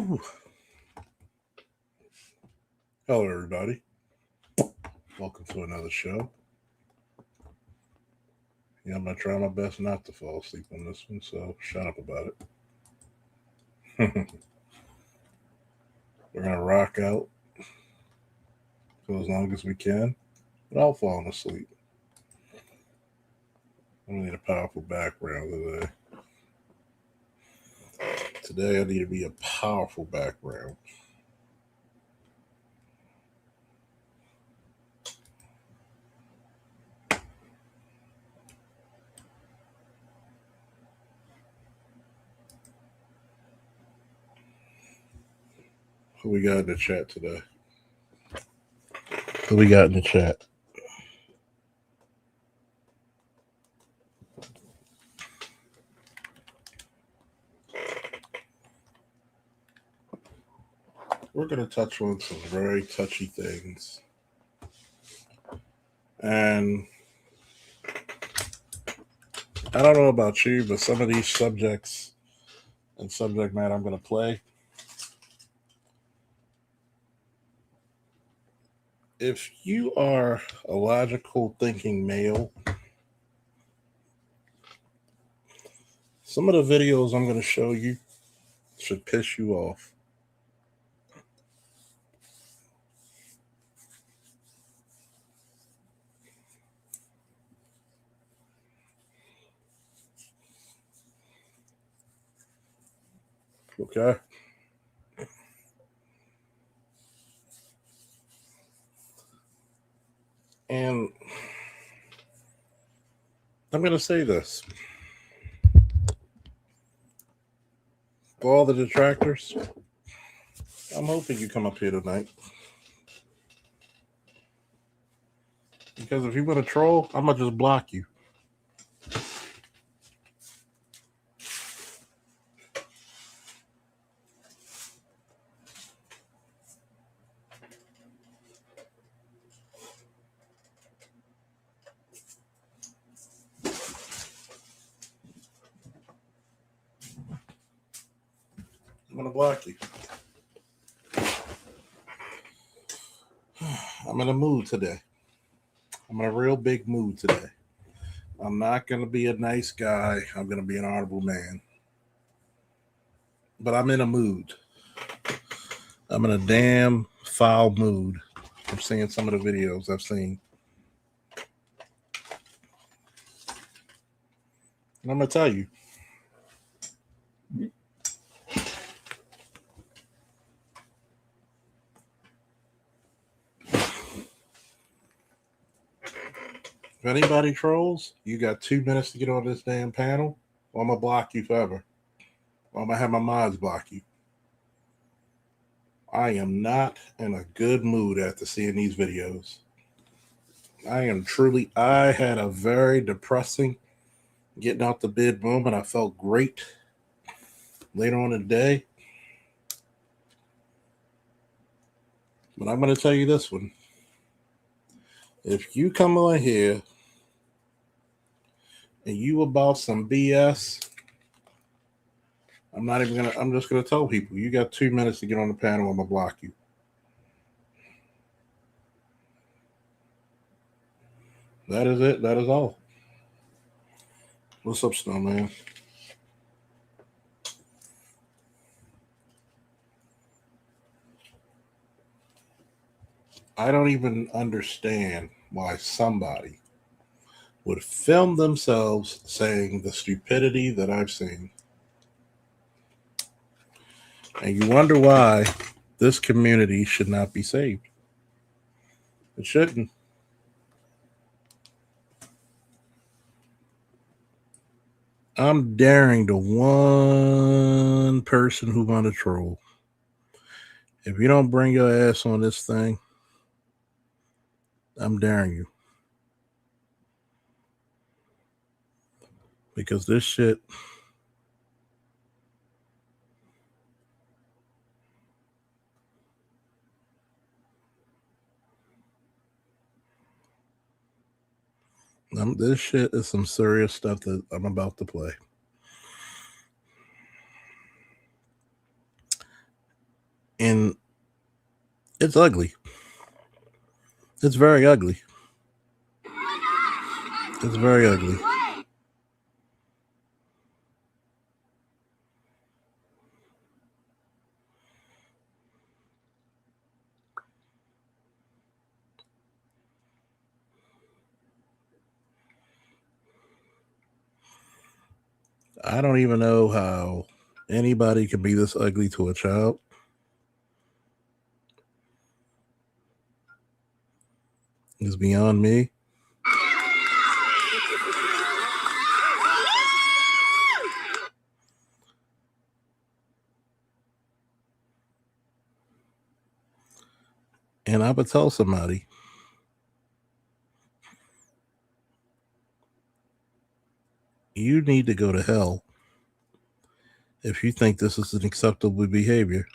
Whew. Hello, everybody. Welcome to another show. Yeah, I'm gonna try my best not to fall asleep on this one, so shut up about it. We're gonna rock out for as long as we can without falling asleep. I need a powerful background today. Today, I need to be a powerful background. Who we got in the chat today? Who we got in the chat? We're going to touch on some very touchy things. And I don't know about you, but some of these subjects and subject matter I'm going to play, if you are a logical thinking male, some of the videos I'm going to show you should piss you off. Okay? And I'm going to say this. For all the detractors, I'm hoping you come up here tonight. Because if you want to troll, I'm going to just block you. I'm going to block you. I'm in a mood today. I'm in a real big mood today. I'm not going to be a nice guy. I'm going to be an honorable man. But I'm in a mood. I'm in a damn foul mood. I'm seeing some of the videos I've seen. And I'm going to tell you. If anybody trolls, you got 2 minutes to get on this damn panel, or I'm going to block you forever. Or I'm going to have my mods block you. I am not in a good mood after seeing these videos. I had a very depressing getting out the bed moment. I felt great later on in the day. But I'm going to tell you this one. If you come on here and you about some BS, I'm just gonna tell people, you got 2 minutes to get on the panel, I'm gonna block you. That is it. That is all. What's up, Snowman? I don't even understand why somebody would film themselves saying the stupidity that I've seen. And you wonder why this community should not be saved. It shouldn't. I'm daring the one person who want to troll. If you don't bring your ass on this thing, I'm daring you. Because this shit, this shit is some serious stuff that I'm about to play. It's ugly. It's very ugly. It's very ugly. I don't even know how anybody can be this ugly to a child. It's beyond me. And I would tell somebody, you need to go to hell if you think this is an acceptable behavior.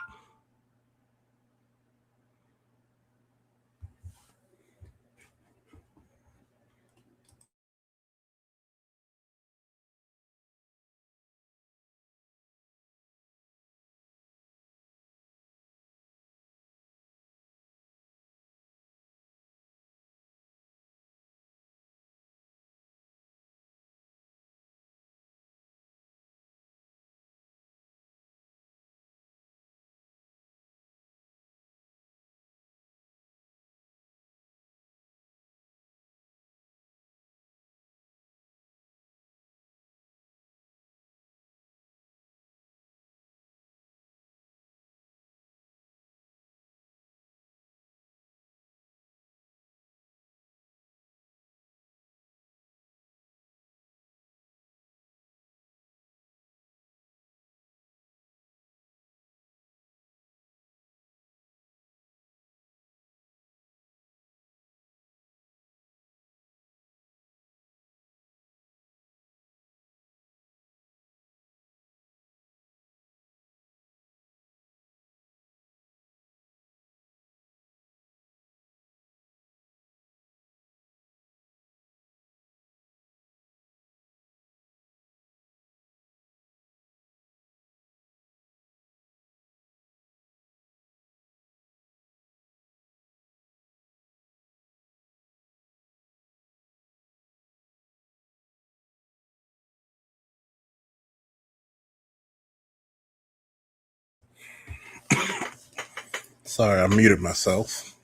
Sorry, I muted myself.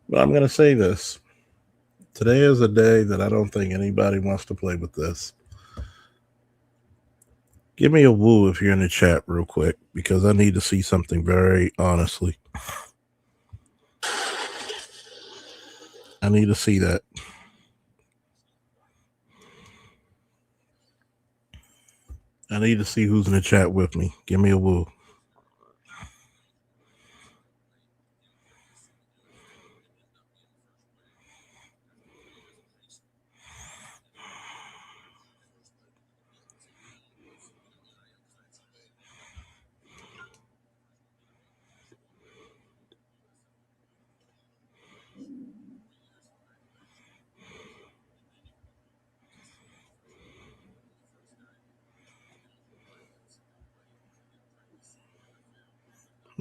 But I'm going to say this. Today is a day that I don't think anybody wants to play with this. Give me a woo if you're in the chat real quick, because I need to see something very honestly. I need to see that. I need to see who's in the chat with me. Give me a woo.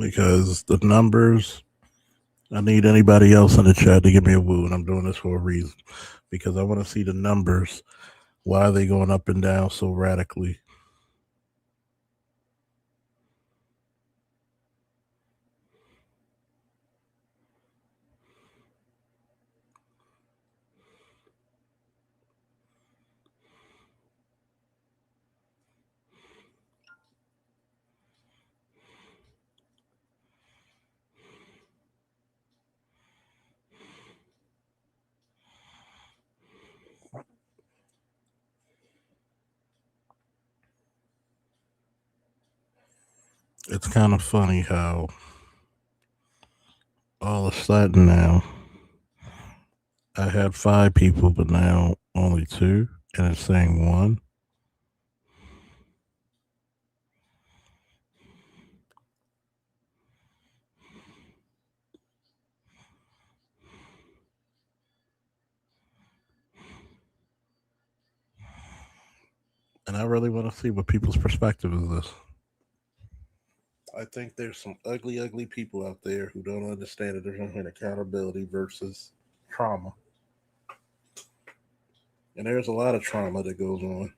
Because the numbers, I need anybody else in the chat to give me a woo, and I'm doing this for a reason. Because I want to see the numbers. Why are they going up and down so radically? It's kind of funny how all of a sudden now I had 5 people, but now only 2, and it's saying 1. And I really want to see what people's perspective is this. I think there's some ugly, ugly people out there who don't understand the difference between accountability versus trauma. And there's a lot of trauma that goes on.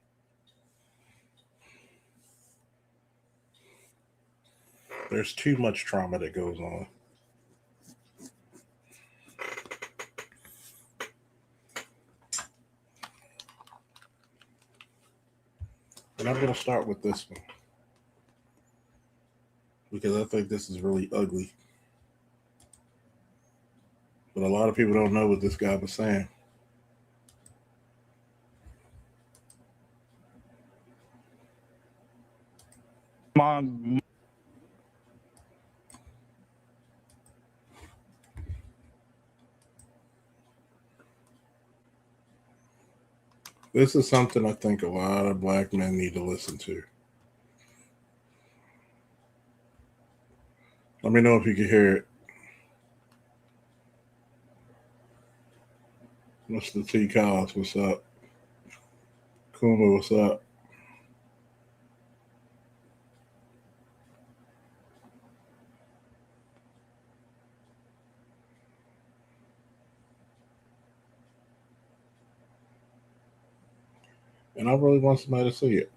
There's too much trauma that goes on. And I'm going to start with this one, because I think this is really ugly. But a lot of people don't know what this guy was saying. Mom. This is something I think a lot of black men need to listen to. Let me know if you can hear it. Mr. T. Collins, what's up? Kuma, what's up? And I really want somebody to see it.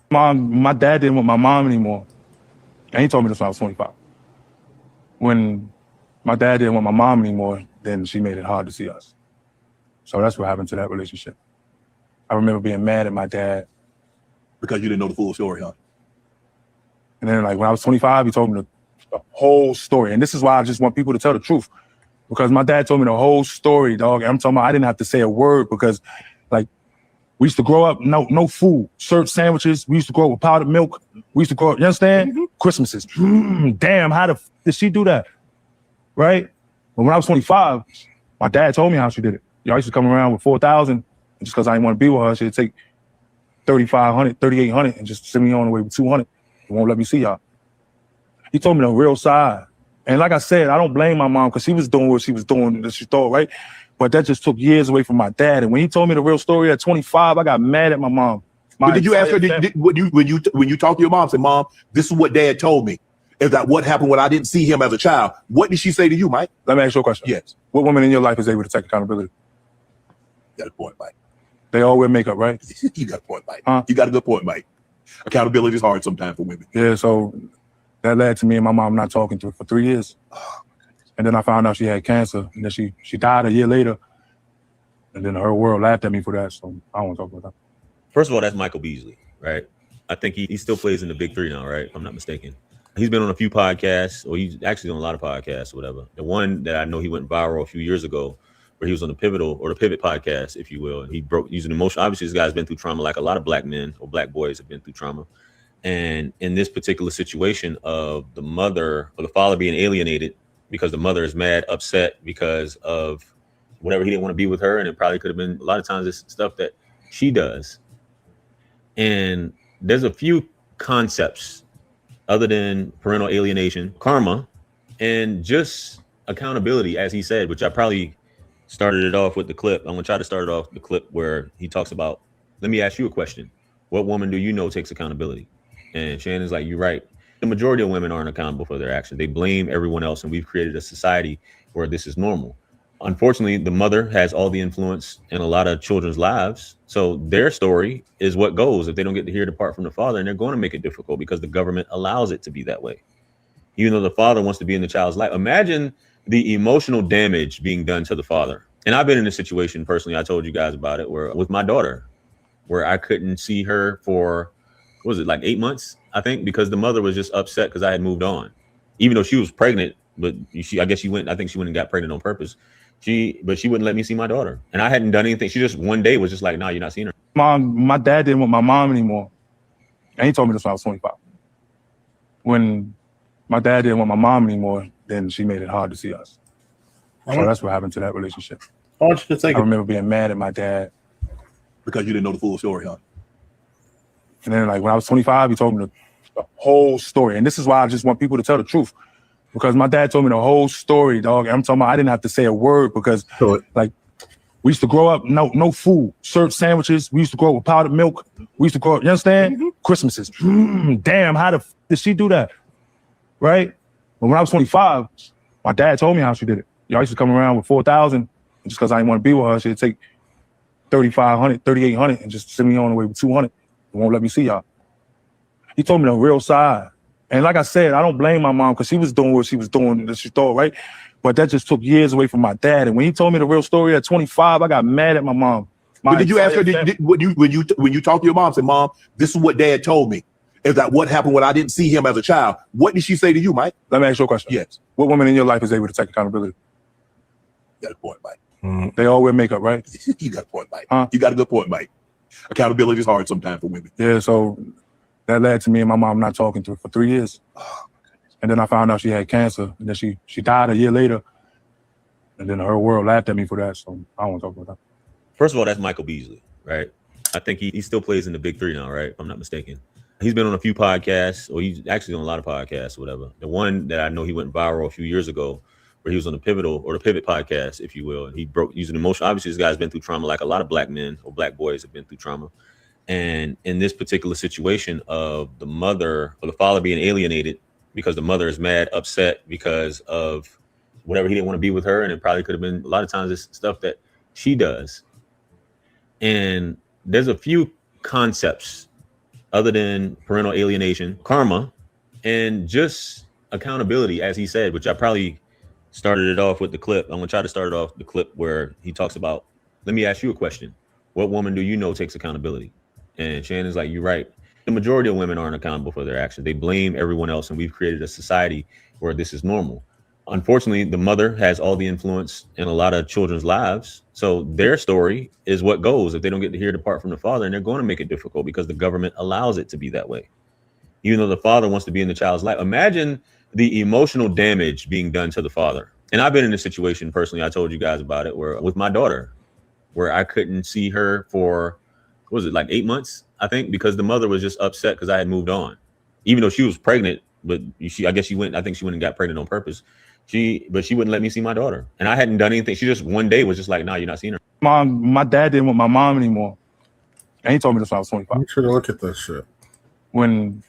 My dad didn't want my mom anymore. And he told me this when I was 25. When my dad didn't want my mom anymore, then she made it hard to see us. So that's what happened to that relationship. I remember being mad at my dad. Because you didn't know the full story, huh? And then like when I was 25, he told me the whole story. And this is why I just want people to tell the truth. Because my dad told me the whole story, dog. And I'm talking about I didn't have to say a word because like we used to grow up, no food, served sandwiches. We used to grow up with powdered milk. We used to grow up, you understand? Mm-hmm. Christmases. Damn, how did she do that? Right? But when I was 25, my dad told me how she did it. Y'all used to come around with 4,000. Just because I didn't want to be with her, she'd take 3,500, 3,800 and just send me on the way with 200. It won't let me see y'all. He told me the real side. And like I said, I don't blame my mom because she was doing what she was doing that she thought, right? But that just took years away from my dad. And when he told me the real story at 25, I got mad at my mom. But did you ask her, when you talk to your mom, say, Mom, this is what Dad told me. Is that what happened when I didn't see him as a child? What did she say to you, Mike? Let me ask you a question. Yes. What woman in your life is able to take accountability? You got a point, Mike. They all wear makeup, right? You got a point, Mike. Huh? You got a good point, Mike. Accountability is hard sometimes for women. Yeah, so that led to me and my mom not talking to her for 3 years. And then I found out she had cancer, and then she died a year later. And then her world laughed at me for that, so I don't want to talk about that. First of all, that's Michael Beasley, right? I think he still plays in the Big Three now, right? If I'm not mistaken. He's been on a few podcasts, or he's actually on a lot of podcasts or whatever. The one that I know he went viral a few years ago, where he was on the Pivot podcast, if you will. And he broke using emotion. Obviously, this guy's been through trauma like a lot of black men or black boys have been through trauma. And in this particular situation of the mother or the father being alienated because the mother is mad, upset because of whatever, he didn't want to be with her. And it probably could have been a lot of times this stuff that she does. And there's a few concepts other than parental alienation, karma, and just accountability, as he said, which I probably started it off with the clip. I'm going to try to start it off the clip where he talks about, let me ask you a question. What woman do you know takes accountability? And Shannon's like, you're right. The majority of women aren't accountable for their actions. They blame everyone else. And we've created a society where this is normal. Unfortunately, the mother has all the influence in a lot of children's lives. So their story is what goes if they don't get to hear the part from the father, and they're going to make it difficult because the government allows it to be that way. Even though the father wants to be in the child's life. Imagine the emotional damage being done to the father. And I've been in a situation personally, I told you guys about it, where with my daughter, where I couldn't see her for, what was it, like 8 months, I think, because the mother was just upset because I had moved on. Even though she was pregnant, but I guess she went and got pregnant on purpose. But she wouldn't let me see my daughter. And I hadn't done anything. She just one day was just like, nah, you're not seeing her. My dad didn't want my mom anymore. And he told me this when I was 25. When my dad didn't want my mom anymore, then she made it hard to see us. So that's what happened to that relationship. I want you to take I remember being mad at my dad. Because you didn't know the full story, huh? And then like when I was 25, he told me the whole story. And this is why I just want people to tell the truth. Because my dad told me the whole story, dog. And I'm talking about I didn't have to say a word because like We used to grow up, no food, served sandwiches. We used to grow up with powdered milk. We used to grow up, you understand? Christmases. Damn, how the f did she do that? Right? But when I was 25, my dad told me how she did it. Y'all used to come around with 4,000, just because I didn't want to be with her, she'd take 3,500, 3,800 and just send me on the way with 200. It won't let me see y'all. He told me the real side. And like I said, I don't blame my mom because she was doing what she was doing that she thought, right? But that just took years away from my dad. And when he told me the real story at 25, I got mad at my mom. But did you ask her, when you talk to your mom, say, Mom, this is what Dad told me? Is that what happened when I didn't see him as a child? What did she say to you, Mike? Let me ask you a question. Yes. What woman in your life is able to take accountability? You got a point, Mike. They all wear makeup, right? You got a point, Mike. Huh? You got a good point, Mike. Accountability is hard sometimes for women. Yeah, so that led to me and my mom not talking to her for 3 years. And then I found out she had cancer, and then she died a year later. And then her world laughed at me for that, so I don't want to talk about that. First of all, that's Michael Beasley, right? I think he still plays in the big three now, right? If I'm not mistaken. He's been on a few podcasts, or he's actually on a lot of podcasts, or whatever. The one that I know he went viral a few years ago, where he was on the Pivot podcast, if you will. And he broke using emotion. Obviously, this guy's been through trauma, like a lot of black men or black boys have been through trauma. And in this particular situation of the mother or the father being alienated because the mother is mad, upset because of whatever, he didn't want to be with her. And it probably could have been a lot of times it's stuff that she does. And there's a few concepts other than parental alienation, karma, and just accountability, as he said, which I probably started it off with the clip. I'm going to try to start it off the clip where he talks about, let me ask you a question. What woman do you know takes accountability? And Shannon's like, you're right. The majority of women aren't accountable for their actions. They blame everyone else. And we've created a society where this is normal. Unfortunately, the mother has all the influence in a lot of children's lives. So their story is what goes if they don't get to hear the part from the father, and they're going to make it difficult because the government allows it to be that way. Even though the father wants to be in the child's life. Imagine the emotional damage being done to the father. And I've been in a situation personally, I told you guys about it, where with my daughter, where I couldn't see her for, what was it, like 8 months, I think, because the mother was just upset because I had moved on. Even though she was pregnant, but I think she went and got pregnant on purpose. But she wouldn't let me see my daughter. And I hadn't done anything. She just one day was just like, nah, you're not seeing her. My dad didn't want my mom anymore. And he told me this when I was 25. Make sure to look at this shit. When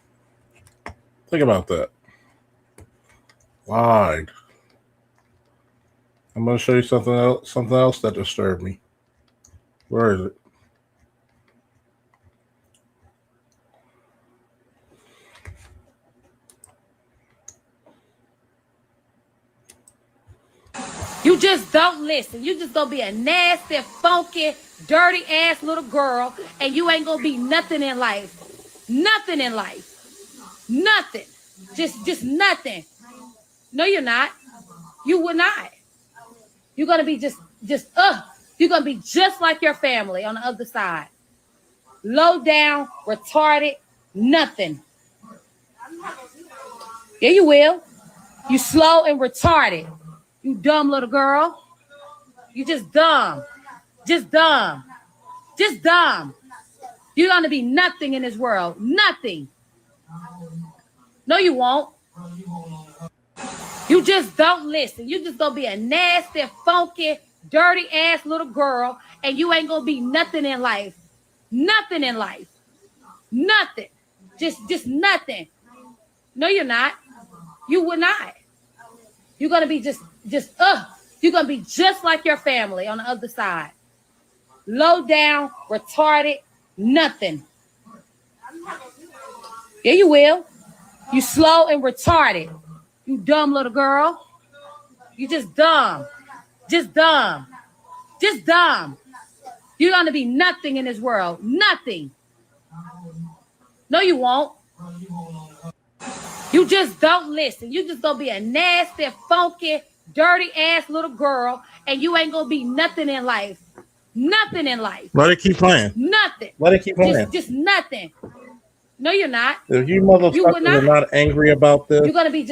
Think about that. Lied. I'm going to show you something else that disturbed me. Where is it? You just don't listen. You just gonna be a nasty, funky, dirty ass little girl, and you ain't gonna be nothing in life. Nothing in life. Nothing. Just nothing. No, you're not. You will not. You're gonna be you're gonna be just like your family on the other side. Low down, retarded, nothing. Yeah, you will. You slow and retarded. You dumb little girl. You just dumb. Just dumb. Just dumb. You're going to be nothing in this world. Nothing. No, you won't. You just don't listen. You just going to be a nasty, funky, dirty ass little girl, and you ain't going to be nothing in life. Nothing in life. Nothing. Just nothing. No, you're not. You will not. You're going to be you're going to be just like your family on the other side. Low down, retarded, nothing. Yeah, you will. You slow and retarded. You dumb little girl. You just dumb. Just dumb. Just dumb. You're going to be nothing in this world. Nothing. No, you won't. You just don't listen. You just gonna be a nasty, funky, dirty ass little girl, and you ain't gonna be nothing in life. Nothing in life. Let it keep playing. Nothing. Let it keep playing. Just nothing. No, you're not. If you motherfuckers are not angry about this, you're gonna be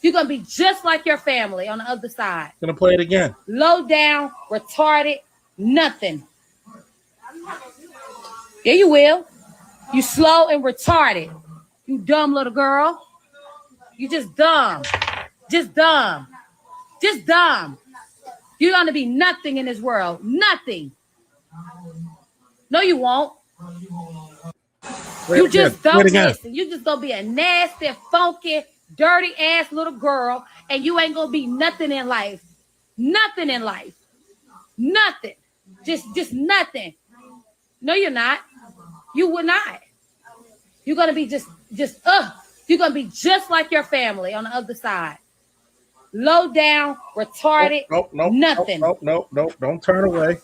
you're gonna be just like your family on the other side. I'm gonna play it again. Low down, retarded, nothing. Yeah, you will. You slow and retarded. You dumb little girl. You just dumb. Just dumb. Just dumb. You're gonna be nothing in this world. Nothing. No, you won't. You just don't listen. You just gonna be a nasty, funky, dirty ass little girl, and you ain't gonna be nothing in life. Nothing in life. Nothing. Just nothing. No, you're not. You would not. You're gonna be just you're gonna be just like your family on the other side. Low down, retarded, nothing. Nope. Don't turn away.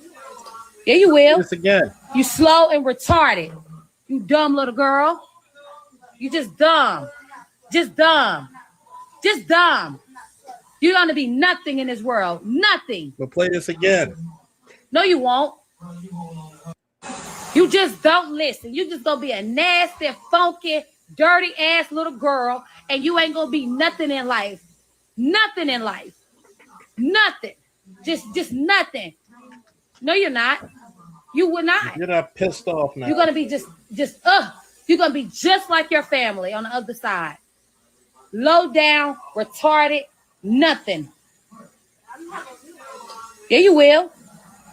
Yeah, you will. This again. You slow and retarded. You dumb little girl. You just dumb. Just dumb. Just dumb. You're gonna be nothing in this world. Nothing. We'll play this again. No, you won't. You just don't listen. You just gonna be a nasty, funky, dirty ass little girl, and you ain't gonna be nothing in life. Nothing in life. Nothing. Just nothing. No, you're not. You would not. You're not pissed off now. You're gonna be just you're gonna be just like your family on the other side. Low down, retarded, nothing. Yeah, you will.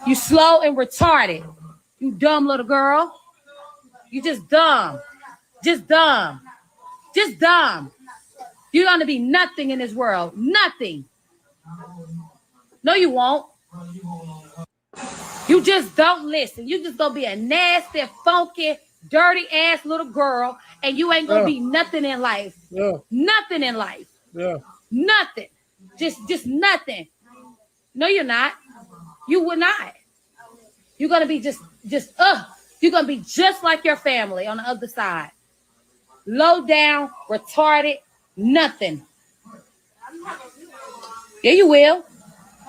You slow and retarded. You dumb little girl. You just dumb. Just dumb. Just dumb. You're gonna be nothing in this world. Nothing. No, you won't. You just don't listen. You just gonna be a nasty, funky, dirty ass little girl, and you ain't gonna be nothing in life. Yeah. Nothing in life. Yeah. Nothing. Just nothing. No, you're not. You would not. You're gonna be just you're gonna be just like your family on the other side. Low down, retarded, nothing. Yeah, you will.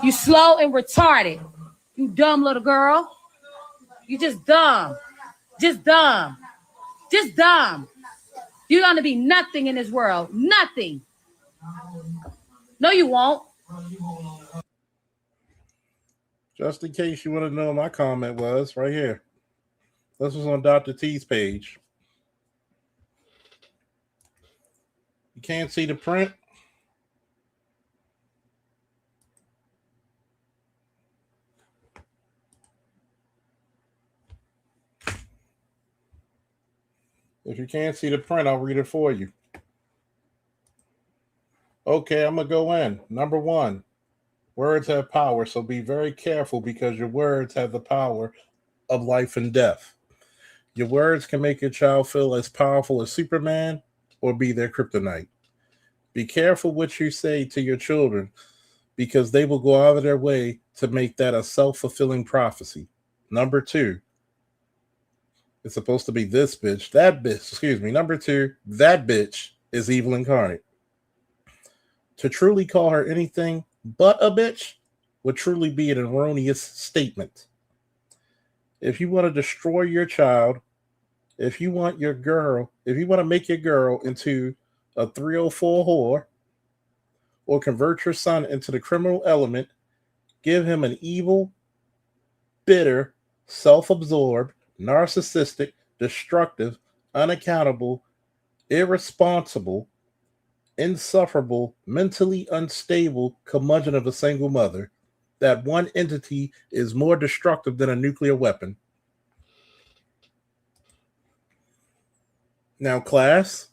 You slow and retarded. You dumb little girl. You just dumb. Just dumb. Just dumb. You're gonna be nothing in this world. Nothing. No, you won't. Just in case you want to know, my comment was right here. This was on Dr. T's page. You can't see the print. If you can't see the print, I'll read it for you. Okay, I'm going to go in. Number 1, words have power, so be very careful because your words have the power of life and death. Your words can make your child feel as powerful as Superman or be their kryptonite. Be careful what you say to your children because they will go out of their way to make that a self-fulfilling prophecy. Number 2, it's supposed to be this bitch, that bitch, excuse me. Number 2, that bitch is evil incarnate. To truly call her anything but a bitch would truly be an erroneous statement. If you want to destroy your child, if you want to make your girl into a 304 whore or convert your son into the criminal element, give him an evil, bitter, self-absorbed, narcissistic, destructive, unaccountable, irresponsible, insufferable, mentally unstable curmudgeon of a single mother, that one entity is more destructive than a nuclear weapon. Now, class,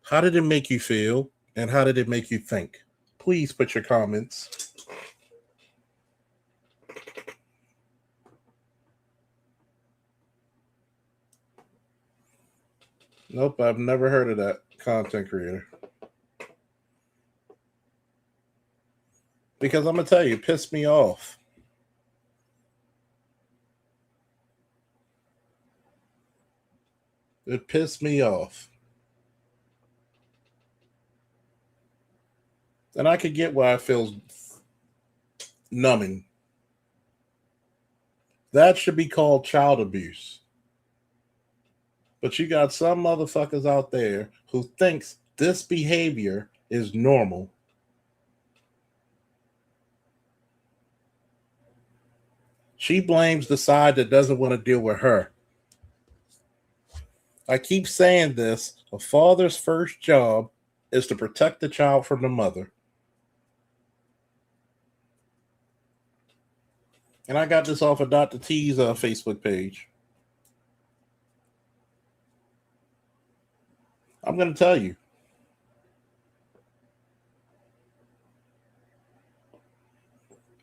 how did it make you feel and how did it make you think? Please put your comments. Nope, I've never heard of that content creator. Because I'm going to tell you, it pissed me off. It pissed me off. And I could get why it feels numbing. That should be called child abuse. But you got some motherfuckers out there who thinks this behavior is normal. She blames the side that doesn't want to deal with her. I keep saying this. A father's first job is to protect the child from the mother. And I got this off of Dr. T's Facebook page. I'm going to tell you.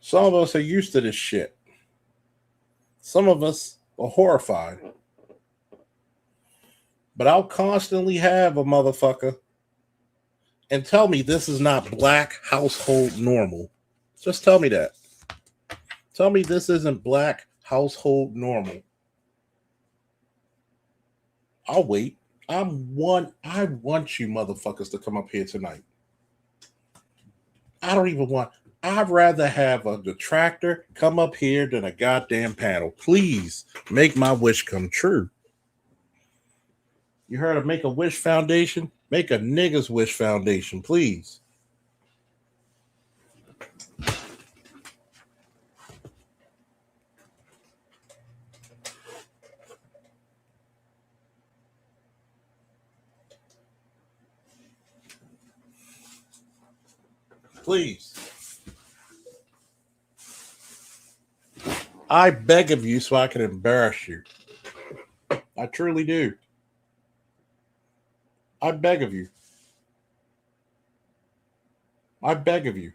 Some of us are used to this shit. Some of us are horrified. But I'll constantly have a motherfucker and tell me this is not black household normal. Just tell me that. Tell me this isn't black household normal. I'll wait. I want you motherfuckers to come up here tonight. I'd rather have a detractor come up here than a goddamn panel. Please make my wish come true. You heard of Make-A-Wish Foundation? Make a niggas wish foundation, please. Please. I beg of you so I can embarrass you. I truly do. I beg of you. I beg of you.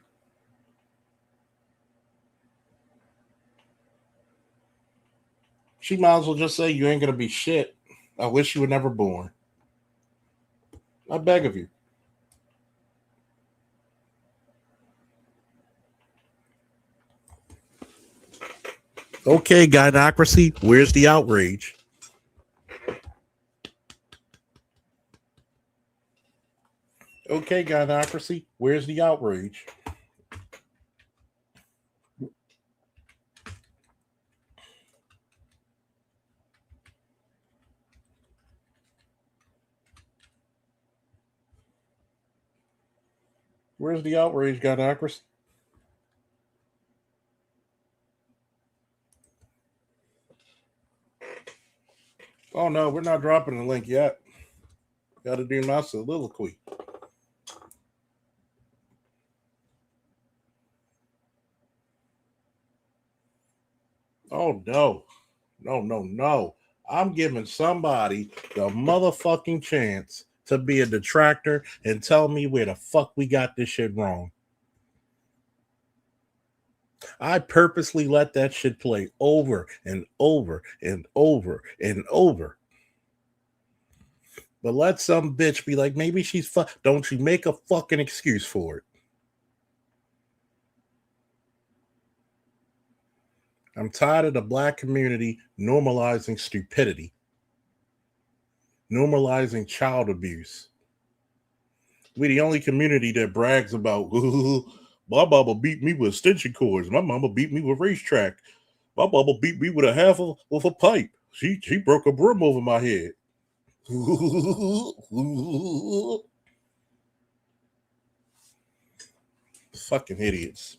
She might as well just say you ain't gonna be shit. I wish you were never born. I beg of you. Okay, gynocracy, where's the outrage? Okay, gynocracy, where's the outrage? Where's the outrage, gynocracy? Oh no, we're not dropping the link yet. Got to do my soliloquy. Oh no. No. I'm giving somebody the motherfucking chance to be a detractor and tell me where the fuck we got this shit wrong. I purposely let that shit play over and over and over and over. But let some bitch be like, maybe she's don't you make a fucking excuse for it. I'm tired of the black community normalizing stupidity, normalizing child abuse. We're the only community that brags about, my mama beat me with extension cords. My mama beat me with racetrack. My mama beat me with with a pipe. She broke a broom over my head. Fucking idiots.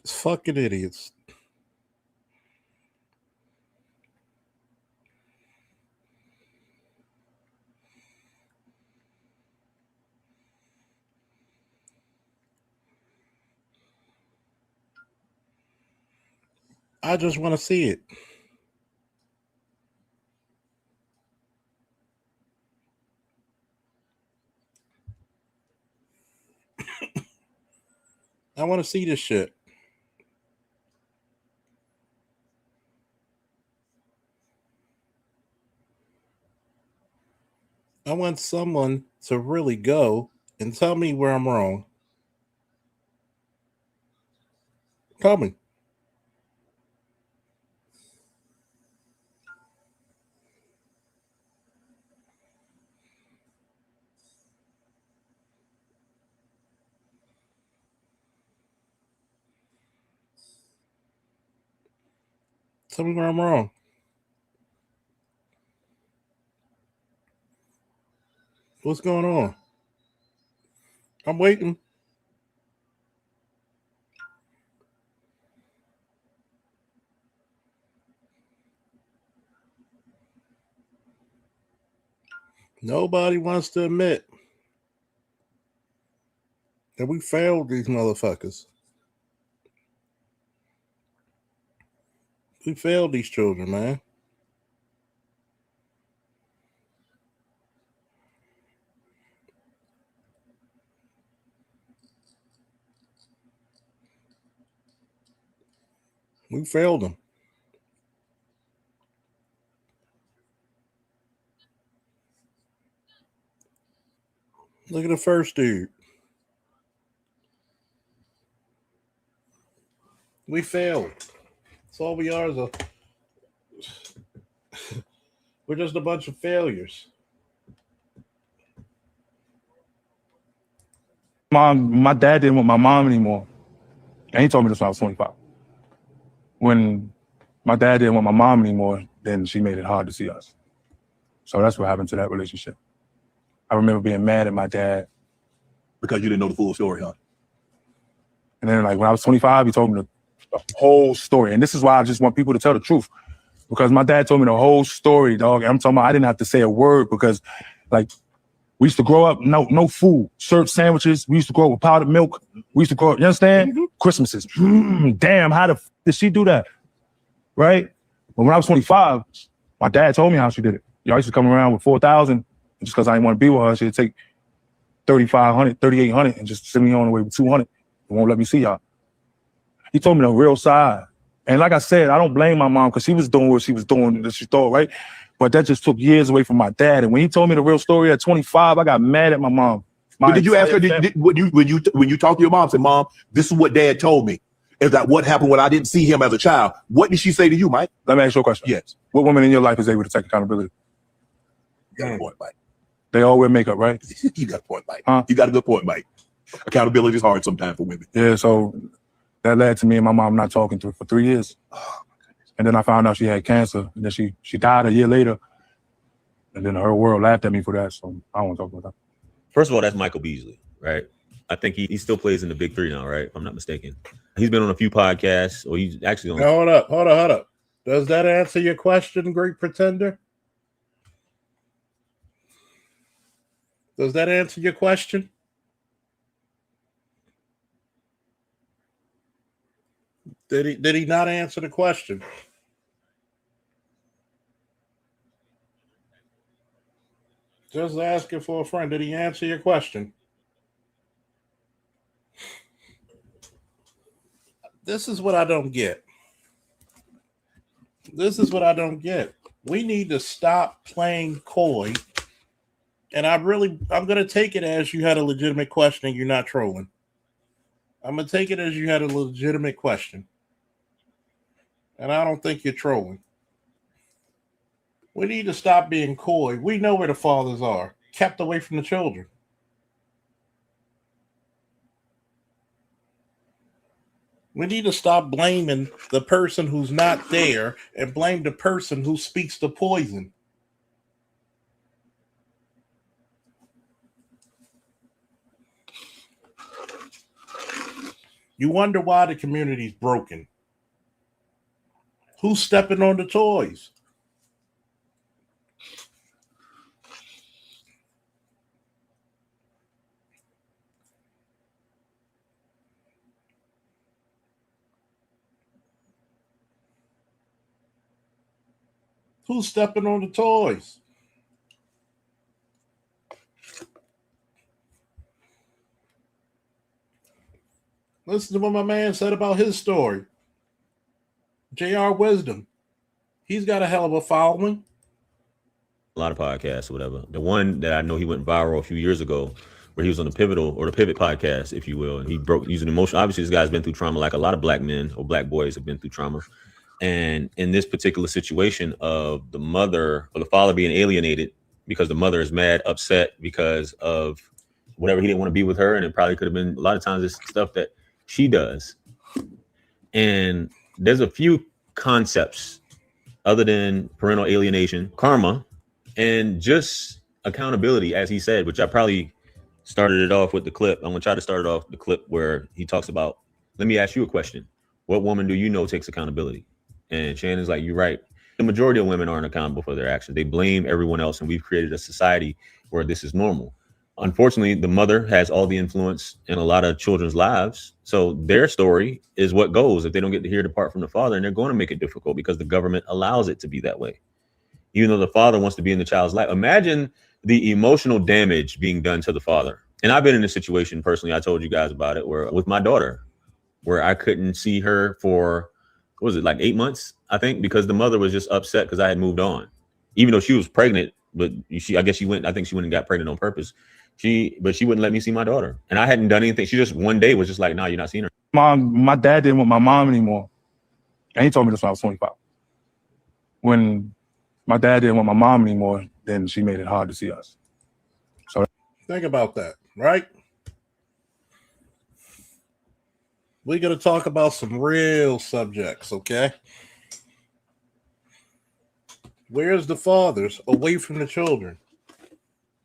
It's fucking idiots. I just want to see it. I want to see this shit. I want someone to really go and tell me where I'm wrong. Tell me. Tell me where I'm wrong. What's going on? I'm waiting. Nobody wants to admit that we failed these motherfuckers. We failed these children, man. We failed them. Look at the first dude. We failed. That's all we are. We're just a bunch of failures. My dad didn't want my mom anymore. And he told me this when I was 25. When my dad didn't want my mom anymore, then she made it hard to see us. So that's what happened to that relationship. I remember being mad at my dad. Because you didn't know the full story, huh? And then like when I was 25, he told me the whole story. And this is why I just want people to tell the truth. Because my dad told me the whole story, dog. And I'm talking about I didn't have to say a word because like we used to grow up, no food, served sandwiches. We used to grow up with powdered milk. We used to grow up, you understand? Mm-hmm. Christmases. Damn, how did she do that? Right? But when I was 25, my dad told me how she did it. Y'all used to come around with 4,000. Just because I didn't want to be with her, she'd take 3,500, 3,800 and just send me on the way with 200. It won't let me see y'all. He told me the real side. And like I said, I don't blame my mom because she was doing what she was doing that she thought, right? But that just took years away from my dad. And when he told me the real story at 25, I got mad at my mom. But did you ask her, when you talk to your mom, say, Mom, this is what Dad told me? Is that what happened when I didn't see him as a child? What did she say to you, Mike? Let me ask you a question. Yes. What woman in your life is able to take accountability? You got a point, Mike. They all wear makeup, right? You got a point, Mike. Huh? You got a good point, Mike. Accountability is hard sometimes for women. Yeah, so that led to me and my mom not talking to her for 3 years. Oh, my goodness. And then I found out she had cancer. And then she died a year later. And then her world laughed at me for that. So I don't want to talk about that. First of all, that's Michael Beasley, right? I think he still plays in the big three now, right? If I'm not mistaken. He's been on a few podcasts, or he's actually on. Hold up. Does that answer your question, Great Pretender? Does that answer your question? Did he not answer the question? Just asking for a friend. Did he answer your question? This is what I don't get. We need to stop playing coy. And I'm going to take it as you had a legitimate question and you're not trolling. I'm going to take it as you had a legitimate question. And I don't think you're trolling. We need to stop being coy. We know where the fathers are, kept away from the children. We need to stop blaming the person who's not there and blame the person who speaks the poison. You wonder why the community's broken. Who's stepping on the toys? Who's stepping on the toys? Listen to what my man said about his story. J.R. Wisdom. He's got a hell of a following. A lot of podcasts or whatever. The one that I know he went viral a few years ago, where he was on the Pivot podcast, if you will, and he broke using emotion. Obviously, this guy's been through trauma, like a lot of black men or black boys have been through trauma. And in this particular situation of the mother or the father being alienated because the mother is mad, upset because of whatever, he didn't want to be with her, and it probably could have been a lot of times it's stuff that she does. And there's a few concepts other than parental alienation, karma, and just accountability, as he said, which I probably started it off with the clip. I'm gonna try to start it off the clip where he talks about, let me ask you a question. What woman do you know takes accountability? And Shannon's like, you're right. The majority of women aren't accountable for their actions. They blame everyone else, and we've created a society where this is normal. Unfortunately, the mother has all the influence in a lot of children's lives. So their story is what goes if they don't get to hear the part from the father, and they're going to make it difficult because the government allows it to be that way. Even though the father wants to be in the child's life. Imagine the emotional damage being done to the father. And I've been in a situation personally, I told you guys about it, where with my daughter, where I couldn't see her for, what was it, like 8 months, I think, because the mother was just upset because I had moved on, even though she was pregnant. But I think she went and got pregnant on purpose. But she wouldn't let me see my daughter, and I hadn't done anything. She just one day was just like, "No, you're not seeing her." My dad didn't want my mom anymore, and he told me this when I was 25. When my dad didn't want my mom anymore, then she made it hard to see us. So Think about that, right? We're going to talk about some real subjects, okay? Where's the fathers away from the children?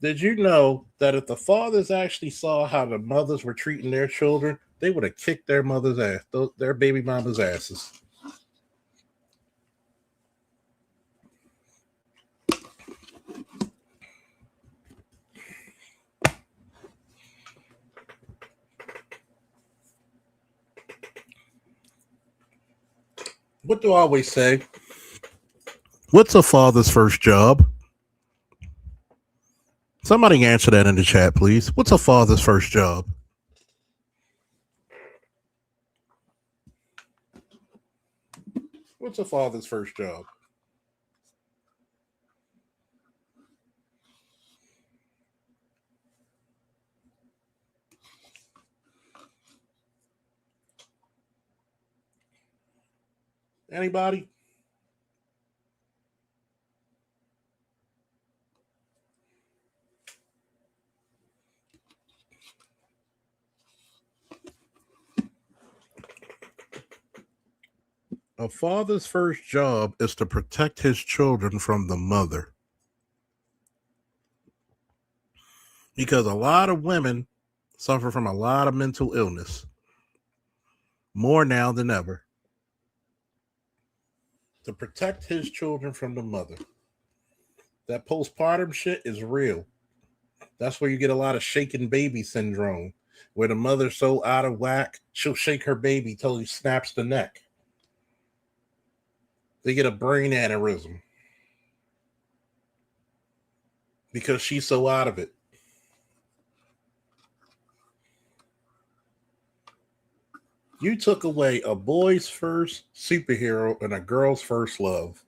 Did you know that if the fathers actually saw how the mothers were treating their children, they would have kicked their mother's ass, their baby mama's asses? What do I always say? What's a father's first job? Somebody answer that in the chat, please. What's a father's first job? What's a father's first job? Anybody? A father's first job is to protect his children from the mother. Because a lot of women suffer from a lot of mental illness. More now than ever. To protect his children from the mother. That postpartum shit is real. That's where you get a lot of shaken baby syndrome, where the mother's so out of whack, she'll shake her baby till he snaps the neck. They get a brain aneurysm because she's so out of it. You took away a boy's first superhero and a girl's first love.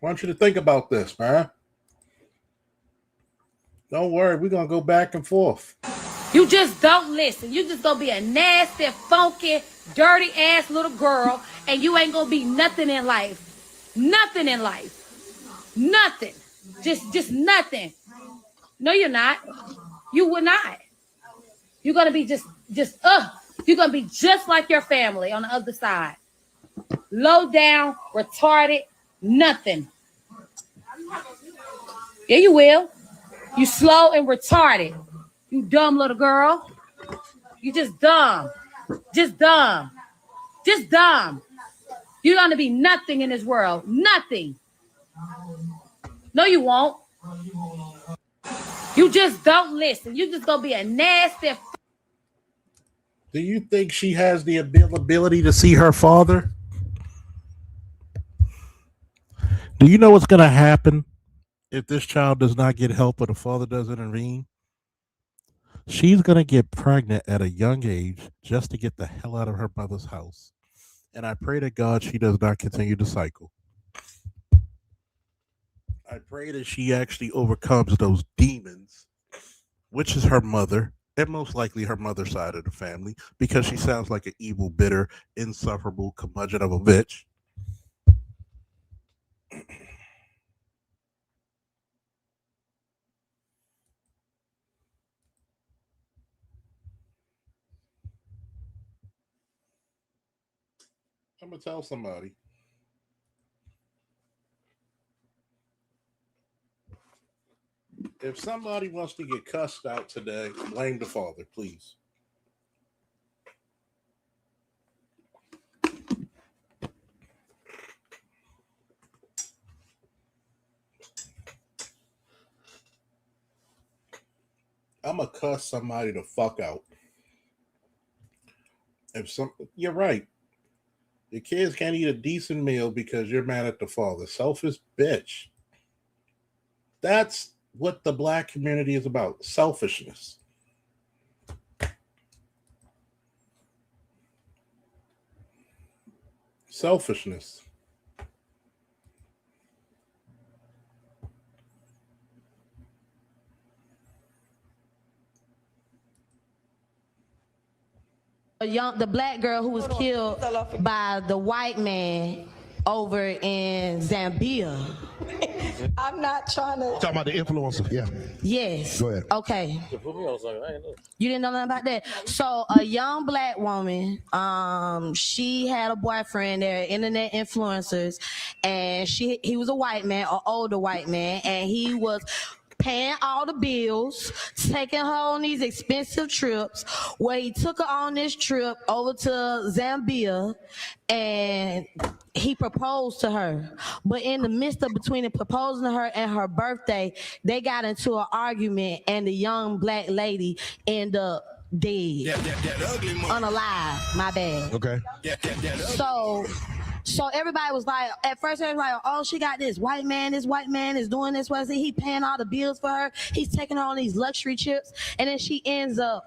I want you to think about this, man. Don't worry, we're going to go back and forth. You just don't listen. You just gonna be a nasty, funky, dirty ass little girl, and you ain't gonna be nothing in life. Nothing in life. Nothing. Just nothing. No, you're not. You would not. You're gonna be you're gonna be just like your family on the other side. Low down, retarded, nothing. Yeah, you will. You slow and retarded. You dumb little girl. You just dumb. Just dumb. Just dumb. You're going to be nothing in this world. Nothing. No, you won't. You just don't listen. You just going to be a nasty. Do you think she has the ability to see her father? Do you know what's going to happen if this child does not get help or the father doesn't intervene? She's going to get pregnant at a young age just to get the hell out of her mother's house. And I pray to God she does not continue the cycle. I pray that she actually overcomes those demons, which is her mother, and most likely her mother's side of the family, because she sounds like an evil, bitter, insufferable curmudgeon of a bitch. I'm gonna tell somebody. If somebody wants to get cussed out today, blame the father, please. I'm gonna cuss somebody the fuck out. You're right. Your kids can't eat a decent meal because you're mad at the father. Selfish bitch. That's what the black community is about. Selfishness. Selfishness. The black girl who was killed by the white man over in Zambia. I'm not trying to. Talking about the influencer. Yeah. Yes. Go ahead. Okay. You didn't know nothing about that. So a young black woman, she had a boyfriend. They're internet influencers, and he was a white man, an older white man, and he was paying all the bills, taking her on these expensive trips, where he took her on this trip over to Zambia, and he proposed to her. But in the midst of between the proposing to her and her birthday, they got into an argument, and the young black lady ended up dead. Unalive, my bad. Okay. So everybody was like, at first everybody was like, oh, she got this white man is doing this. What is it? He paying all the bills for her. He's taking her on these luxury trips. And then she ends up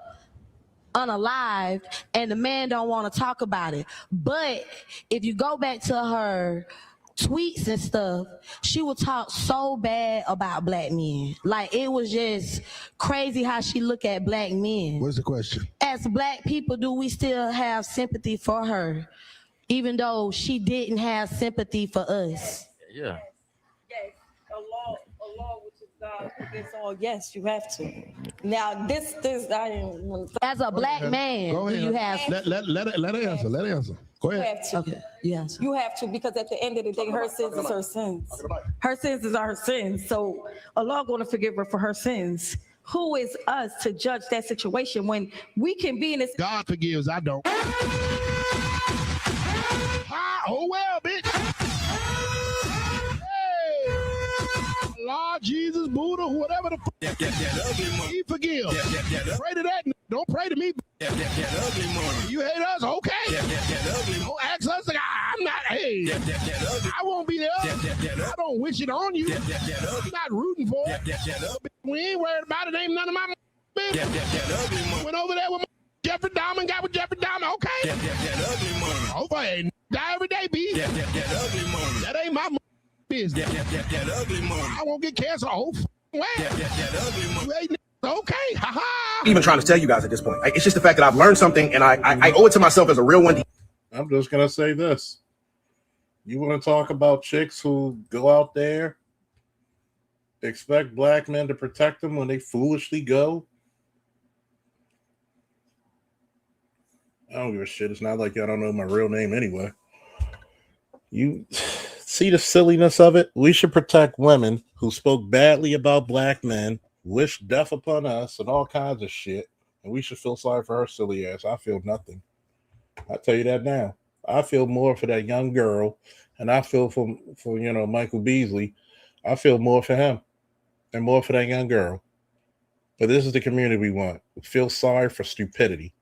unalived, and the man don't want to talk about it. But if you go back to her tweets and stuff, she would talk so bad about black men. Like, it was just crazy how she look at black men. What's the question? As black people, do we still have sympathy for her, even though she didn't have sympathy for us? Yeah. Yes, a law which is God against all. Yes, you have to. Now, this I am. As a black man, Go do ahead. you have? Let her answer. Let her answer. Go You ahead. have to. Okay, yes. You have to, because at the end of the day, her sins is her sins. Her sins are her sins. So Allah going to forgive her for her sins. Who is us to judge that situation when we can be in this? God forgives. I don't. Oh well, bitch. Hey, Lord Jesus, Buddha, whatever the fuck. He forgives. Pray to that. Don't pray to me. You hate us, okay? Don't ask us. I'm not. Hey, I won't be there. I don't wish it on you. I'm not rooting for it. We ain't worried about it. Ain't none of my business. Went over there with Jeffrey Dahmer, got with Jeffrey Dahmer, okay? Okay, die every day, B. That ain't my business. I won't get cancer. Oh, way. You ain't okay. Ha-ha. Even trying to tell you guys at this point. Like, it's just the fact that I've learned something, and I owe it to myself as a real one. I'm just gonna say this. You want to talk about chicks who go out there, expect black men to protect them when they foolishly go? I don't give a shit. It's not like y'all don't know my real name anyway. You see the silliness of it? We should protect women who spoke badly about black men, wish death upon us, and all kinds of shit. And we should feel sorry for her silly ass. I feel nothing. I tell you that now. I feel more for that young girl, and I feel for Michael Beasley. I feel more for him and more for that young girl. But this is the community we want. We feel sorry for stupidity.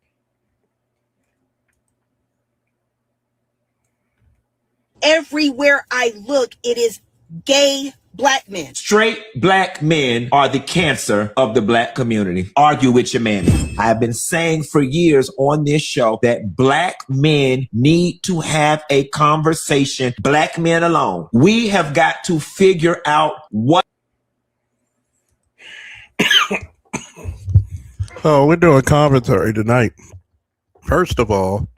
Everywhere I look, it is gay black men. Straight black men are the cancer of the black community. Argue with your man. I've been saying for years on this show that black men need to have a conversation, black men alone. We have got to figure out what. Oh, we're doing commentary tonight. First of all,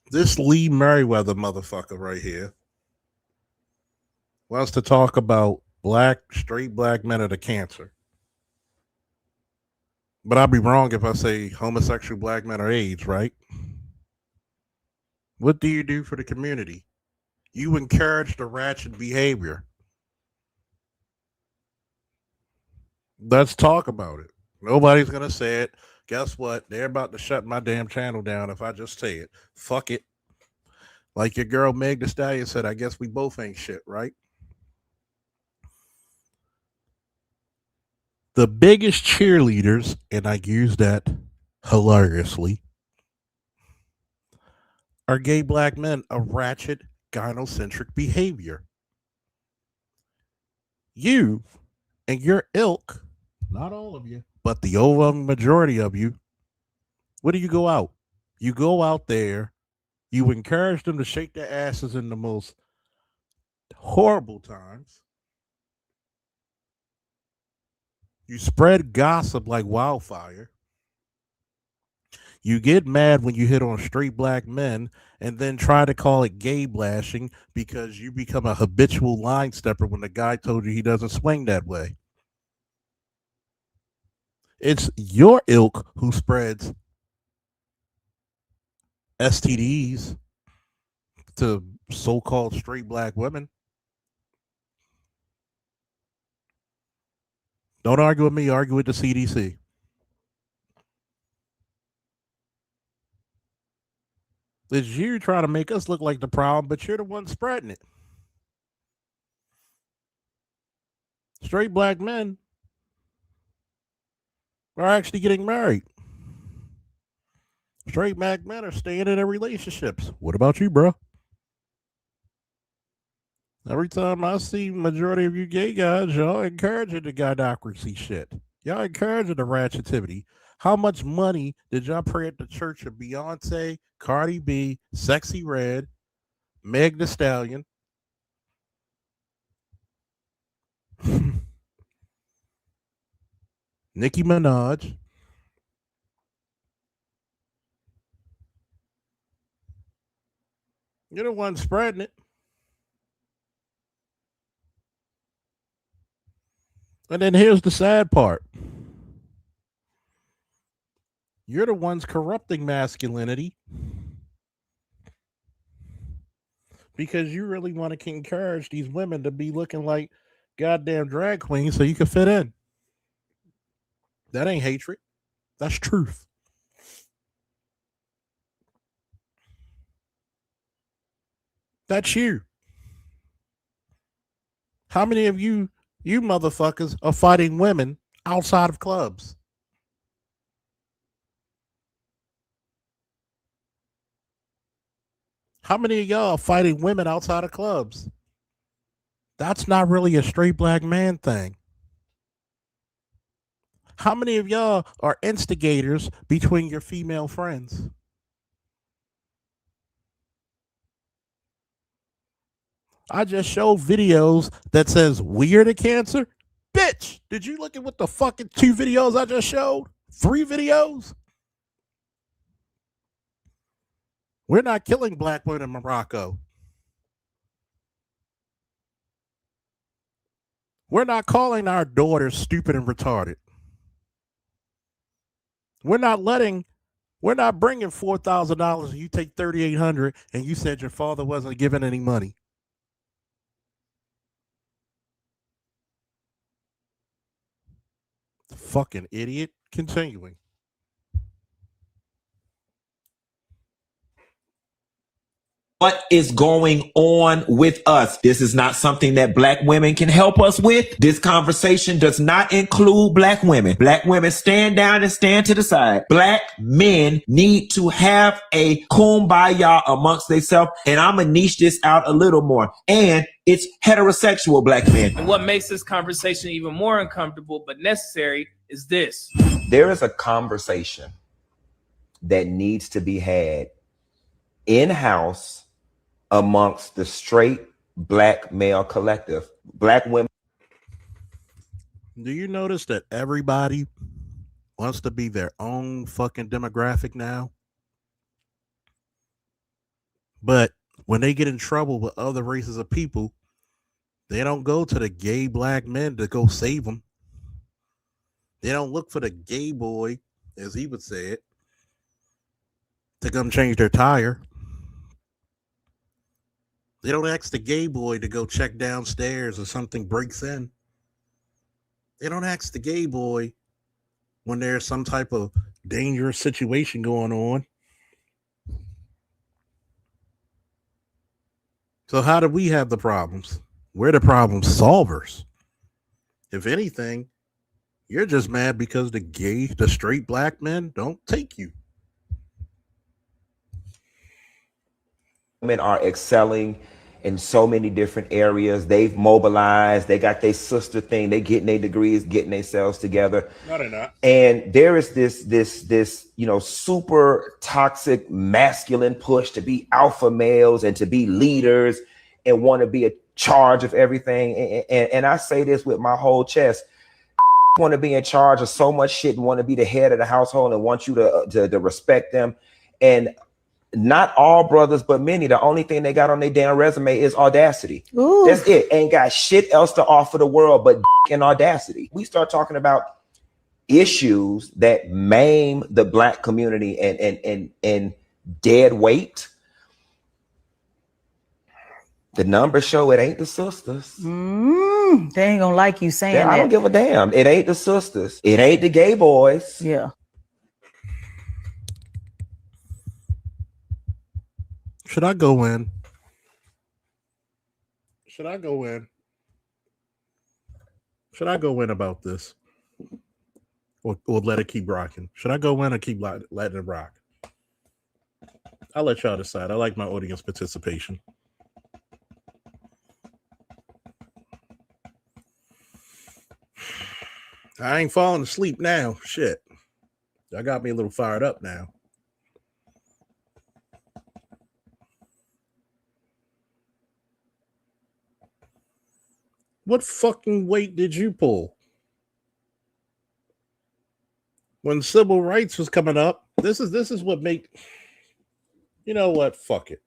This Lee Merriweather motherfucker right here wants to talk about straight black men are the cancer. But I'll be wrong if I say homosexual black men are AIDS, right? What do you do for the community? You encourage the ratchet behavior. Let's talk about it. Nobody's going to say it. Guess what? They're about to shut my damn channel down if I just say it. Fuck it. Like your girl Meg Thee Stallion said, I guess we both ain't shit, right? The biggest cheerleaders, and I use that hilariously, are gay black men of ratchet gynocentric behavior. You and your ilk, not all of you, but the overwhelming majority of you, what do you go out? You go out there, you encourage them to shake their asses in the most horrible times. You spread gossip like wildfire. You get mad when you hit on straight black men and then try to call it gay bashing because you become a habitual line stepper when the guy told you he doesn't swing that way. It's your ilk who spreads STDs to so-called straight black women. Don't argue with me, argue with the CDC. It's you trying to make us look like the problem, but you're the one spreading it. Straight black men are actually getting married. Straight black men are staying in their relationships. What about you, bro? Every time I see majority of you gay guys, y'all encouraging the gynocracy shit. Y'all encouraging the ratchetivity. How much money did y'all pray at the church of Beyonce, Cardi B, Sexy Red, Meg Thee Stallion? Nicki Minaj. You're the one spreading it. And then here's the sad part. You're the ones corrupting masculinity because you really want to encourage these women to be looking like goddamn drag queens so you can fit in. That ain't hatred. That's truth. That's you. How many of you motherfuckers are fighting women outside of clubs? How many of y'all are fighting women outside of clubs? That's not really a straight black man thing. How many of y'all are instigators between your female friends? I just showed videos that says we're the cancer. Bitch, did you look at what the fucking 2 videos I just showed? 3 videos? We're not killing black women in Morocco. We're not calling our daughters stupid and retarded. We're not bringing $4,000 and you take $3,800 and you said your father wasn't giving any money. Fucking idiot. Continuing. What is going on with us? This is not something that black women can help us with. This conversation does not include black women. Black women stand down and stand to the side. Black men need to have a kumbaya amongst themselves. And I'm going to niche this out a little more. And it's heterosexual black men. And what makes this conversation even more uncomfortable but necessary is this. There is a conversation that needs to be had in-house amongst the straight black male collective. Black women. Do you notice that everybody wants to be their own fucking demographic now? But when they get in trouble with other races of people, they don't go to the gay black men to go save them. They don't look for the gay boy, as he would say it, to come change their tire. They don't ask the gay boy to go check downstairs or something breaks in. They don't ask the gay boy when there's some type of dangerous situation going on. So how do we have the problems? We're the problem solvers. If anything, you're just mad because the straight black men don't take you. Women are excelling in so many different areas. They've mobilized. They got their sister thing. They getting their degrees, getting themselves together. No, they're not. And there is this super toxic masculine push to be alpha males and to be leaders and want to be in charge of everything. And I say this with my whole chest. Want to be in charge of so much shit and want to be the head of the household and want you to respect them. And not all brothers, but many, the only thing they got on their damn resume is audacity. Ooh. That's it. Ain't got shit else to offer the world but and audacity. We start talking about issues that maim the black community and dead weight. The numbers show it ain't the sisters. They ain't gonna like you saying that. I don't give a damn. It ain't the sisters. It ain't the gay boys. Yeah. Should I go in? Should I go in? Should I go in about this? Or let it keep rocking? Should I go in or keep letting it rock? I'll let y'all decide. I like my audience participation. I ain't falling asleep now. Shit. Y'all got me a little fired up now. What fucking weight did you pull? When civil rights was coming up, this is what made, you know what? Fuck it.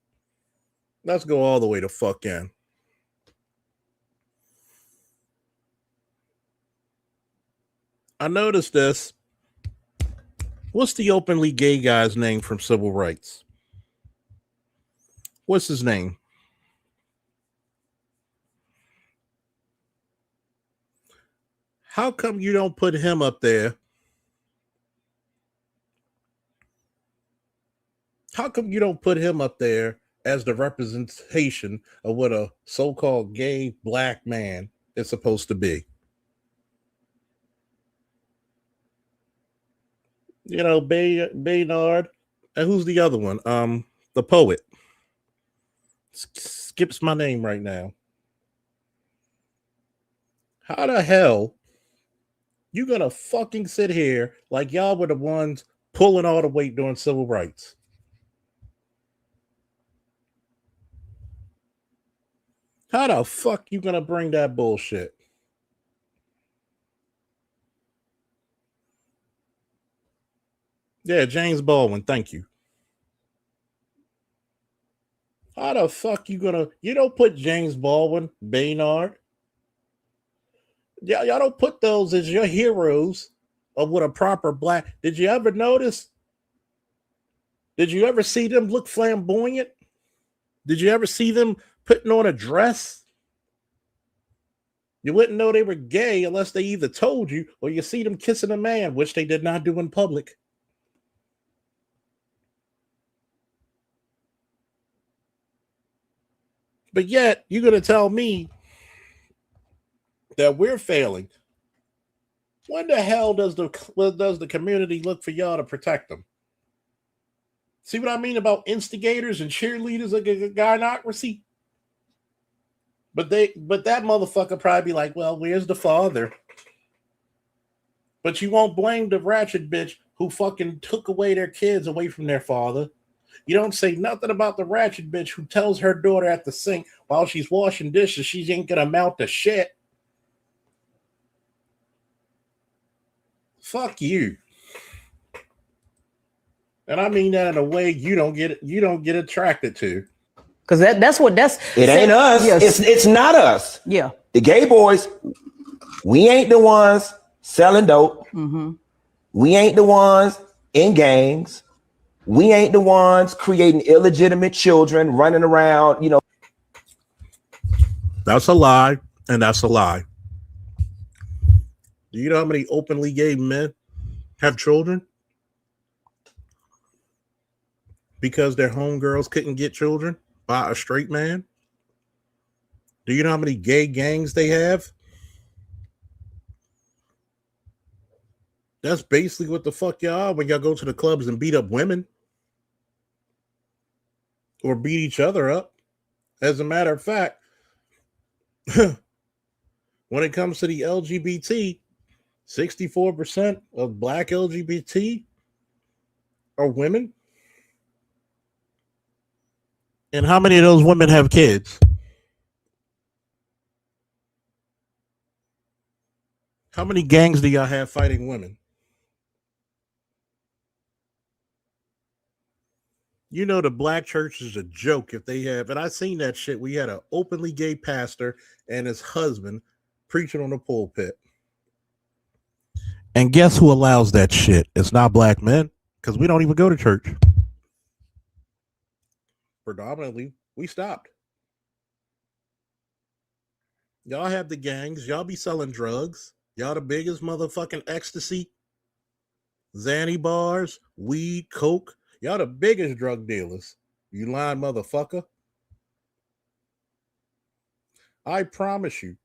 Let's go all the way to fuck in. I noticed this. What's the openly gay guy's name from civil rights? What's his name? How come you don't put him up there? How come you don't put him up there as the representation of what a so-called gay black man is supposed to be? You know, Baynard, and who's the other one? The poet. Skips my name right now. How the hell you gonna fucking sit here like y'all were the ones pulling all the weight during civil rights? How the fuck you gonna bring that bullshit? Yeah, James Baldwin, thank you. How the fuck you don't put James Baldwin, Baynard? Y'all don't put those as your heroes of what a proper black. Did you ever notice? Did you ever see them look flamboyant? Did you ever see them putting on a dress? You wouldn't know they were gay unless they either told you or you see them kissing a man, which they did not do in public. But yet, you're going to tell me that we're failing. When the hell does the community look for y'all to protect them? See what I mean about instigators and cheerleaders of gynocracy? But that motherfucker probably be like, well, where's the father? But you won't blame the ratchet bitch who fucking took away their kids away from their father. You don't say nothing about the ratchet bitch who tells her daughter at the sink while she's washing dishes she ain't gonna amount to shit. Fuck you. And I mean that in a way you don't get attracted to. Because that's It ain't us. Yes. It's not us. Yeah. The gay boys, we ain't the ones selling dope. Mm-hmm. We ain't the ones in gangs. We ain't the ones creating illegitimate children running around, you know. That's a lie, and that's a lie. Do you know how many openly gay men have children? Because their homegirls couldn't get children by a straight man? Do you know how many gay gangs they have? That's basically what the fuck y'all are when y'all go to the clubs and beat up women. Or beat each other up. As a matter of fact, when it comes to the LGBT, 64% of black LGBT are women. And how many of those women have kids? How many gangs do y'all have fighting women? You know the black church is a joke if they have, and I seen that shit. We had an openly gay pastor and his husband preaching on the pulpit. And guess who allows that shit? It's not black men, because we don't even go to church. Predominantly, we stopped. Y'all have the gangs. Y'all be selling drugs. Y'all the biggest motherfucking ecstasy, Xanny bars, weed, coke. Y'all the biggest drug dealers. You lying motherfucker. I promise you.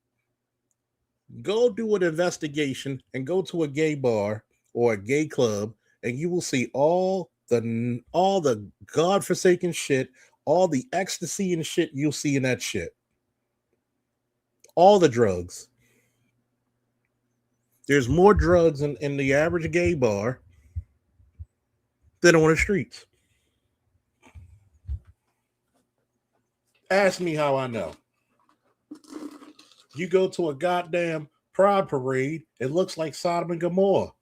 Go do an investigation and go to a gay bar or a gay club, and you will see all the godforsaken shit, all the ecstasy and shit you'll see in that shit. All the drugs. There's more drugs in the average gay bar than on the streets. Ask me how I know. You go to a goddamn pride parade, it looks like Sodom and Gomorrah.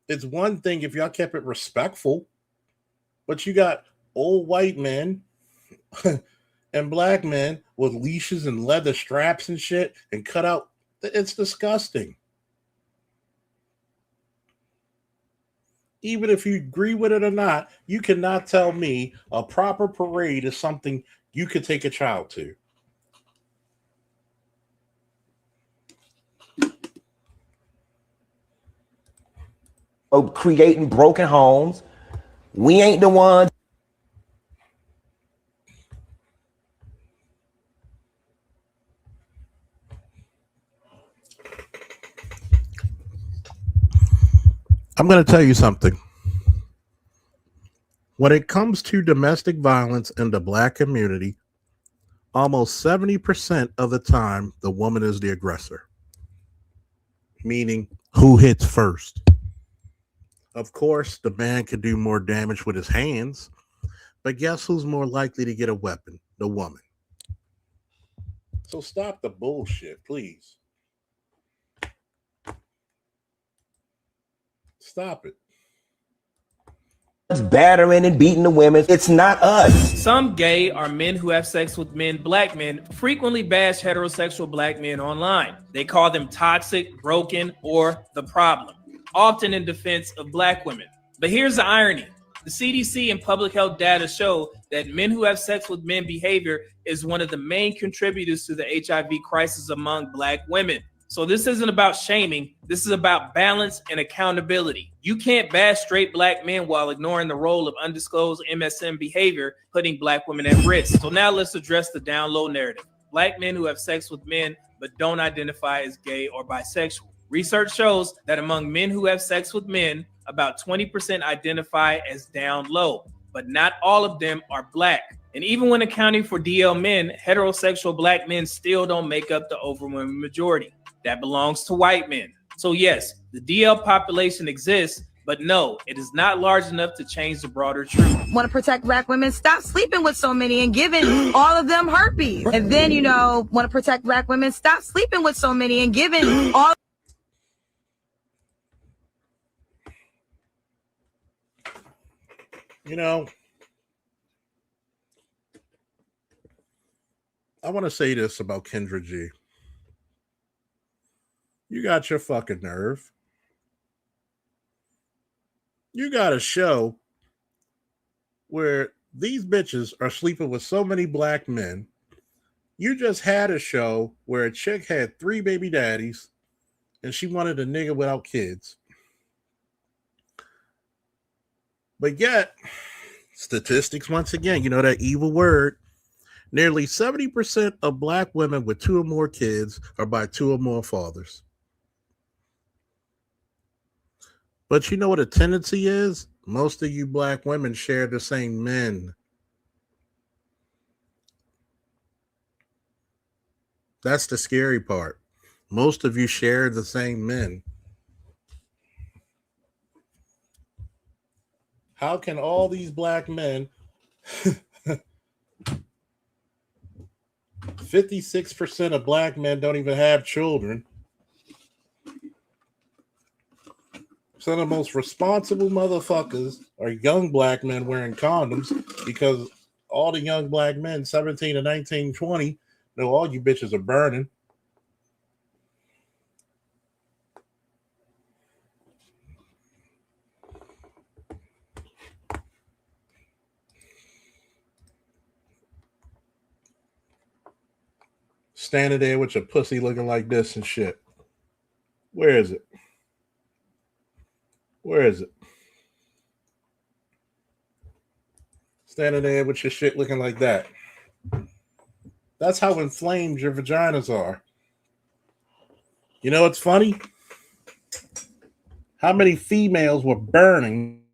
It's one thing if y'all kept it respectful, but you got old white men and black men with leashes and leather straps and shit and cut out. It's disgusting. Even if you agree with it or not, you cannot tell me a proper parade is something you could take a child to. Of creating broken homes. We ain't the ones. I'm going to tell you something. When it comes to domestic violence in the black community, almost 70% of the time, the woman is the aggressor. Meaning, who hits first? Of course, the man could do more damage with his hands, but guess who's more likely to get a weapon? The woman. So stop the bullshit, please. Stop it. Battering and beating the women. It's not us. Some gay are men who have sex with men, black men, frequently bash heterosexual black men online. They call them toxic, broken, or the problem, often in defense of black women. But here's the irony. The CDC and public health data show that men who have sex with men behavior is one of the main contributors to the HIV crisis among black women. So this isn't about shaming. This is about balance and accountability. You can't bash straight black men while ignoring the role of undisclosed MSM behavior, putting black women at risk. So now let's address the down low narrative. Black men who have sex with men but don't identify as gay or bisexual. Research shows that among men who have sex with men, about 20% identify as down low, but not all of them are black. And even when accounting for DL men, heterosexual black men still don't make up the overwhelming majority. That belongs to white men. So yes, the DL population exists, but no, it is not large enough to change the broader truth. Want to protect black women? Stop sleeping with so many and giving all of them herpes. And then, want to protect black women? Stop sleeping with so many and giving all. I want to say this about Kendra G. You got your fucking nerve. You got a show where these bitches are sleeping with so many black men. You just had a show where a chick had 3 baby daddies and she wanted a nigga without kids. But yet, statistics, once again, you know that evil word, nearly 70% of black women with 2 or more kids are by 2 or more fathers. But you know what a tendency is? Most of you black women share the same men. That's the scary part. Most of you share the same men. How can all these black men, 56% of black men don't even have children. Some of the most responsible motherfuckers are young black men wearing condoms because all the young black men, 17 to 19, 20, know all you bitches are burning. Standing there with your pussy looking like this and shit. Where is it? Where is it? Standing there with your shit looking like that. That's how inflamed your vaginas are. You know what's funny? How many females were burning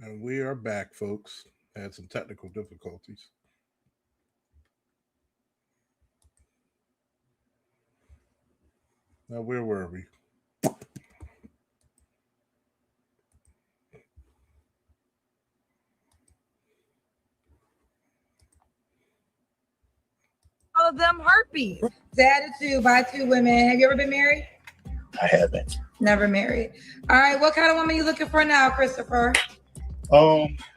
And we are back, folks. Had some technical difficulties. Now, where were we? All of them herpes. The attitude by two women. Have you ever been married? I haven't. Never married. All right. What kind of woman you looking for now, Christopher?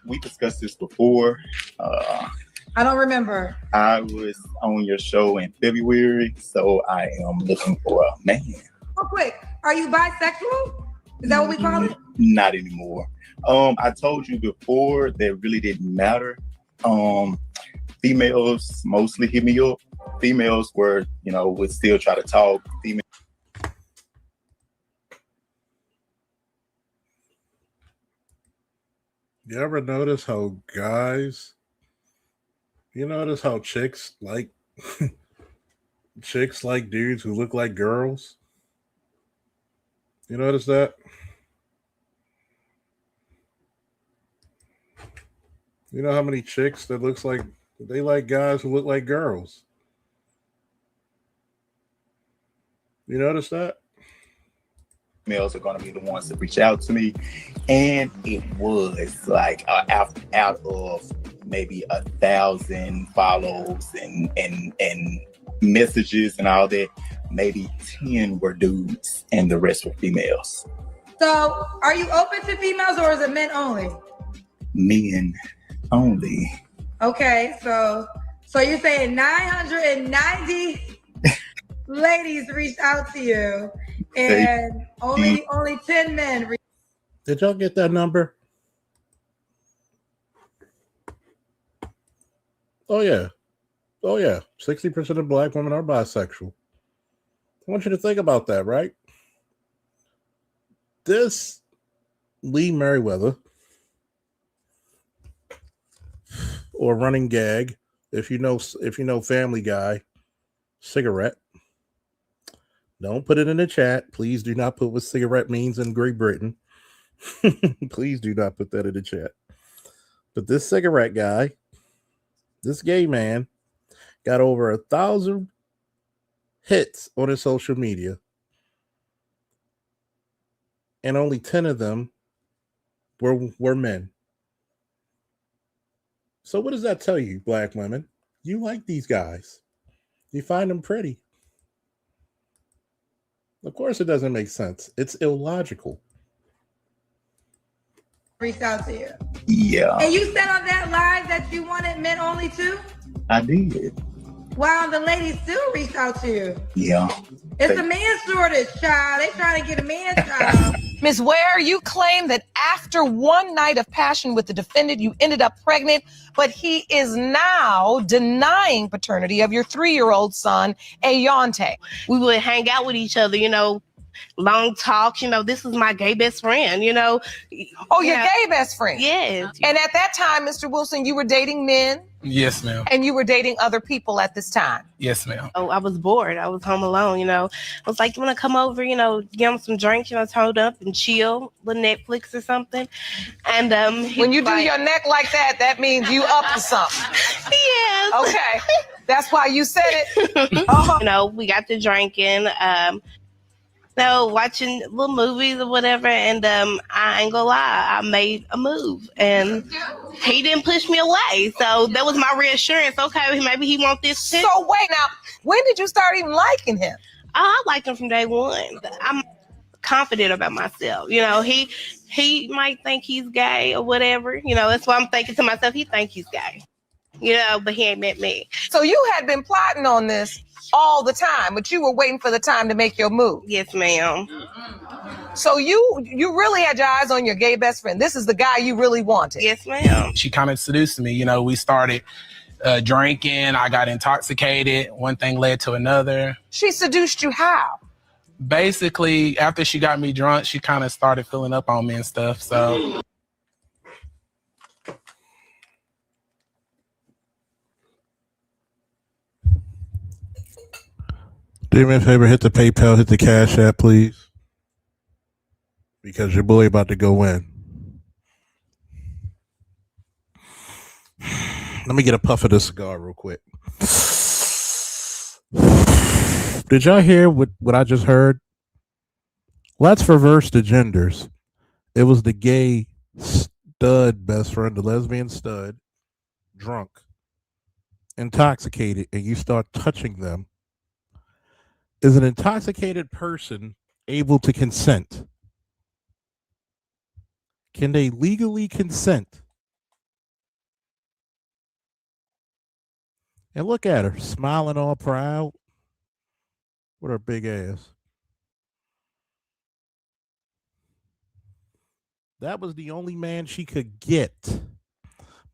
We discussed this before. I don't remember. I was on your show in February, so I am looking for a man. Real quick, are you bisexual? Is that what we call it? Not anymore. I told you before that really didn't matter. Females mostly hit me up. Females were, would still try to talk. You ever notice how guys, you notice how chicks like dudes who look like girls? You notice that? You know how many chicks that looks like they like guys who look like girls? You notice that? Males are going to be the ones that reach out to me, and it was like out of maybe 1,000 follows and messages and all that, maybe 10 were dudes and the rest were females. So are you open to females or is it men only? Men only. Okay, so you're saying 990 ladies reached out to you and only 10 men. Did y'all get that number? Oh yeah. 60% of black women are bisexual. I want you to think about that, right? This Lee Merriweather, or running gag, if you know Family Guy, cigarette. Don't put it in the chat. Please do not put what cigarette means in Great Britain. Please do not put that in the chat. But this cigarette guy, this gay man, got over 1,000 hits on his social media. And only 10 of them were men. So what does that tell you, black women? You like these guys. You find them pretty. Of course it doesn't make sense. It's illogical. Reached out to you. Yeah. And you said on that live that you wanted men only too? I did. Wow, the ladies still reached out to you. Yeah. It's a man shortage, child. They trying to get a man, child. Ms. Ware, you claim that after one night of passion with the defendant, you ended up pregnant, but he is now denying paternity of your 3-year-old son, Ayante. We would hang out with each other, long talks. This is my gay best friend, Oh, your gay best friend? Yes. And at that time, Mr. Wilson, you were dating men? Yes, ma'am. And you were dating other people at this time? Yes, ma'am. Oh, I was bored. I was home alone, I was like, you want to come over, give him some drinks, hold up and chill with Netflix or something. And when you do your neck like that, that means you up to something. Yes. Okay. That's why you said it. We got to drinking, watching little movies or whatever, and I ain't gonna lie, I made a move, and he didn't push me away, so that was my reassurance. Okay, maybe he wants this too. So wait, now, when did you start even liking him? I liked him from day one. I'm confident about myself. He might think he's gay or whatever. That's why I'm thinking to myself, he think he's gay. But he ain't met me. So you had been plotting on this all the time, but you were waiting for the time to make your move. Yes, ma'am. So you really had your eyes on your gay best friend. This is the guy you really wanted. Yes, ma'am. She kind of seduced me. We started drinking. I got intoxicated. One thing led to another. She seduced you how? Basically, after she got me drunk, she kind of started filling up on me and stuff. So. Do me a favor, hit the PayPal, hit the Cash App, please. Because your boy about to go in. Let me get a puff of this cigar real quick. Did y'all hear what I just heard? Let's reverse the genders. It was the gay stud best friend, the lesbian stud, drunk, intoxicated, and you start touching them. Is an intoxicated person able to consent? Can they legally consent? And look at her, smiling all proud with her big ass. That was the only man she could get.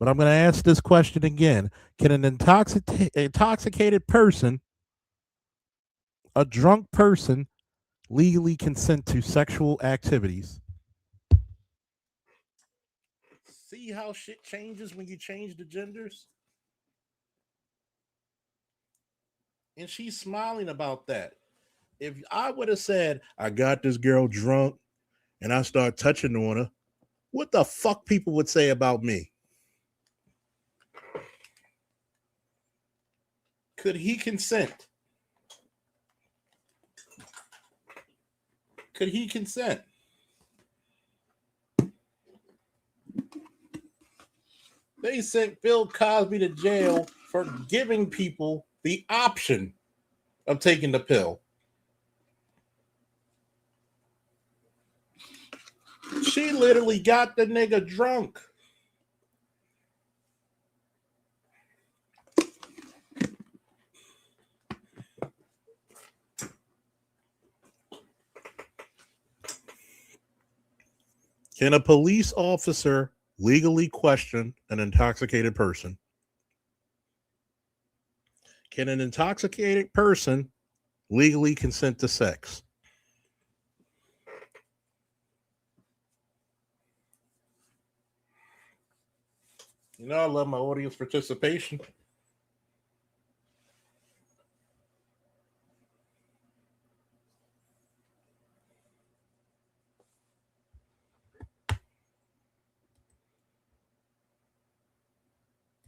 But I'm going to ask this question again. Can an intoxicated person, a drunk person, legally consent to sexual activities? See how shit changes when you change the genders? And she's smiling about that. If I would have said, I got this girl drunk and I start touching on her, what the fuck people would say about me? Could he consent? Could he consent? They sent Bill Cosby to jail for giving people the option of taking the pill. She literally got the nigga drunk. Can a police officer legally question an intoxicated person? Can an intoxicated person legally consent to sex? You know, I love my audience participation.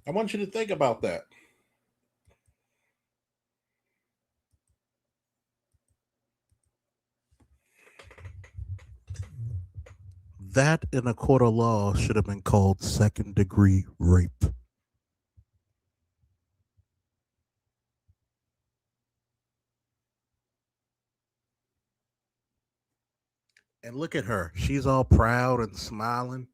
I want you to think about that. That in a court of law should have been called second-degree rape. And look at her. She's all proud and smiling.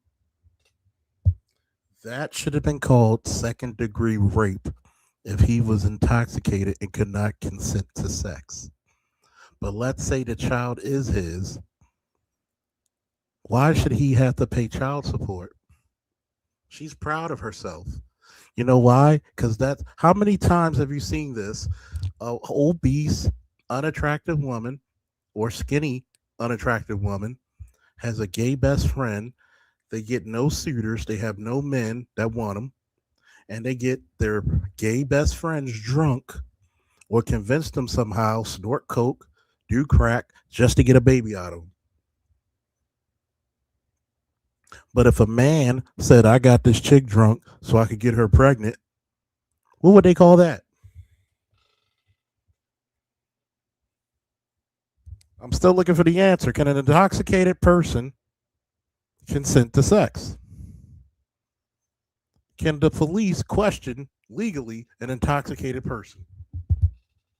That should have been called second-degree rape if he was intoxicated and could not consent to sex. But let's say the child is his. Why should he have to pay child support? She's proud of herself. You know why? Because that's how many times have you seen this? A obese, unattractive woman or skinny, unattractive woman has a gay best friend. They get no suitors. They have no men that want them. And they get their gay best friends drunk or convince them somehow, snort coke, do crack, just to get a baby out of them. But if a man said, I got this chick drunk so I could get her pregnant, what would they call that? I'm still looking for the answer. Can an intoxicated person consent to sex? Can the police question legally an intoxicated person?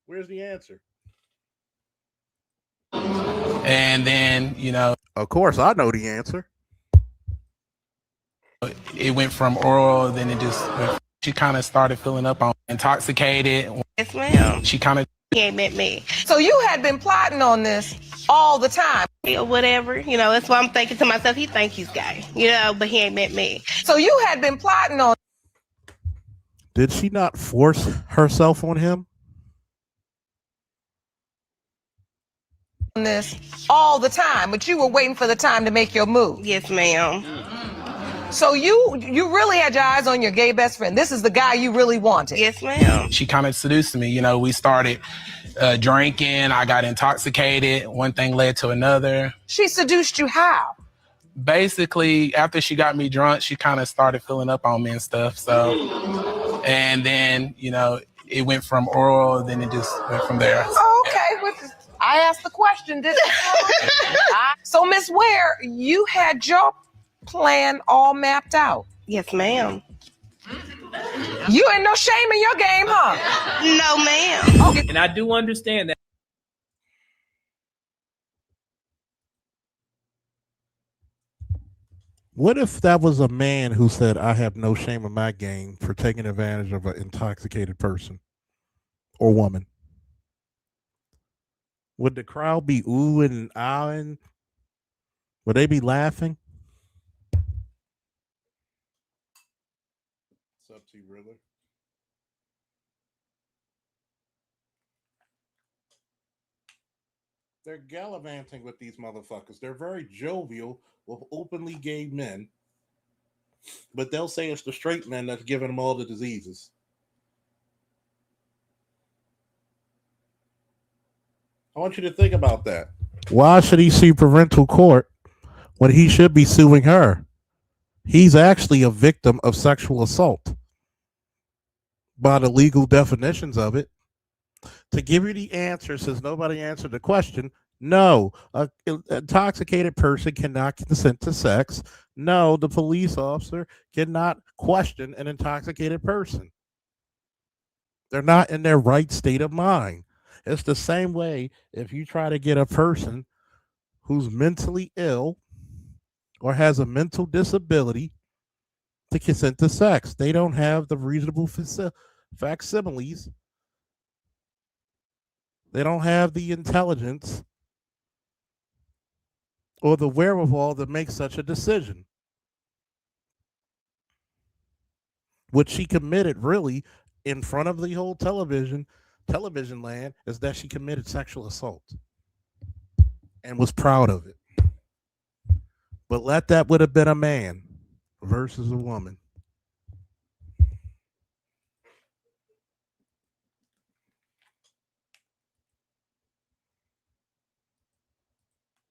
Where's the answer? And then, you know, of course, I know the answer. It went from oral, then it just, she kind of started filling up on intoxicated. Yes, ma'am. She kind of. He ain't met me. So you had been plotting on this all the time. Or whatever, you know, that's why I'm thinking to myself, he think he's gay, you know, but he ain't met me. So you had been plotting on. Did she not force herself on him? This all the time, but you were waiting for the time to make your move. Yes, ma'am. So you really had your eyes on your gay best friend. This is the guy you really wanted. Yes, ma'am. She kind of seduced me. You know, we started drinking. I got intoxicated. One thing led to another. She seduced you how? Basically, after she got me drunk, she kind of started filling up on me and stuff. So And then, it went from oral, then it just went from there. Oh, okay. I asked the question. So, Miss Ware, you had your plan all mapped out. Yes, ma'am. You ain't no shame in your game, huh? No, ma'am. Okay. And I do understand that. What if that was a man who said, I have no shame in my game for taking advantage of an intoxicated person or woman? Would the crowd be oohing and ahhing? Would they be laughing? What's up, T. Riddler? They're gallivanting with these motherfuckers. They're very jovial with openly gay men, but they'll say it's the straight men that's giving them all the diseases. I want you to think about that. Why should he sue parental court when he should be suing her? He's actually a victim of sexual assault by the legal definitions of it. To give you the answer, since nobody answered the question, no, an intoxicated person cannot consent to sex. No, the police officer cannot question an intoxicated person. They're not in their right state of mind. It's the same way if you try to get a person who's mentally ill or has a mental disability to consent to sex. They don't have the reasonable facsimiles. They don't have the intelligence or the wherewithal to make such a decision. What she committed really in front of the whole television land is that she committed sexual assault and was proud of it. But that would have been a man versus a woman.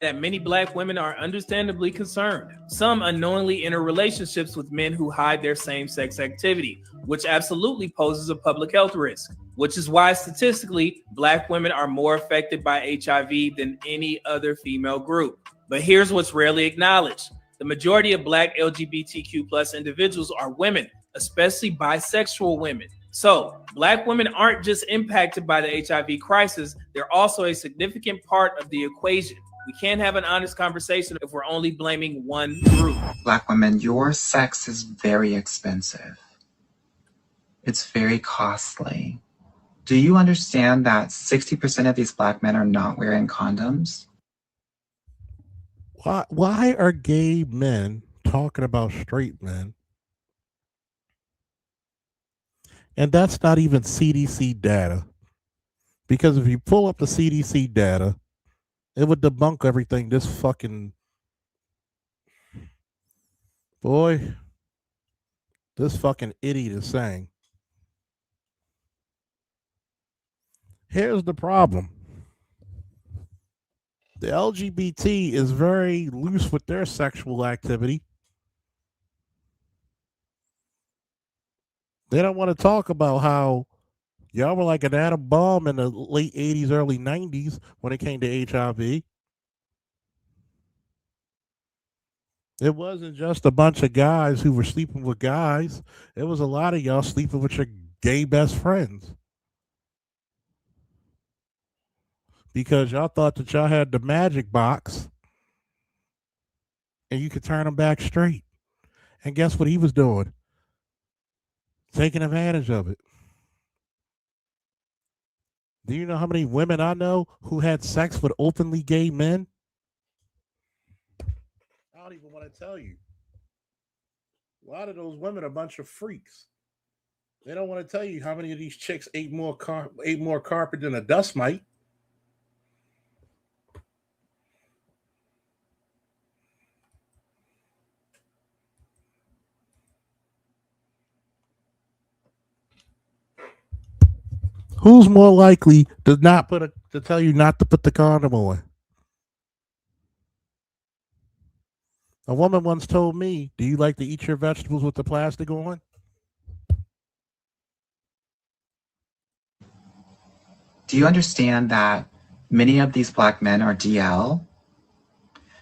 That many black women are understandably concerned. Some unknowingly enter relationships with men who hide their same-sex activity, which absolutely poses a public health risk, which is why statistically, black women are more affected by HIV than any other female group. But here's what's rarely acknowledged. The majority of black LGBTQ plus individuals are women, especially bisexual women. So black women aren't just impacted by the HIV crisis, they're also a significant part of the equation. We can't have an honest conversation if we're only blaming one group. Black women, your sex is very expensive. It's very costly. Do you understand that 60% of these black men are not wearing condoms? Why are gay men talking about straight men? And that's not even CDC data. Because if you pull up the CDC data, it would debunk everything this fucking idiot is saying. Here's the problem. The LGBT is very loose with their sexual activity. They don't want to talk about how y'all were like an atom bomb in the late 80s, early 90s when it came to HIV. It wasn't just a bunch of guys who were sleeping with guys. It was a lot of y'all sleeping with your gay best friends. Because y'all thought that y'all had the magic box and you could turn them back straight. And guess what he was doing? Taking advantage of it. Do you know how many women I know who had sex with openly gay men? I don't even want to tell you. A lot of those women are a bunch of freaks. They don't want to tell you how many of these chicks ate more carpet than a dust mite. Who's more likely to tell you not to put the condom on? A woman once told me, "Do you like to eat your vegetables with the plastic on?" Do you understand that many of these Black men are DL?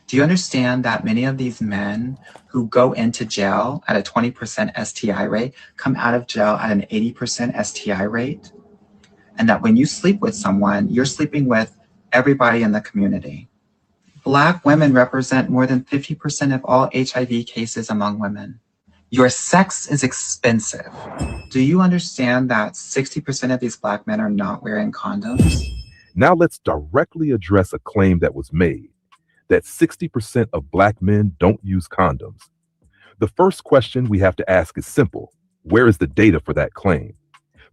Do you understand that many of these men who go into jail at a 20% STI rate come out of jail at an 80% STI rate? And that when you sleep with someone, you're sleeping with everybody in the community. Black women represent more than 50% of all HIV cases among women. Your sex is expensive. Do you understand that 60% of these Black men are not wearing condoms? Now let's directly address a claim that was made, that 60% of Black men don't use condoms. The first question we have to ask is simple. Where is the data for that claim?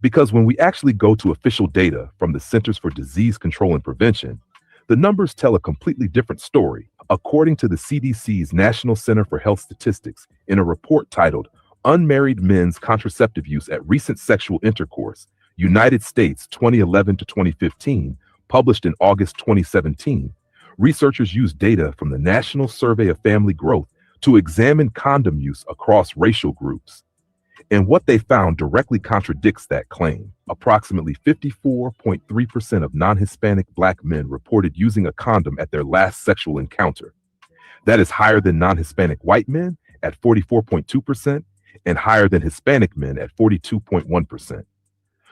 Because when we actually go to official data from the Centers for Disease Control and Prevention, the numbers tell a completely different story. According to the CDC's National Center for Health Statistics, in a report titled Unmarried Men's Contraceptive Use at Recent Sexual Intercourse, United States 2011 to 2015, published in August 2017, researchers used data from the National Survey of Family Growth to examine condom use across racial groups. And what they found directly contradicts that claim. Approximately 54.3% of non-Hispanic Black men reported using a condom at their last sexual encounter. That is higher than non-Hispanic white men at 44.2% and higher than Hispanic men at 42.1%.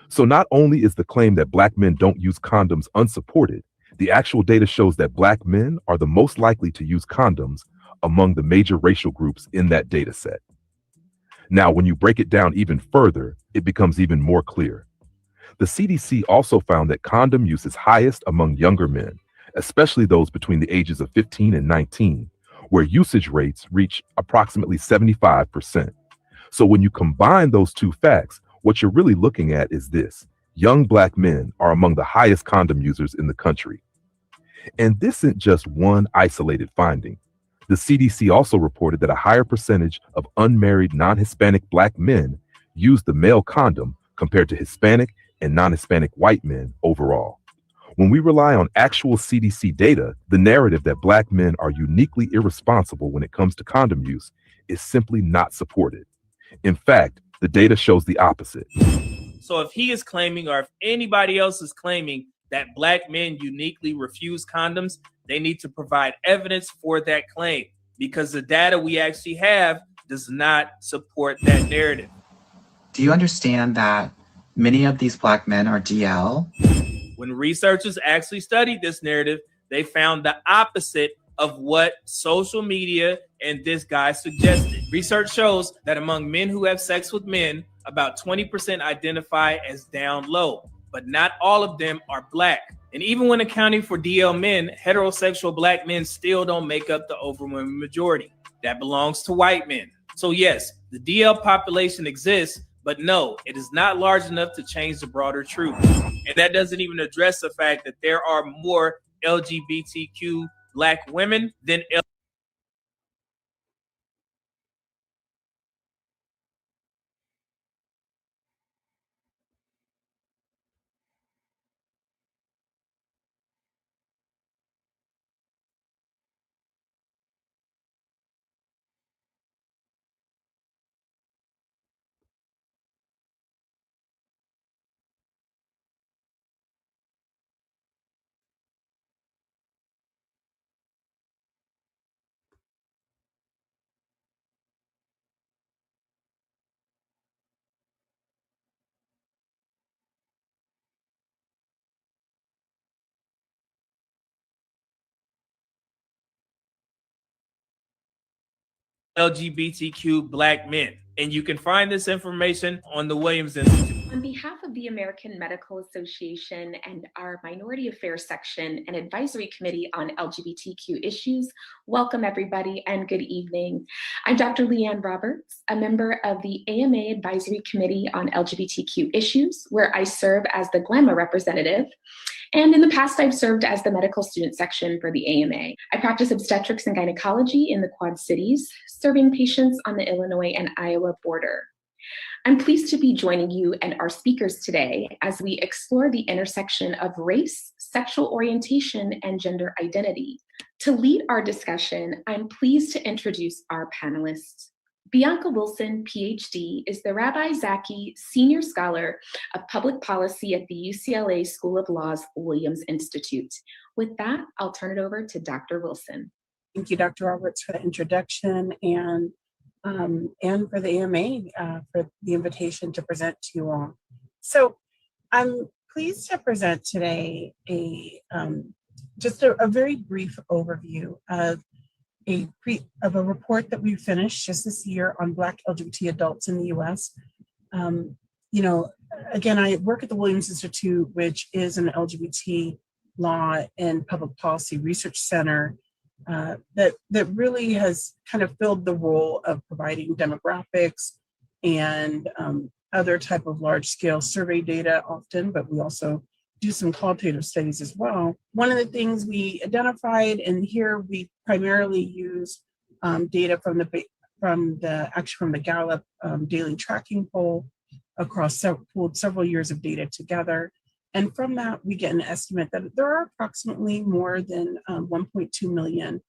So not only is the claim that Black men don't use condoms unsupported, the actual data shows that Black men are the most likely to use condoms among the major racial groups in that data set. Now, when you break it down even further, it becomes even more clear. The CDC also found that condom use is highest among younger men, especially those between the ages of 15 and 19, where usage rates reach approximately 75%. So when you combine those two facts, what you're really looking at is this: young Black men are among the highest condom users in the country. And this isn't just one isolated finding. The CDC also reported that a higher percentage of unmarried non-Hispanic Black men use the male condom compared to Hispanic and non-Hispanic white men overall. When we rely on actual CDC data, the narrative that Black men are uniquely irresponsible when it comes to condom use is simply not supported. In fact, the data shows the opposite. So if he is claiming, or if anybody else is claiming, that Black men uniquely refuse condoms, they need to provide evidence for that claim, because the data we actually have does not support that narrative. Do you understand that many of these Black men are DL? When researchers actually studied this narrative, they found the opposite of what social media and this guy suggested. Research shows that among men who have sex with men, about 20% identify as down low, but not all of them are Black. And even when accounting for DL men, heterosexual Black men still don't make up the overwhelming majority. That belongs to white men. So yes, the DL population exists, but no, it is not large enough to change the broader truth. And that doesn't even address the fact that there are more LGBTQ Black women than LGBTQ Black men. And you can find this information on the Williams Institute. On behalf of the American Medical Association and our Minority Affairs Section and Advisory Committee on LGBTQ issues, welcome everybody and good evening. I'm Dr. Leanne Roberts, a member of the AMA Advisory Committee on LGBTQ issues, where I serve as the GLAMA representative. And in the past, I've served as the medical student section for the AMA. I practice obstetrics and gynecology in the Quad Cities, serving patients on the Illinois and Iowa border. I'm pleased to be joining you and our speakers today as we explore the intersection of race, sexual orientation, and gender identity. To lead our discussion, I'm pleased to introduce our panelists. Bianca Wilson, PhD, is the Rabbi Zaki Senior Scholar of Public Policy at the UCLA School of Law's Williams Institute. With that, I'll turn it over to Dr. Wilson. Thank you, Dr. Roberts, for the introduction and for the AMA for the invitation to present to you all. So I'm pleased to present today just a very brief overview of a report that we finished just this year on Black LGBT adults in the U.S. Again, I work at the Williams Institute, which is an LGBT law and public policy research center that really has kind of filled the role of providing demographics and other type of large-scale survey data often, but we also do some qualitative studies as well. One of the things we identified, and here we primarily use data from the Gallup daily tracking poll across several years of data together. And from that, we get an estimate that there are approximately more than 1.2 million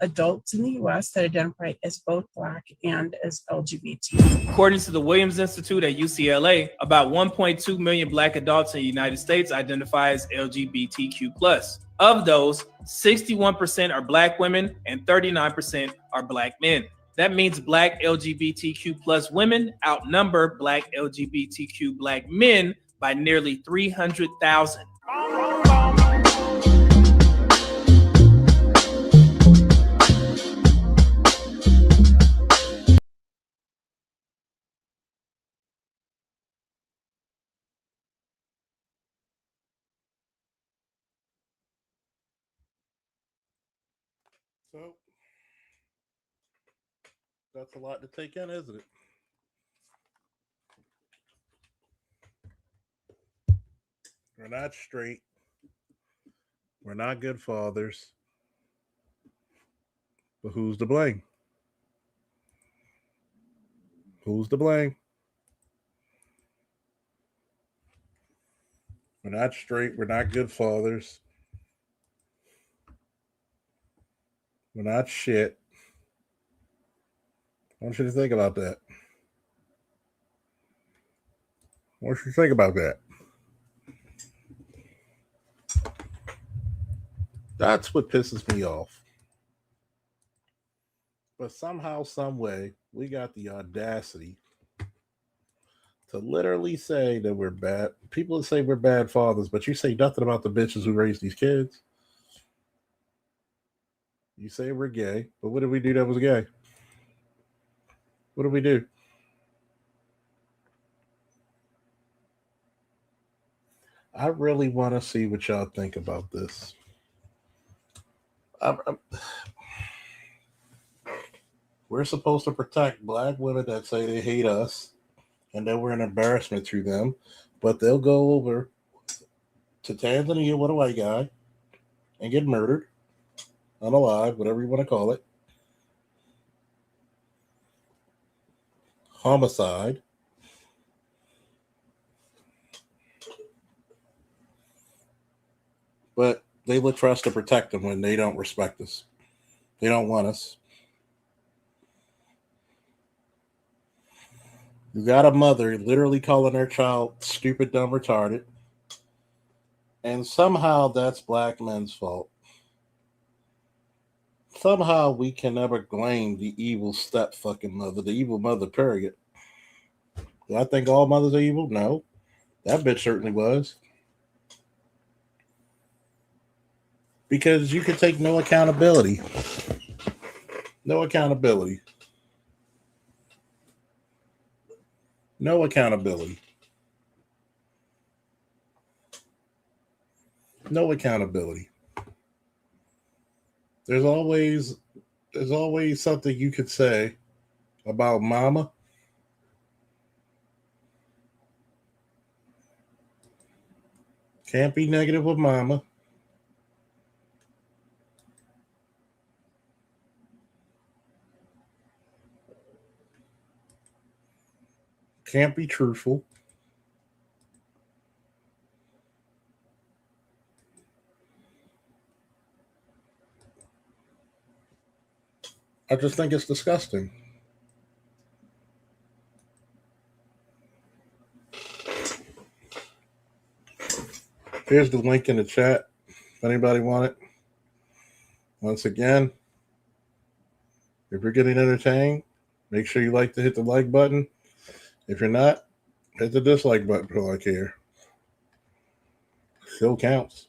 adults in the US that identify as both Black and as LGBT. According to the Williams Institute at UCLA, about 1.2 million Black adults in the United States identify as LGBTQ+. Of those, 61% are Black women and 39% are Black men. That means Black LGBTQ+ women outnumber Black LGBTQ Black men by nearly 300,000. So that's a lot to take in, isn't it? We're not straight. We're not good fathers. But who's to blame? Who's to blame? We're not straight. We're not good fathers. We're not shit. I want you to think about that. I want you to think about that. That's what pisses me off. But somehow, some way, we got the audacity to literally say that we're bad. People say we're bad fathers, but you say nothing about the bitches who raised these kids. You say we're gay, but what did we do that was gay? What did we do? I really want to see what y'all think about this. We're supposed to protect Black women that say they hate us and that we're an embarrassment to them, but they'll go over to Tanzania with a white guy and get murdered, unalive, whatever you want to call it, homicide, but they look for us to protect them when they don't respect us. They don't want us. You got a mother literally calling her child stupid, dumb, retarded, and somehow that's Black men's fault. Somehow we can never blame the evil step fucking mother, the evil mother, period. Do I think all mothers are evil? No. That bitch certainly was. Because you can take no accountability. No accountability. No accountability. No accountability. There's always something you could say about mama. Can't be negative with mama. Can't be truthful. I just think it's disgusting. Here's the link in the chat if anybody want it. Once again, if you're getting entertained, make sure you like to hit the like button. If you're not, hit the dislike button for like here. Still counts.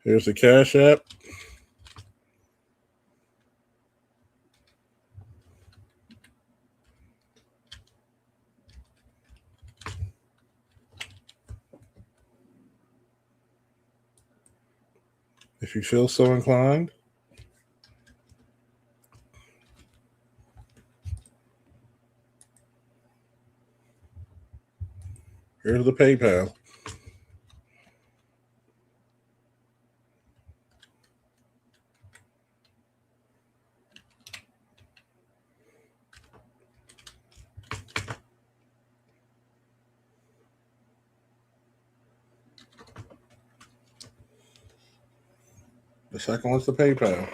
Here's the Cash App. If you feel so inclined. Here's the PayPal. The second one's the PayPal.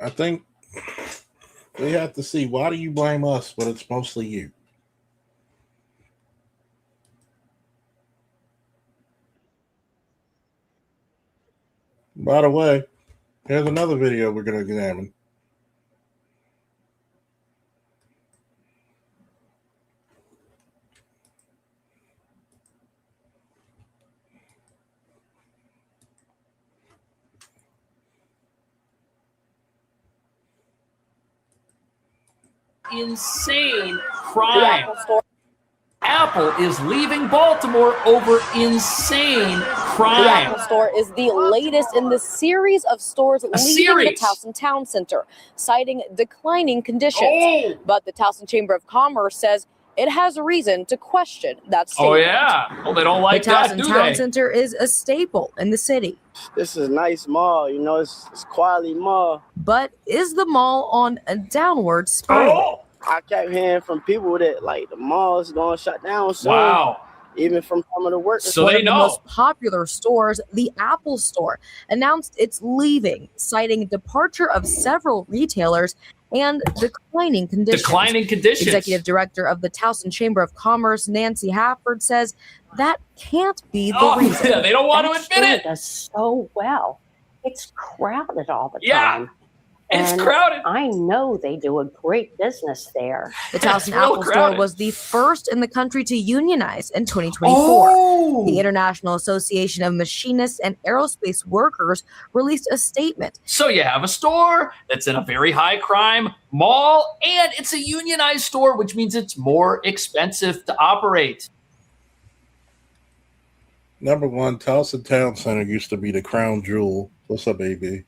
I think we have to see, why do you blame us when it's mostly you? By the way, here's another video we're going to examine. Insane crime. Apple is leaving Baltimore over insane crime. The Apple Store is the latest in the series of stores leaving the Towson Town Center, citing declining conditions. But the Towson Chamber of Commerce says it has a reason to question that statement. Oh, yeah. Well, they don't like the that, Towson do Town they? Center is a staple in the city. This is a nice mall, you know, it's quality mall. But is the mall on a downward spiral? I kept hearing from people that like the mall is going to shut down soon. Wow. Even from some of the workers. One of the most popular stores, the Apple Store, announced it's leaving, citing departure of several retailers and declining conditions. Declining conditions. Executive Director of the Towson Chamber of Commerce, Nancy Hafford, says that can't be the reason. Yeah, they don't want to admit it. Does so well. It's crowded all the Yeah, time. it's And crowded. I know they do a great business there. The Towson real Apple Store crowded. was the first in the country to unionize in 2024. The International Association of Machinists and Aerospace Workers released a statement. So you have a store that's in a very high crime mall, and it's a unionized store, which means it's more expensive to operate. Number one, Towson Town Center used to be the crown jewel. What's up, AB?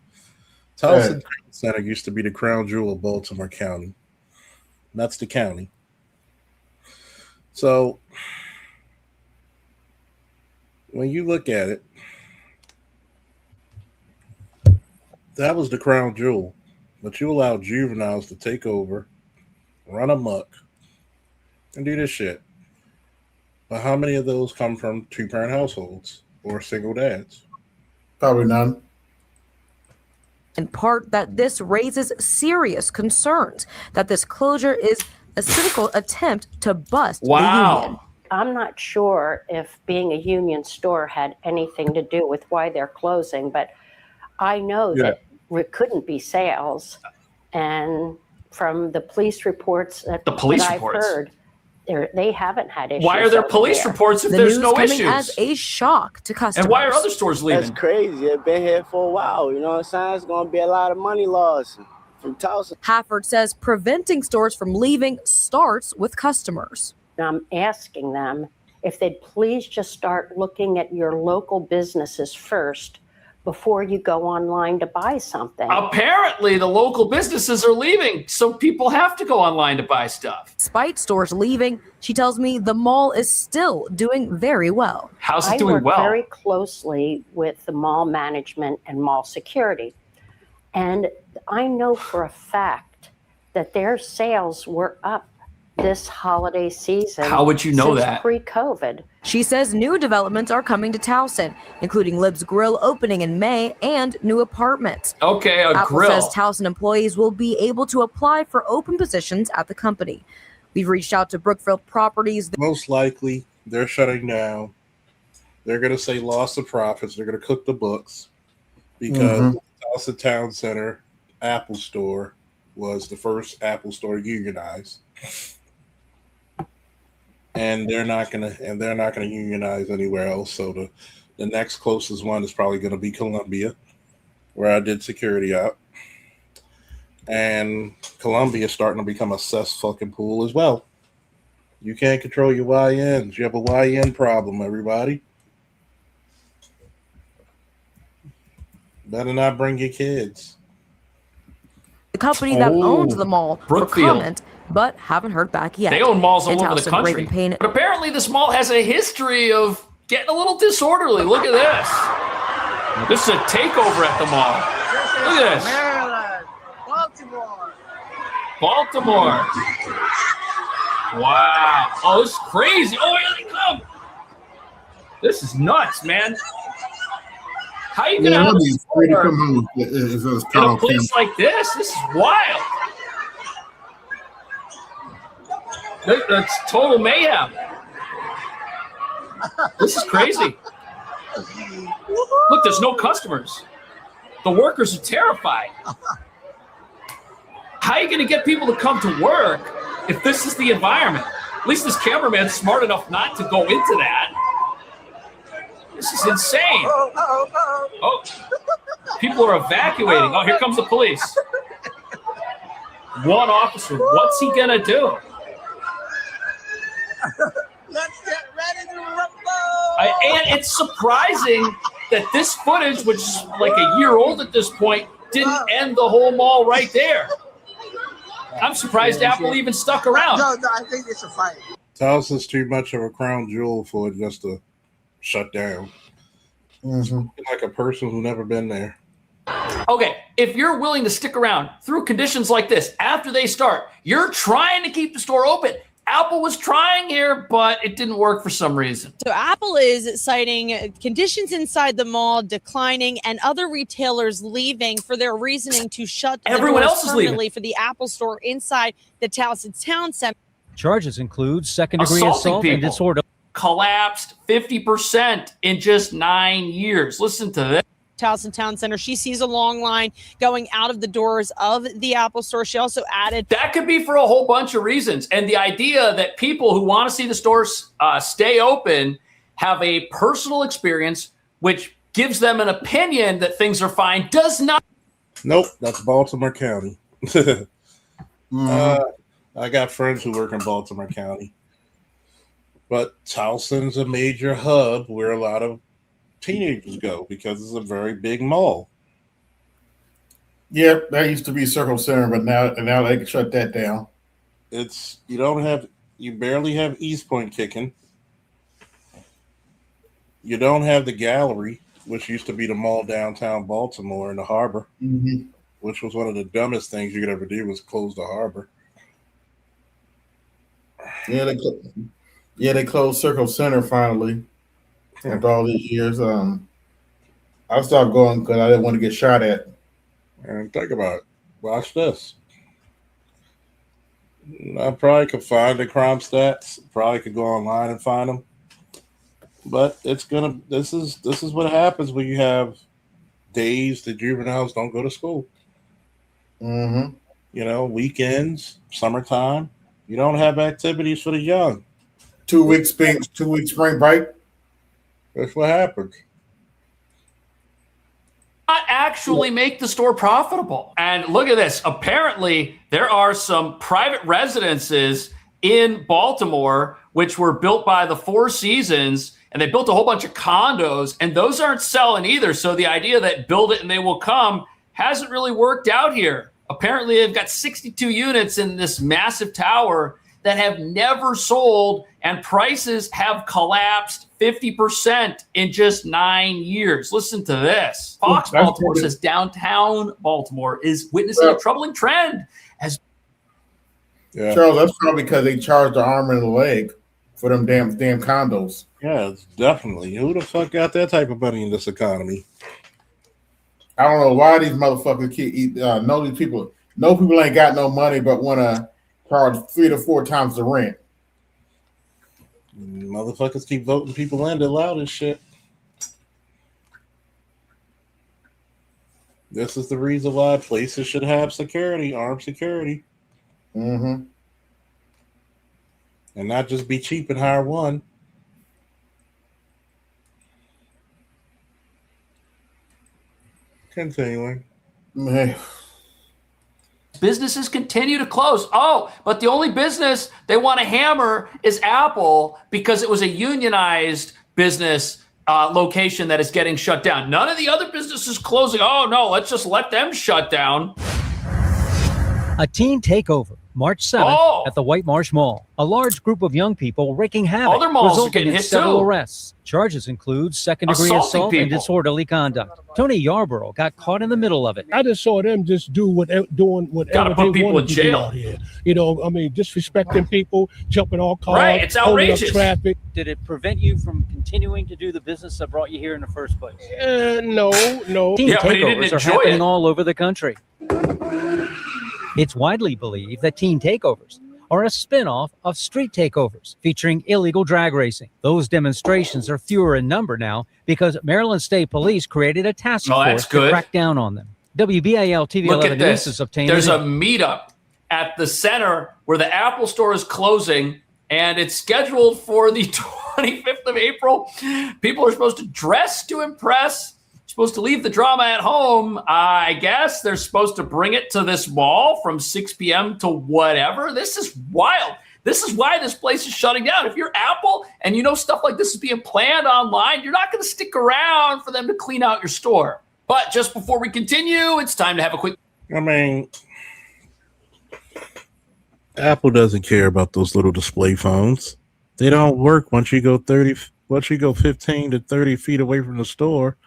Towson Town Center used to be the crown jewel of Baltimore County. That's the county. So when you look at it, that was the crown jewel. But you allowed juveniles to take over, run amok, and do this shit. But how many of those come from two-parent households or single dads? Probably none. In part, that this raises serious concerns that this closure is a cynical attempt to bust the union. I'm not sure if being a union store had anything to do with why they're closing, but I know that it couldn't be sales. And from the police reports that, I've heard, they haven't had issues. Why are there over police there. reports if The there's news no coming issues? as a shock to customers. And why are other stores leaving? That's crazy. They've been here for a while. You know what I'm saying? It's going to be a lot of money lost from Towson. Hafford says preventing stores from leaving starts with customers. I'm asking them if they'd please just start looking at your local businesses first before you go online to buy something. Apparently, the local businesses are leaving, so people have to go online to buy stuff. Despite stores leaving, she tells me the mall is still doing very well. How's it I doing work well? very closely with the mall management and mall security. And I know for a fact that their sales were up this holiday season. How would you know since that? Pre-COVID. She says new developments are coming to Towson, including Lib's Grill opening in May and new apartments. Okay, a Apple grill. says Towson employees will be able to apply for open positions at the company. We've reached out to Brookfield Properties. Most likely, they're shutting down. They're going to say loss of profits. They're going to cook the books because Towson Town Center Apple Store was the first Apple Store unionized, and they're not going to unionize anywhere else. So the next closest one is probably going to be Columbia, where I did security out. And Columbia is starting to become a cess fucking pool as well. You can't control your YNs. You have a YN problem, everybody. Better not bring your kids. The company that owns the mall for Brookfield. comment, but haven't heard back yet. They own malls all In over the Towson, country. Raven Payne- But apparently this mall has a history of getting a little disorderly. Look at this. This is a takeover at the mall. Look at this. Maryland, Baltimore. Baltimore. Wow. Oh, this is crazy. Oh, here they come. This is nuts, man. How you gonna have a store in a place like this? This is wild. That's total mayhem. This is crazy. Look, there's no customers. The workers are terrified. How are you going to get people to come to work if this is the environment? At least this cameraman's smart enough not to go into that. This is insane. Oh, people are evacuating. Oh, here comes the police. One officer. What's he going to do? Let's get ready to rumble. And it's surprising that this footage, which is like a year old at this point, didn't end the whole mall right there. I'm surprised Apple even stuck around. No, I think it's a fight. Towson's too much of a crown jewel for it just to shut down. Like a person who's never been there. Okay, if you're willing to stick around through conditions like this after they start, you're trying to keep the store open. Apple was trying here, but it didn't work for some reason. So Apple is citing conditions inside the mall declining and other retailers leaving for their reasoning to shut the Everyone doors else is leaving. permanently for the Apple store inside the Towson Town Center. Charges include second-degree Assaulting assault and people. disorder. Collapsed 50% in just 9 years. Listen to this. Towson Town Center. She sees a long line going out of the doors of the Apple store. She also added That could be for a whole bunch of reasons. And the idea that people who want to see the stores stay open have a personal experience, which gives them an opinion that things are fine, does not. Nope, that's Baltimore County. I got friends who work in Baltimore County. But Towson's a major hub where a lot of teenagers go because it's a very big mall. Yep, that used to be Circle Center, but now they can shut that down. You barely have East Point kicking. You don't have the Gallery, which used to be the mall downtown Baltimore in the harbor, which was one of the dumbest things you could ever do was close the harbor. Yeah, they closed Circle Center finally. After all these years, I stopped going because I didn't want to get shot at. And think about it. Watch this. I probably could find the crime stats. Probably could go online and find them. But this is what happens when you have days that juveniles don't go to school. You know, weekends, summertime. You don't have activities for the young. 2 weeks spring break. That's what happens. Not actually make the store profitable. And look at this. Apparently, there are some private residences in Baltimore which were built by the Four Seasons, and they built a whole bunch of condos, and those aren't selling either. So the idea that build it and they will come hasn't really worked out here. Apparently, they've got 62 units in this massive tower that have never sold, and prices have collapsed 50% in just 9 years. Listen to this. Fox Baltimore says downtown Baltimore is witnessing a troubling trend as Yeah. Charles, that's probably because they charged the arm and the leg for them damn condos. Yeah, it's definitely. Who the fuck got that type of money in this economy? I don't know why these motherfuckers keep know these people. No people ain't got no money, but want to charge 3 to 4 times the rent. Motherfuckers keep voting people in that allow this shit. This is the reason why places should have security, armed security. Mm-hmm. And not just be cheap and hire one. Continuing. Businesses continue to close. Oh, but the only business they want to hammer is Apple because it was a unionized business location that is getting shut down. None of the other businesses closing. Oh, no, let's just let them shut down. A teen takeover, March 7th at the White Marsh Mall. A large group of young people wreaking havoc, Other malls are resulting getting in hit several too. arrests. Charges include second-degree Assaulting assault and people. disorderly conduct. Tony Yarborough got caught in the middle of it. I just saw them just doing whatever Gotta put they people wanted in to do jail. out here. You know, I mean, disrespecting people, jumping all cars, Right, it's holding up outrageous. traffic. Did it prevent you from continuing to do the business that brought you here in the first place? No. Teen Yeah, but he didn't takeovers are enjoy happening it. all over the country. It's widely believed that teen takeovers are a spin-off of street takeovers featuring illegal drag racing. Those demonstrations are fewer in number now because Maryland State Police created a task Oh, that's force to good. crack down on them. WBAL TV Look 11 at News this. has obtained There's a a meetup at the center where the Apple store is closing, and it's scheduled for the 25th of April. People are supposed to dress to impress, supposed to leave the drama at home. I guess they're supposed to bring it to this mall from 6 p.m. to whatever. This is wild. This is why this place is shutting down. If you're Apple and you know stuff like this is being planned online, you're not going to stick around for them to clean out your store. But just before we continue, it's time to have a quick. I mean, Apple doesn't care about those little display phones. They don't work once you go 15 to 30 feet away from the store.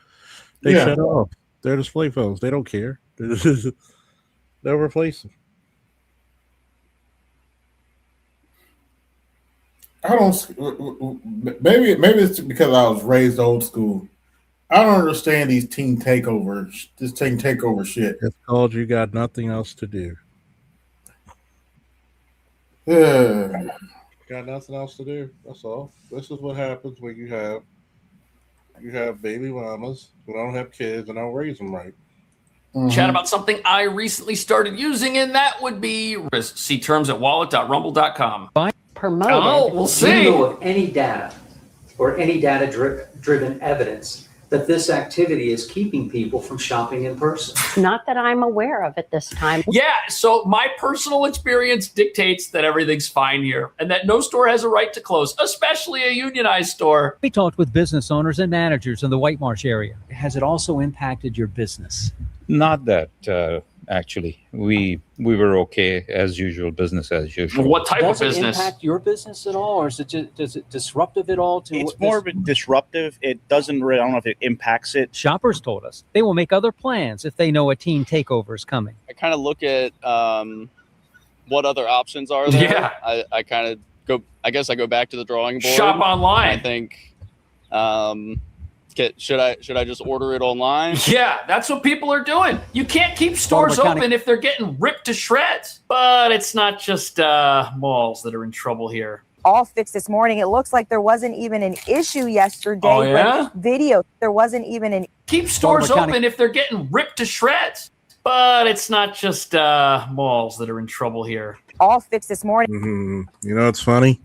They Yeah. shut off. They're display phones. They don't care. They'll replace them. I don't. Maybe it's because I was raised old school. I don't understand these teen takeovers. This teen takeover shit. It's called you got nothing else to do. Yeah. Got nothing else to do. That's all. This is what happens when you have baby mamas who don't have kids and don't raise them right. Chat about something I recently started using, and that would be risk. See terms at wallet.rumble.com. Promoted. Oh, we'll Do you see. know of any data or any data-driven evidence that this activity is keeping people from shopping in person? Not that I'm aware of at this time. Yeah, so my personal experience dictates that everything's fine here and that no store has a right to close, especially a unionized store. We talked with business owners and managers in the White Marsh area. Has it also impacted your business? Not that, actually. We were okay as usual, business as usual. What type Does of it business? impact your business at all, or is it disruptive at all? To It's more of a disruptive. It doesn't really, I don't know if it impacts it. Shoppers told us they will make other plans if they know a teen takeover is coming. I kind of look at what other options are there. Yeah. I kind of go, I guess I go back to the drawing board. Shop online. I think, should I just order it online? Yeah, that's what people are doing. You can't keep stores Baltimore County- open if they're getting ripped to shreds. But it's not just malls that are in trouble here. All fixed this morning. It looks like there wasn't even an issue yesterday. Oh, yeah? With video. There wasn't even an Keep stores Baltimore County- open if they're getting ripped to shreds. But it's not just malls that are in trouble here. all fixed this morning. Mm-hmm. You know, it's funny.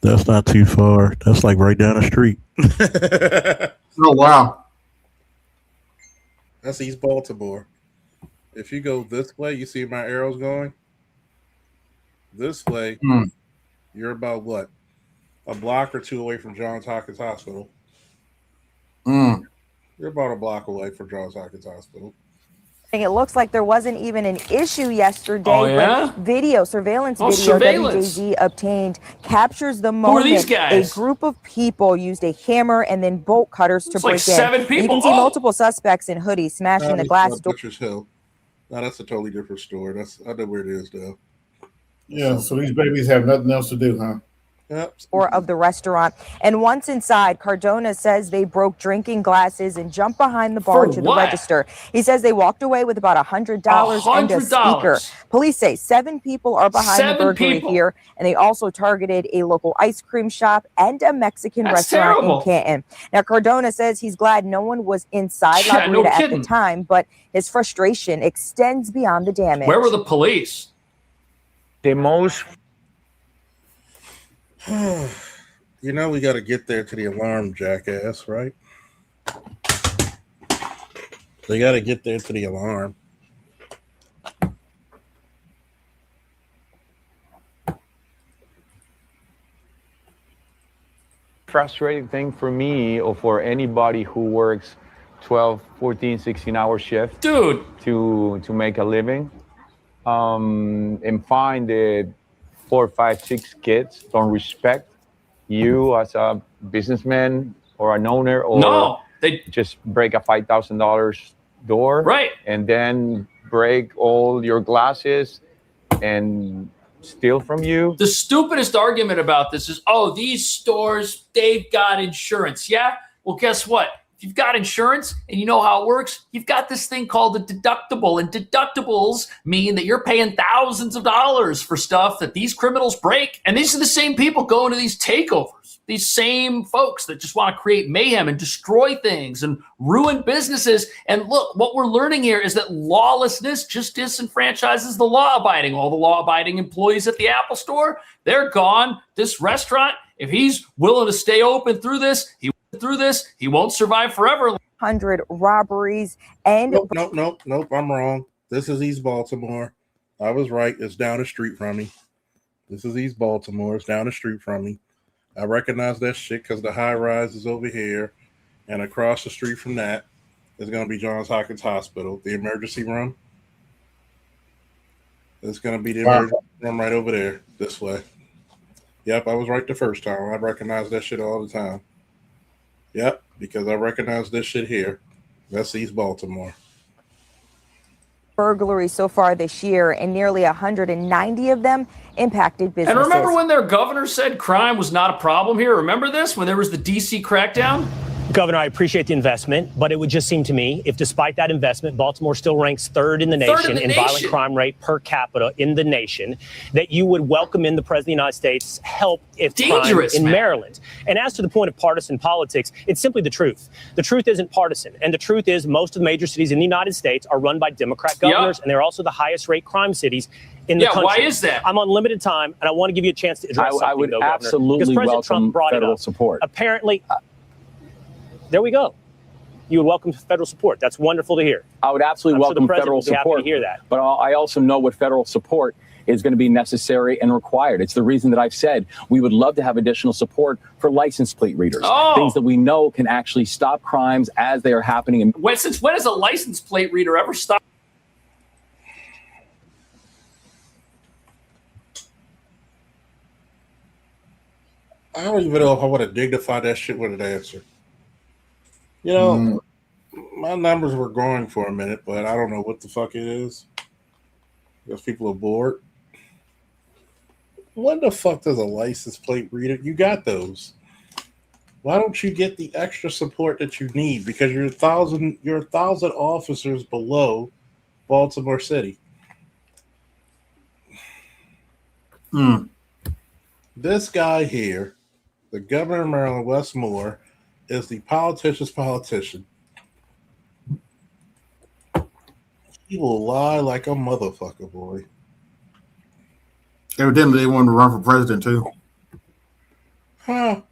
That's not too far. That's like right down the street. Oh, wow. That's East Baltimore. If you go this way, you see my arrows going? This way, you're about what? A block or two away from Johns Hopkins Hospital. You're about a block away from Johns Hopkins Hospital. It looks like there wasn't even an issue yesterday. Oh, yeah? With video, surveillance Oh, video surveillance. WJZ obtained captures the Who moment are these guys? a group of people used a hammer and then bolt cutters to It's break like 7 in. people. You can see Oh. multiple suspects in hoodies smashing the glass door. Butcher's Hill. No, that's a totally different store. I know where it is, though. Yeah, so these babies have nothing else to do, huh? Yep. Or of the restaurant. And once inside, Cardona says they broke drinking glasses and jumped behind the bar For to the what? register. He says they walked away with about $100 and a speaker. Police say 7 people are behind the burglary here, and they also targeted a local ice cream shop and a Mexican restaurant in Canton. Now, Cardona says he's glad no one was inside La Yeah, no Guarita at the kidding. time, but his frustration extends beyond the damage. Where were the police? The most. You know we got to get there to the alarm, jackass, right? They got to get there to the alarm. Frustrating thing for me or for anybody who works 12, 14, 16-hour shift, dude, to make a living, and find that 4, 5, 6 kids don't respect you as a businessman or an owner, or No, they just break a $5,000 door, right, and then break all your glasses and steal from you. The stupidest argument about this is, oh, these stores, they've got insurance. Yeah? Well, guess what? If you've got insurance and you know how it works, you've got this thing called a deductible. And deductibles mean that you're paying thousands of dollars for stuff that these criminals break. And these are the same people going to these takeovers. These same folks that just want to create mayhem and destroy things and ruin businesses. And look, what we're learning here is that lawlessness just disenfranchises the law-abiding. All the law-abiding employees at the Apple Store, they're gone. This restaurant, if he's willing to stay open through this, he won't survive forever. 100 robberies and Nope. I'm wrong. This is East Baltimore. I was right. It's down the street from me. This is East Baltimore. It's down the street from me. I recognize that shit because the high rise is over here, and across the street from that is going to be Johns Hopkins Hospital, the emergency room. It's going to be the emergency room right over there, this way. Yep, I was right the first time. I recognize that shit all the time. Yep, because I recognize this shit here. That's East Baltimore. burglaries so far this year, and nearly 190 of them impacted businesses. And remember when their governor said crime was not a problem here? Remember this? When there was the DC crackdown? Governor, I appreciate the investment, but it would just seem to me if despite that investment, Baltimore still ranks third in the nation in violent crime rate per capita in the nation, that you would welcome in the President of the United States help if Dangerous, crime in man. Maryland. And as to the point of partisan politics, it's simply the truth. The truth isn't partisan. And the truth is most of the major cities in the United States are run by Democrat governors, and they're also the highest rate crime cities in the country. why is that? I'm on limited time, and I want to give you a chance to address something, I would though, Governor, absolutely because President welcome Trump brought it federal up. support. Apparently, there we go. You would welcome federal support. That's wonderful to hear. I would absolutely I'm sure the welcome president federal would be happy support. to hear that. But I also know what federal support is going to be necessary and required. It's the reason that I've said we would love to have additional support for license plate readers, things that we know can actually stop crimes as they are happening. And Since when has a license plate reader ever stopped? I don't even know if I want to dignify that shit with an answer. You know, my numbers were growing for a minute, but I don't know what the fuck it is. Because people are bored. When the fuck does a license plate reader? You got those. Why don't you get the extra support that you need? Because you're 1,000 officers below Baltimore City. This guy here, the governor of Maryland, Wes Moore, is the politician's politician. He will lie like a motherfucker, boy. Evidently, they wanted to run for president too. Huh.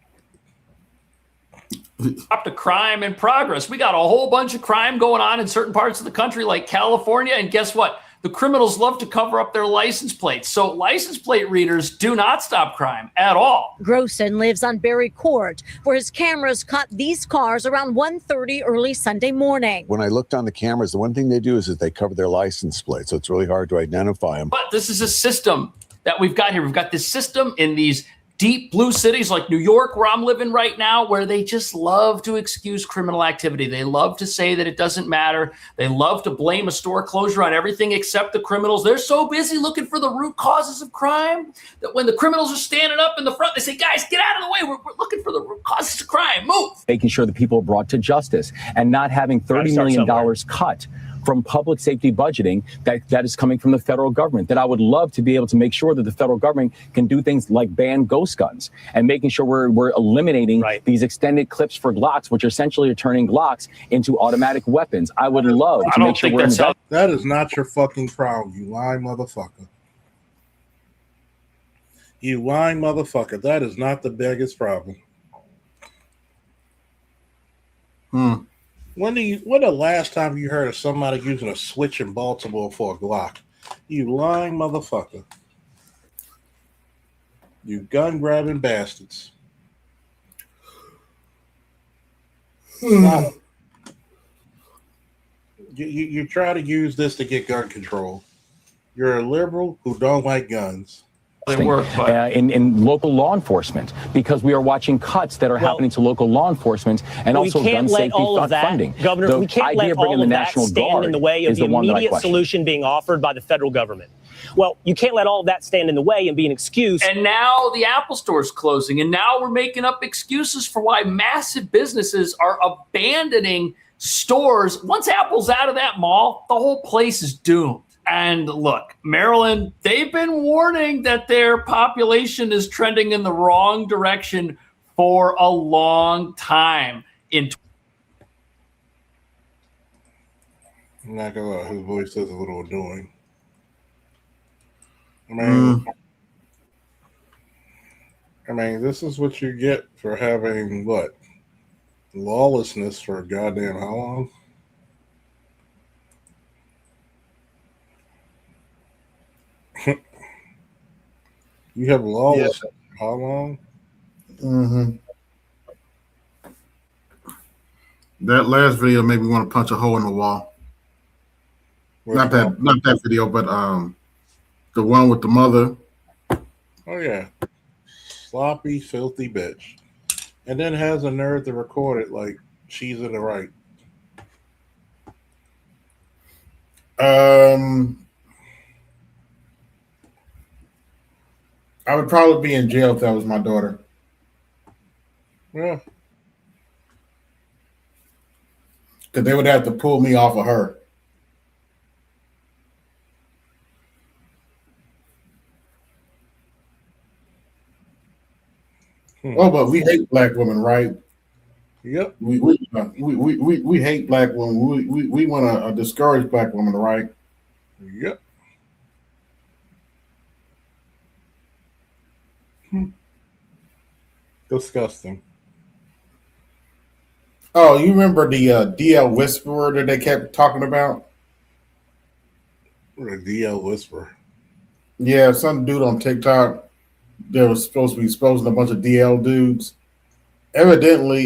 Stop the crime in progress. We got a whole bunch of crime going on in certain parts of the country like California. And guess what? The criminals love to cover up their license plates. So license plate readers do not stop crime at all. Grossen lives on Berry Court, where his cameras caught these cars around 1:30 early Sunday morning. When I looked on the cameras, the one thing they do is they cover their license plate, so it's really hard to identify them. But this is a system that we've got here. We've got this system in these deep blue cities like New York, where I'm living right now, where they just love to excuse criminal activity. They love to say that it doesn't matter. They love to blame a store closure on everything except the criminals. They're so busy looking for the root causes of crime that when the criminals are standing up in the front, they say, guys, get out of the way. We're looking for the root causes of crime. Move. Making sure that people are brought to justice and not having $30 million cut from public safety budgeting that is coming from the federal government. That I would love to be able to make sure that the federal government can do things like ban ghost guns and making sure we're eliminating these extended clips for Glocks, which essentially are turning Glocks into automatic weapons. I would love to make sure we're that is not your fucking problem, you lying motherfucker. You lying motherfucker. That is not the biggest problem. When the last time you heard of somebody using a switch in Baltimore for a Glock? You lying motherfucker. You gun grabbing bastards. Stop. You try to use this to get gun control. You're a liberal who don't like guns. In local law enforcement, because we are watching cuts that are happening to local law enforcement and also gun safety funding. Governor, we can't let all of that stand in the way of the immediate solution being offered by the federal government. Well, you can't let all of that stand in the way and be an excuse. And now the Apple Store is closing, and now we're making up excuses for why massive businesses are abandoning stores. Once Apple's out of that mall, the whole place is doomed. And look, Maryland, they've been warning that their population is trending in the wrong direction for a long time. I'm not gonna lie, his voice is a little annoying. I mean, this is what you get for having what? Lawlessness for goddamn how long? You have lawlessness for how long? That last video made me want to punch a hole in the wall. Not that video, but the one with the mother. Oh yeah, sloppy, filthy bitch, and then has a nerve to record it like she's in the right. I would probably be in jail if that was my daughter. Yeah. Because they would have to pull me off of her. Oh, but we hate black women, right? Yep. We hate black women. We want to discourage black women, right? Yep. Disgusting. Oh, you remember the DL Whisperer that they kept talking about? The DL Whisperer. Yeah, some dude on TikTok that was supposed to be exposing a bunch of DL dudes. Evidently,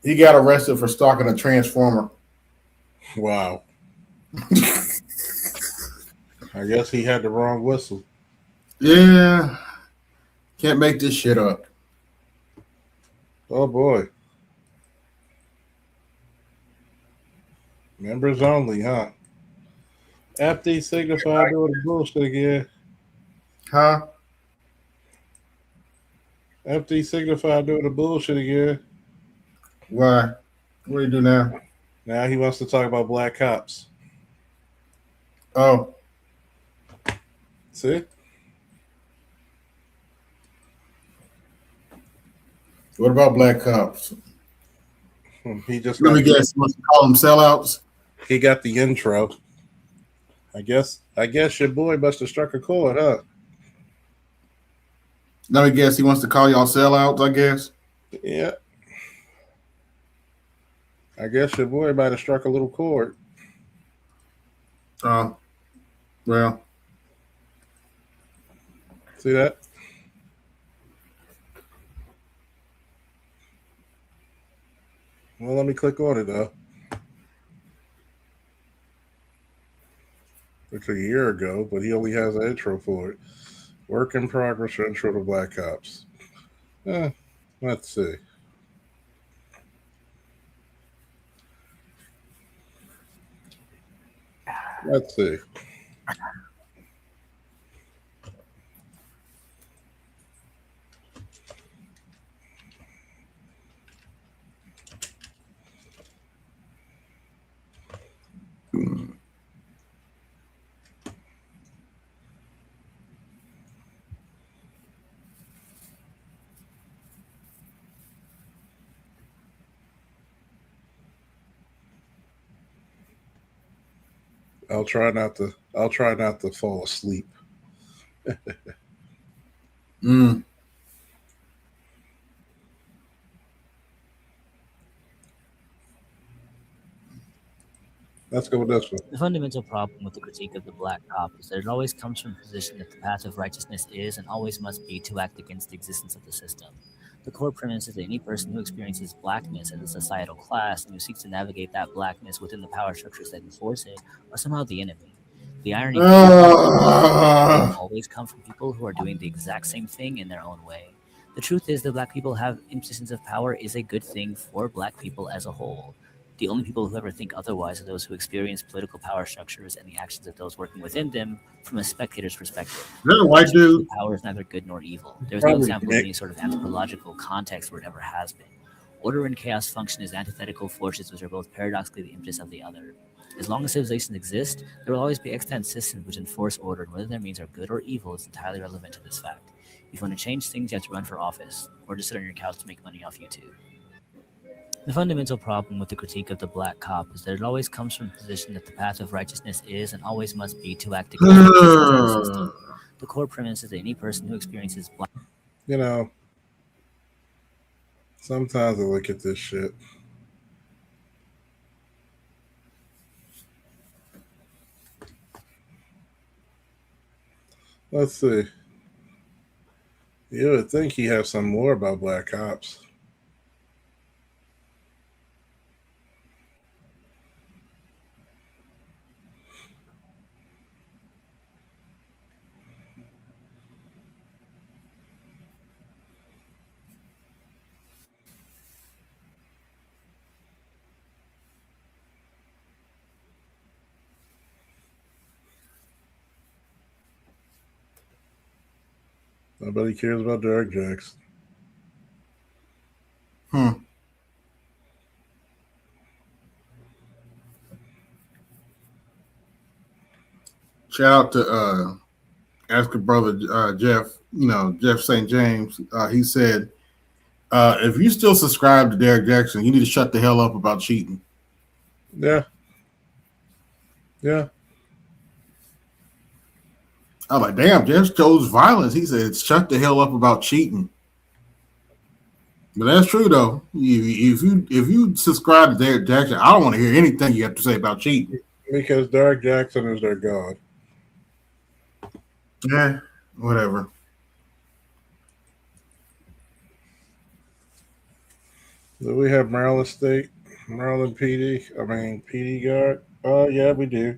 he got arrested for stalking a transformer. Wow. I guess he had the wrong whistle. Yeah. Can't make this shit up. Oh boy. Members only, huh? FD Signify doing the bullshit again. Huh? FD Signify doing the bullshit again. Why? What do you do now? Now he wants to talk about black cops. Oh. See? What about black cops? He just let me guess. What's call them sellouts? He got the intro. I guess your boy must have struck a chord, huh? Let me guess. He wants to call y'all sellouts, I guess. Yeah. I guess your boy might have struck a little chord. Well. See that? Well, let me click on it, though. It's a year ago, but he only has an intro for it. Work in progress intro to Black Ops. Let's see. Let's see. I'll try not to fall asleep. Let's go with this one. The fundamental problem with the critique of the black cop is that it always comes from a position that the path of righteousness is and always must be to act against the existence of the system. The core premise is that any person who experiences blackness as a societal class and who seeks to navigate that blackness within the power structures that enforce it are somehow the enemy. The irony is that always come from people who are doing the exact same thing in their own way. The truth is that black people have in positions of power is a good thing for black people as a whole. The only people who ever think otherwise are those who experience political power structures and the actions of those working within them from a spectator's perspective. There's a white dude. Power is neither good nor evil. There's no example of any sort of anthropological context where it ever has been. Order and chaos function as antithetical forces which are both paradoxically the impetus of the other. As long as civilizations exist, there will always be extant systems which enforce order, and whether their means are good or evil is entirely relevant to this fact. If you want to change things, you have to run for office, or just sit on your couch to make money off YouTube. The fundamental problem with the critique of the black cop is that it always comes from a position that the path of righteousness is and always must be to act against the existence of the system. The core premise is that any person who experiences black... You know, sometimes I look at this shit. Let's see. You would think he has some more about black ops. Nobody cares about Derek Jackson. Shout out to Ask a brother Jeff, Jeff St. James. He said, if you still subscribe to Derek Jackson, you need to shut the hell up about cheating. Yeah. Yeah. I was like, damn, Jeff chose violence. He said, shut the hell up about cheating. But that's true though. If you subscribe to Derek Jackson, I don't want to hear anything you have to say about cheating. Because Derek Jackson is their god. Yeah, whatever. Do we have Maryland State, Maryland PD guard? Oh, yeah, we do.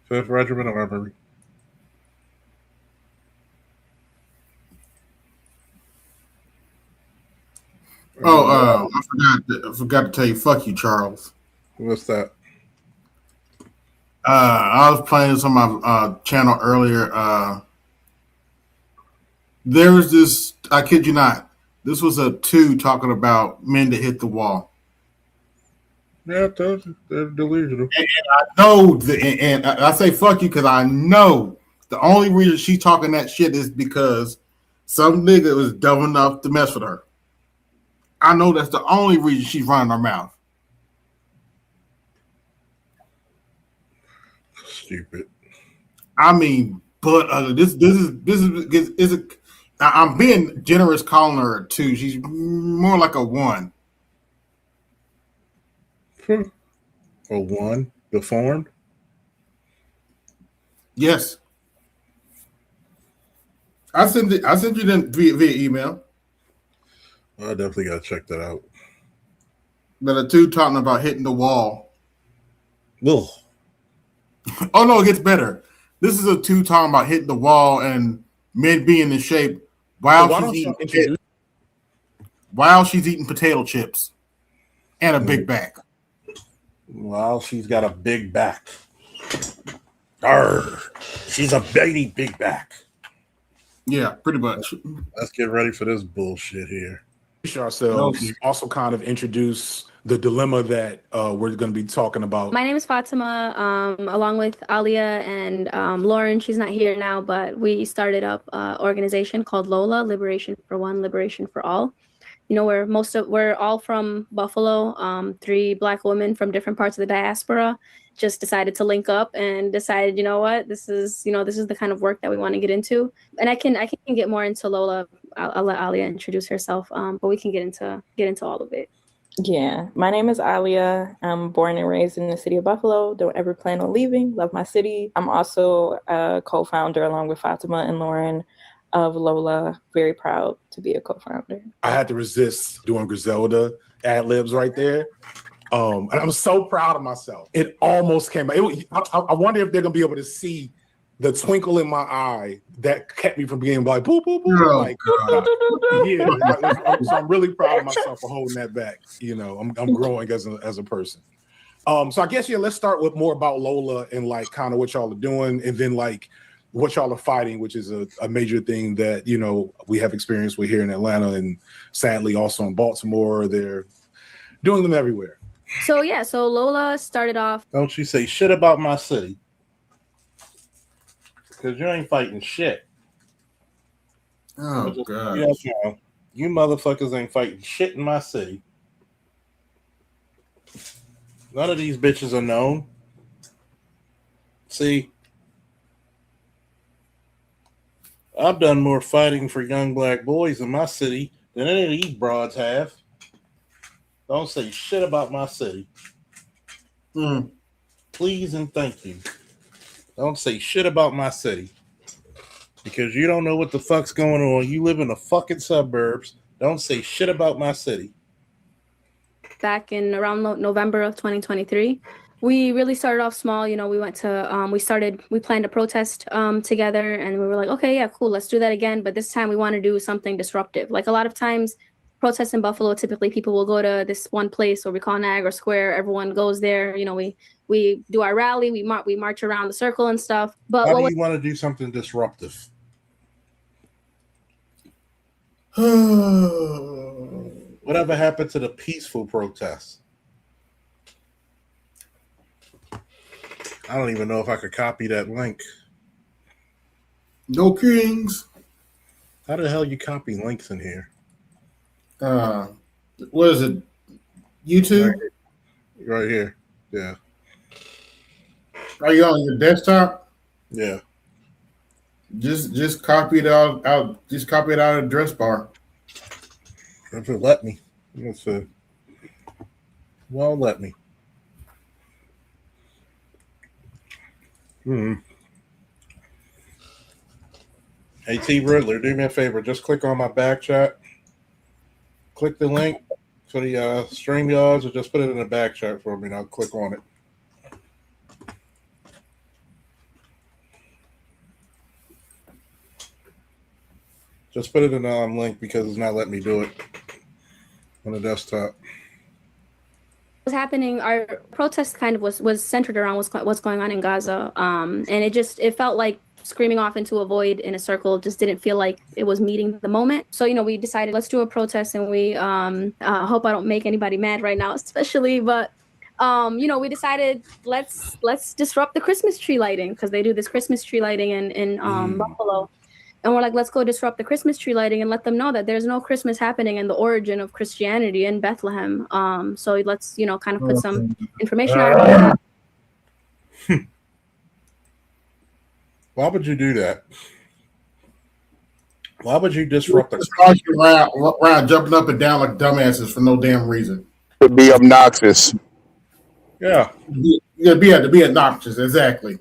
5th Regiment Armory. Oh, I forgot to tell you, fuck you, Charles. What's that? I was playing this on my channel earlier. There was this, I kid you not, this was a 2 talking about men that hit the wall. Yeah, I told you, they're delusional. And I know, and I say fuck you because I know the only reason she's talking that shit is because some nigga was dumb enough to mess with her. I know that's the only reason she's running her mouth. Stupid. I mean, but this is I'm being generous calling her a 2. She's more like a 1. A 1? Deformed? Yes. I sent you them via email. I definitely gotta check that out. But a 2 talking about hitting the wall. Ugh. Oh no, it gets better. This is a two talking about hitting the wall and men being in shape while Why she's don't you eating while she's eating potato chips and a big back. Well, she's got a big back. Arr, she's a big back. Yeah, pretty much. Let's get ready for this bullshit here. Ourselves also kind of introduce the dilemma that we're going to be talking about. My name is Fatima, along with Alia and Lauren. She's not here now, but we started up an organization called Lola, Liberation for One, Liberation for All. You know, we're all from Buffalo. 3 Black women from different parts of the diaspora just decided to link up and decided, you know what, this is the kind of work that we want to get into. And I can get more into Lola. I'll let Alia introduce herself, but we can get into all of it. Yeah, my name is Alia. I'm born and raised in the city of Buffalo. Don't ever plan on leaving. Love my city. I'm also a co-founder along with Fatima and Lauren of Lola. Very proud to be a co-founder. I had to resist doing Griselda ad libs right there. And I'm so proud of myself. It almost came out. I wonder if they're gonna be able to see the twinkle in my eye that kept me from being like boo boo boo. Oh, like, so I'm really proud of myself for holding that back. You know, I'm growing as a person. So I guess let's start with more about Lola and like kind of what y'all are doing, and then like what y'all are fighting, which is a major thing that we have experience with here in Atlanta, and sadly also in Baltimore. They're doing them everywhere. So Lola started off. Don't you say shit about my city, because you ain't fighting shit. Oh god, you motherfuckers ain't fighting shit in my city. None of these bitches are known. See, I've done more fighting for young Black boys in my city than any of these broads have. Don't say shit about my city. Please and thank you. Don't say shit about my city. Because you don't know what the fuck's going on. You live in the fucking suburbs. Don't say shit about my city. Back in around November of 2023. We really started off small. We went to, we planned a protest together, and we were like, okay, yeah, cool, let's do that again. But this time we want to do something disruptive. Like a lot of times, protests in Buffalo, typically people will go to this one place, or we call Niagara Square. Everyone goes there. We do our rally, we march around the circle and stuff. But why do you want to do something disruptive? Whatever happened to the peaceful protests? I don't even know if I could copy that link. No kings. How the hell you copy links in here? What is it? YouTube? Right here. Yeah. Are you on your desktop? Yeah. Just copy it out. Just copy it out of the address bar. If it let me. Let's see. Well, let me. Hey, T. Riddler, do me a favor. Just click on my back chat. Click the link for the StreamYards, or just put it in the back chat for me, and I'll click on it. Just put it in the link, because it's not letting me do it on the desktop. Was happening, our protest kind of was centered around what's going on in Gaza, and it felt like screaming off into a void in a circle. Just didn't feel like it was meeting the moment. So we decided, let's do a protest, and we hope I don't make anybody mad right now, especially, but we decided let's disrupt the Christmas tree lighting, because they do this Christmas tree lighting in Buffalo. And we're like, let's go disrupt the Christmas tree lighting and let them know that there's no Christmas happening in the origin of Christianity in Bethlehem. So let's, kind of put some information out about that. Why would you do that? Why would you disrupt the around jumping up and down like dumbasses for no damn reason? To be obnoxious. Yeah. To be obnoxious, exactly.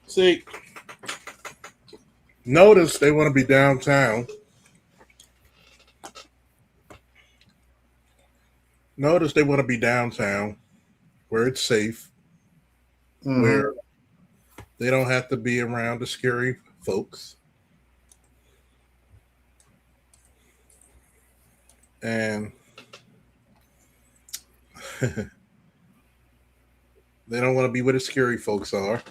See, notice they want to be downtown. Notice they want to be downtown, where it's safe, where They don't have to be around the scary folks. And they don't want to be where the scary folks are,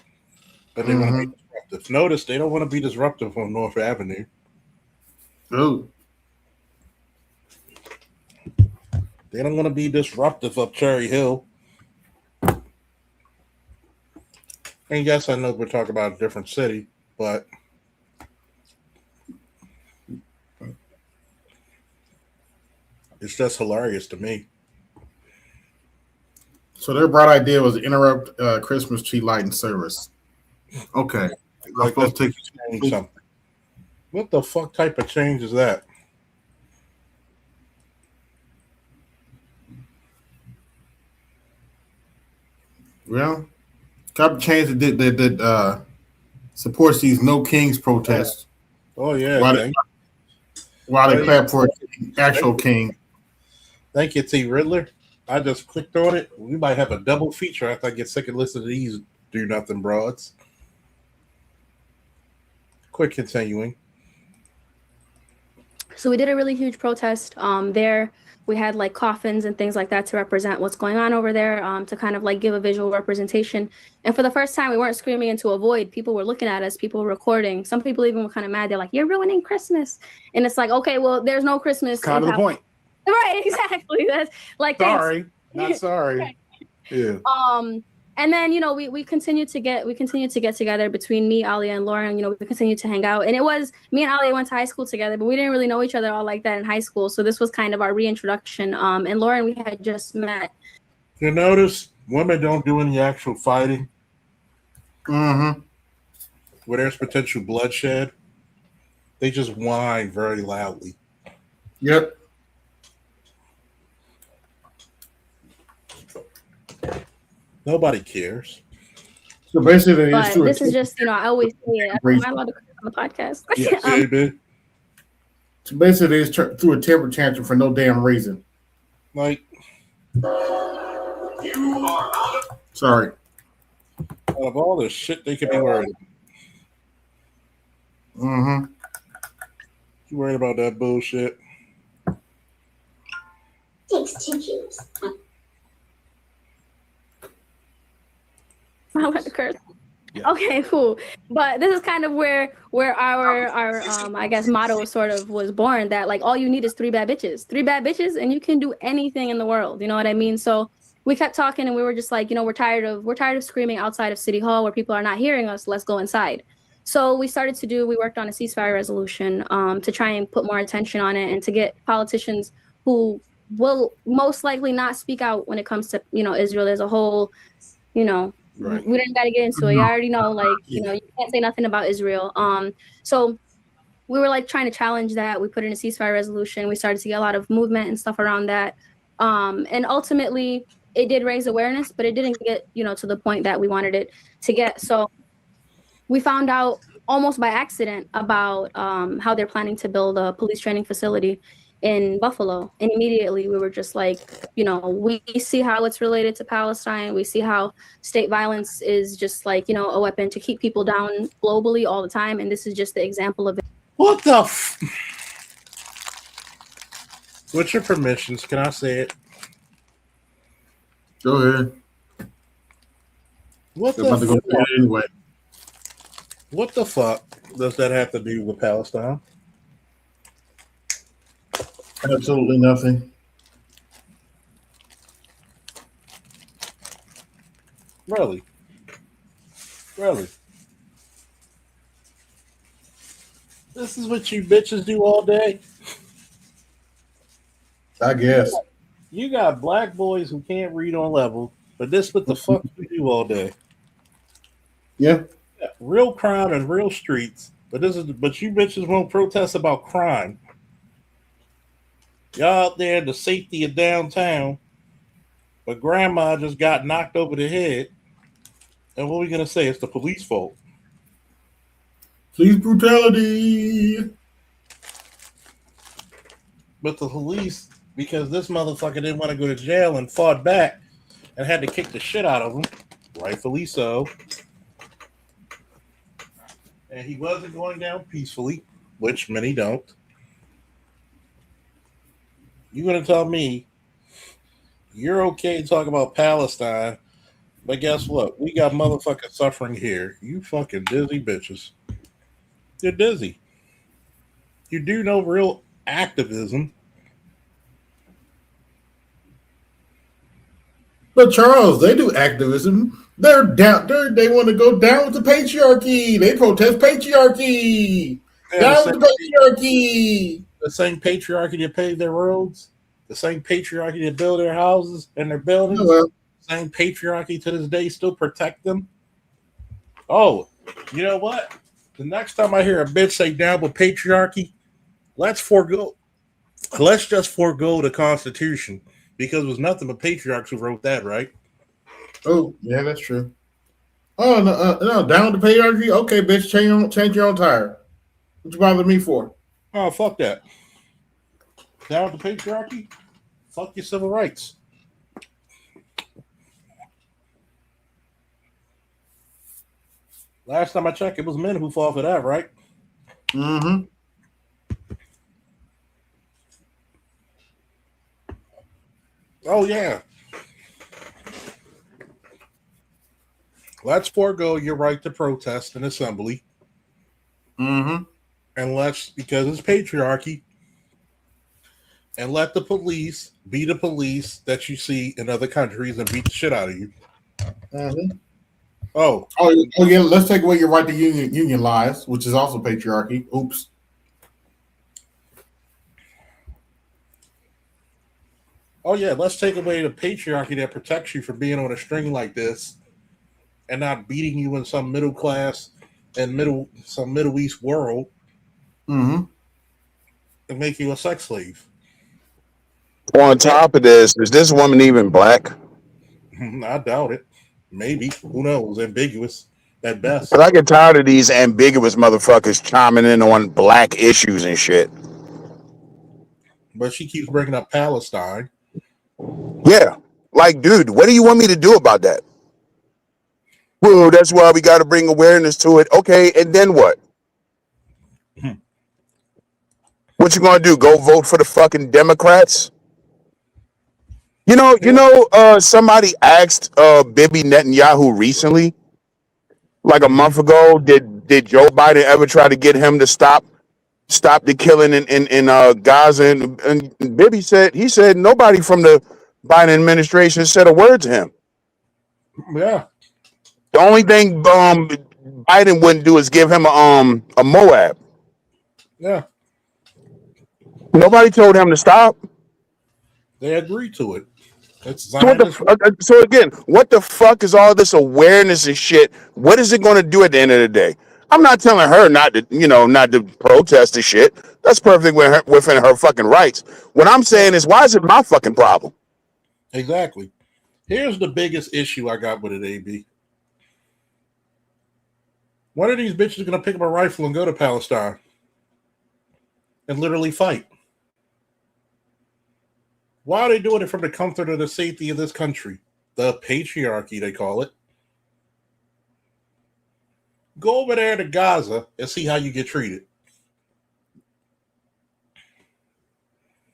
but they want to be disruptive. Notice they don't want to be disruptive on North Avenue. Oh. They don't want to be disruptive up Cherry Hill. And yes, I know we're talking about a different city, but it's just hilarious to me. So their bright idea was to interrupt Christmas tree lighting service. Okay. Like let's take something. What the fuck type of change is that? Well, type of change that supports these No Kings protests. Oh yeah. While they clap for an actual king. Thank you, T. Riddler. I just clicked on it. We might have a double feature after I get sick of listening to these do nothing broads. Quick continuing. So we did a really huge protest there. We had like coffins and things like that to represent what's going on over there, to kind of like give a visual representation. And for the first time, we weren't screaming into a void. People were looking at us, people were recording. Some people even were kind of mad. They're like, you're ruining Christmas. And it's like, okay, well, there's no Christmas. Kind of the point. Right, exactly. That's like, sorry, not sorry. Right. Yeah. And then, you know, we continued to get together between me, Alia, and Lauren. You know, we continued to hang out. And it was, me and Alia went to high school together, but we didn't really know each other all like that in high school. So this was kind of our reintroduction. And Lauren, we had just met. You notice women don't do any actual fighting. Mm-hmm. Where there's potential bloodshed, they just whine very loudly. Yep. Nobody cares. So basically, But this is just, you know, I always say it. Am I allowed to curse on the podcast? Yes, so basically, it's through a temper tantrum for no damn reason. Like, sorry. Out of all the shit they could be worried about. Mm-hmm. You worried about that bullshit? Takes two cubes. I want to curse. Yeah. Okay, cool. But this is kind of where our I guess motto sort of was born, that like all you need is three bad bitches, and you can do anything in the world. You know what I mean? So we kept talking, and we were just like, you know, we're tired of screaming outside of City Hall where people are not hearing us. Let's go inside. So we worked on a ceasefire resolution to try and put more attention on it, and to get politicians who will most likely not speak out when it comes to, you know, Israel as a whole, you know. Right. We didn't got to get into it. You already know, like, you know, you can't say nothing about Israel. So we were like trying to challenge that. We put in a ceasefire resolution. We started to get a lot of movement and stuff around that. And ultimately, it did raise awareness, but it didn't get, you know, to the point that we wanted it to get. So we found out almost by accident about how they're planning to build a police training facility in Buffalo. And immediately we were just like, you know, we see how it's related to Palestine. We see how state violence is just like, you know, a weapon to keep people down globally all the time. And this is just the example of it. What the With your permissions, can I say it? Go ahead. What the about to go anyway. What the fuck does that have to do with Palestine? Absolutely nothing. Really? This is what you bitches do all day? I guess. You got black boys who can't read on level, but this what the fuck you do all day. Yeah. Real crime and real streets, but you bitches won't protest about crime. Y'all out there in the safety of downtown, but grandma just got knocked over the head. And what are we gonna say? It's the police fault. Police brutality. But the police, because this motherfucker didn't want to go to jail and fought back and had to kick the shit out of him, rightfully so. and he wasn't going down peacefully, which many don't. You're going to tell me you're okay to talk about Palestine, but guess what? We got motherfucking suffering here. You fucking dizzy bitches. You're dizzy. You do no real activism. But Charles, they do activism. They're down. They want to go down with the patriarchy. They protest patriarchy. Yeah, down with the patriarchy. The same patriarchy that paved their roads, the same patriarchy that build their houses and their buildings, same patriarchy to this day still protect them. Oh, you know what? The next time I hear a bitch say down with patriarchy, let's just forego the Constitution, because it was nothing but patriarchs who wrote that, right? Oh, yeah, that's true. Oh, no, down with the patriarchy? Okay, bitch, change your own tire. What you bother me for? Oh, fuck that. Down with the patriarchy? Fuck your civil rights. Last time I checked, it was men who fought for that, right? Mm-hmm. Oh, yeah. Let's forego your right to protest and assembly. Mm-hmm. And because it's patriarchy, and let the police be the police that you see in other countries and beat the shit out of you. Mm-hmm. Oh, yeah. Let's take away your right to union lies, which is also patriarchy. Oops. Oh yeah, let's take away the patriarchy that protects you from being on a string like this, and not beating you in some middle class and Middle East world, mm-hmm. and make you a sex slave. On top of this, is this woman even black? I doubt it. Maybe. Who knows? Ambiguous at best. But I get tired of these ambiguous motherfuckers chiming in on black issues and shit. But she keeps bringing up Palestine. Yeah. Like, dude, what do you want me to do about that? Well, that's why we got to bring awareness to it. Okay, and then what? What you gonna do? Go vote for the fucking Democrats? Somebody asked Bibi Netanyahu recently, like a month ago, did Joe Biden ever try to get him to stop the killing in Gaza? And Bibi said nobody from the Biden administration said a word to him. Yeah. The only thing Biden wouldn't do is give him a Moab. Yeah. Nobody told him to stop. They agreed to it. So again, what the fuck is all this awareness and shit? What is it going to do at the end of the day? I'm not telling her not to protest and shit. That's perfectly within her fucking rights. What I'm saying is, why is it my fucking problem? Exactly. Here's the biggest issue I got with it, AB. One of these bitches is going to pick up a rifle and go to Palestine and literally fight. Why are they doing it from the comfort of the safety of this country? The patriarchy, they call it. Go over there to Gaza and see how you get treated.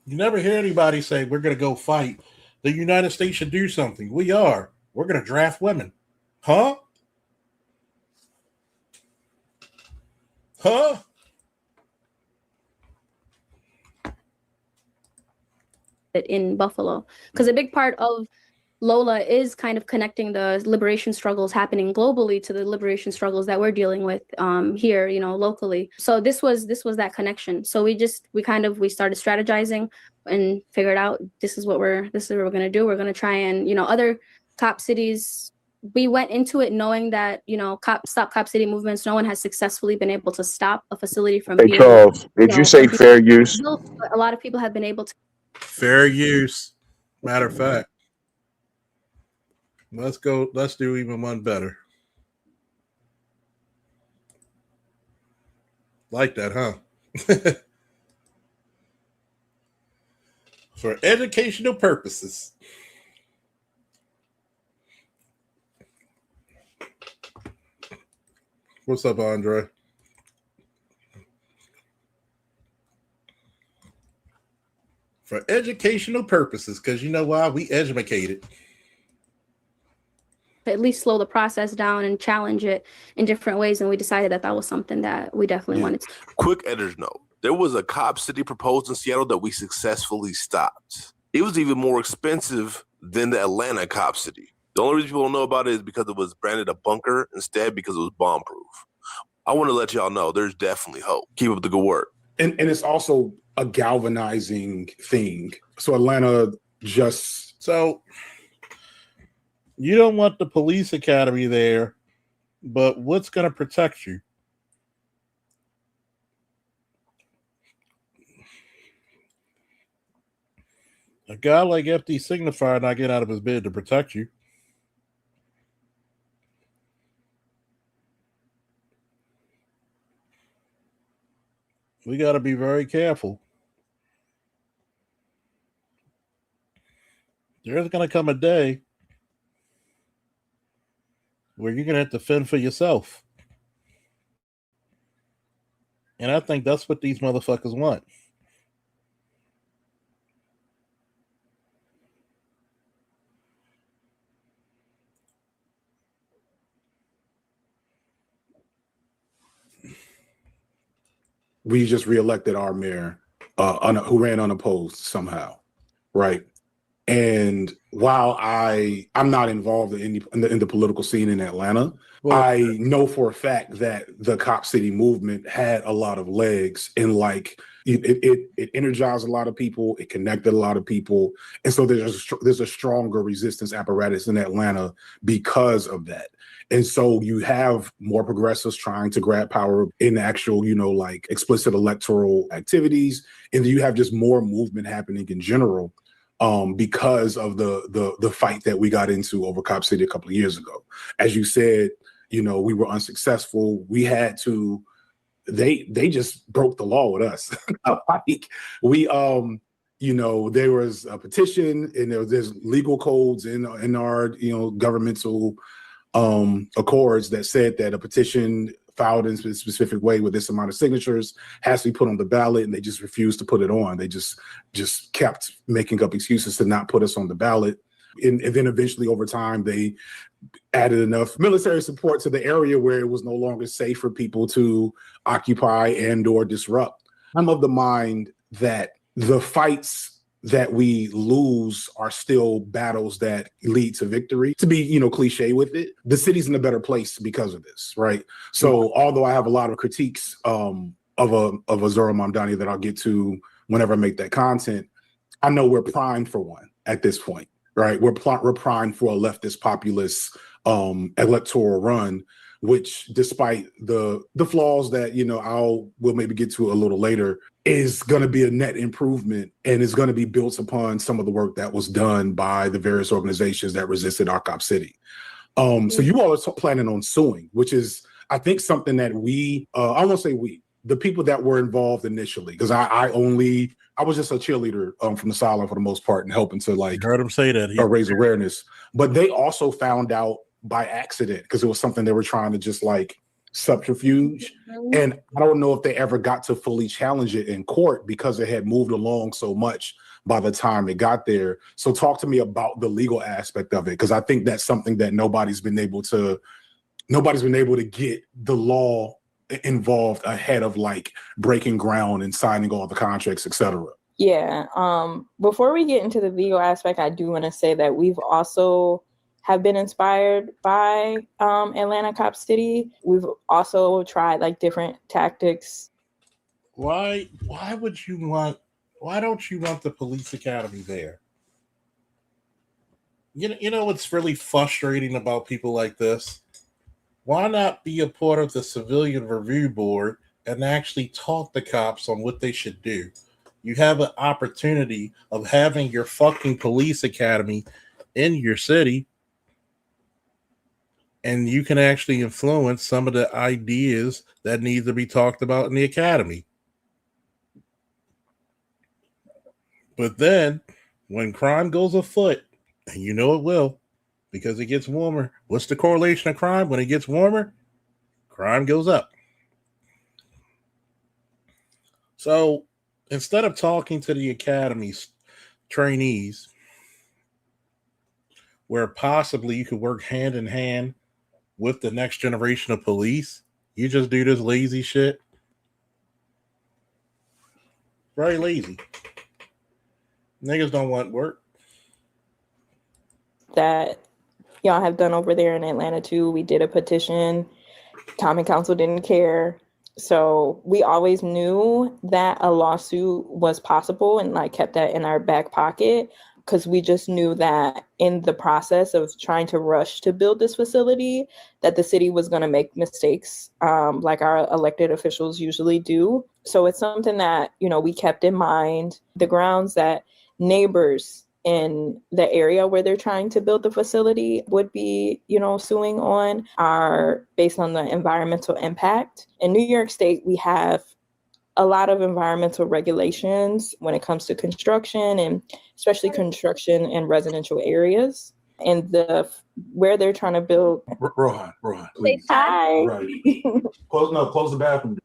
You never hear anybody say, we're going to go fight. The United States should do something. We are. We're going to draft women. Huh? Huh? In Buffalo, because a big part of Lola is kind of connecting the liberation struggles happening globally to the liberation struggles that we're dealing with here, locally. So this was that connection. So we started strategizing and figured out this is what we're going to do. We're going to try and other cop cities. We went into it knowing that stop cop city movements. No one has successfully been able to stop a facility from Hey being. Charles, did you say fair use? A lot of people have been able to. Fair use. Matter of fact, let's do even one better. Like that, huh? For educational purposes. What's up, Andre? for educational purposes, because you know why? We educated. At least slow the process down and challenge it in different ways. And we decided that that was something that we definitely wanted to. Quick editor's note. There was a Cop City proposed in Seattle that we successfully stopped. It was even more expensive than the Atlanta Cop City. The only reason people don't know about it is because it was branded a bunker instead because it was bomb-proof. I want to let y'all know there's definitely hope. Keep up the good work. And it's also a galvanizing thing. So Atlanta just... So you don't want the police academy there, but what's going to protect you? A guy like FD Signifier not get out of his bed to protect you. We got to be very careful. There's going to come a day where you're going to have to fend for yourself. And I think that's what these motherfuckers want. We just reelected our mayor who ran unopposed somehow, right? And while I'm not involved in the political scene in Atlanta, I know for a fact that the Cop City movement had a lot of legs, and like it energized a lot of people, it connected a lot of people, and so there's a stronger resistance apparatus in Atlanta because of that. And so you have more progressives trying to grab power in actual, like explicit electoral activities, and then you have just more movement happening in general. Because of the fight that we got into over Cop City a couple of years ago. As you said, we were unsuccessful. We had to, they just broke the law with us. Like there was a petition and there's legal codes in our, governmental accords that said that a petition filed in a specific way with this amount of signatures has to be put on the ballot, and they just refused to put it on. They just kept making up excuses to not put us on the ballot. And then eventually over time, they added enough military support to the area where it was no longer safe for people to occupy and or disrupt. I'm of the mind that the fights that we lose are still battles that lead to victory. To be, cliche with it, the city's in a better place because of this, right? So although I have a lot of critiques of Azura Mamdani that I'll get to whenever I make that content, I know we're primed for one at this point, right? We're primed for a leftist populist electoral run, which despite the flaws that, we'll maybe get to a little later, is going to be a net improvement and is going to be built upon some of the work that was done by the various organizations that resisted our Cop City. So you all are planning on suing, which is, I think, something that I won't say the people that were involved initially, because I was just a cheerleader from the sideline for the most part and helping to heard him say that raise awareness. But they also found out by accident because it was something they were trying to just subterfuge. And I don't know if they ever got to fully challenge it in court because it had moved along so much by the time it got there. So talk to me about the legal aspect of it, because I think that's something that nobody's been able to get the law involved ahead of breaking ground and signing all the contracts, etc. Yeah. Before we get into the legal aspect, I do want to say that we've also have been inspired by Atlanta Cop City. We've also tried different tactics. Why don't you want the police academy there? You know what's really frustrating about people like this? Why not be a part of the civilian review board and actually talk to cops on what they should do? You have an opportunity of having your fucking police academy in your city, and you can actually influence some of the ideas that need to be talked about in the academy. But then, when crime goes afoot, and you know it will, because it gets warmer, what's the correlation of crime? When it gets warmer, crime goes up. So, instead of talking to the academies, trainees where possibly you could work hand in hand with the next generation of police. You just do this lazy shit. Very lazy. Niggas don't want work. That y'all have done over there in Atlanta too. We did a petition. Common Council didn't care. So we always knew that a lawsuit was possible and like kept that in our back pocket, because we just knew that in the process of trying to rush to build this facility, that the city was going to make mistakes, like our elected officials usually do. So it's something that, you know, we kept in mind. The grounds that neighbors in the area where they're trying to build the facility would be, you know, suing on are based on the environmental impact. In New York State, we have a lot of environmental regulations when it comes to construction, and especially construction in residential areas. And where they're trying to build. Rohan, please. Hi. Right. Close the bathroom.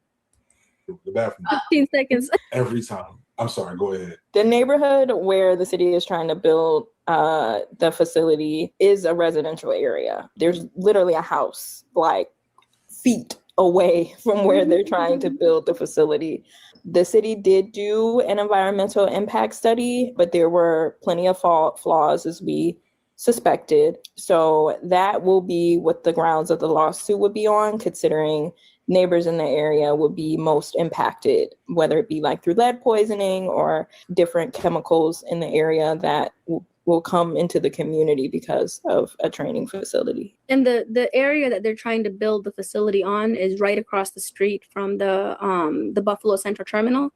The bathroom. 15 seconds. Every time. I'm sorry, go ahead. The neighborhood where the city is trying to build the facility is a residential area. There's literally a house like feet away from where they're trying to build the facility. The city did do an environmental impact study, but there were plenty of flaws as we suspected. So that will be what the grounds of the lawsuit would be on, considering neighbors in the area would be most impacted, whether it be like through lead poisoning or different chemicals in the area that will come into the community because of a training facility. And the area that they're trying to build the facility on is right across the street from the Buffalo Central Terminal,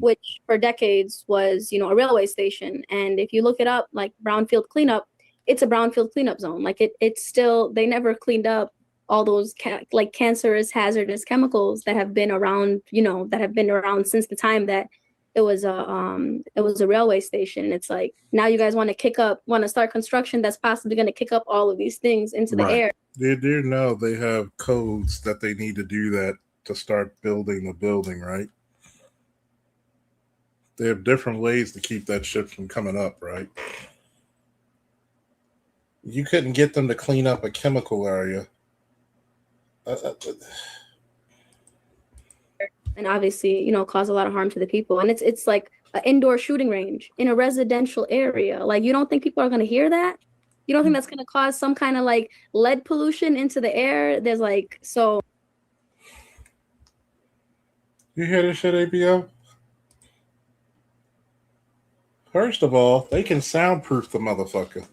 which for decades was, you know, a railway station. And if you look it up, like brownfield cleanup, it's a brownfield cleanup zone. Like it's still, they never cleaned up all those like cancerous, hazardous chemicals that have been around, you know, that have been around since the time that it was a railway station. And it's like, now you guys want to start construction that's possibly going to kick up all of these things into the air. They do know they have codes that they need to do that to start building the building, right? They have different ways to keep that shit from coming up, right? You couldn't get them to clean up a chemical area. And obviously, you know, cause a lot of harm to the people. And it's like an indoor shooting range in a residential area. Like, you don't think people are going to hear that? You don't think that's going to cause some kind of like lead pollution into the air? There's like, so. You hear this shit, ABO? First of all, they can soundproof the motherfucker.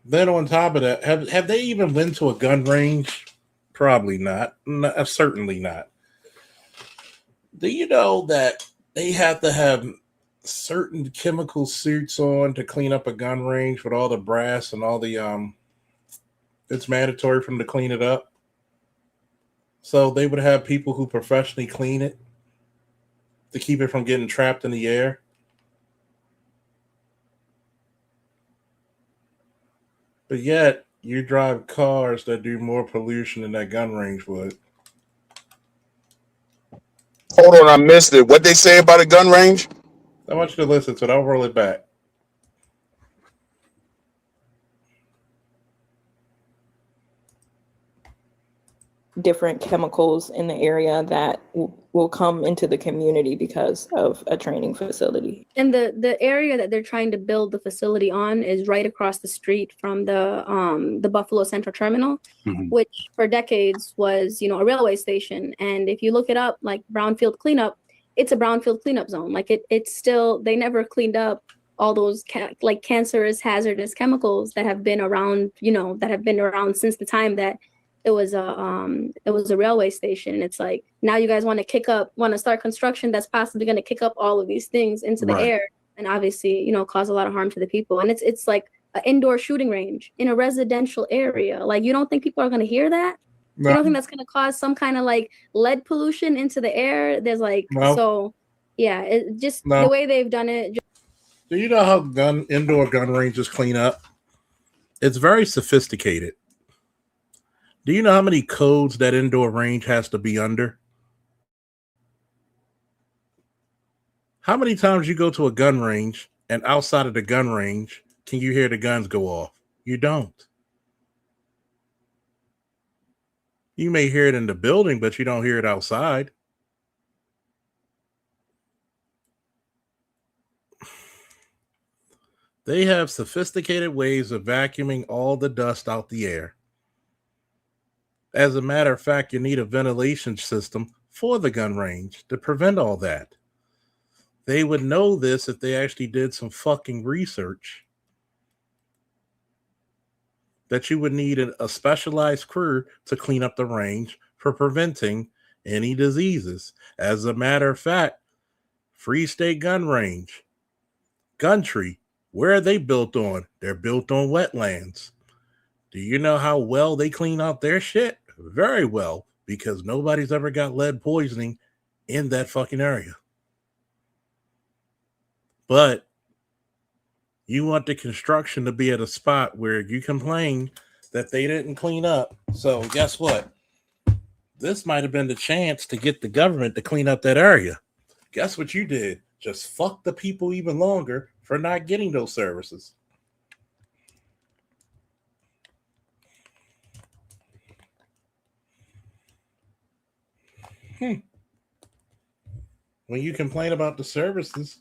Then on top of that, have they even been to a gun range? Probably not. No, certainly not. Do you know that they have to have certain chemical suits on to clean up a gun range with all the brass and all the it's mandatory for them to clean it up? So they would have people who professionally clean it to keep it from getting trapped in the air. But yet, you drive cars that do more pollution than that gun range would. Hold on, I missed it. What they say about a gun range? I want you to listen to it. I'll roll it back. Different chemicals in the area that will come into the community because of a training facility. And the area that they're trying to build the facility on is right across the street from the Buffalo Central Terminal, which for decades was, you know, a railway station. And if you look it up, like brownfield cleanup, it's a brownfield cleanup zone. Like it's still, they never cleaned up all those like cancerous, hazardous chemicals that have been around, you know, that have been around since the time that it was a railway station. And it's like, now you guys want to start construction that's possibly going to kick up all of these things into the air, and obviously, you know, cause a lot of harm to the people. And it's like an indoor shooting range in a residential area. Like, you don't think people are going to hear that? No. You don't think that's going to cause some kind of like lead pollution into the air? There's like, so yeah, it just the way they've done it. Do you know how indoor gun ranges clean up? It's very sophisticated. Do you know how many codes that indoor range has to be under? How many times you go to a gun range and outside of the gun range, can you hear the guns go off? You don't. You may hear it in the building, but you don't hear it outside. They have sophisticated ways of vacuuming all the dust out the air. As a matter of fact, you need a ventilation system for the gun range to prevent all that. They would know this if they actually did some fucking research. That you would need a specialized crew to clean up the range for preventing any diseases. As a matter of fact, Free State Gun Range, Guntree, where are they built on? They're built on wetlands. Do you know how well they clean out their shit? Very well, because nobody's ever got lead poisoning in that fucking area. But you want the construction to be at a spot where you complain that they didn't clean up. So guess what? This might have been the chance to get the government to clean up that area. Guess what you did? Just fuck the people even longer for not getting those services. When you complain about the services,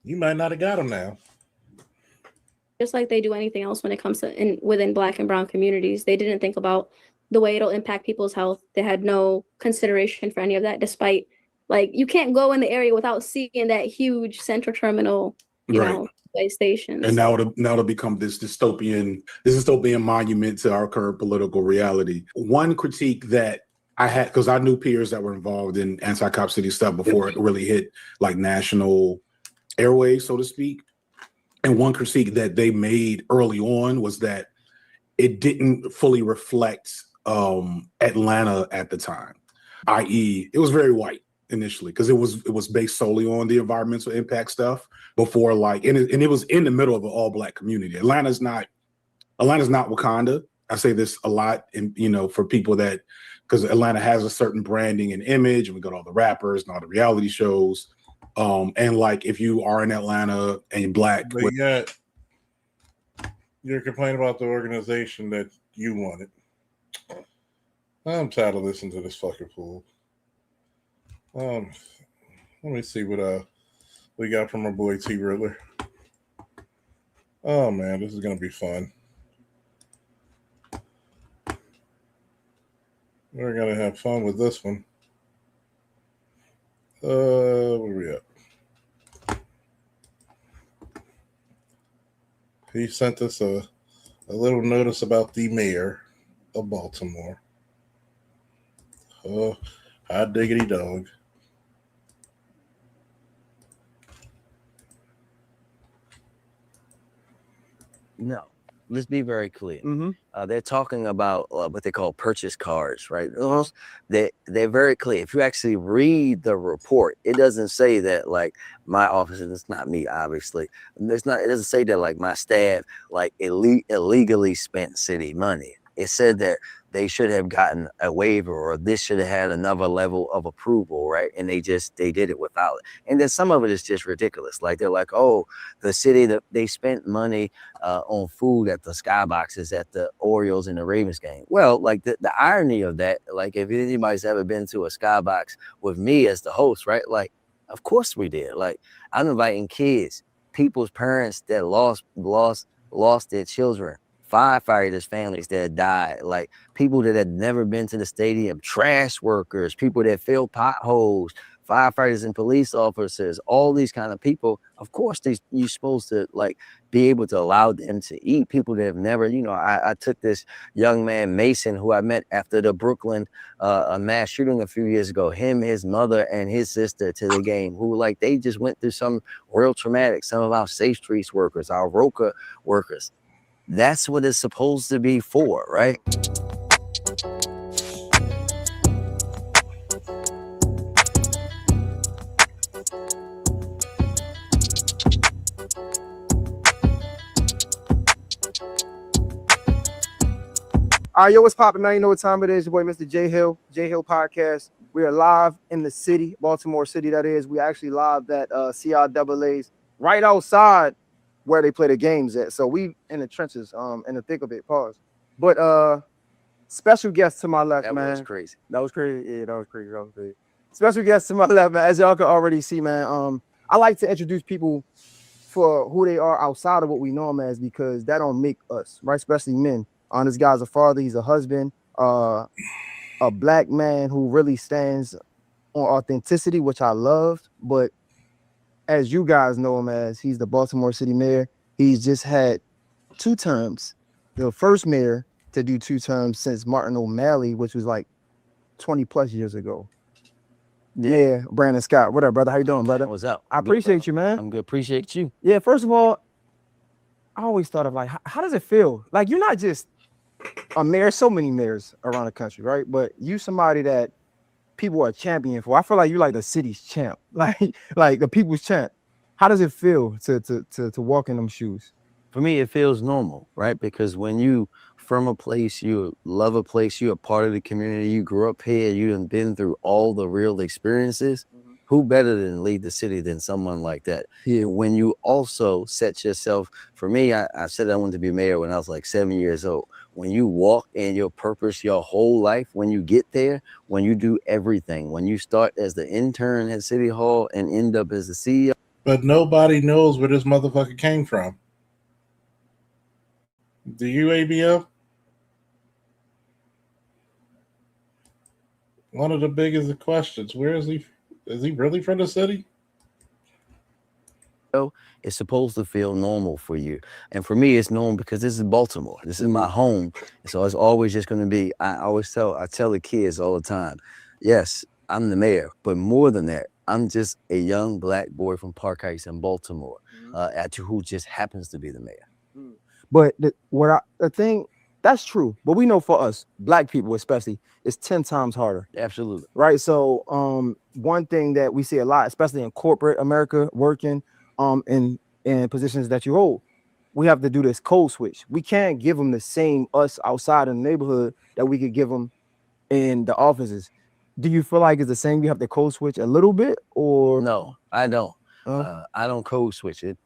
you might not have got them now. Just like they do anything else when it comes to within Black and brown communities, they didn't think about the way it'll impact people's health. They had no consideration for any of that, despite, like, you can't go in the area without seeing that huge central terminal, you know, space stations. And now it'll become this dystopian monument to our current political reality. One critique that I had, because I knew peers that were involved in anti-cop city stuff before it really hit like national airways, so to speak. And one critique that they made early on was that it didn't fully reflect Atlanta at the time, i.e., it was very white initially because it was based solely on the environmental impact stuff before, like, and it was in the middle of an all Black community. Atlanta's not Wakanda. I say this a lot, and for people that, because Atlanta has a certain branding and image, and we got all the rappers and all the reality shows. And like, if you are in Atlanta and Black, but yet you're complaining about the organization that you wanted. I'm tired of listening to this fucking fool. Let me see what we got from our boy T Riddler. Oh man, this is gonna be fun. We're gonna have fun with this one. Where we at? He sent us a little notice about the mayor of Baltimore. Hot diggity dog. No, let's be very clear. They're talking about what they call purchase cards, right? They're very clear. If you actually read the report, it doesn't say that like my office, and it's not me, obviously. It doesn't say that like my staff like illegally spent city money. It said that they should have gotten a waiver, or this should have had another level of approval, right? And they did it without it. And then some of it is just ridiculous. Like they're like, oh, the city that they spent money on food at the skyboxes at the Orioles and the Ravens game. Well, like the irony of that, like if anybody's ever been to a skybox with me as the host, right? Like, of course we did. Like I'm inviting kids, people's parents that lost their children, firefighters' families that died, like people that had never been to the stadium, trash workers, people that fill potholes, firefighters and police officers, all these kind of people. Of course, you're supposed to like be able to allow them to eat. People that have never, I took this young man, Mason, who I met after the Brooklyn mass shooting a few years ago, him, his mother, and his sister to the game, who like they just went through some real traumatic, some of our Safe Streets workers, our ROCA workers. That's what it's supposed to be for, right? All right, yo, what's poppin', man? You know what time it is. Your boy, Mr. J Hill Podcast, We are live in the city, Baltimore City, that is. We actually live at CIAA's right outside where they play the games at. So we in the trenches, in the thick of it, pause. But special guest to my left, man. That was crazy. That was crazy. Yeah, that was crazy. That was crazy. Special guest to my left, man. As y'all can already see, man. I like to introduce people for who they are outside of what we know them as, because that don't make us, right? Especially men. This guy's a father, he's a husband, a black man who really stands on authenticity, which I love. But as you guys know him as, he's the Baltimore City mayor. He's just had 2 terms. The first mayor to do 2 terms since Martin O'Malley, which was like 20 plus years ago. Yeah, Brandon Scott. What up, brother? How you doing, brother? What's up? I appreciate you, man. I'm good. Appreciate you. Yeah, first of all, I always thought of like, how does it feel? Like, you're not just a mayor, so many mayors around the country, right? But you somebody that people are championing for. I feel like you're like the city's champ, like the people's champ. How does it feel to walk in them shoes? For me, it feels normal, right? Because when you from a place, you love a place, you're a part of the community, you grew up here, you done been through all the real experiences. Who better than lead the city than someone like that? Yeah. When you also set yourself, for me, I said I wanted to be mayor when I was like 7 years old. When you walk in your purpose your whole life, when you get there, when you do everything, when you start as the intern at City Hall and end up as the CEO. But nobody knows where this motherfucker came from. Do you, ABL? One of the biggest questions. Where is he? Is he really from the city? It's supposed to feel normal for you. And for me, it's normal because this is Baltimore. This is my home. So it's always just going to be, I tell the kids all the time, yes, I'm the mayor, but more than that, I'm just a young black boy from Park Heights in Baltimore, who just happens to be the mayor. But the thing, that's true. But we know for us, black people especially, it's 10 times harder. Absolutely. Right. So one thing that we see a lot, especially in corporate America, working in positions that you hold, we have to do this code switch. We can't give them the same us outside in the neighborhood that we could give them in the offices. Do you feel like it's the same? You have to code switch a little bit, or no? I don't. I don't code switch it.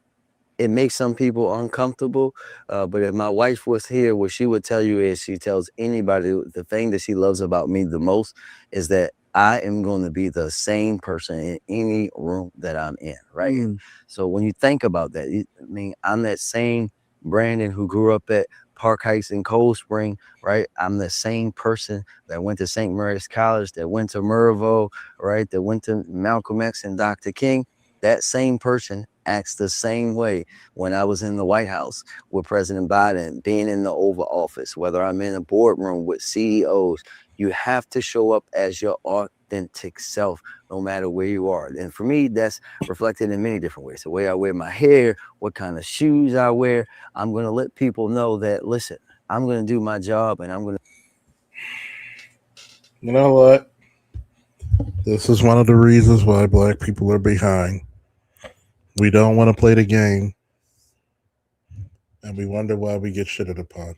It makes some people uncomfortable, but if my wife was here, what she would tell you is, she tells anybody the thing that she loves about me the most is that I am going to be the same person in any room that I'm in, right? So when you think about that, I'm that same Brandon who grew up at Park Heights and Cold Spring, right? I'm the same person that went to St. Mary's College, that went to Mervo, right? That went to Malcolm X and Dr. King. That same person acts the same way when I was in the White House with President Biden, being in the Oval Office, whether I'm in a boardroom with CEOs. You have to show up as your authentic self, no matter where you are. And for me, that's reflected in many different ways. The way I wear my hair, what kind of shoes I wear. I'm going to let people know that, listen, I'm going to do my job, and I'm going to. You know what? This is one of the reasons why black people are behind. We don't want to play the game, and we wonder why we get shitted upon.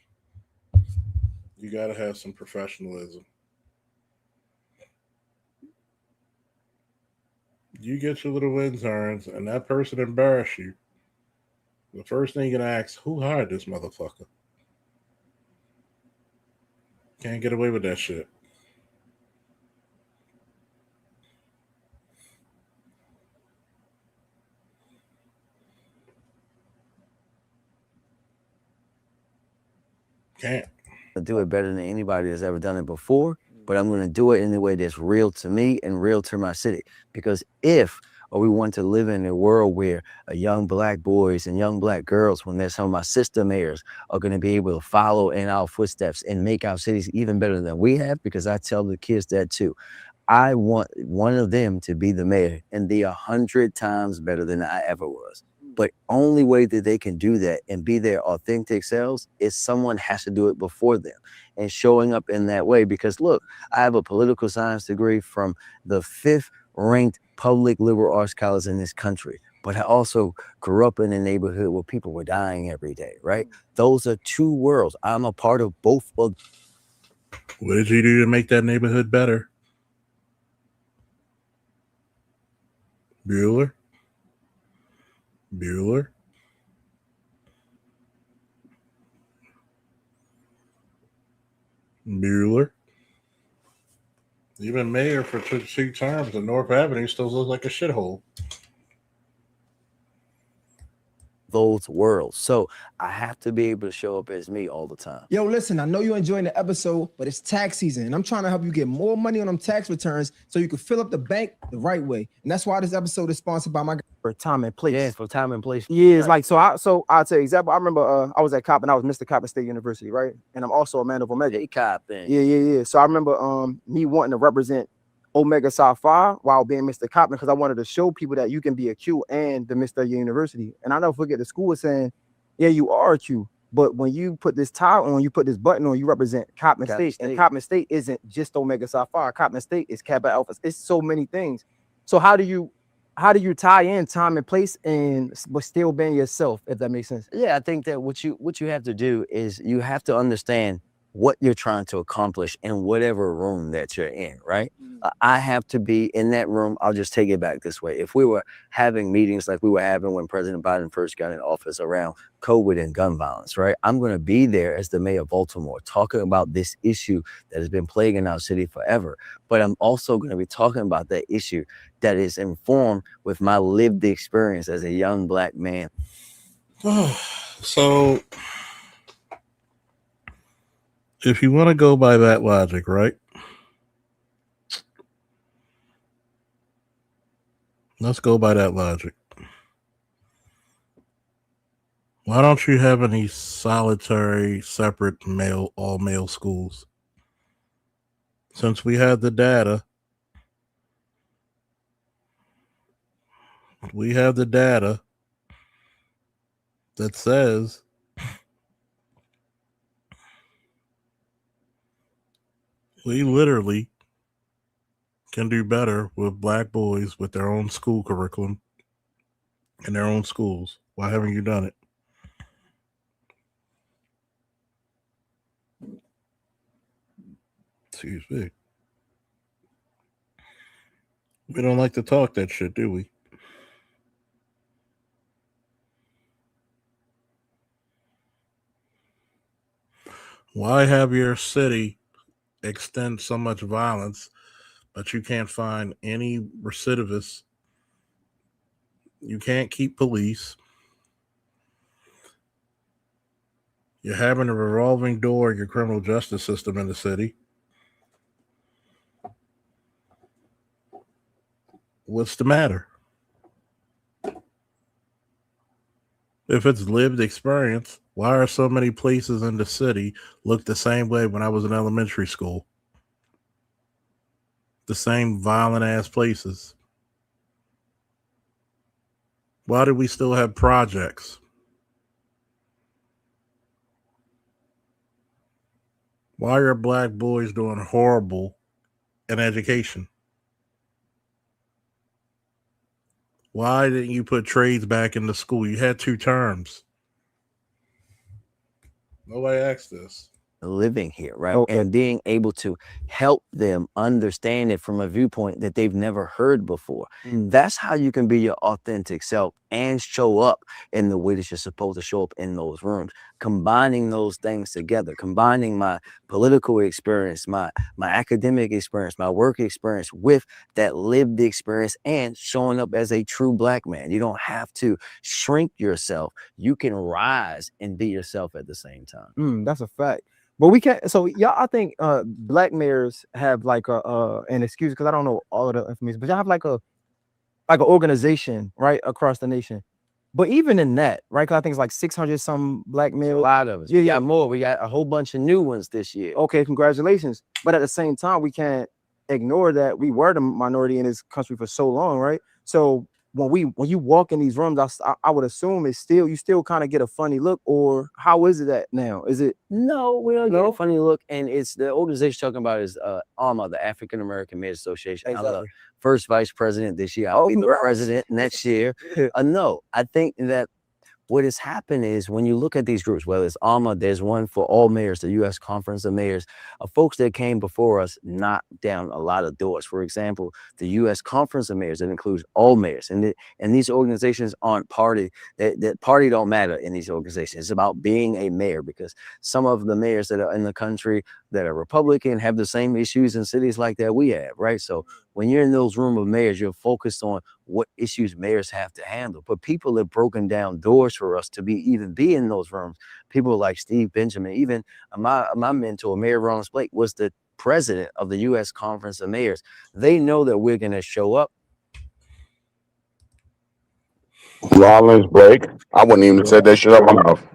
You got to have some professionalism. You get your little interns, and that person embarrass you. The first thing you're going to ask, who hired this motherfucker? Can't get away with that shit. Can't. Do it better than anybody that's ever done it before, but I'm going to do it in a way that's real to me and real to my city. Because we want to live in a world where young black boys and young black girls, when there's some of my sister mayors, are going to be able to follow in our footsteps and make our cities even better than we have, because I tell the kids that too. I want one of them to be the mayor and be 100 times better than I ever was. But only way that they can do that and be their authentic selves is someone has to do it before them, and showing up in that way. Because look, I have a political science degree from the 5th ranked public liberal arts college in this country, but I also grew up in a neighborhood where people were dying every day, right? Those are 2 worlds. I'm a part of both of. What did you do to make that neighborhood better? Bueller. Bueller. Bueller. Even mayor for two terms in North Avenue still looks like a shithole. Those worlds. So I have to be able to show up as me all the time. Yo, listen, I know you're enjoying the episode, but it's tax season, and I'm trying to help you get more money on them tax returns so you can fill up the bank the right way. And that's why this episode is sponsored by my guy for Time and Place. Yeah, for Time and Place. Yeah, it's like I'll tell you example. I remember I was at Coppin. I was Mr. Coppin State University, right? And I'm also a man of Omega. Coppin. Yeah. So I remember me wanting to represent Omega Psi Phi while being Mr. Coppin because I wanted to show people that you can be a Q and the Mr. of your university. And I never forget the school was saying, yeah, you are a Q, but when you put this tie on, you put this button on, you represent Coppin State. And Coppin State isn't just Omega Psi Phi. Coppin State is Kappa Alpha. It's so many things. So how do you tie in time and place but still being yourself, if that makes sense? Yeah, I think that what you have to do is you have to understand what you're trying to accomplish in whatever room that you're in, right? I have to be in that room. I'll just take it back this way. If we were having meetings like we were having when President Biden first got in office around COVID and gun violence, right? I'm going to be there as the mayor of Baltimore talking about this issue that has been plaguing our city forever. But I'm also going to be talking about that issue that is informed with my lived experience as a young Black man. So if you want to go by that logic, right? Let's go by that logic. Why don't you have any solitary, separate all male schools? Since we had the data, that says we literally can do better with Black boys with their own school curriculum in their own schools. Why haven't you done it? Excuse me. We don't like to talk that shit, do we? Why have your city extend so much violence, but you can't find any recidivists? You can't keep police. You're having a revolving door in your criminal justice system in the city. What's the matter? If it's lived experience, why are so many places in the city look the same way when I was in elementary school? The same violent ass places. Why do we still have projects? Why are Black boys doing horrible in education? Why didn't you put trades back into school? You had 2 terms. Nobody asked this. Living here, right? And being able to help them understand it from a viewpoint that they've never heard before. That's how you can be your authentic self and show up in the way that you're supposed to show up in those rooms. Combining those things together, combining my political experience, my academic experience, my work experience with that lived experience and showing up as a true Black man. You don't have to shrink yourself. You can rise and be yourself at the same time. That's a fact. But we can't. So y'all, I think Black mayors have like an excuse because I don't know all of the information, but y'all have like an organization right across the nation. But even in that, right? Cause I think it's like 600 some Black mayors. A lot of us. Yeah, yeah, more. We got a whole bunch of new ones this year. Okay, congratulations. But at the same time, we can't ignore that we were the minority in this country for so long, right? So when you walk in these rooms, I would assume it's still you still kind of get a funny look, or how is it that now? Is it no? We don't get a funny look, and it's the organization talking about is AAMA, the African American Mayors Association. Exactly. I'm the first vice president this year. I'll be the president next year. No, I think that what has happened is when you look at these groups, whether it's ALMA, there's one for all mayors, the U.S. Conference of Mayors, folks that came before us knocked down a lot of doors. For example, the U.S. Conference of Mayors, that includes all mayors. And these organizations aren't party. That party don't matter in these organizations. It's about being a mayor, because some of the mayors that are in the country that are Republican have the same issues in cities like that we have, right? So when you're in those room of mayors, you're focused on what issues mayors have to handle. But people have broken down doors for us to even be in those rooms. People like Steve Benjamin, even my mentor, Mayor Ronald Blake, was the president of the U.S. Conference of Mayors. They know that we're going to show up. Rollins, Blake. I wouldn't even said that shit out my mouth.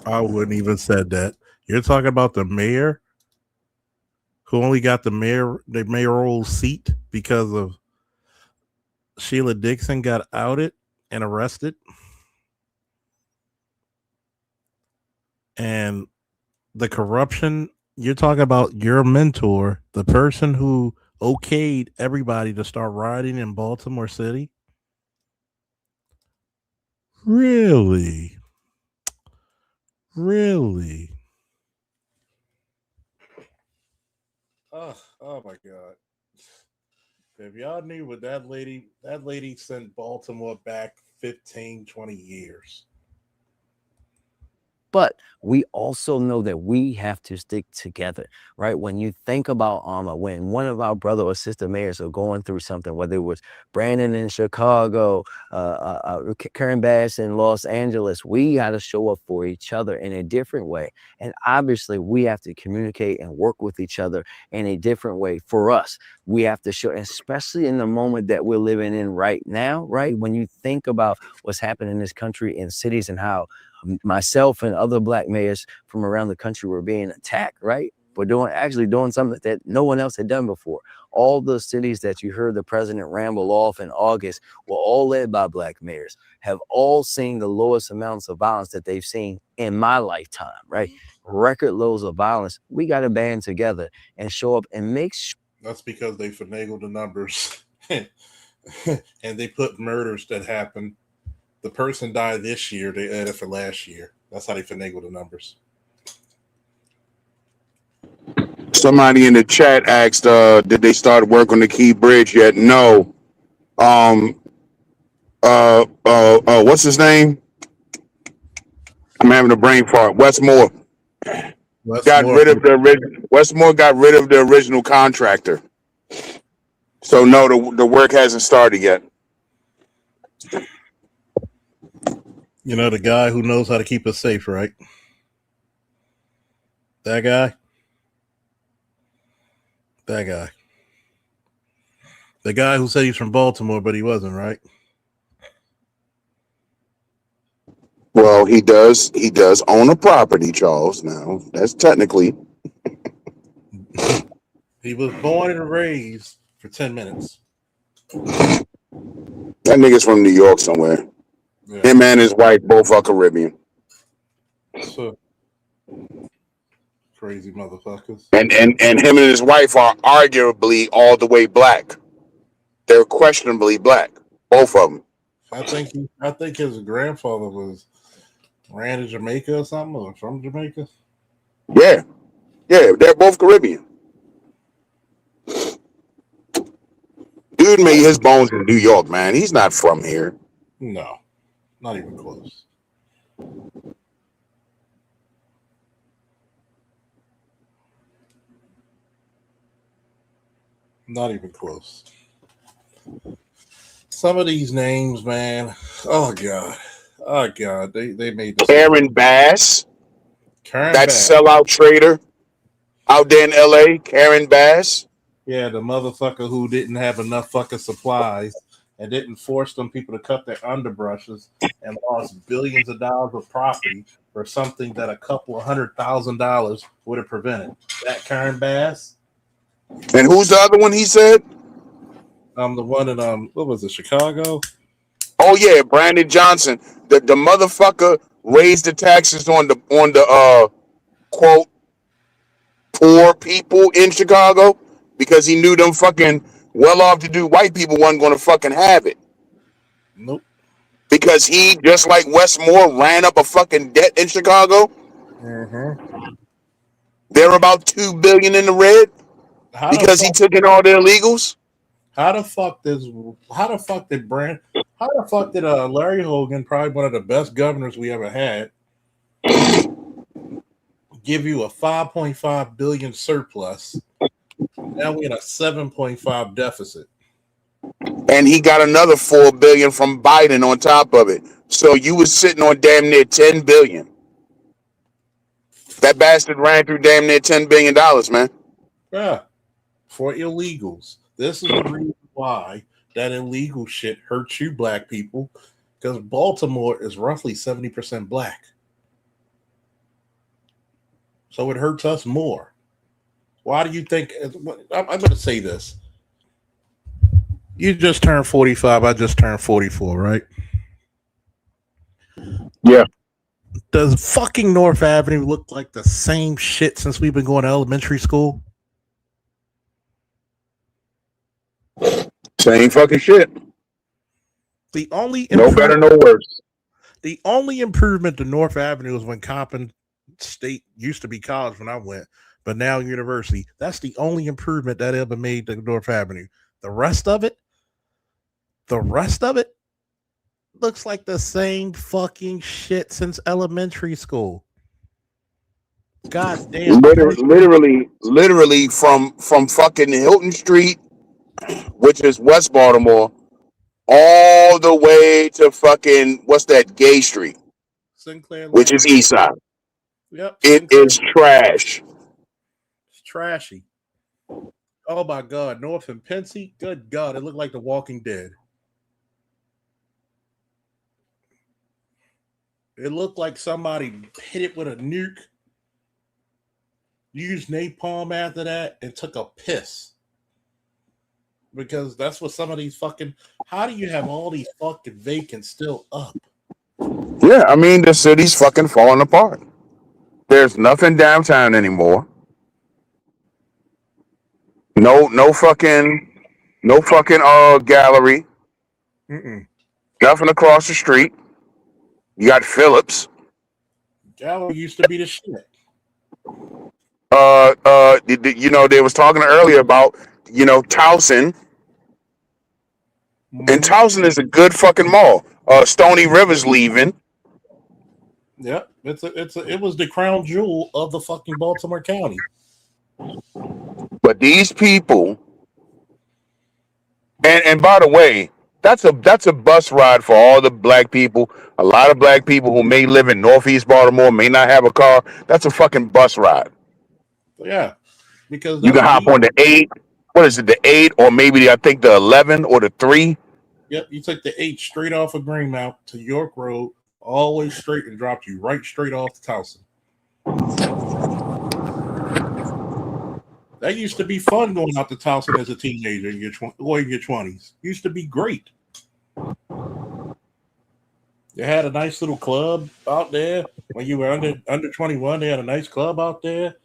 I wouldn't even said that. You're talking about the mayor who only got the mayoral seat because of Sheila Dixon got outed and arrested. And the corruption, you're talking about your mentor, the person who okayed everybody to start rioting in Baltimore City. Really? Really? Oh my God. If y'all knew what that lady sent Baltimore back 15, 20 years. But we also know that we have to stick together, right? When you think about ALMA, when one of our brother or sister mayors are going through something, whether it was Brandon in Chicago, Karen Bass in Los Angeles, we got to show up for each other in a different way. And obviously, we have to communicate and work with each other in a different way. For us, we have to show, especially in the moment that we're living in right now, right? When you think about what's happening in this country, in cities, and how myself and other Black mayors from around the country were being attacked, right? For doing something that no one else had done before. All the cities that you heard the president ramble off in August were all led by Black mayors, have all seen the lowest amounts of violence that they've seen in my lifetime, right? Record lows of violence. We got to band together and show up and make sure. That's because they finagled the numbers and they put murders that happened. The person died this year, they added for last year. That's how they finagle the numbers. Somebody in the chat asked, did they start work on the Key Bridge yet? No. What's his name? I'm having a brain fart. Westmore got rid of the original contractor. So no, the work hasn't started yet. You know, the guy who knows how to keep us safe, right? That guy. The guy who said he's from Baltimore, but he wasn't, right? Well, he does own a property, Charles. Now, that's technically. He was born and raised for 10 minutes. That nigga's from New York somewhere. Yeah. Him and his wife both are Caribbean. So crazy motherfuckers. And him and his wife are arguably all the way Black. They're questionably Black, both of them. I think his grandfather ran to Jamaica or something, or from Jamaica. Yeah, they're both Caribbean. Dude made his bones in New York, man. He's not from here. No, not even close. Not even close. Some of these names, man. Oh God. They made this. Karen Bass. That sellout trader out there in LA. Karen Bass. Yeah, the motherfucker who didn't have enough fucking supplies and didn't force them people to cut their underbrushes and lost billions of dollars of property for something that a couple of $100,000 would have prevented. That Karen Bass. And who's the other one he said? The one in what was it, Chicago? Oh yeah, Brandon Johnson. The motherfucker raised the taxes on the quote poor people in Chicago because he knew them fucking well-off to do white people wasn't gonna fucking have it. Nope. because he, just like Westmore, ran up a fucking debt in Chicago. They're about $2 billion in the red because he took in all the illegals. How the fuck did Larry Hogan, probably one of the best governors we ever had, give you a 5.5 billion surplus? Now we're in a 7.5 deficit. And he got another $4 billion from Biden on top of it. So you was sitting on damn near $10 billion. That bastard ran through damn near $10 billion, man. Yeah, for illegals. This is the reason why that illegal shit hurts you black people, because Baltimore is roughly 70% black. So it hurts us more. Why do you think? I'm going to say this. You just turned 45. I just turned 44, right? Yeah. Does fucking North Avenue look like the same shit since we've been going to elementary school? Same fucking shit. The only no better, no worse. The only improvement to North Avenue is when Coppin State used to be college when I went, but now university. That's the only improvement that ever made to North Avenue. The rest of it looks like the same fucking shit since elementary school. God damn. Literally from fucking Hilton Street, which is West Baltimore, all the way to fucking, what's that, Gay Street, Sinclair, which is East Side. Yep. It is trash. It's trashy. Oh my God. North and Pensy, good God, it looked like The Walking Dead. It looked like somebody hit it with a nuke, used napalm after that, and took a piss. Because that's what some of these fucking... How do you have all these fucking vacants still up? Yeah, I mean, the city's fucking falling apart. There's nothing downtown anymore. No fucking gallery. Nothing across the street. You got Phillips. Gallery used to be the shit. They was talking earlier about, Towson. And Towson is a good fucking mall. Stony River's leaving. Yep, it was the crown jewel of the fucking Baltimore County. But these people, and by the way, that's a bus ride for all the black people. A lot of black people who may live in Northeast Baltimore, may not have a car. That's a fucking bus ride. Yeah, because you can hop on the 8. What is it, the 8, or maybe I think the 11 or the 3? Yep, you took the 8 straight off of Greenmount to York Road, all the way straight, and dropped you right straight off to Towson. That used to be fun going out to Towson as a teenager in your 20s. Used to be great. They had a nice little club out there when you were under 21. They had a nice club out there.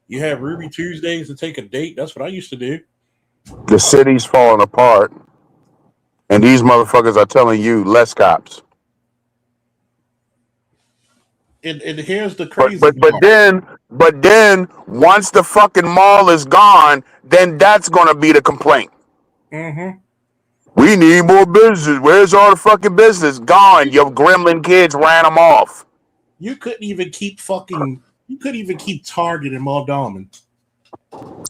You had Ruby Tuesdays to take a date. That's what I used to do. The city's falling apart, and these motherfuckers are telling you less cops. And here's the crazy but then once the fucking mall is gone, then that's gonna be the complaint. Mm-hmm. We need more business. Where's all the fucking business? Gone. Your gremlin kids ran them off. You couldn't even keep Target in Muldoman.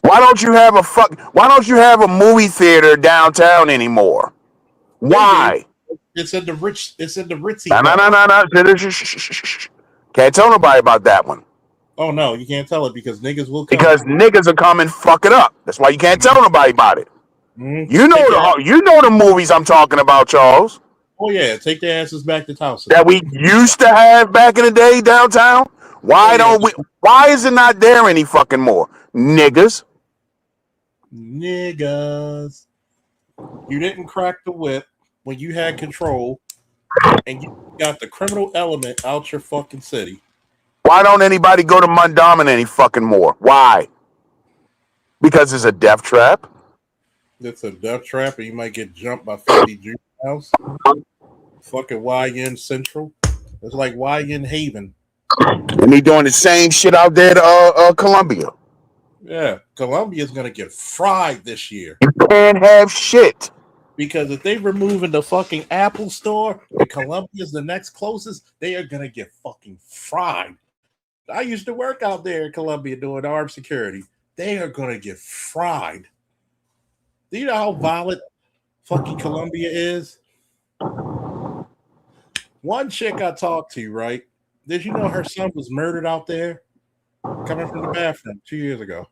Why don't you have a movie theater downtown anymore? Why? It's in the Ritzy. No. Can't tell nobody about that one. Oh no, you can't tell it because niggas will come. Because niggas are coming fuck it up. That's why you can't tell nobody about it. Mm-hmm. You know the movies I'm talking about, Charles. Oh yeah, take their asses back to Towson. That we used to have back in the day downtown. Why is it not there any fucking more? Niggas. You didn't crack the whip when you had control, and you got the criminal element out your fucking city. Why don't anybody go to Mondawmin any fucking more? Why? Because it's a death trap. It's a death trap, and you might get jumped by 50 juveniles. Fucking YN Central. It's like YN Haven. And they doing the same shit out there to Columbia. Yeah, Columbia's gonna get fried this year. You can't have shit. Because if they removing the fucking Apple store and Columbia's the next closest, they are gonna get fucking fried. I used to work out there in Columbia doing armed security. They are gonna get fried. Do you know how violent fucking Columbia is? One chick I talked to, right? Did you know her son was murdered out there coming from the bathroom 2 years ago?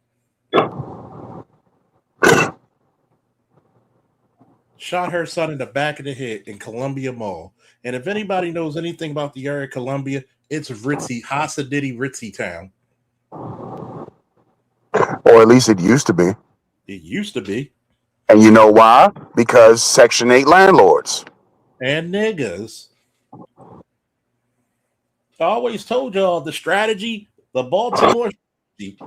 Shot her son in the back of the head in Columbia Mall. And if anybody knows anything about the area of Columbia, it's ritzy, Hasidity ritzy town. Or at least it used to be. It used to be. And you know why? Because Section 8 landlords. And niggas. I always told y'all the strategy, the Baltimore strategy.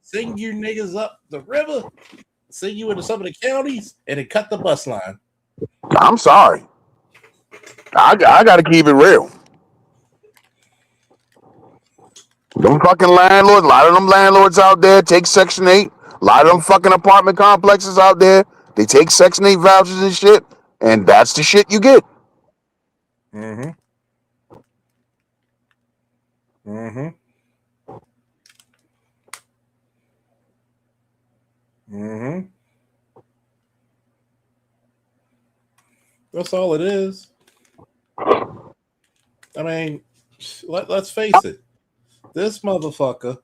Send you niggas up the river, send you into some of the counties, and then cut the bus line. I'm sorry. I got to keep it real. Them fucking landlords, a lot of them landlords out there take Section 8. A lot of them fucking apartment complexes out there, they take Section 8 vouchers and shit, and that's the shit you get. Mm-hmm. Mm-hmm. Mm-hmm. That's all it is. I mean, let's face it. This motherfucker,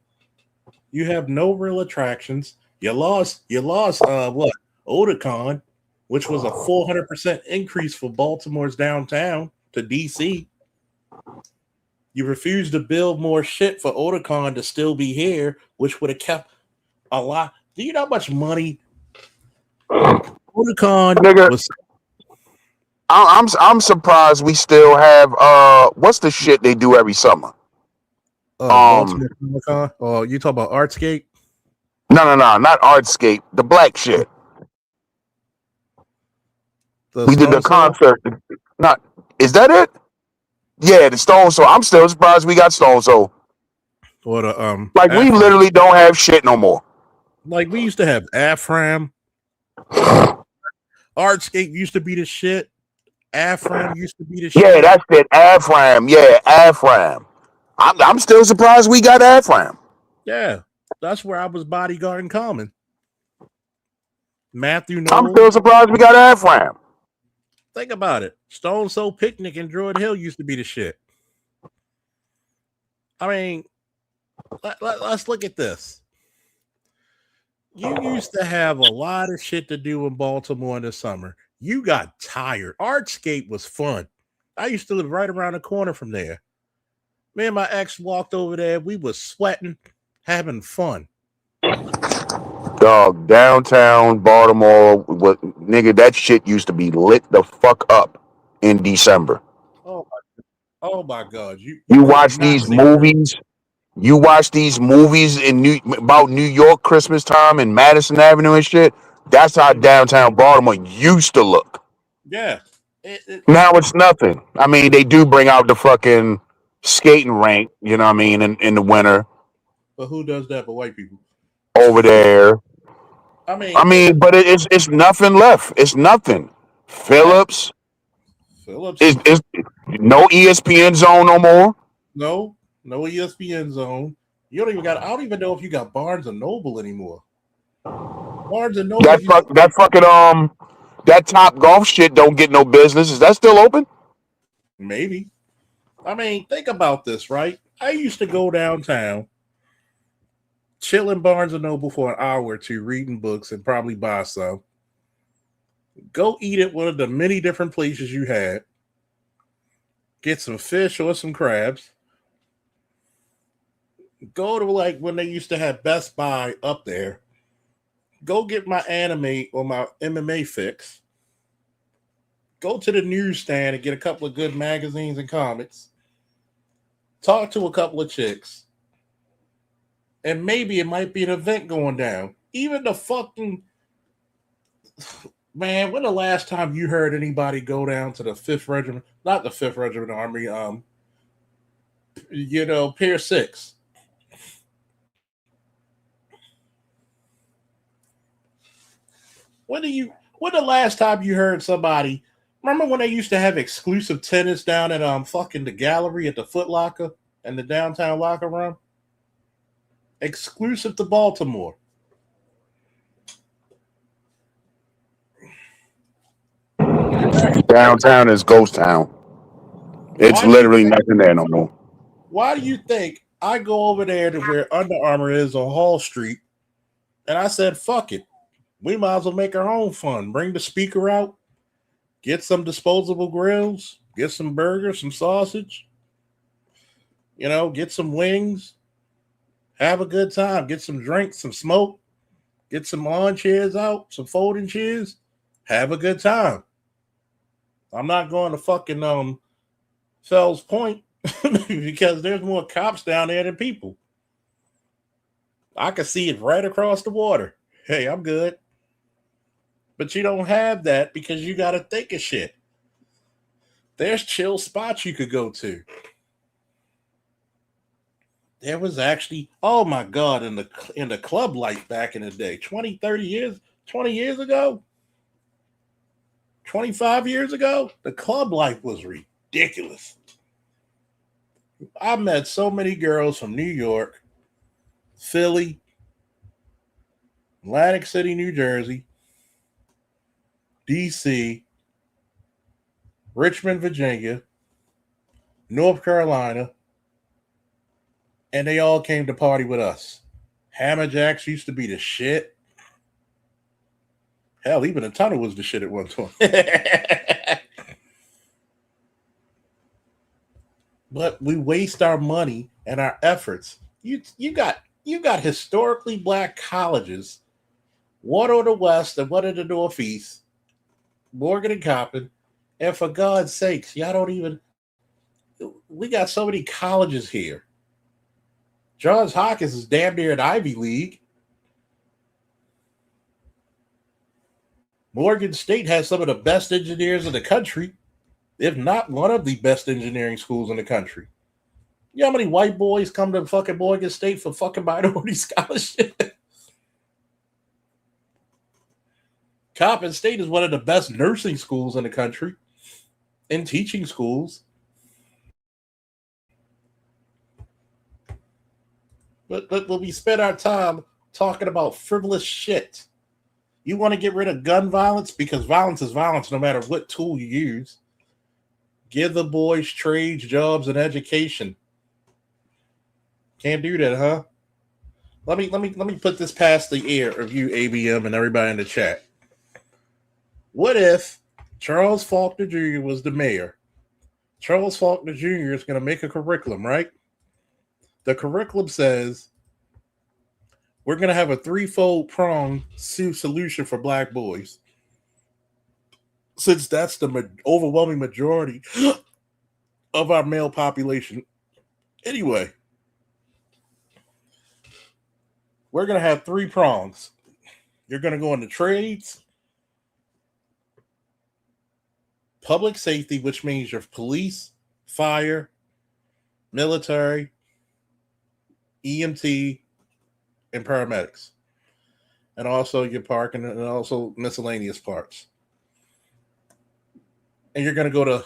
you have no real attractions. You lost what? Otakon, which was a 400% increase for Baltimore's downtown to DC. You refused to build more shit for Otakon to still be here, which would have kept a lot. Do you know how much money Otakon was? I'm surprised we still have what's the shit they do every summer? Baltimore Comic-Con? Oh, you talk about Artscape? No, not Artscape. The black shit. We did the concert. Not is that it? Yeah, the Stone Soul. I'm still surprised we got Stone Soul. Or the like we literally don't have shit no more. Like we used to have Afram. Artscape used to be the shit. Afram used to be the shit. Yeah, that's it. Afram. Yeah, Afram. I'm still surprised we got Afram. Yeah, that's where I was bodyguarding Common. Matthew Knowles. I'm still surprised we got Afram. Think about it. Stone Soul Picnic in Druid Hill used to be the shit. I mean, let's look at this. You used to have a lot of shit to do in Baltimore in the summer. You got tired. Artscape was fun. I used to live right around the corner from there. Me and my ex walked over there. We was sweating, having fun. Dog, downtown Baltimore, what nigga? That shit used to be lit the fuck up in December. Oh my God! You watch these movies. You watch these movies about New York Christmas time and Madison Avenue and shit. That's how downtown Baltimore used to look. Yeah. Now it's nothing. I mean, they do bring out the fucking skating rink, you know what I mean, in the winter. But who does that but white people? Over there. I mean, but it's nothing left. It's nothing. Phillips is no ESPN zone no more. No ESPN zone. You don't even got. I don't even know if you got Barnes and Noble anymore. Barnes and Noble. That fucking that Top Golf shit don't get no business. Is that still open? Maybe. I mean, think about this, right? I used to go downtown, chill in Barnes and Noble for an hour or two, reading books and probably buy some. Go eat at one of the many different places you had. Get some fish or some crabs. Go to like when they used to have Best Buy up there. Go get my anime or my MMA fix. Go to the newsstand and get a couple of good magazines and comics. Talk to a couple of chicks. And maybe it might be an event going down. Even the fucking Man, when the last time you heard anybody go down to the 5th Regiment, not the 5th Regiment Army, Pier 6? When the last time you heard somebody, remember when they used to have exclusive tennis down at fucking the gallery at the Foot Locker and the downtown locker room? Exclusive to Baltimore. Downtown is ghost town. It's literally nothing there no more. Why do you think I go over there to where Under Armour is on Hall Street, and I said, fuck it. We might as well make our own fun. Bring the speaker out, get some disposable grills, get some burgers, some sausage, get some wings, have a good time, get some drinks, some smoke, get some lawn chairs out, some folding chairs, have a good time. I'm not going to fucking Fells Point because there's more cops down there than people. I can see it right across the water. Hey, I'm good. But you don't have that because you got to think of shit. There's chill spots you could go to. There was actually, oh my God, in the club light back in the day, 20 years ago, 25 years ago, the club life was ridiculous. I met so many girls from New York, Philly, Atlantic City, New Jersey, DC, Richmond, Virginia, North Carolina, and they all came to party with us. Hammer Jacks used to be the shit. Hell, even the tunnel was the shit at one time. But we waste our money and our efforts. You got historically black colleges, one on the west and one in the northeast, Morgan and Coppin, and for God's sakes, y'all don't even. We got so many colleges here. Johns Hopkins is damn near an Ivy League. Morgan State has some of the best engineers in the country, if not one of the best engineering schools in the country. You know how many white boys come to fucking Morgan State for fucking minority scholarship? Coppin State is one of the best nursing schools in the country and teaching schools. But we spend our time talking about frivolous shit. You want to get rid of gun violence? Because violence is violence no matter what tool you use. Give the boys trades, jobs, and education. Can't do that, huh? Let me put this past the air of you, ABM, and everybody in the chat. What if Charles Faulkner Jr. was the mayor? Charles Faulkner Jr. is going to make a curriculum, right? The curriculum says we're going to have a threefold prong solution for black boys. Since that's the overwhelming majority of our male population. Anyway, we're going to have 3 prongs. You're going to go into trades, public safety, which means your police, fire, military, EMT, and paramedics. And also your parking and also miscellaneous parts. And you're going to go to,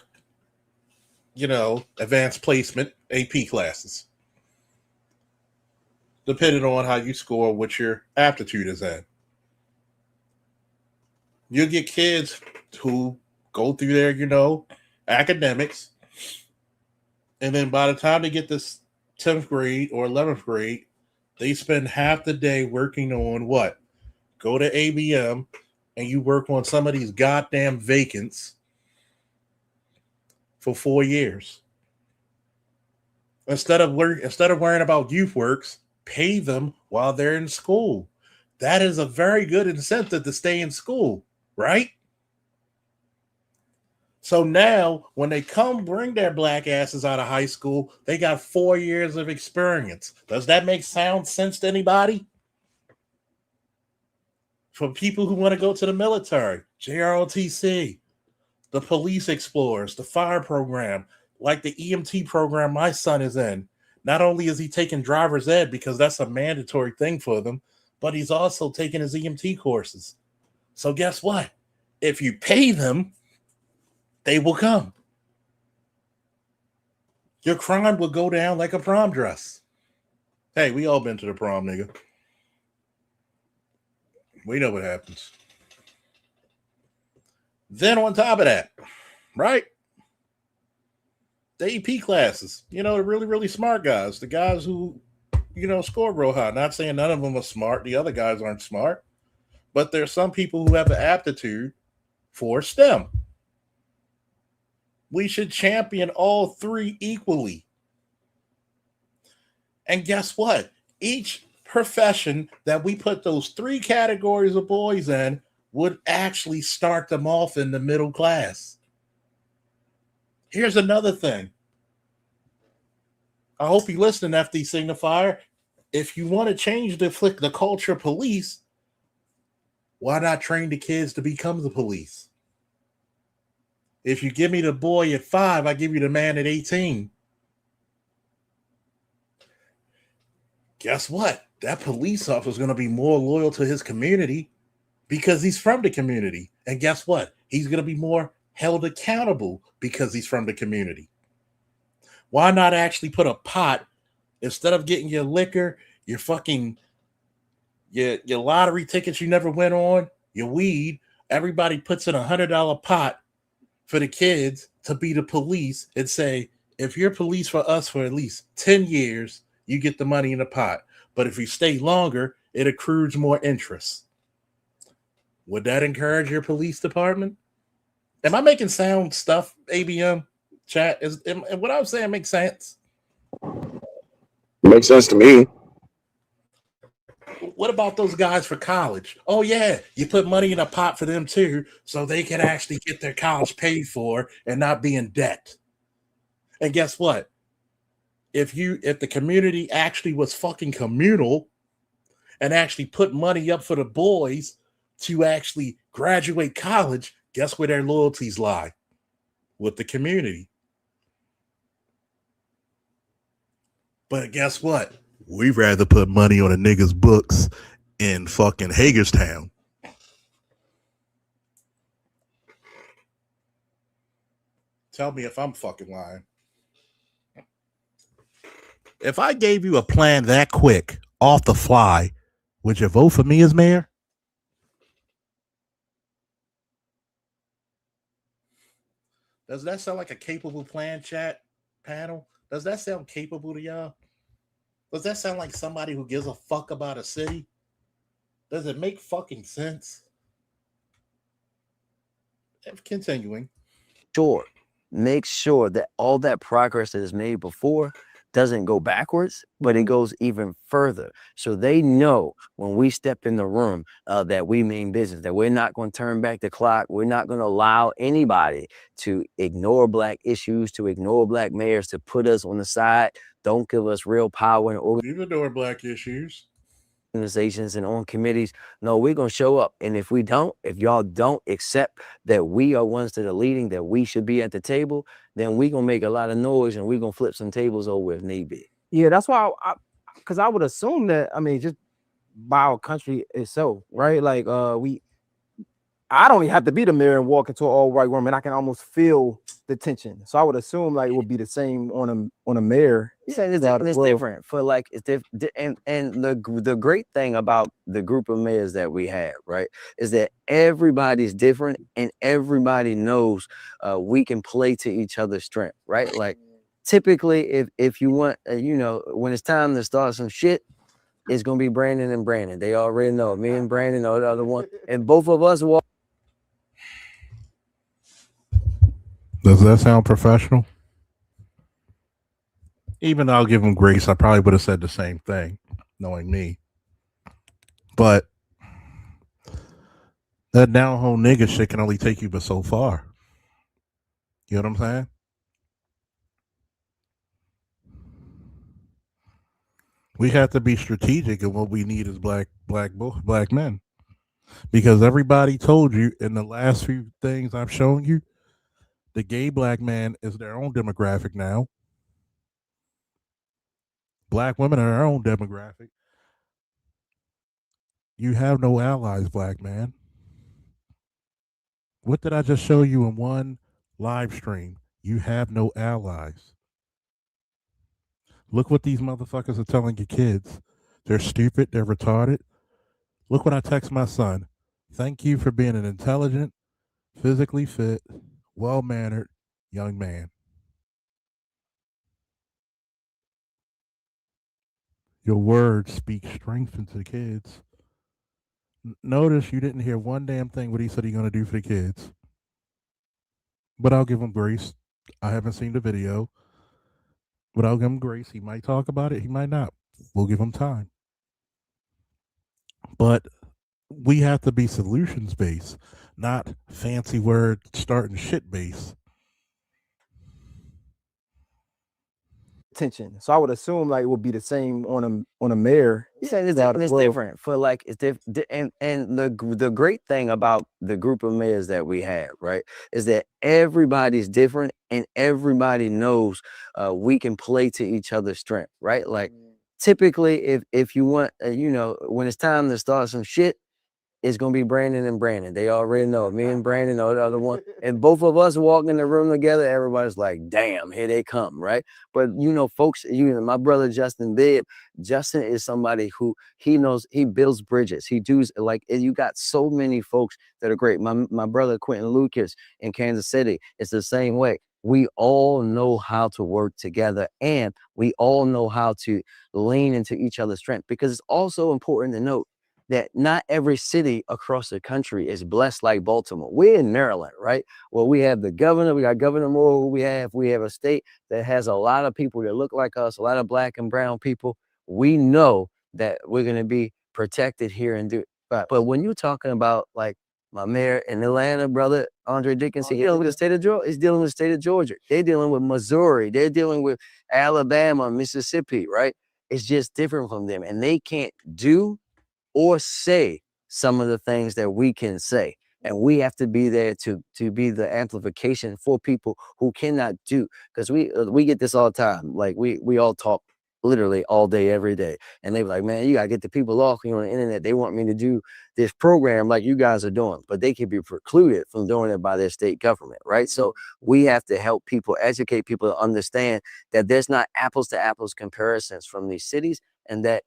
advanced placement, AP classes. Depending on how you score, what your aptitude is at. You'll get kids who go through their, academics. And then by the time they get this 10th grade or 11th grade, they spend half the day working on what? Go to ABM and you work on some of these goddamn vacants for 4 years. Instead of worrying about youth works, pay them while they're in school. That is a very good incentive to stay in school, right? So now when they come bring their black asses out of high school, they got 4 years of experience. Does that make sense to anybody? For people who want to go to the military, JROTC, the police explorers, the fire program, like the EMT program my son is in. Not only is he taking driver's ed because that's a mandatory thing for them, but he's also taking his EMT courses. So guess what? If you pay them, they will come. Your crime will go down like a prom dress. Hey, we all been to the prom, nigga. We know what happens. Then on top of that, right? The AP classes, the really, really smart guys, the guys who, score real high. Not saying none of them are smart. The other guys aren't smart. But there's some people who have an aptitude for STEM. We should champion all three equally. And guess what? Each profession that we put those three categories of boys in would actually start them off in the middle class. Here's another thing. I hope you listen, FD Signifier. If you want to change the culture of police, why not train the kids to become the police? If you give me the boy at 5, I give you the man at 18. Guess what? That police officer is going to be more loyal to his community because he's from the community. And guess what? He's going to be more held accountable because he's from the community. Why not actually put a pot, instead of getting your liquor, your fucking, your lottery tickets you never went on, your weed, everybody puts in $100 pot for the kids to be the police and say, if you're police for us for at least 10 years, you get the money in the pot. But if you stay longer, it accrues more interest. Would that encourage your police department? Am I making sound stuff, ABM chat? And what I'm saying makes sense? Makes sense to me. What about those guys for college? Oh, yeah, you put money in a pot for them too, so they can actually get their college paid for and not be in debt. And guess what? If the community actually was fucking communal and actually put money up for the boys to actually graduate college, guess where their loyalties lie? With the community. But guess what? We'd rather put money on a nigga's books in fucking Hagerstown. Tell me if I'm fucking lying. If I gave you a plan that quick, off the fly, would you vote for me as mayor? Does that sound like a capable plan, chat panel? Does that sound capable to y'all? Does that sound like somebody who gives a fuck about a city? Does it make fucking sense? Continuing. Sure. Make sure that all that progress that is made before doesn't go backwards, but it goes even further. So they know when we step in the room that we mean business, that we're not going to turn back the clock. We're not going to allow anybody to ignore Black issues, to ignore Black mayors, to put us on the side. Don't give us real power and You ignore Black issues. Organizations and on committees. No, we're going to show up. And if y'all don't accept that we are ones that are leading, that we should be at the table, then we're going to make a lot of noise and we're going to flip some tables over if need be. Yeah, that's why because I would assume that, just by our country itself, right? Like I don't even have to be the mayor and walk into an all white room and I can almost feel the tension. So I would assume like it would be the same on a mayor. Yeah, it's different for like it's different. And the great thing about the group of mayors that we have, right, is that everybody's different and everybody knows we can play to each other's strength, right? Like typically, if you want, when it's time to start some shit, it's gonna be Brandon and Brandon. They already know me and Brandon are the other one, and both of us walk. Does that sound professional? Even though I'll give him grace, I probably would have said the same thing, knowing me. But that down home nigga shit can only take you but so far. You know what I'm saying? We have to be strategic in what we need as black men. Because everybody told you in the last few things I've shown you, the gay black man is their own demographic now. Black women are their own demographic. You have no allies, black man. What did I just show you in one live stream? You have no allies. Look what these motherfuckers are telling your kids. They're stupid. They're retarded. Look what I text my son. Thank you for being an intelligent, physically fit, well-mannered young man. Your words speak strength into the kids. Notice you didn't hear one damn thing what he said he's going to do for the kids. But I'll give him grace. I haven't seen the video. But I'll give him grace. He might talk about it. He might not. We'll give him time. But we have to be solutions-based, not fancy word starting shit based. Attention. So I would assume like it would be the same on a mayor. Yeah, it's different for like it's different. And the great thing about the group of mayors that we have, right, is that everybody's different and everybody knows we can play to each other's strength, right? Like typically, if you want, when it's time to start some shit, it's gonna be Brandon and Brandon. They already know. Me and Brandon know the other one. And both of us walking in the room together, everybody's like, damn, here they come, right? But folks, my brother Justin Bibb, Justin is somebody who he knows, he builds bridges. He does, like, you got so many folks that are great. My brother Quentin Lucas in Kansas City, it's the same way. We all know how to work together and we all know how to lean into each other's strength, because it's also important to note that not every city across the country is blessed like Baltimore. We're in Maryland, right? Well, we have the governor, we got Governor Moore, who we have a state that has a lot of people that look like us, a lot of black and brown people. We know that we're going to be protected here and do it. But when you're talking about like my mayor in Atlanta, brother, Andre Dickinson, dealing with the state of Georgia, he's dealing with the state of Georgia. They're dealing with Missouri. They're dealing with Alabama, Mississippi, right? It's just different from them. And they can't do or say some of the things that we can say. And we have to be there to be the amplification for people who cannot do, because we get this all the time. Like we all talk literally all day, every day. And they be like, man, you gotta get the people off on the internet. They want me to do this program like you guys are doing, but they can be precluded from doing it by their state government, right? So we have to help people, educate people to understand that there's not apples to apples comparisons from these cities, and that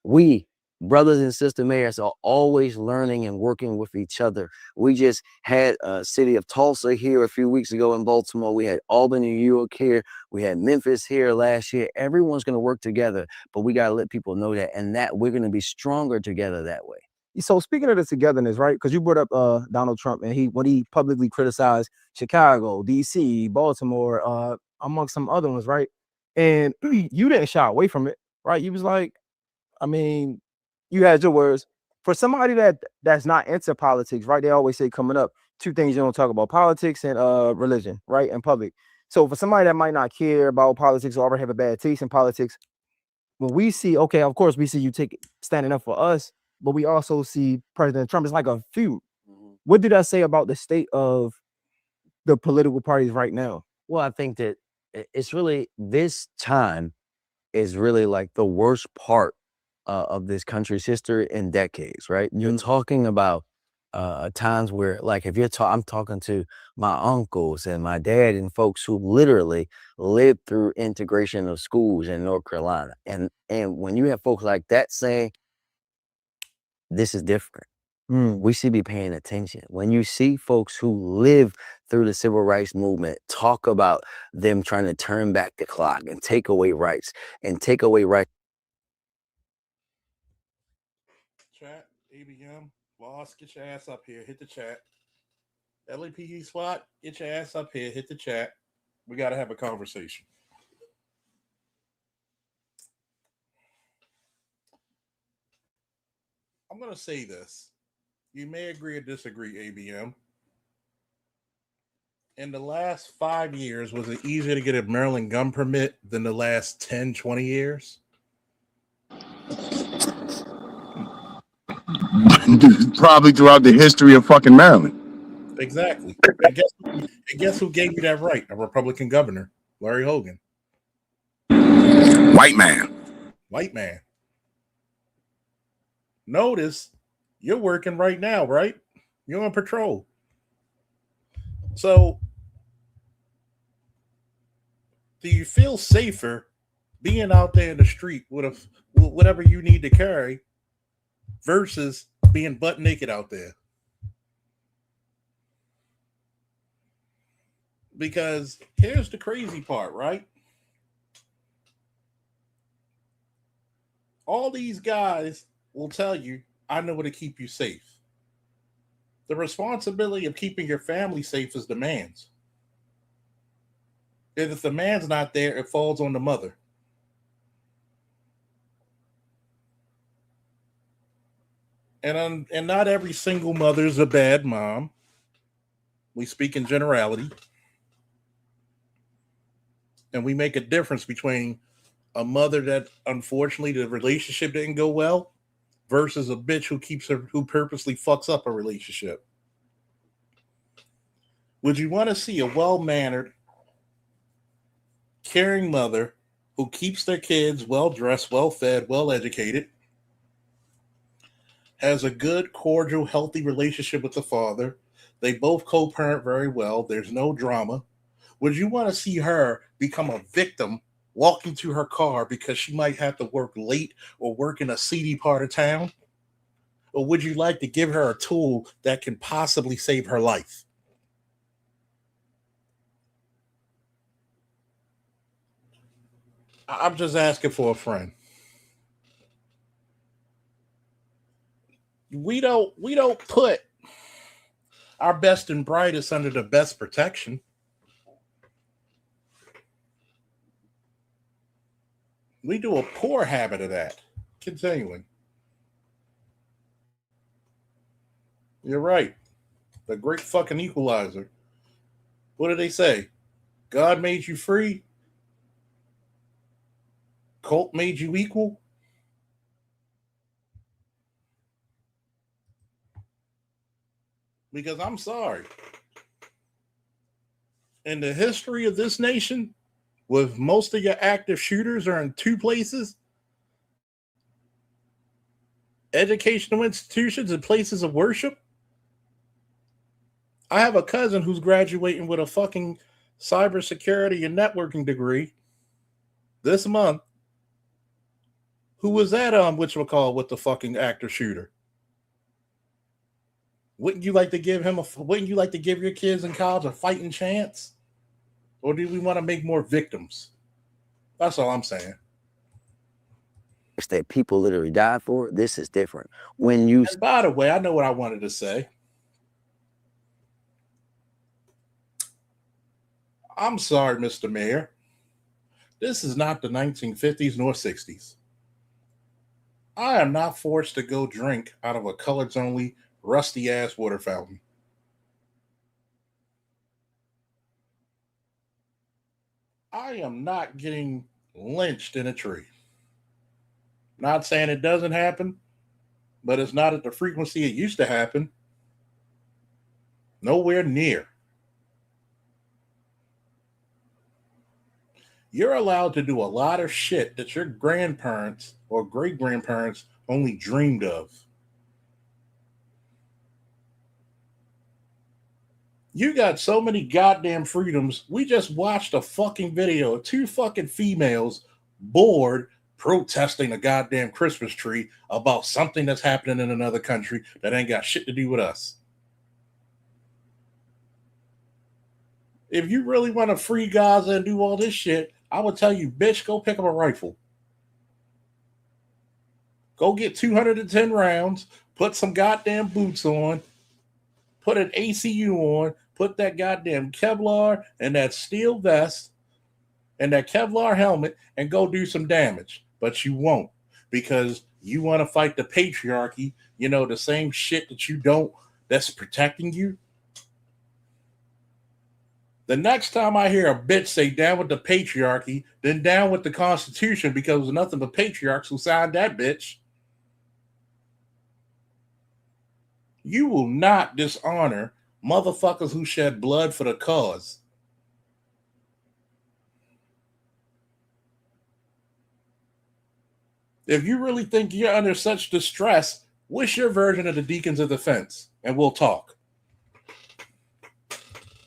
we, brothers and sister mayors, are always learning and working with each other. We just had a city of Tulsa here a few weeks ago in Baltimore. We had Albany, New York here. We had Memphis here last year. Everyone's going to work together, but we got to let people know that, and that we're going to be stronger together that way. So speaking of the togetherness, right? Because you brought up Donald Trump, and when he publicly criticized Chicago, DC, Baltimore, amongst some other ones, right? And you didn't shy away from it, right? You was like, I mean, you had your words. For somebody that's not into politics, right? They always say coming up, two things you don't talk about: politics and religion, right? In public. So for somebody that might not care about politics or already have a bad taste in politics, when we see, okay, of course we see you standing up for us, but we also see President Trump is like a feud. What did I say about the state of the political parties right now? Well, I think that it's really, this time is really like the worst part of this country's history in decades, right? You're talking about times where, like, if I'm talking to my uncles and my dad and folks who literally lived through integration of schools in North Carolina, and when you have folks like that saying this is different, we should be paying attention. When you see folks who live through the civil rights movement talk about them trying to turn back the clock and take away rights Chat, ABM, Boss, get your ass up here. Hit the chat. LAPD SWAT, get your ass up here. Hit the chat. We got to have a conversation. I'm going to say this. You may agree or disagree, ABM. In the last 5 years, was it easier to get a Maryland gun permit than the last 10, 20 years? probably throughout the history of fucking Maryland. Exactly. And guess who gave you that right? A Republican governor, Larry Hogan. White man. White man. Notice you're working right now, right? You're on patrol. So, do you feel safer being out there in the street with whatever you need to carry versus being butt naked out there? Because here's the crazy part, right? All these guys will tell you, I know how to keep you safe. The responsibility of keeping your family safe is the man's. And if the man's not there, it falls on the mother. And not every single mother is a bad mom. We speak in generality. And we make a difference between a mother that unfortunately the relationship didn't go well versus a bitch who purposely fucks up a relationship. Would you want to see a well-mannered, caring mother who keeps their kids well-dressed, well-fed, well-educated, has a good, cordial, healthy relationship with the father? They both co-parent very well. There's no drama. Would you want to see her become a victim walking to her car because she might have to work late or work in a seedy part of town? Or would you like to give her a tool that can possibly save her life? I'm just asking for a friend. We don't put our best and brightest under the best protection. We do a poor habit of that. Continuing. You're right. The great fucking equalizer. What do they say? God made you free. Cult made you equal. Because I'm sorry. In the history of this nation, with most of your active shooters are in two places, educational institutions and places of worship. I have a cousin who's graduating with a fucking cybersecurity and networking degree this month, who was at with the fucking active shooter. Wouldn't you like to give your kids in college a fighting chance? Or do we want to make more victims? That's all I'm saying. That people literally died for, this is different. When you and by the way, I know what I wanted to say. I'm sorry, Mr. Mayor. This is not the 1950s nor 60s. I am not forced to go drink out of a coloreds only rusty ass water fountain. I am not getting lynched in a tree. Not saying it doesn't happen, but it's not at the frequency it used to happen. Nowhere near. You're allowed to do a lot of shit that your grandparents or great-grandparents only dreamed of. You got so many goddamn freedoms. We just watched a fucking video of two fucking females bored protesting a goddamn Christmas tree about something that's happening in another country that ain't got shit to do with us. If you really want to free Gaza and do all this shit, I would tell you, bitch, go pick up a rifle. Go get 210 rounds, put some goddamn boots on, put an ACU on, put that goddamn Kevlar and that steel vest and that Kevlar helmet and go do some damage. But you won't, because you want to fight the patriarchy, you know, the same shit that you don't, that's protecting you. The next time I hear a bitch say down with the patriarchy, then down with the Constitution, because it was nothing but patriarchs who signed that bitch. You will not dishonor motherfuckers who shed blood for the cause. If you really think you're under such distress, what's your version of the Deacons of Defense? And we'll talk.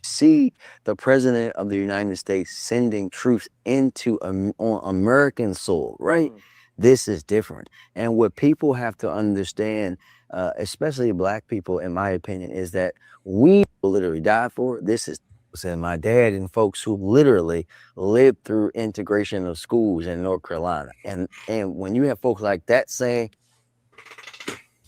See the president of the United States sending troops into on American soil, right? This is different. And what people have to understand, especially black people, in my opinion, is that we literally died for. This is and my dad and folks who literally lived through integration of schools in North Carolina. And when you have folks like that saying,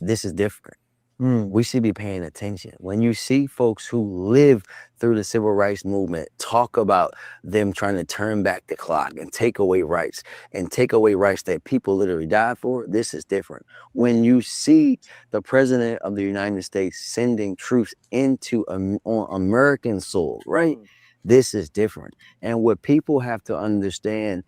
this is different, we should be paying attention. When you see folks who live through the civil rights movement talk about them trying to turn back the clock and take away rights that people literally died for, this is different. When you see the president of the United States sending troops into on American soil, right? This is different. And what people have to understand,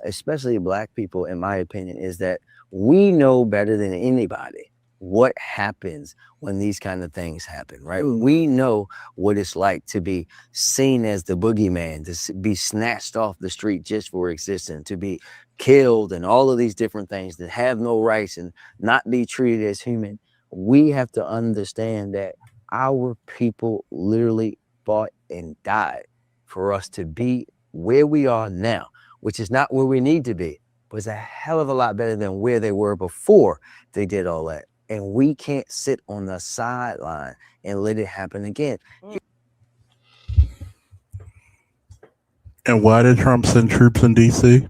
especially black people, in my opinion, is that we know better than anybody what happens when these kind of things happen, right? We know what it's like to be seen as the boogeyman, to be snatched off the street just for existing, to be killed and all of these different things, that have no rights and not be treated as human. We have to understand that our people literally fought and died for us to be where we are now, which is not where we need to be, but it's a hell of a lot better than where they were before they did all that. And we can't sit on the sideline and let it happen again. And why did Trump send troops in D.C.?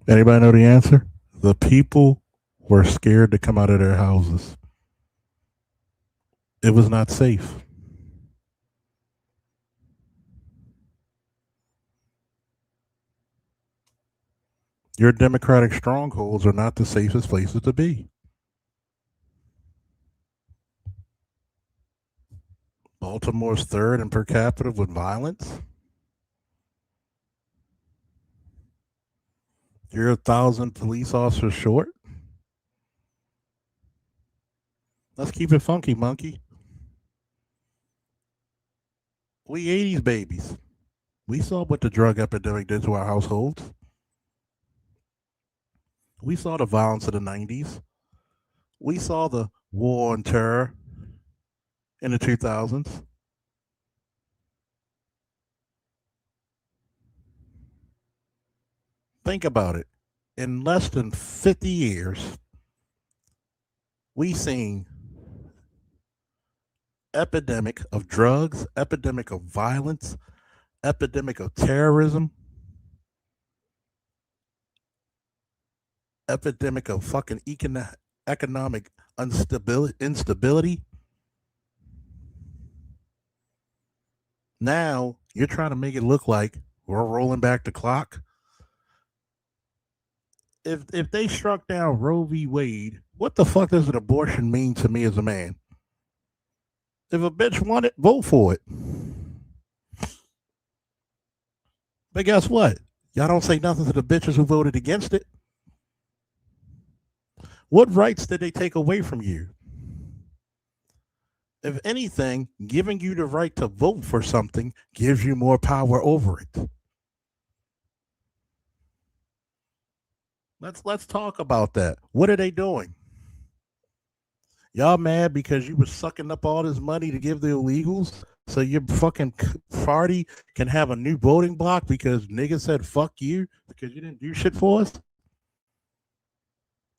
Anybody know the answer? The people were scared to come out of their houses. It was not safe. Your Democratic strongholds are not the safest places to be. Baltimore's third in per capita with violence. You're 1,000 police officers short. Let's keep it funky, monkey. We 80s babies. We saw what the drug epidemic did to our households. We saw the violence of the 90s. We saw the war on terror in the 2000s. Think about it. In less than 50 years, we've seen epidemic of drugs, epidemic of violence, epidemic of terrorism, epidemic of fucking economic instability. Now you're trying to make it look like we're rolling back the clock. If they struck down Roe v. Wade, what the fuck does an abortion mean to me as a man? If a bitch want it, vote for it. But guess what? Y'all don't say nothing to the bitches who voted against it. What rights did they take away from you? If anything, giving you the right to vote for something gives you more power over it. Let's talk about that. What are they doing? Y'all mad because you were sucking up all this money to give the illegals so your fucking party can have a new voting block because niggas said fuck you because you didn't do shit for us?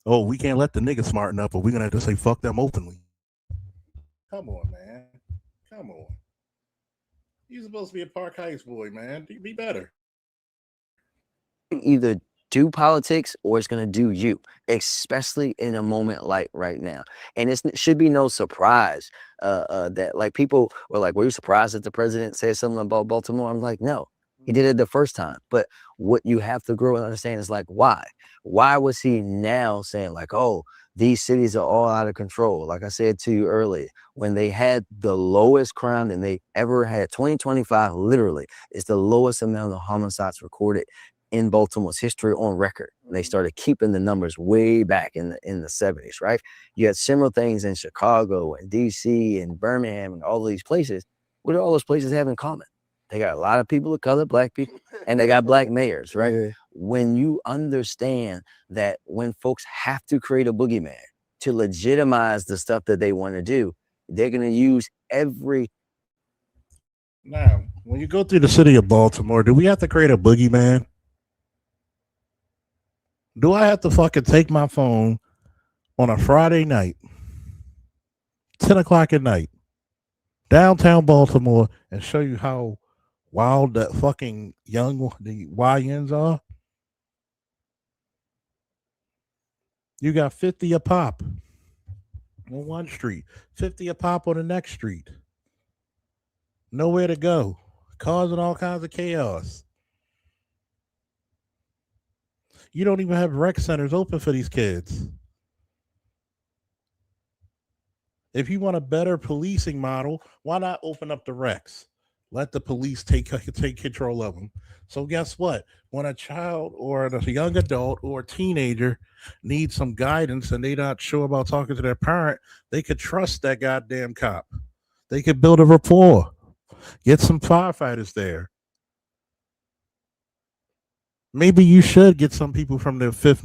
Oh, we can't let the niggas smarten up, but we're going to have to say fuck them openly. Come on, man. Come on. You're supposed to be a Park Heights boy, man. Be better. Either do politics or it's going to do you, especially in a moment like right now. And it should be no surprise that like people were like, were you surprised that the president said something about Baltimore? I'm like, no, he did it the first time. But what you have to grow and understand is like, why? Why was he now saying like, oh, these cities are all out of control? Like I said to you earlier, when they had the lowest crime than they ever had, 2025 literally is the lowest amount of homicides recorded in Baltimore's history on record. They started keeping the numbers way back in the 70s, right? You had similar things in Chicago and DC and Birmingham and all of these places. What do all those places have in common? They got a lot of people of color, black people, and they got black mayors, right? Yeah. When you understand that when folks have to create a boogeyman to legitimize the stuff that they want to do, they're going to use every. Now, when you go through the city of Baltimore, do we have to create a boogeyman? Do I have to fucking take my phone on a Friday night, 10 o'clock at night, downtown Baltimore, and show you how wild that fucking the YNs are? You got 50 a pop on one street, 50 a pop on the next street. Nowhere to go, causing all kinds of chaos. You don't even have rec centers open for these kids. If you want a better policing model, why not open up the recs? Let the police take control of them. So guess what? When a child or a young adult or a teenager needs some guidance and they're not sure about talking to their parent, they could trust that goddamn cop. They could build a rapport. Get some firefighters there. Maybe you should get some people from the Fifth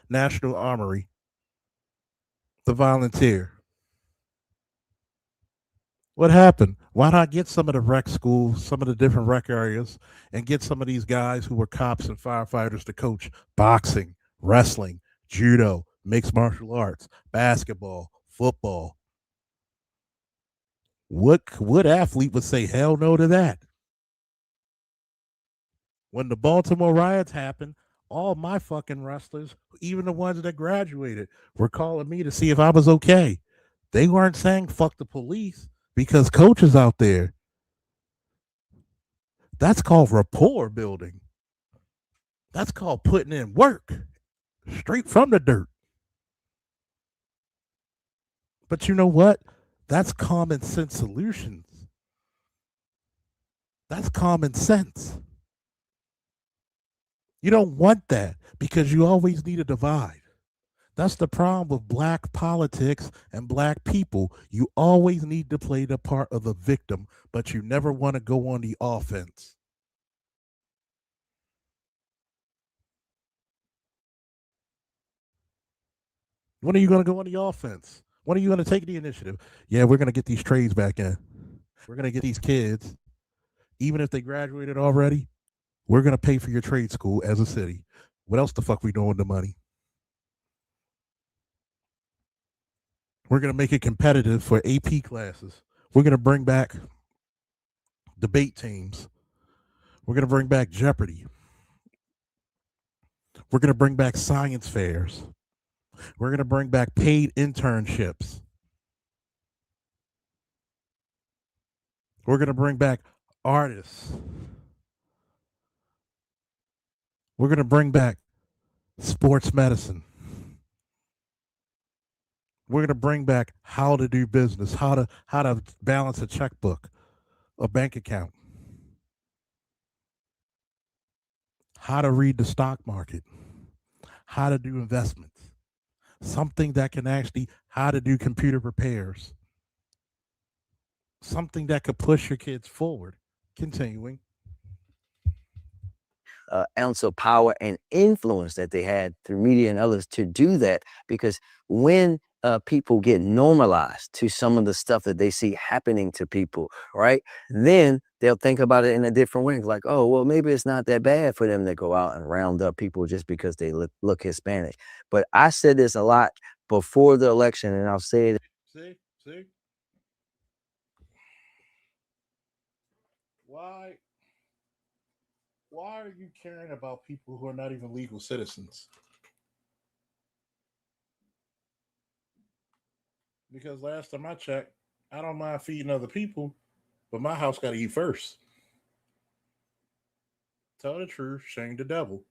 National Armory to volunteer. What happened? Why not get some of the rec schools, some of the different rec areas, and get some of these guys who were cops and firefighters to coach boxing, wrestling, judo, mixed martial arts, basketball, football? What athlete would say hell no to that? When the Baltimore riots happened, all my fucking wrestlers, even the ones that graduated, were calling me to see if I was okay. They weren't saying fuck the police because coach is out there. That's called rapport building. That's called putting in work straight from the dirt. But you know what? That's common sense solutions. That's common sense. You don't want that because you always need a divide. That's the problem with black politics and black people. You always need to play the part of the victim, but you never want to go on the offense. When are you going to go on the offense? When are you going to take the initiative? Yeah, we're going to get these trades back in. We're going to get these kids, even if they graduated already, we're going to pay for your trade school as a city. What else the fuck we doing with the money? We're going to make it competitive for AP classes. We're going to bring back debate teams. We're going to bring back Jeopardy. We're going to bring back science fairs. We're going to bring back paid internships. We're going to bring back artists. We're going to bring back sports medicine. We're going to bring back how to do business, how to balance a checkbook, a bank account, how to read the stock market, how to do investments, something that can actually, how to do computer repairs, something that could push your kids forward. Continuing. Ounce of power and influence that they had through media and others to do that, because when people get normalized to some of the stuff that they see happening to people, right, then they'll think about it in a different way. Like, oh, well, maybe it's not that bad for them to go out and round up people just because they look Hispanic. But I said this a lot before the election, and I'll say it. See? Why are you caring about people who are not even legal citizens? Because last time I checked, I don't mind feeding other people, but my house got to eat first. Tell the truth, shame the devil.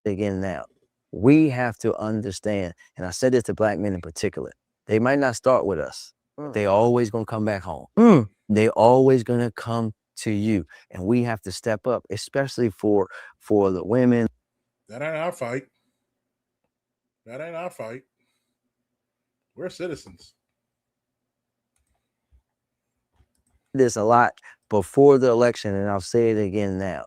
Again now, We have to understand, and I said this to black men in particular, they might not start with us. They always gonna come back home. They always gonna come to you. And we have to step up, especially for the women. That ain't our fight. That ain't our fight. We're citizens. This a lot before the election, and I'll say it again now.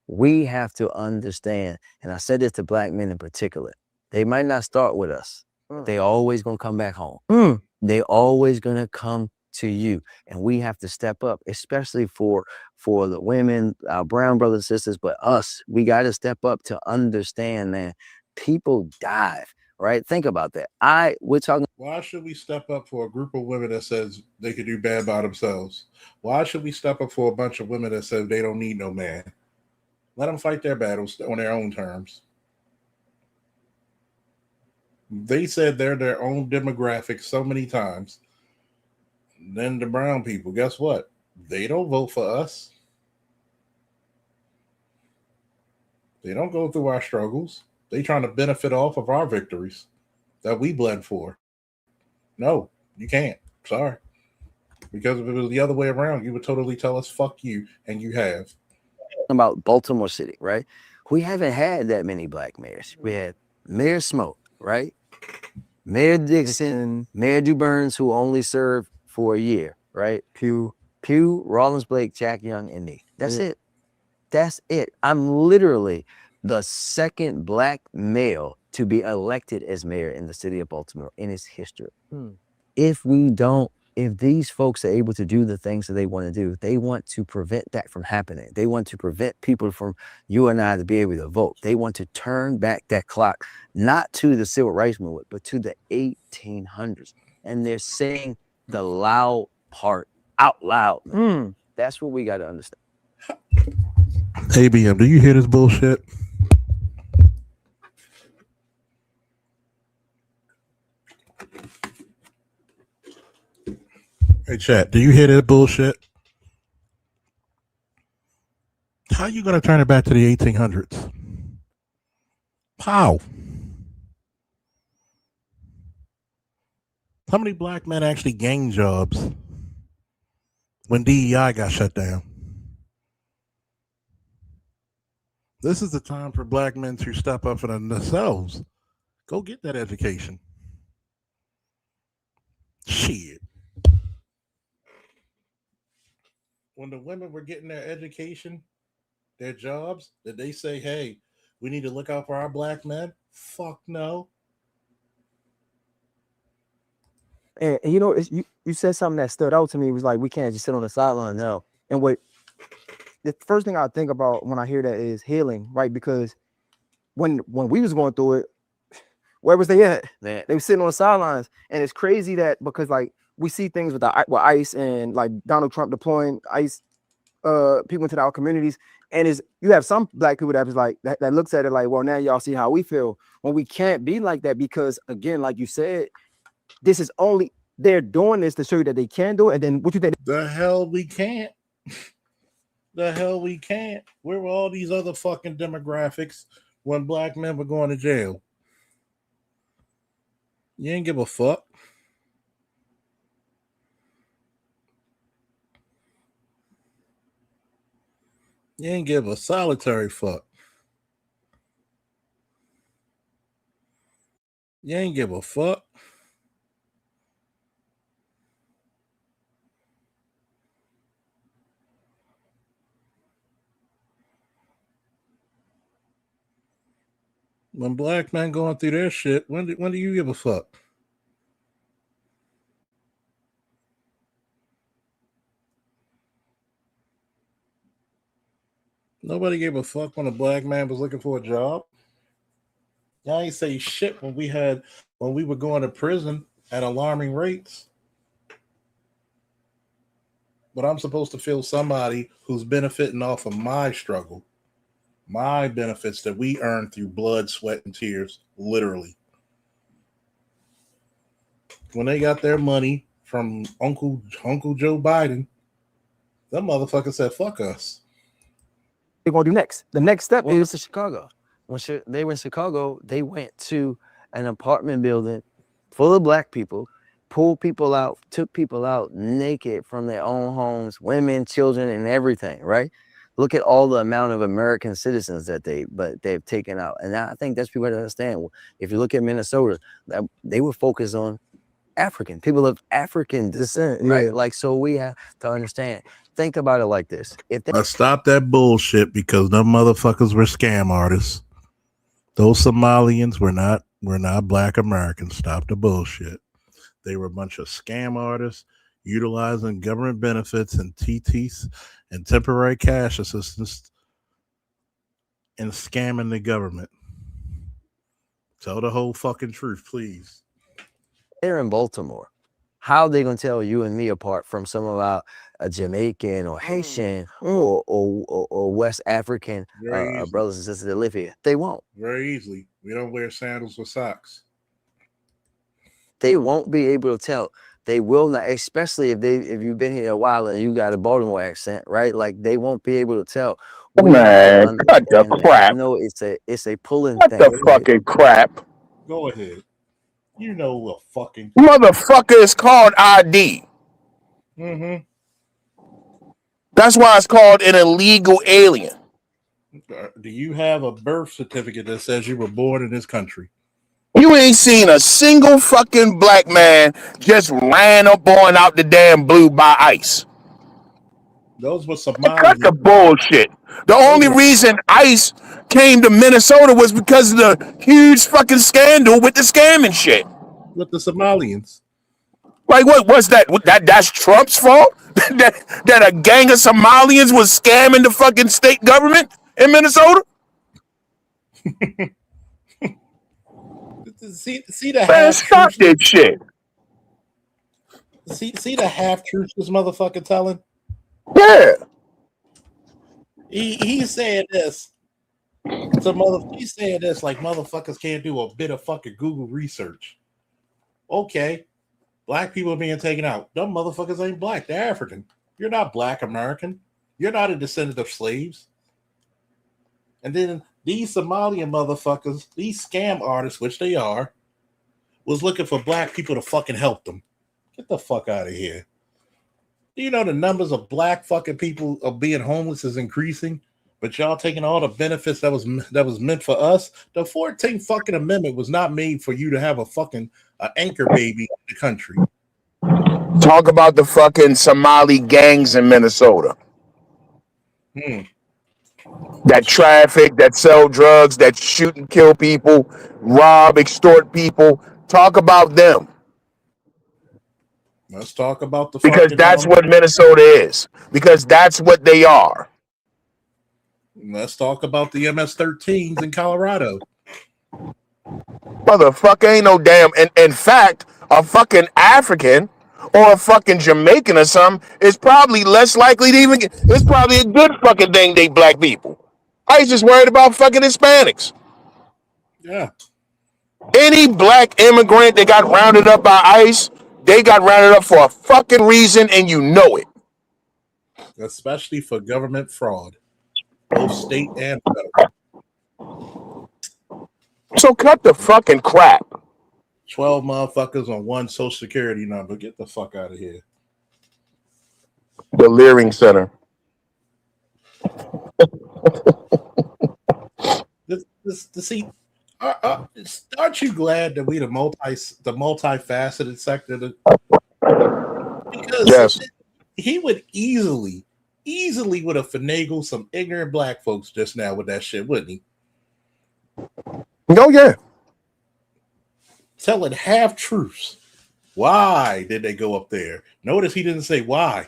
We have to understand, and I said this to black men in particular, they might not start with us. They always gonna come back home. They always gonna come to you. And we have to step up, especially for the women, our brown brothers and sisters, but us, we gotta step up to understand, man, people die, right? Think about that. We're talking. Why should we step up for a group of women that says they could do bad by themselves? Why should we step up for a bunch of women that says they don't need no man? Let them fight their battles on their own terms. They said they're their own demographic so many times. Then the brown people, guess what? They don't vote for us. They don't go through our struggles. They trying to benefit off of our victories that we bled for. No, you can't. Sorry. Because if it was the other way around, you would totally tell us, fuck you, and you have. About Baltimore City, right? We haven't had that many black mayors. We had Mayor Smoke, right? Mayor Dixon, Mayor DuBurns, who only served for a year, right? Pugh, Rollins Blake, Jack Young, and me. That's it. That's it. I'm literally the second black male to be elected as mayor in the city of Baltimore in its history. If these folks are able to do the things that they want to do, they want to prevent that from happening. They want to prevent people from you and I to be able to vote. They want to turn back that clock, not to the civil rights movement, but to the 1800s. And they're saying the loud part out loud. That's what we got to understand. ABM, do you hear this bullshit? Hey, chat, do you hear this bullshit? How are you going to turn it back to the 1800s? How? How many black men actually gained jobs when DEI got shut down? This is the time for black men to step up for themselves. Go get that education. Shit. When the women were getting their education, their jobs, did they say, hey, we need to look out for our black men? Fuck no. And you know, you said something that stood out to me. It was like, we can't just sit on the sideline now. And what the first thing I think about when I hear that is healing, right? Because when we was going through it, where was they at? They were sitting on the sidelines. And it's crazy that because like we see things with ICE and like Donald Trump deploying ICE people into our communities. And you have some black people that is like that looks at it like, well, now y'all see how we feel. When we can't be like that, because again, like you said, this is only they're doing this to show you that they can do it. And then what you think? The hell we can't. The hell we can't. Where were all these other fucking demographics when black men were going to jail? You ain't give a fuck. You ain't give a solitary fuck. You ain't give a fuck. When black men going through their shit, when do you give a fuck? Nobody gave a fuck when a black man was looking for a job. Y'all ain't say shit when we were going to prison at alarming rates. But I'm supposed to feel somebody who's benefiting off of my struggle, my benefits that we earned through blood, sweat, and tears, literally. When they got their money from Uncle Joe Biden, that motherfucker said, fuck us. They're going to do next. The next step is to Chicago. they were in Chicago, they went to an apartment building full of black people, pulled people out, took people out naked from their own homes, women, children, and everything, right? Look at all the amount of American citizens that they've taken out. And I think that's people to understand. If you look at Minnesota, they were focused on African people of African descent, right? Yeah. Like, so we have to understand. Think about it like this. If they Let's stop that bullshit because them motherfuckers were scam artists. Those Somalians were not black Americans. Stop the bullshit. They were a bunch of scam artists utilizing government benefits and TTs and temporary cash assistance and scamming the government. Tell the whole fucking truth, please. they're in Baltimore, how are they gonna tell you and me apart from some of our Jamaican or Haitian or West African brothers and sisters that live here? They won't. Very easily. We don't wear sandals with socks. They won't be able to tell. They will not, especially if you've been here a while and you got a Baltimore accent, right? Like they won't be able to tell. Man, cut the crap. No, it's a pulling Cut thing. the fucking crap. Go ahead. You know what fucking Motherfucker is called ID. Mm-hmm. That's why it's called an illegal alien. Do you have a birth certificate that says you were born in this country? You ain't seen a single fucking black man just ran up on out the damn blue by ICE. Those were Cut Somalians. the bullshit. The only reason ICE came to Minnesota was because of the huge fucking scandal with the scamming shit. With the Somalians. Like what was that? That's Trump's fault? that a gang of Somalians was scamming the fucking state government in Minnesota? See the Man, half stop that shit. See the half truth this motherfucker telling? Yeah. He said this. He's saying this like motherfuckers can't do a bit of fucking Google research. Okay. Black people are being taken out. Them motherfuckers ain't black. They're African. You're not black American. You're not a descendant of slaves. And then these Somalian motherfuckers, these scam artists, which they are, was looking for black people to fucking help them. Get the fuck out of here. Do you know the numbers of black fucking people of being homeless is increasing? But y'all taking all the benefits that was meant for us. The 14th fucking amendment was not made for you to have a fucking anchor baby in the country. Talk about the fucking Somali gangs in Minnesota. That traffic, that sell drugs, that shoot and kill people, rob, extort people. Talk about them. Let's talk about the because fucking, that's what Minnesota is. Because that's what they are. Let's talk about the MS-13s in Colorado. Motherfucker ain't no damn. In fact, a fucking African or a fucking Jamaican or something is probably less likely to even get. It's probably a good fucking thing they black people. I was just worried about fucking Hispanics. Yeah. Any black immigrant that got rounded up by ICE, they got rounded up for a fucking reason, and you know it. Especially for government fraud, both state and federal. So cut the fucking crap. 12 motherfuckers on one social security number. Get the fuck out of here. The Leering Center. See, aren't you glad that we the multifaceted sector? Because yes, he would easily would have finagled some ignorant black folks just now with that shit, wouldn't he? Oh yeah. Telling half truths. Why did they go up there? Notice he didn't say why.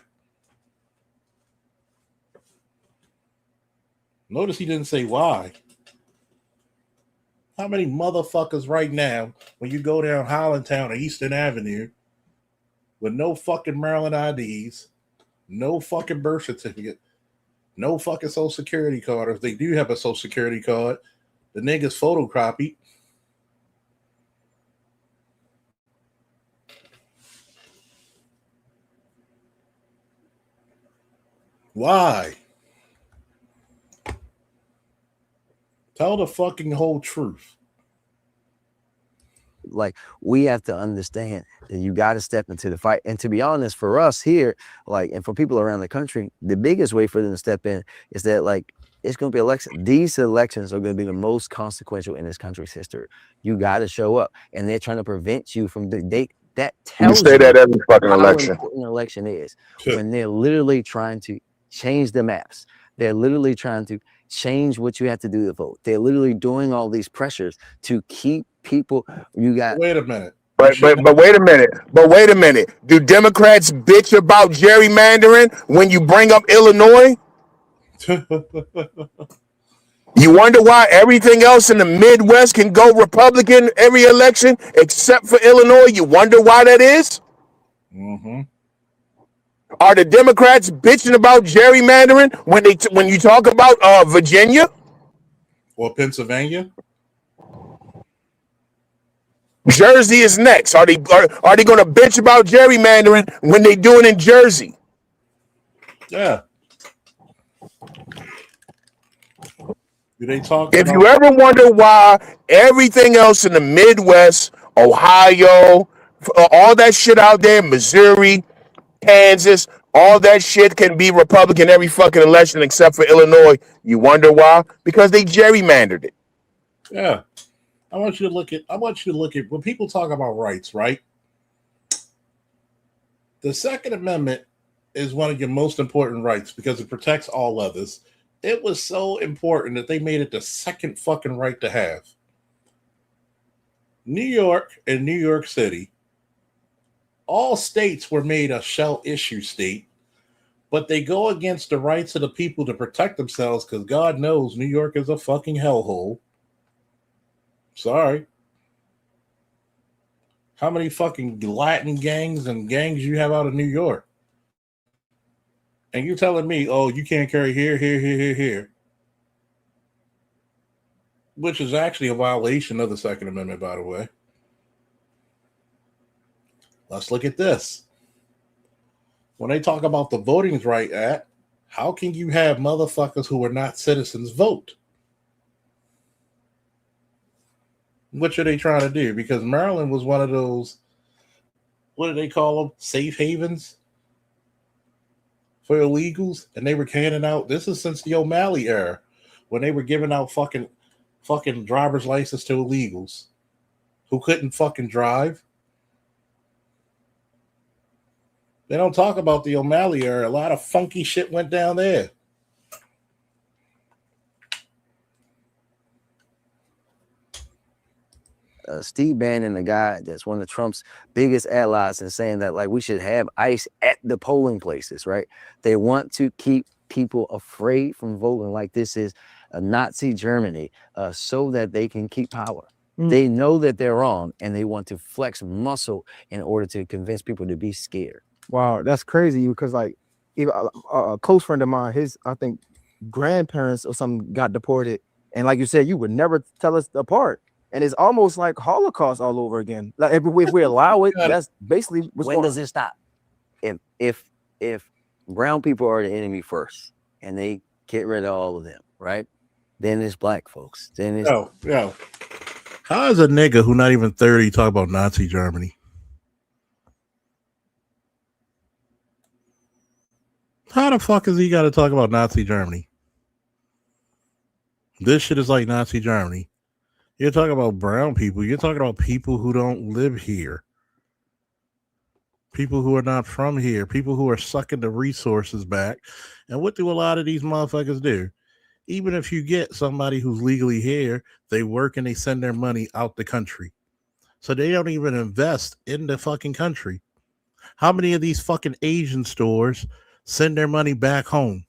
Notice he didn't say why. How many motherfuckers right now, when you go down Hollandtown or Eastern Avenue with no fucking Maryland IDs, no fucking birth certificate, no fucking social security card, or if they do have a social security card, the niggas photocopied. Why? Tell the fucking whole truth. Like, we have to understand that you got to step into the fight. And to be honest, for us here, like, and for people around the country, the biggest way for them to step in is that, like, it's going to be election. These elections are going to be the most consequential in this country's history. You got to show up, and they're trying to prevent you from that tells You say that every fucking how election. important an election is when they're literally trying to change the maps. They're literally trying to change what you have to do to vote. They're literally doing all these pressures to keep people. You got. Wait a minute. But wait a minute. But wait a minute. Do Democrats bitch about gerrymandering when you bring up Illinois? You wonder why everything else in the Midwest can go Republican every election except for Illinois? You wonder why that is? Mm-hmm. Are the Democrats bitching about gerrymandering when you talk about Virginia or Pennsylvania? Jersey is next. Are they going to bitch about gerrymandering when they do it in Jersey? Yeah. Do they talk? If you ever wonder why everything else in the Midwest, Ohio, all that shit out there, Missouri, Kansas, all that shit can be Republican every fucking election except for Illinois, you wonder why? Because they gerrymandered it. Yeah. I want you to look at when people talk about rights, right? The Second Amendment is one of your most important rights because it protects all others. It was so important that they made it the second fucking right to have. New York and New York City, all states were made a shall issue state, but they go against the rights of the people to protect themselves because God knows New York is a fucking hellhole. Sorry. How many fucking Latin gangs and gangs you have out of New York? And you're telling me, oh, you can't carry here. Which is actually a violation of the Second Amendment, by the way. Let's look at this. When they talk about the Voting Rights Act, how can you have motherfuckers who are not citizens vote? What are they trying to do? Because Maryland was one of those, what do they call them? Safe havens for illegals. And they were handing out, this is since the O'Malley era, when they were giving out fucking driver's license to illegals who couldn't fucking drive. They don't talk about the O'Malley era. A lot of funky shit went down there. Steve Bannon, the guy that's one of Trump's biggest allies, and saying that, like, we should have ICE at the polling places, right? They want to keep people afraid from voting like this is a Nazi Germany, so that they can keep power. They know that they're wrong, and they want to flex muscle in order to convince people to be scared. Wow, that's crazy, because like even a close friend of mine, his, I think, grandparents or something got deported, and like you said, you would never tell us apart. And it's almost like Holocaust all over again. Like if we allow it, that's basically what's When does it stop? If brown people are the enemy first, and they get rid of all of them, right? Then it's black folks. Then it's Yo. How is a nigga who not even 30 talk about Nazi Germany? How the fuck is he got to talk about Nazi Germany? This shit is like Nazi Germany. You're talking about brown people. You're talking about people who don't live here. People who are not from here. People who are sucking the resources back. And what do a lot of these motherfuckers do? Even if you get somebody who's legally here, they work and they send their money out the country. So they don't even invest in the fucking country. How many of these fucking Asian stores send their money back home,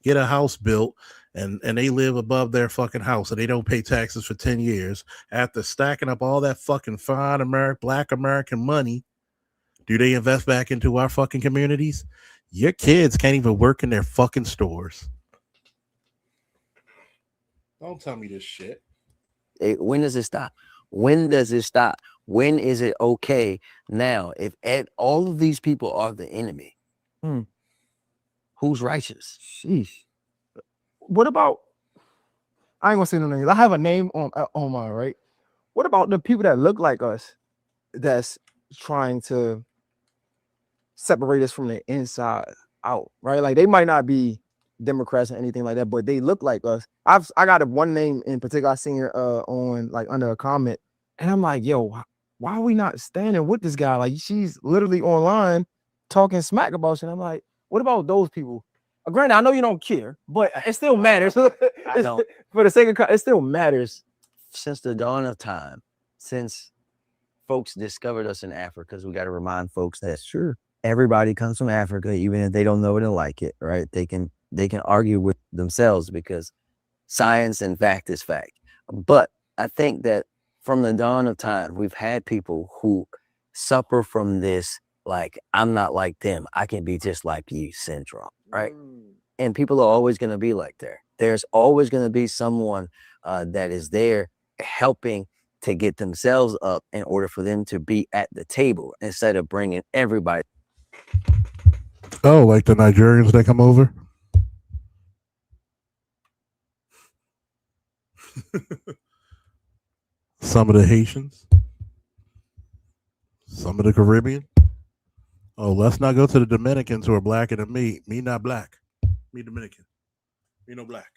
get a house built, and they live above their fucking house and they don't pay taxes for 10 years after stacking up all that fucking fine black American money? Do they invest back into our fucking communities? Your kids can't even work in their fucking stores. Don't tell me this shit. When does it stop? When does it stop? When is it okay now? If all of these people are the enemy, who's righteous? Sheesh. What about, I ain't gonna say no names. I have a name on mine, right? What about the people that look like us that's trying to separate us from the inside out, right? Like they might not be Democrats or anything like that, but they look like us. I got one name in particular. I seen her on like under a comment, and I'm like, yo, why are we not standing with this guy? Like she's literally online talking smack about shit. I'm like, what about those people? Granted, I know you don't care, but it still matters. I don't. For the sake of it still matters. Since the dawn of time, since folks discovered us in Africa, because we got to remind folks that sure everybody comes from Africa, even if they don't know it and like it, right? They can argue with themselves because science and fact is fact. But I think that from the dawn of time, we've had people who suffer from this, like, I'm not like them, I can be just like you syndrome, right? And people are always going to be like that. There's always going to be someone that is there helping to get themselves up in order for them to be at the table instead of bringing everybody. Oh, like the Nigerians that come over? Some of the Haitians? Some of the Caribbean? Oh, let's not go to the Dominicans who are blacker than me. Me not black. Me Dominican. Me no black.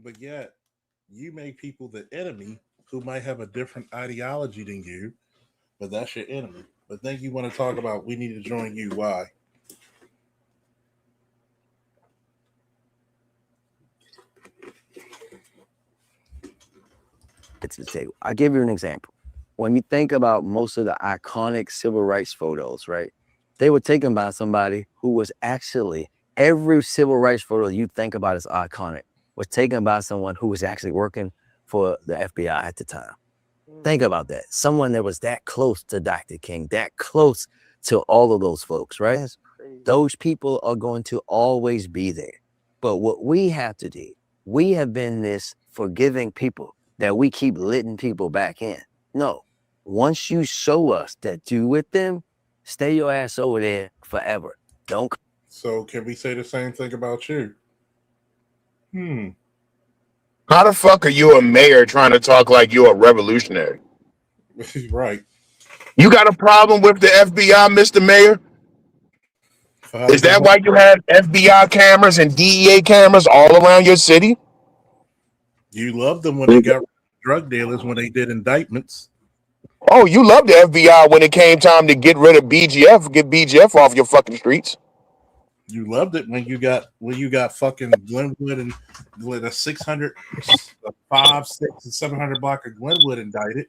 But yet, you make people the enemy who might have a different ideology than you, but that's your enemy. But then you want to talk about we need to join you. Why? To the table. I'll give you an example. When you think about most of the iconic civil rights photos, right? They were taken by somebody who was actually, every civil rights photo you think about as iconic was taken by someone who was actually working for the FBI at the time. Think about that. Someone that was that close to Dr. King, that close to all of those folks, right? Those people are going to always be there. But what we have to do, we have been this forgiving people that we keep letting people back in. No, once you show us that you with them, stay your ass over there forever. Don't. So can we say the same thing about you? How the fuck are you a mayor trying to talk like you're a revolutionary? Right. You got a problem with the FBI, Mr. Mayor? Is that why you had FBI cameras and DEA cameras all around your city? You loved them when they got drug dealers when they did indictments. Oh, you loved the FBI when it came time to get rid of BGF, get BGF off your fucking streets. You loved it when you got fucking Glenwood and with a 600, 5, 6, and 700 block of Glenwood indicted.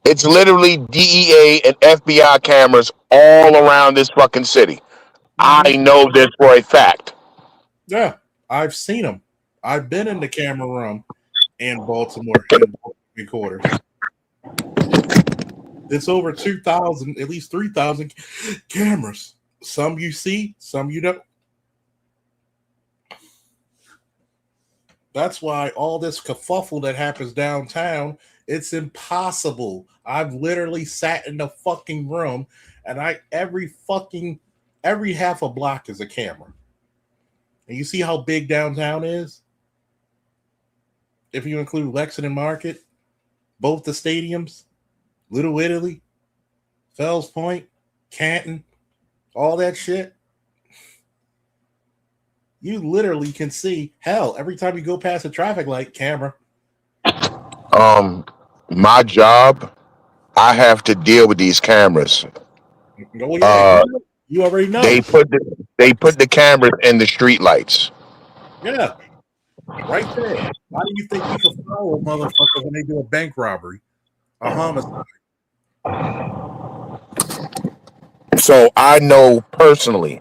It's literally DEA and FBI cameras all around this fucking city. I know this for a fact. Yeah, I've seen them. I've been in the camera room in Baltimore recorders. It's over 2,000, at least 3,000 cameras. Some you see, some you don't. That's why all this kerfuffle that happens downtown, it's impossible. I've literally sat in the fucking room and every half a block is a camera. And you see how big downtown is? If you include Lexington Market, both the stadiums, Little Italy, Fells Point, Canton, all that shit, you literally can see, hell, every time you go past a traffic light, camera. My job, I have to deal with these cameras. Oh, yeah, you already know. They put the cameras in the street lights. Yeah, right there. Why do you think you can follow a motherfucker when they do a bank robbery, a homicide? So I know personally.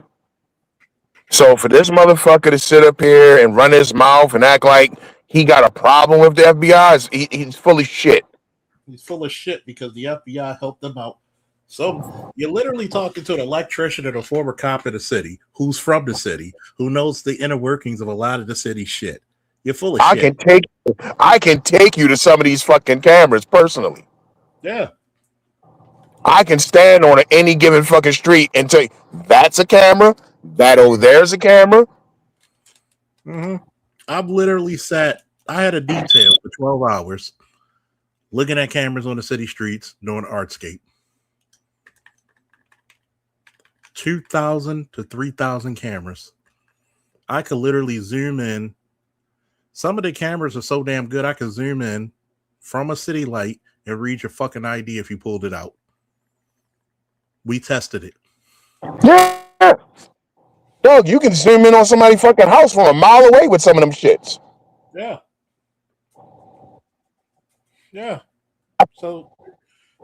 So for this motherfucker to sit up here and run his mouth and act like he got a problem with the FBI, he's full of shit. He's full of shit because the FBI helped them out. So you're literally talking to an electrician and a former cop in the city who's from the city, who knows the inner workings of a lot of the city shit. You're full of shit. I can take you to some of these fucking cameras personally. Yeah. I can stand on any given fucking street and tell you that's a camera, that over there's a camera. I've literally sat. I had a detail for 12 hours looking at cameras on the city streets doing Artscape. 2,000 to 3,000 cameras. I could literally zoom in. Some of the cameras are so damn good, I could zoom in from a city light and read your fucking ID if you pulled it out. We tested it. Yeah. Dog, you can zoom in on somebody's fucking house from a mile away with some of them shits. Yeah. Yeah. So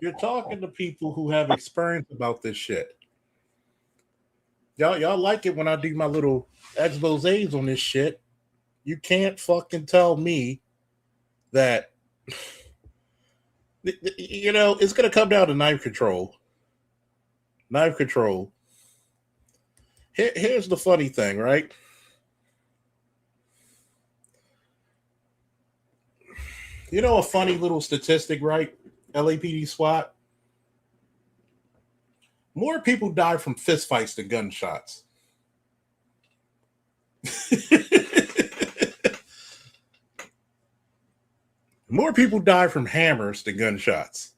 you're talking to people who have experience about this shit. Y'all like it when I do my little exposés on this shit. You can't fucking tell me that, you know, it's going to come down to knife control. Knife control. Here's the funny thing, right? You know a funny little statistic, right? LAPD SWAT. More people die from fistfights than gunshots. More people die from hammers than gunshots.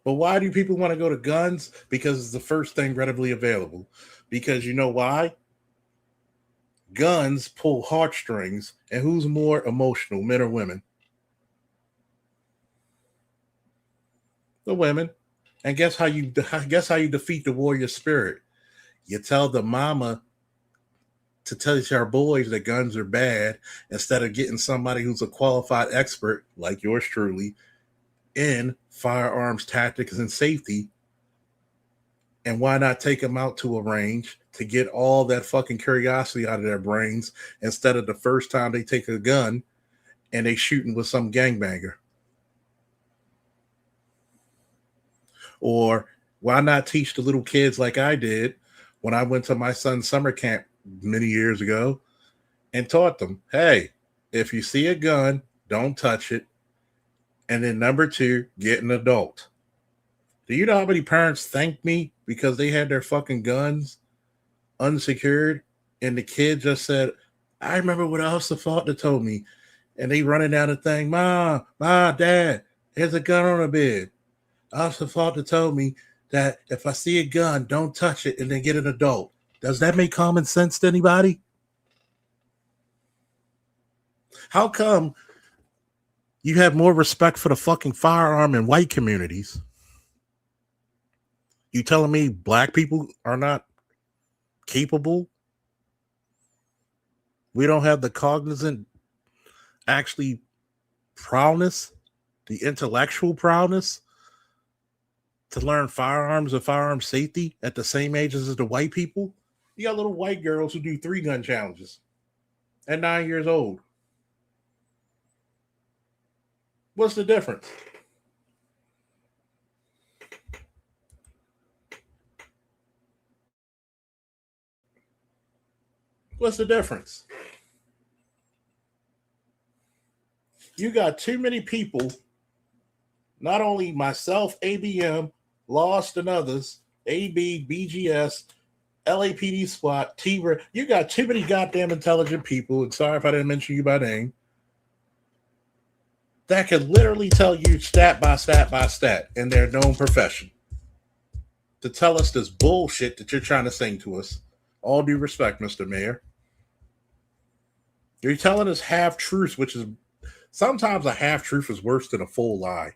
But why do people want to go to guns? Because it's the first thing readily available. Because you know why? Guns pull heartstrings, and who's more emotional, men or women? The women. And guess how you defeat the warrior spirit? You tell the mama to tell our boys that guns are bad instead of getting somebody who's a qualified expert like yours truly in firearms tactics and safety. And why not take them out to a range to get all that fucking curiosity out of their brains instead of the first time they take a gun and they shooting with some gangbanger? Or why not teach the little kids like I did when I went to my son's summer camp many years ago and taught them, hey, if you see a gun, don't touch it. And then number 2, get an adult. Do you know how many parents thanked me because they had their fucking guns unsecured? And the kid just said, I remember what Officer Faulkner told me. And they running down the thing, Ma, Dad, there's a gun on the bed. Officer Faulkner told me that if I see a gun, don't touch it and then get an adult. Does that make common sense to anybody? How come you have more respect for the fucking firearm in white communities? You telling me black people are not capable? We don't have the cognizant, actually, prowess, the intellectual prowess to learn firearms and firearm safety at the same age as the white people? You got little white girls who do 3-gun challenges at 9 years old. What's the difference? What's the difference? You got too many people, not only myself, ABM, Lost and others, AB, BGS, LAPD SWAT, T-Ray. You got too many goddamn intelligent people, and sorry if I didn't mention you by name, that can literally tell you stat by stat by stat in their known profession to tell us this bullshit that you're trying to sing to us. All due respect, Mr. Mayor. You're telling us half-truths, which is sometimes a half-truth is worse than a full lie.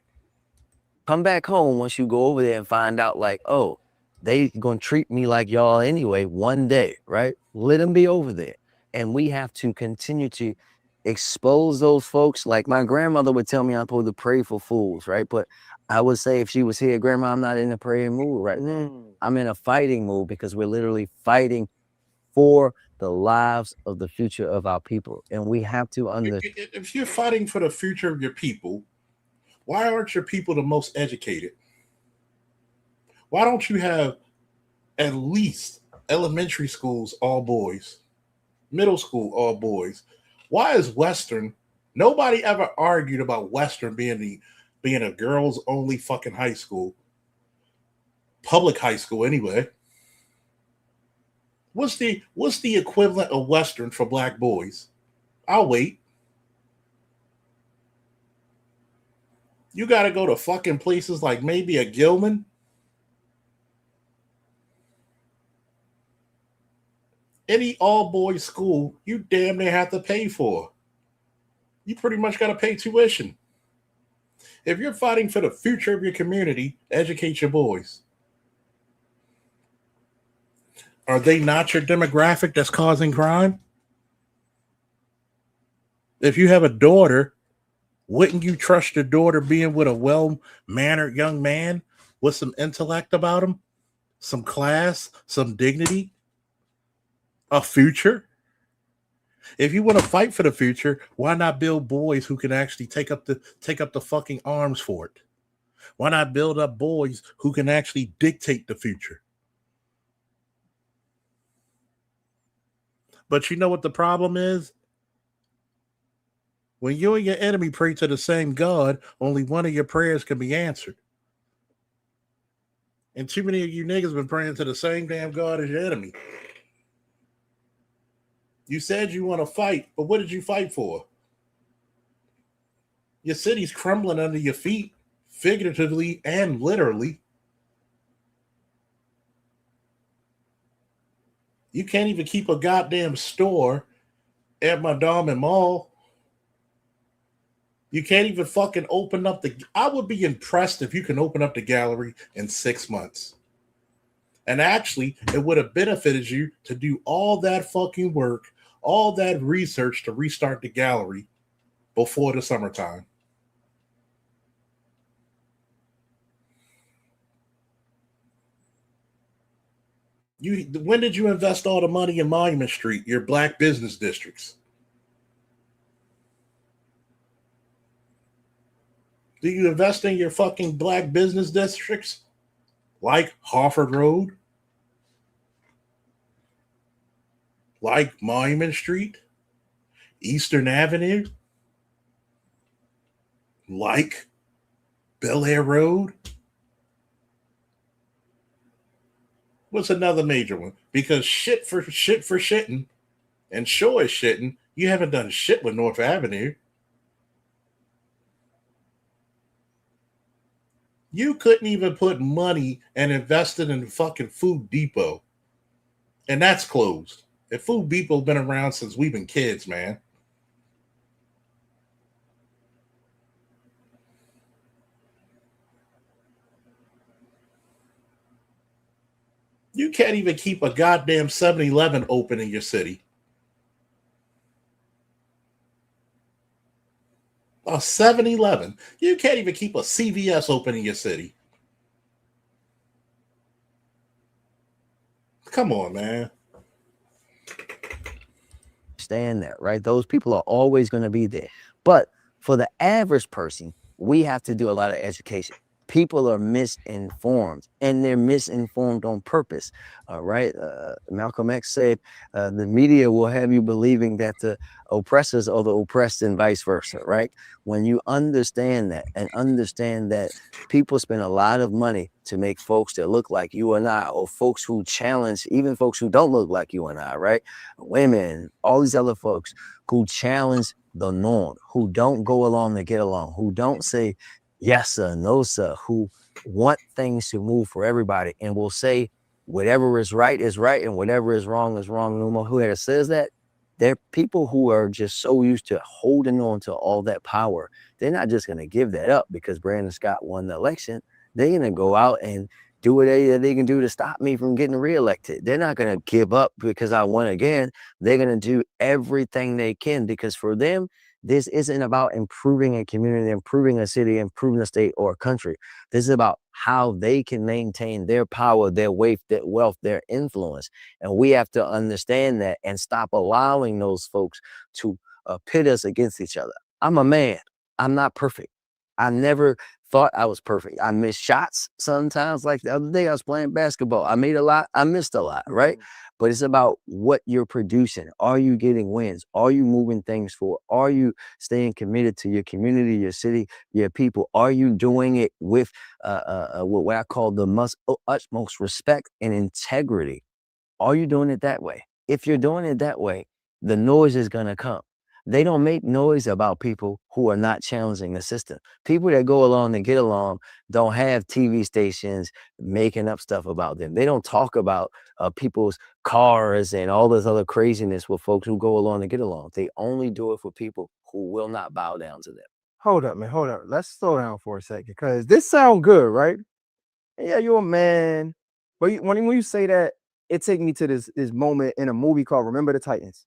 Come back home once you go over there and find out, like, oh, they gonna treat me like y'all anyway one day, right? Let them be over there. And we have to continue to expose those folks. Like my grandmother would tell me I'm supposed to pray for fools, right? But I would say if she was here, Grandma, I'm not in a praying mood right now. I'm in a fighting mood because we're literally fighting for the lives of the future of our people. And we have to understand. If you're fighting for the future of your people, why aren't your people the most educated? Why don't you have at least elementary schools all boys, middle school all boys? Why is Western Nobody ever argued about Western being a girls only fucking high school, public high school anyway. What's the equivalent of Western for black boys? I'll wait. You got to go to fucking places like maybe a Gilman. Any all boys school, you damn near have to pay for. You pretty much got to pay tuition. If you're fighting for the future of your community, educate your boys. Are they not your demographic that's causing crime? If you have a daughter, wouldn't you trust your daughter being with a well-mannered young man with some intellect about him, some class, some dignity, a future? If you want to fight for the future, why not build boys who can actually take up the fucking arms for it? Why not build up boys who can actually dictate the future? But you know what the problem is? When you and your enemy pray to the same God, only one of your prayers can be answered. And too many of you niggas been praying to the same damn God as your enemy. You said you want to fight, but what did you fight for? Your city's crumbling under your feet, figuratively and literally. You can't even keep a goddamn store at Madame Mall. You can't even fucking open up I would be impressed if you can open up the gallery in 6 months. And actually, it would have benefited you to do all that fucking work, all that research to restart the gallery before the summertime. When did you invest all the money in Monument Street, your black business districts? Do you invest in your fucking black business districts like Harford Road, like Monument Street, Eastern Avenue, like Bel Air Road? What's another major one? Because shit for shitting and Shaw is shitting, you haven't done shit with North Avenue. You couldn't even put money and invest it in fucking Food Depot. And that's closed. And Food Depot been around since we've been kids, man. You can't even keep a goddamn 7-Eleven open in your city. A 7-Eleven. You can't even keep a CVS open in your city. Come on, man. Understand that, right? Those people are always going to be there. But for the average person, we have to do a lot of education. People are misinformed, and they're misinformed on purpose. Right? Malcolm X said, the media will have you believing that the oppressors are the oppressed and vice versa, right? When you understand that and understand that people spend a lot of money to make folks that look like you and I, or folks who challenge, even folks who don't look like you and I, right? Women, all these other folks who challenge the norm, who don't go along to get along, who don't say, yes, sir, no, sir, who want things to move for everybody and will say whatever is right and whatever is wrong is wrong. No more whoever says that, they're people who are just so used to holding on to all that power. They're not just going to give that up because Brandon Scott won the election. They're going to go out and do what they can do to stop me from getting reelected. They're not going to give up because I won again. They're going to do everything they can, because for them, this isn't about improving a community, improving a city, improving a state or a country. This is about how they can maintain their power, their weight, their wealth, their influence. And we have to understand that and stop allowing those folks to pit us against each other. I'm a man. I'm not perfect. I never thought I was perfect. I missed shots sometimes. Like the other day, I was playing basketball. I made a lot. I missed a lot, right? But it's about what you're producing. Are you getting wins? Are you moving things forward? Are you staying committed to your community, your city, your people? Are you doing it with what I call the utmost respect and integrity? Are you doing it that way? If you're doing it that way, the noise is going to come. They don't make noise about people who are not challenging the system. People that go along and get along don't have TV stations making up stuff about them. They don't talk about people's cars and all this other craziness with folks who go along and get along. They only do it for people who will not bow down to them. Hold up, man. Hold up. Let's slow down for a second, because this sounds good, right? Yeah, you're a man. But when you say that, it takes me to this moment in a movie called Remember the Titans.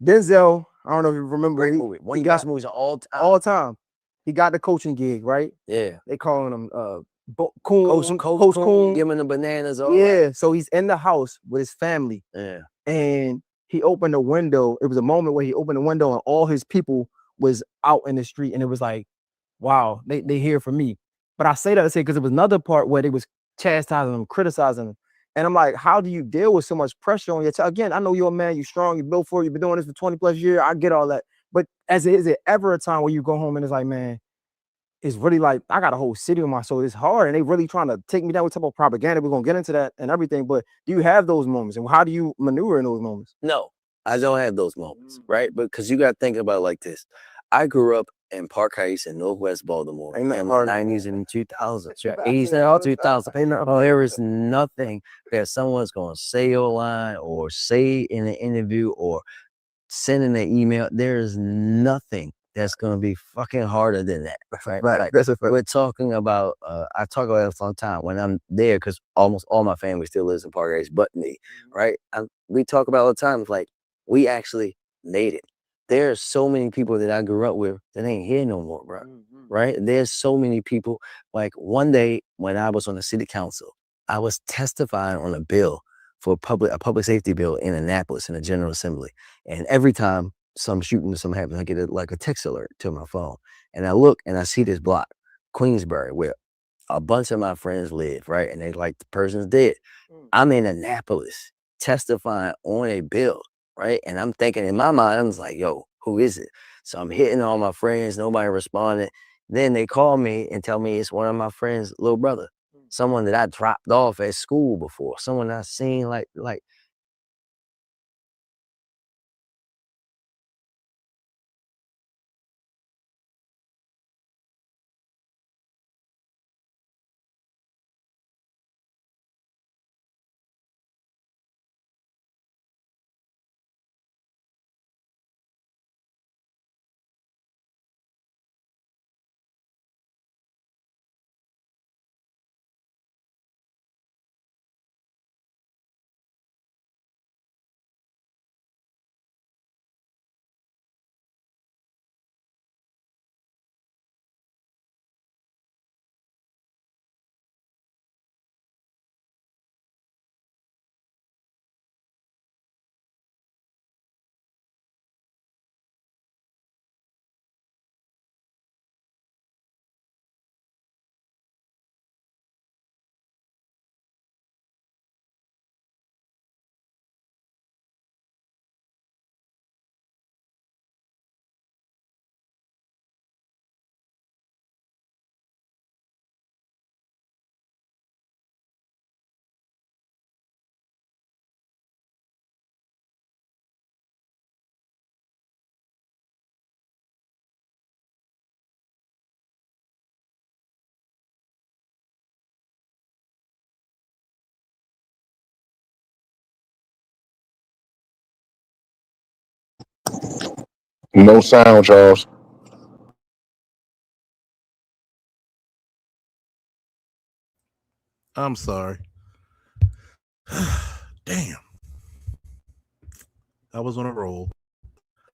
Denzel, I don't know if you remember. One of the best movies of all time. All time. He got the coaching gig, right? Yeah. They calling him Coach Coach Coon. Coon, giving the bananas. All Yeah. right. So he's in the house with his family. Yeah. And he opened the window. It was a moment where he opened the window and all his people was out in the street. And it was like, wow, they here for me. But I say that to say because it was another part where they was chastising him, criticizing him. And I'm like, how do you deal with so much pressure on your child? Again, I know you're a man, you're strong, you're built for it, you've been doing this for 20 plus years. I get all that. But is it ever a time where you go home and it's like, man, it's really like, I got a whole city on my soul. It's hard. And they really trying to take me down with type of propaganda. We're going to get into that and everything. But do you have those moments? And how do you maneuver in those moments? No, I don't have those moments, right? Because you got to think about it like this. I grew up in Park Heights in Northwest Baltimore in the 90s and 2000s, 80s and all 2000s. Oh, there is nothing that someone's going to say online or say in an interview or send in an email. There is nothing that's going to be fucking harder than that, right? Like, we're talking about, I talk about it all the time when I'm there, because almost all my family still lives in Park Heights but me, right? We talk about it all the time. It's like, we actually made it. There's so many people that I grew up with that ain't here no more, bro. Right? There's so many people. Like one day when I was on the city council, I was testifying on a bill for a public safety bill in Annapolis in the General Assembly. And every time some shooting or something happens, I get a text alert to my phone. And I look and I see this block, Queensbury, where a bunch of my friends live, right? And they like, the person's dead. I'm in Annapolis testifying on a bill. Right. And I'm thinking in my mind, I was like, yo, who is it? So I'm hitting all my friends. Nobody responded. Then they call me and tell me it's one of my friends' little brother, someone that I dropped off at school before, someone I seen like. No sound, Charles. I'm sorry. Damn. I was on a roll.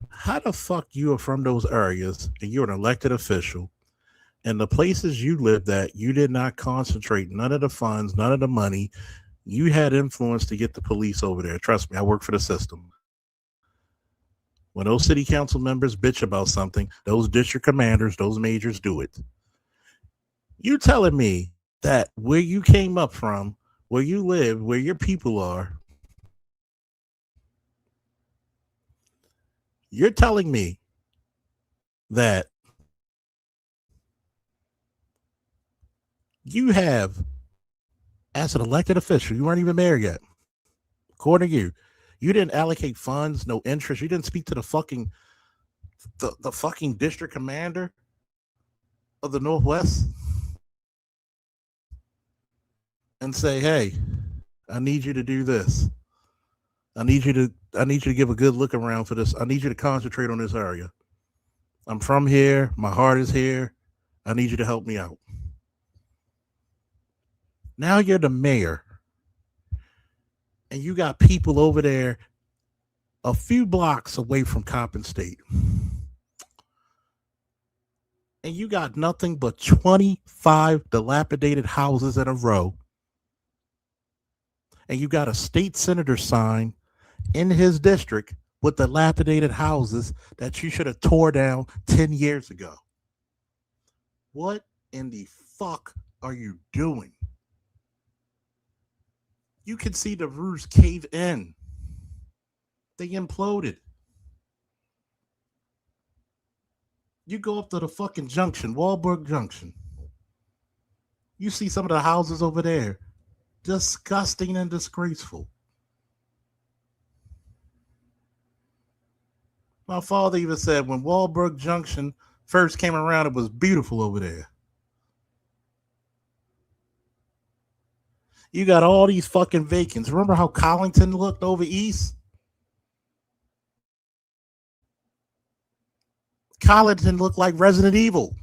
How the fuck you are from those areas and you're an elected official, and the places you lived at, you did not concentrate none of the funds, none of the money. You had influence to get the police over there. Trust me, I work for the system. When those city council members bitch about something, those district commanders, those majors do it. You telling me that where you came up from, where you live, where your people are, you're telling me that you have, as an elected official, you weren't even mayor yet. According to you, you didn't allocate funds, no interest. You didn't speak to the fucking district commander of the Northwest and say, hey, I need you to do this. I need you to give a good look around for this. I need you to concentrate on this area. I'm from here. My heart is here. I need you to help me out. Now you're the mayor. And you got people over there a few blocks away from Coppin State. And you got nothing but 25 dilapidated houses in a row. And you got a state senator sign in his district with dilapidated houses that you should have tore down 10 years ago. What in the fuck are you doing? You can see the roofs cave in. They imploded. You go up to the fucking junction, Walburg Junction. You see some of the houses over there. Disgusting and disgraceful. My father even said when Walburg Junction first came around, it was beautiful over there. You got all these fucking vacants. Remember how Collington looked over east? Collington looked like Resident Evil.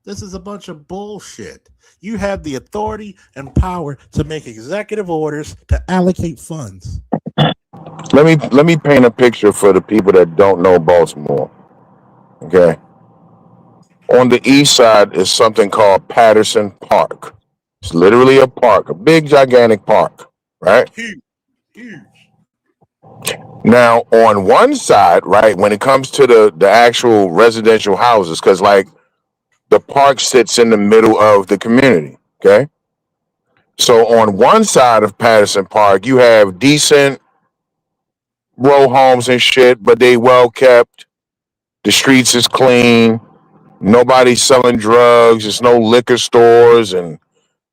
This is a bunch of bullshit. You have the authority and power to make executive orders to allocate funds. Let me paint a picture for the people that don't know Baltimore. Okay. On the east side is something called Patterson Park. It's literally a park, a big, gigantic park, right? Huge. Now, on one side, right, when it comes to the actual residential houses, because like the park sits in the middle of the community, okay? So on one side of Patterson Park, you have decent row homes and shit, but they well kept. The streets is clean. Nobody's selling drugs. There's no liquor stores and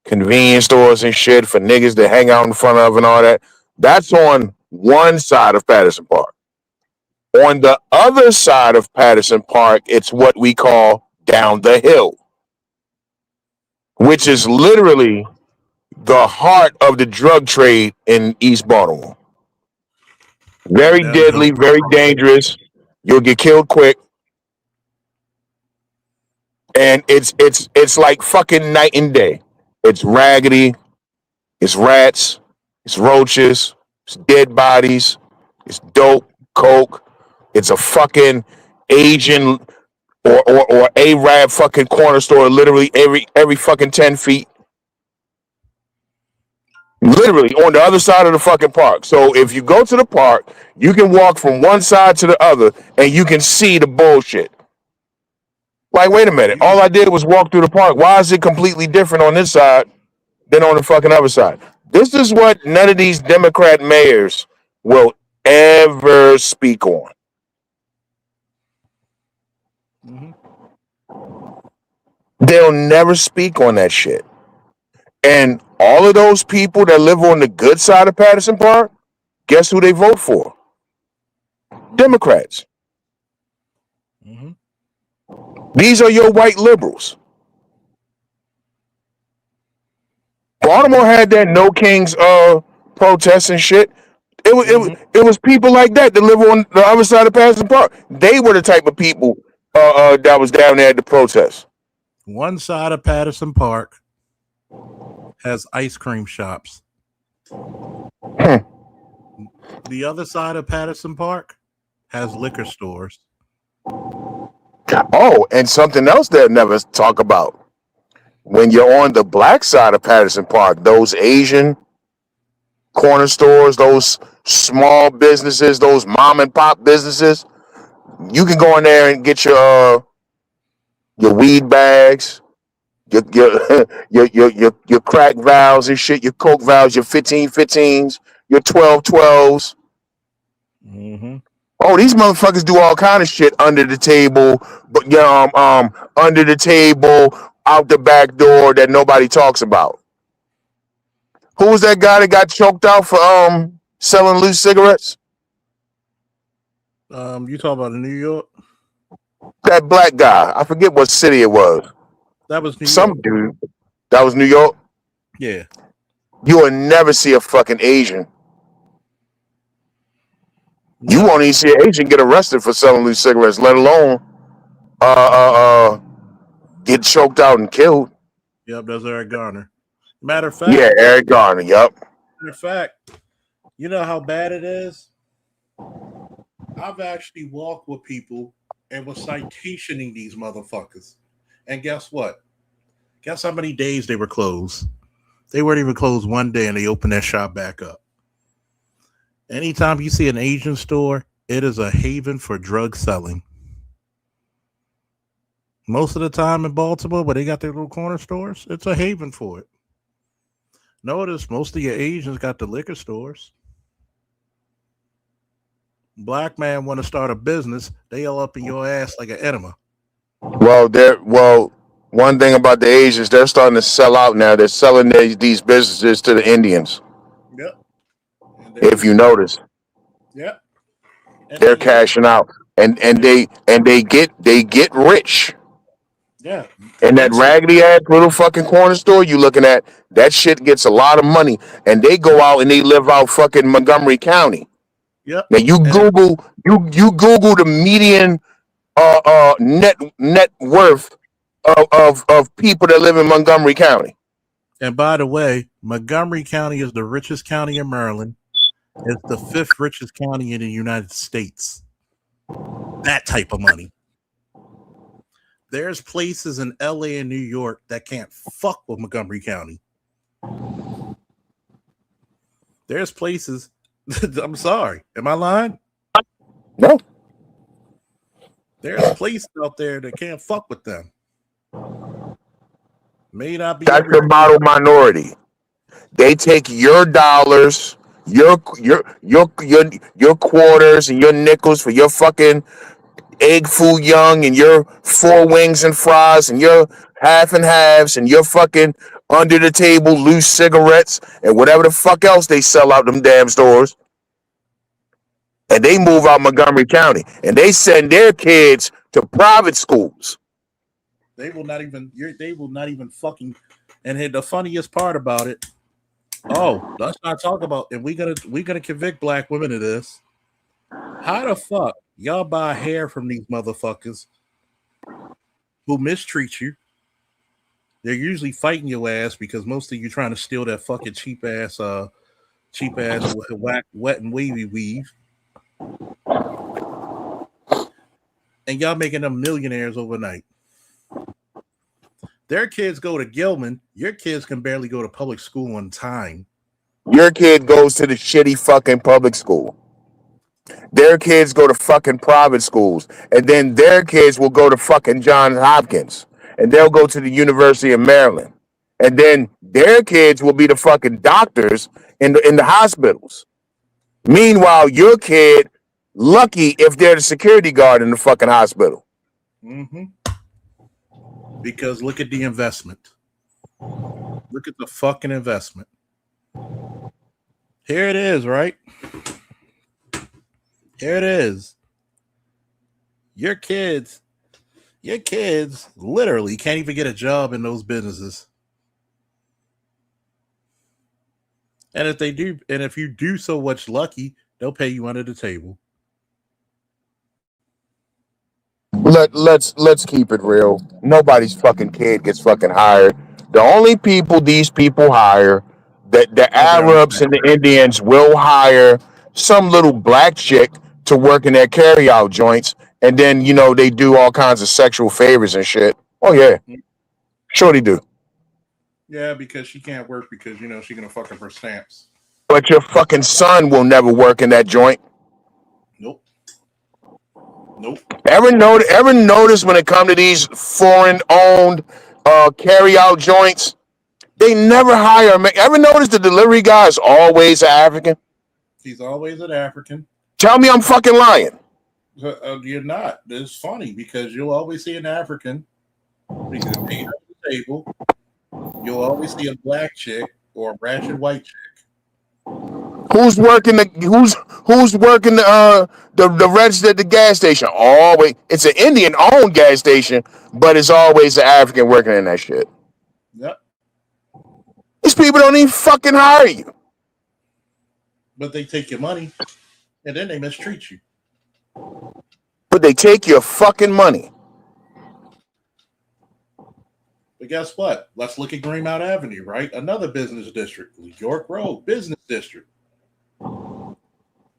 convenience stores and shit for niggas to hang out in front of and all that. That's on one side of Patterson Park. On the other side of Patterson Park, it's what we call down the hill, which is literally the heart of the drug trade in East Baltimore. Very deadly, very dangerous. You'll get killed quick. And it's like fucking night and day. It's raggedy, it's rats, it's roaches, it's dead bodies, it's dope, coke, it's a fucking Asian or Arab fucking corner store literally every fucking 10 feet. Literally on the other side of the fucking park. So if you go to the park, you can walk from one side to the other and you can see the bullshit. Like, wait a minute. All I did was walk through the park. Why is it completely different on this side than on the fucking other side? This is what none of these Democrat mayors will ever speak on. They'll never speak on that shit. And all of those people that live on the good side of Patterson Park, guess who they vote for? Democrats. These are your white liberals. Baltimore had that No Kings protest and shit. It was people like that live on the other side of Patterson Park. They were the type of people that was down there at the protest. One side of Patterson Park has ice cream shops. The other side of Patterson Park has liquor stores. Oh, and something else they'll never talk about. When you're on the black side of Patterson Park, those Asian corner stores, those small businesses, those mom and pop businesses, You can go in there and get your weed bags, your your crack valves and shit, your coke valves, your 15-15s, your 12-12s. Mm-hmm. Oh, these motherfuckers do all kind of shit under the table, but under the table, out the back door that nobody talks about. Who was that guy that got choked out for selling loose cigarettes? You talking about in New York? That black guy. I forget what city it was. That was New Some York. dude. That was New York? Yeah. You will never see a fucking Asian. You won't even see an Asian get arrested for selling loose cigarettes, let alone get choked out and killed. Yep, that's Eric Garner. Matter of fact. Yeah, Eric Garner. Yep. Matter of fact, you know how bad it is? I've actually walked with people and was citationing these motherfuckers. And guess what? Guess how many days they were closed? They weren't even closed one day and they opened that shop back up. Anytime you see an Asian store, it is a haven for drug selling. Most of the time in Baltimore, where they got their little corner stores, it's a haven for it. Notice most of your Asians got the liquor stores. Black man want to start a business, they all up in your ass like an enema. Well, one thing about the Asians, they're starting to sell out now. They're selling these businesses to the Indians. Yep. If you notice. Yep. They're cashing out. And they get rich. Yeah. And that raggedy ass little fucking corner store you looking at, that shit gets a lot of money. And they go out and they live out fucking Montgomery County. Yep. Now you Google the median net worth of people that live in Montgomery County. And by the way, Montgomery County is the richest county in Maryland. It's the 5th richest county in the United States. That type of money. There's places in LA and New York that can't fuck with Montgomery County. There's places. I'm sorry. Am I lying? No. There's places out there that can't fuck with them. May not be. That's the model minority. They take your dollars, your quarters and your nickels for your fucking egg foo young and your 4 wings and fries and your half and halves and your fucking under the table loose cigarettes and whatever the fuck else they sell out them damn stores. And they move out Montgomery County and they send their kids to private schools. They will not even. They will not even fucking. And the funniest part about it. Oh, let's not talk about. And we gonna convict black women of this. How the fuck y'all buy hair from these motherfuckers who mistreat you? They're usually fighting your ass because most of you trying to steal that fucking cheap ass wet and wavy weave. And y'all making them millionaires overnight. Their kids go to Gilman. Your kids can barely go to public school on time. Your kid goes to the shitty fucking public school. Their kids go to fucking private schools. And then their kids will go to fucking Johns Hopkins. And they'll go to the University of Maryland. And then their kids will be the fucking doctors in the hospitals. Meanwhile, your kid, lucky if they're the security guard in the fucking hospital. Mm-hmm. Because look at the investment. Look at the fucking investment. Here it is, right? Here it is. Your kids literally can't even get a job in those businesses. And if they do, and if you do so much lucky, they'll pay you under the table. Let's keep it real. Nobody's fucking kid gets fucking hired. The only people these people hire, that the Arabs and the Indians will hire some little black chick to work in their carryout joints, and then they do all kinds of sexual favors and shit. Oh yeah, sure they do. Yeah, because she can't work because she's gonna fuck up her stamps. But your fucking son will never work in that joint. Nope. Nope. Ever notice when it comes to these foreign-owned carry-out joints, they never hire a man. Ever notice the delivery guy is always an African? He's always an African. Tell me I'm fucking lying. You're not. It's funny because you'll always see an African because they at the table. You'll always see a black chick or a ratchet white chick. Who's working the register at the gas station? Always, it's an Indian-owned gas station, but it's always an African working in that shit. Yep. These people don't even fucking hire you. But they take your money and then they mistreat you. But they take your fucking money. But guess what? Let's look at Greenmount Avenue, right? Another business district, York Road, business district.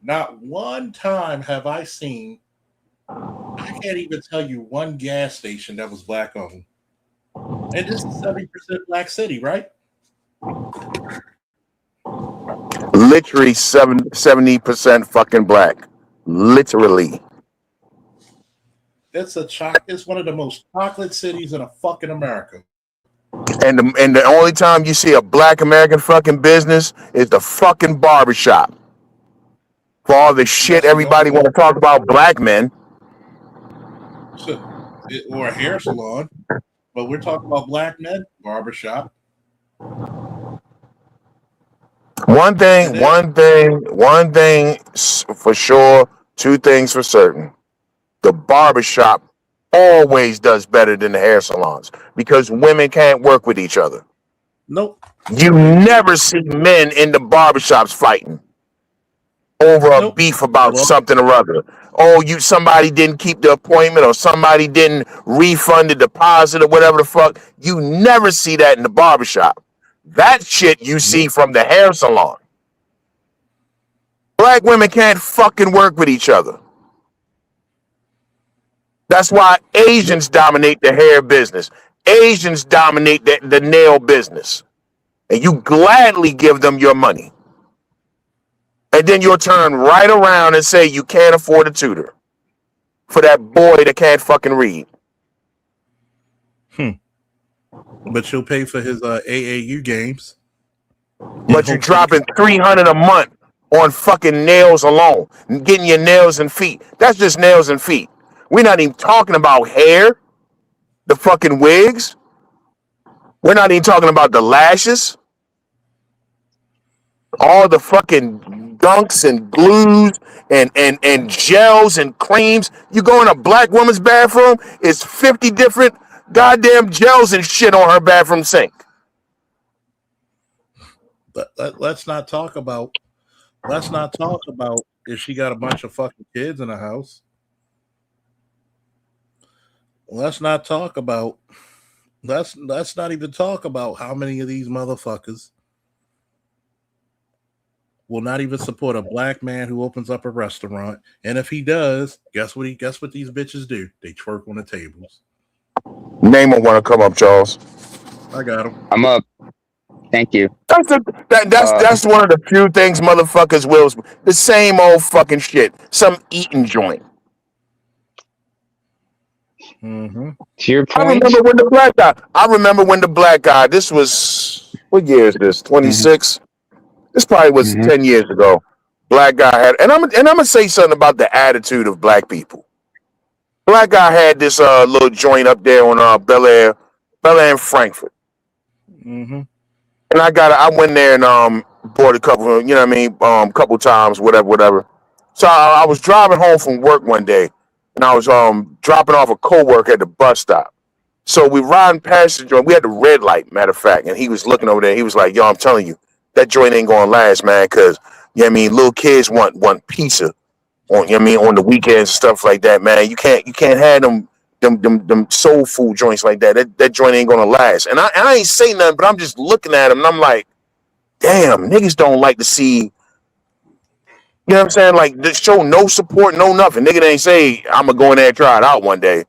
Not one time have I seen, I can't even tell you one gas station that was black owned. And this is 70% black city, right? Literally 70% fucking black. Literally. It's one of the most chocolate cities in a fucking America. And the only time you see a black American fucking business is the fucking barbershop. For all the shit everybody want to talk about black men. Or a hair salon. But we're talking about black men, barbershop. One thing for sure, two things for certain. The barbershop always does better than the hair salons because women can't work with each other. Nope. You never see men in the barbershops fighting over a beef about something or other. Oh, somebody didn't keep the appointment or somebody didn't refund the deposit or whatever the fuck. You never see that in the barbershop. That shit you see from the hair salon. Black women can't fucking work with each other. That's why Asians dominate the hair business. Asians dominate the nail business. And you gladly give them your money. And then you'll turn right around and say you can't afford a tutor for that boy that can't fucking read. But you'll pay for his AAU games. But you're dropping $300 a month on fucking nails alone. Getting your nails and feet. That's just nails and feet. We're not even talking about hair, the fucking wigs. We're not even talking about the lashes. All the fucking dunks and glues and gels and creams. You go in a black woman's bathroom, it's 50 different goddamn gels and shit on her bathroom sink. But let's not talk about if she got a bunch of fucking kids in the house. Let's not even talk about how many of these motherfuckers will not even support a black man who opens up a restaurant. And if he does, guess what these bitches do? They twerk on the tables. Name one to come up, Charles. I got him. I'm up. Thank you. That's one of the few things motherfuckers will. The same old fucking shit. Some eating joint. Mm-hmm. To your point, I remember when the black guy. This was, what year is this? 26. This probably was 10 years ago. Black guy had, and I'm gonna say something about the attitude of black people. Black guy had this little joint up there on Bel Air and Frankfurt. Mm-hmm. And I went there and bought a couple, you know what I mean, couple times, whatever. So I was driving home from work one day, and I was dropping off a coworker at the bus stop. So we riding past the joint. We had the red light, matter of fact, and he was looking over there. He was like, "Yo, I'm telling you, that joint ain't gonna last, man, because you know what I mean, little kids want pizza on, you know what I mean, on the weekends and stuff like that, man. You can't have them soul food joints like that. That joint ain't gonna last." And I ain't saying nothing, but I'm just looking at him and I'm like, damn, niggas don't like to see, you know what I'm saying? Like, just show no support, no nothing. Nigga ain't say, I'm gonna go in there and try it out one day.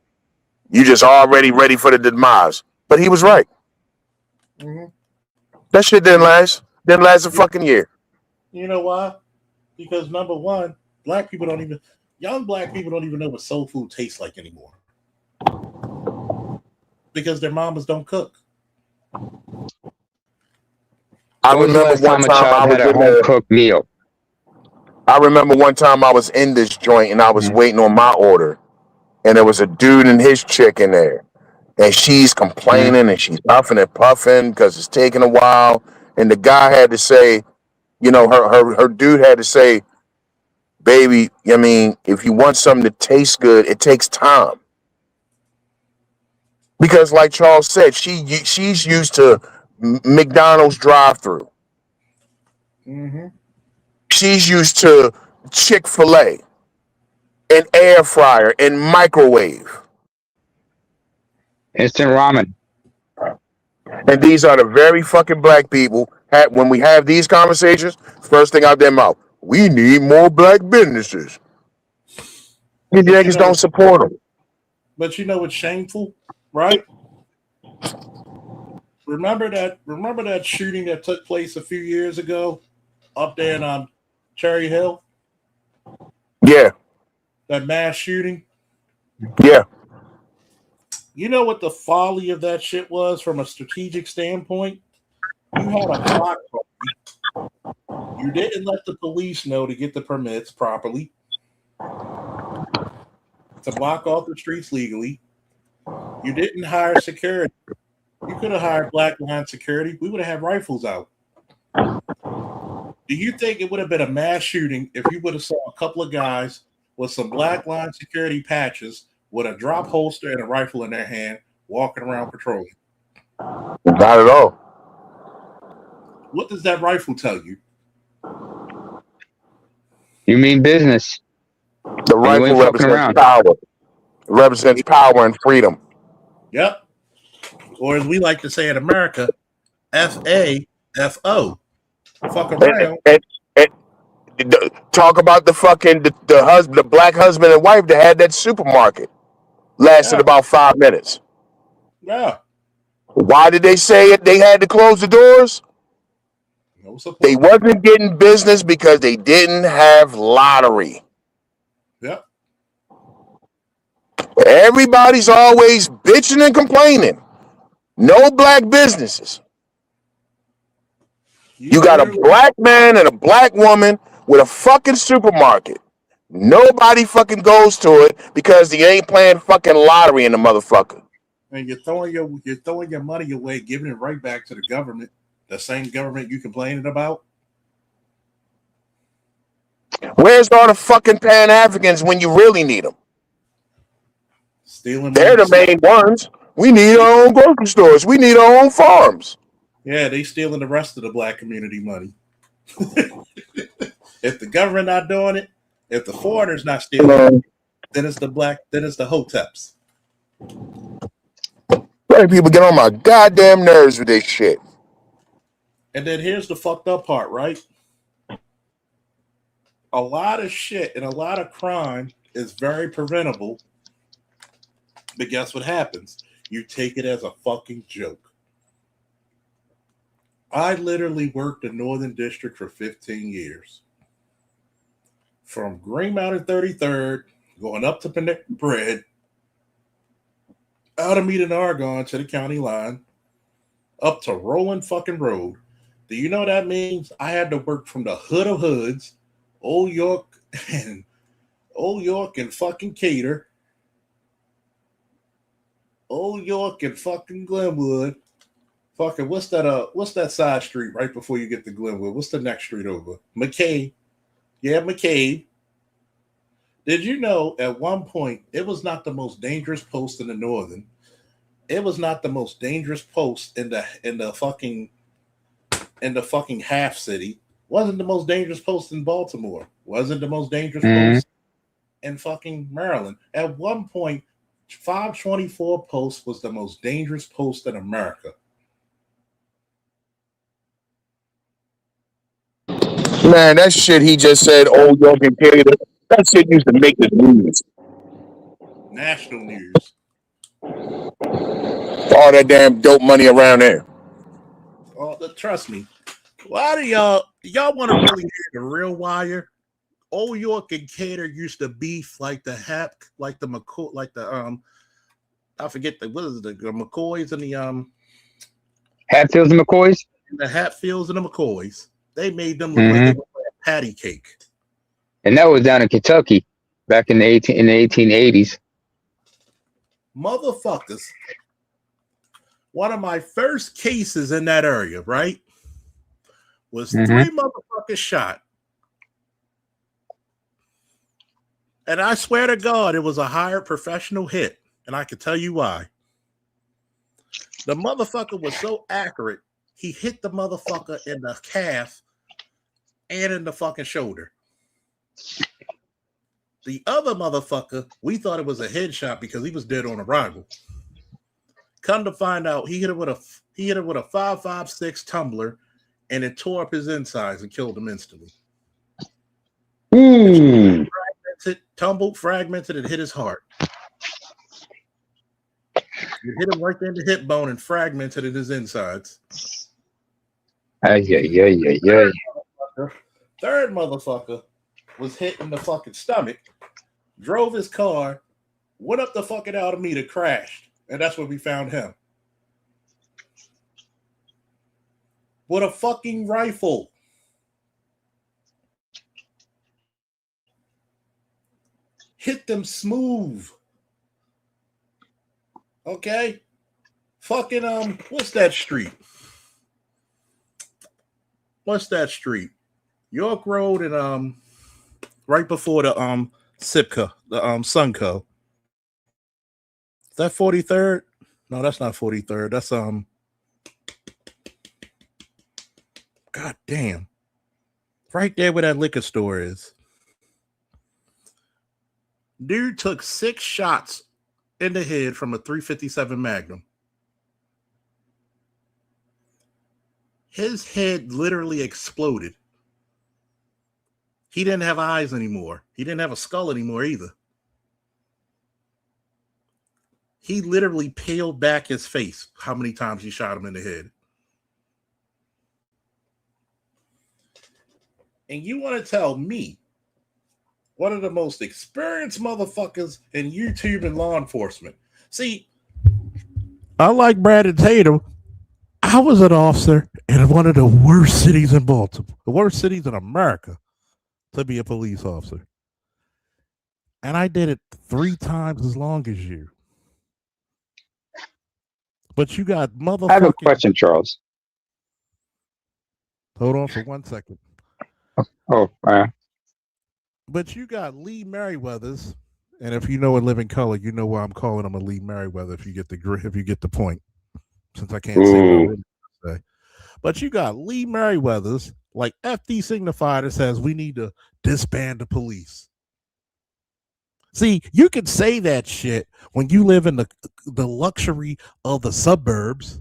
You just already ready for the demise. But he was right. Mm-hmm. That shit didn't last. Didn't last a fucking year. You know why? Because number one, black people don't even. young black people don't even know what soul food tastes like anymore because their mamas don't cook. I remember one time I was in a cooked meal. I remember one time I was in this joint and I was waiting on my order, and there was a dude and his chick in there, and she's complaining and she's huffing and puffing because it's taking a while, and the guy had to say, you know, her dude had to say, baby, I mean, if you want something to taste good, it takes time. Because like Charles said, she's used to McDonald's drive-through. Mm-hmm. She's used to Chick-fil-A, an air fryer, and microwave. Instant ramen. And these are the very fucking black people. When we have these conversations, first thing out their mouth, we need more black businesses. You niggas don't support them. But you know what's shameful, right? Remember that shooting that took place a few years ago up there in Cherry Hill? Yeah. That mass shooting? Yeah. You know what the folly of that shit was from a strategic standpoint? You had a block party. You didn't let the police know to get the permits properly to block off the streets legally. You didn't hire security. You could have hired black line security. We would have had rifles out. Do you think it would have been a mass shooting if you would have saw a couple of guys with some black line security patches with a drop holster and a rifle in their hand walking around patrolling? Not at all. What does that rifle tell you? You mean business. The rifle represents power. It represents power and freedom. Yep. Or as we like to say in America, FAFO. Fuck around. And talk about the fucking the husband, the black husband and wife that had that supermarket. Lasted about 5 minutes. Yeah. Why did they say it? They had to close the doors? No support. They wasn't getting business because they didn't have lottery. Yep. Everybody's always bitching and complaining. No black businesses. You got a black man and a black woman with a fucking supermarket. Nobody fucking goes to it because they ain't playing fucking lottery in the motherfucker. And you're throwing your money away, giving it right back to the government, the same government you complaining about. Where's all the fucking Pan-Africans when you really need them? Stealing. They're the main ones. We need our own grocery stores. We need our own farms. Yeah, they stealing the rest of the black community money. If the government not doing it, if the foreigners not stealing, then it's the hoteps. Black people get on my goddamn nerves with this shit. And then here's the fucked up part, right? A lot of shit and a lot of crime is very preventable. But guess what happens? You take it as a fucking joke. I literally worked the Northern District for 15 years. From Green Mountain 33rd, going up to Panera Bread, out of Mead and Argonne to the county line, up to Rolling fucking Road. Do you know what that means? I had to work from the hood of hoods, Old York and fucking Cater, Old York and fucking Glenwood. Fucking what's that side street right before you get to Glenwood? What's the next street over? McCabe. Yeah, McCabe. Did you know at one point it was not the most dangerous post in the Northern? It was not the most dangerous post in the fucking half city. Wasn't the most dangerous post in Baltimore. Wasn't the most dangerous post in fucking Maryland. At one point, 524 Post was the most dangerous post in America. Man, that shit he just said, Old York and Cater, that shit used to make the news. National news. All that damn dope money around there. Oh, trust me. Why do y'all want to really hear the real wire Old York and Cater used to beef like the McCoy, I forget the McCoys and the Hatfields and McCoys. The Hatfields and the McCoys. They made them look like they were a patty cake. And that was down in Kentucky back in the 1880s. Motherfuckers. One of my first cases in that area, right, was 3 motherfuckers shot. And I swear to God, it was a hired professional hit. And I can tell you why. The motherfucker was so accurate, he hit the motherfucker in the calf and in the fucking shoulder. The other motherfucker, we thought it was a headshot because he was dead on arrival. Come to find out, he hit it with a 5.56 tumbler, and it tore up his insides and killed him instantly. Tumbled, fragmented, and hit his heart. It hit him right there in the hip bone and fragmented in his insides. Yeah. Third motherfucker was hit in the fucking stomach, drove his car, went up the fucking Alameda, crashed, and that's where we found him. With a fucking rifle. Hit them smooth. Okay? Fucking, what's that street? What's that street? York Road and, right before the, Sipka, the, Sunco. Is that 43rd? No, that's not 43rd. That's, God damn. Right there where that liquor store is. Dude took 6 shots in the head from a .357 Magnum. His head literally exploded. He didn't have eyes anymore. He didn't have a skull anymore either. He literally peeled back his face how many times he shot him in the head. And you want to tell me one of the most experienced motherfuckers in YouTube and law enforcement. See, unlike Brandon Tatum, I was an officer in one of the worst cities in Baltimore, the worst cities in America to be a police officer. And I did it 3 times as long as you. But you got motherfucking... I have a question, Charles. Hold on for 1 second. But you got Lee Merriweathers, and if you know a living color, you know why I'm calling him a Lee Merriweather. If you get the point, since I can't say what I really say. But you got Lee Merriweathers, like FD signified, that says we need to disband the police. See, you can say that shit when you live in the luxury of the suburbs,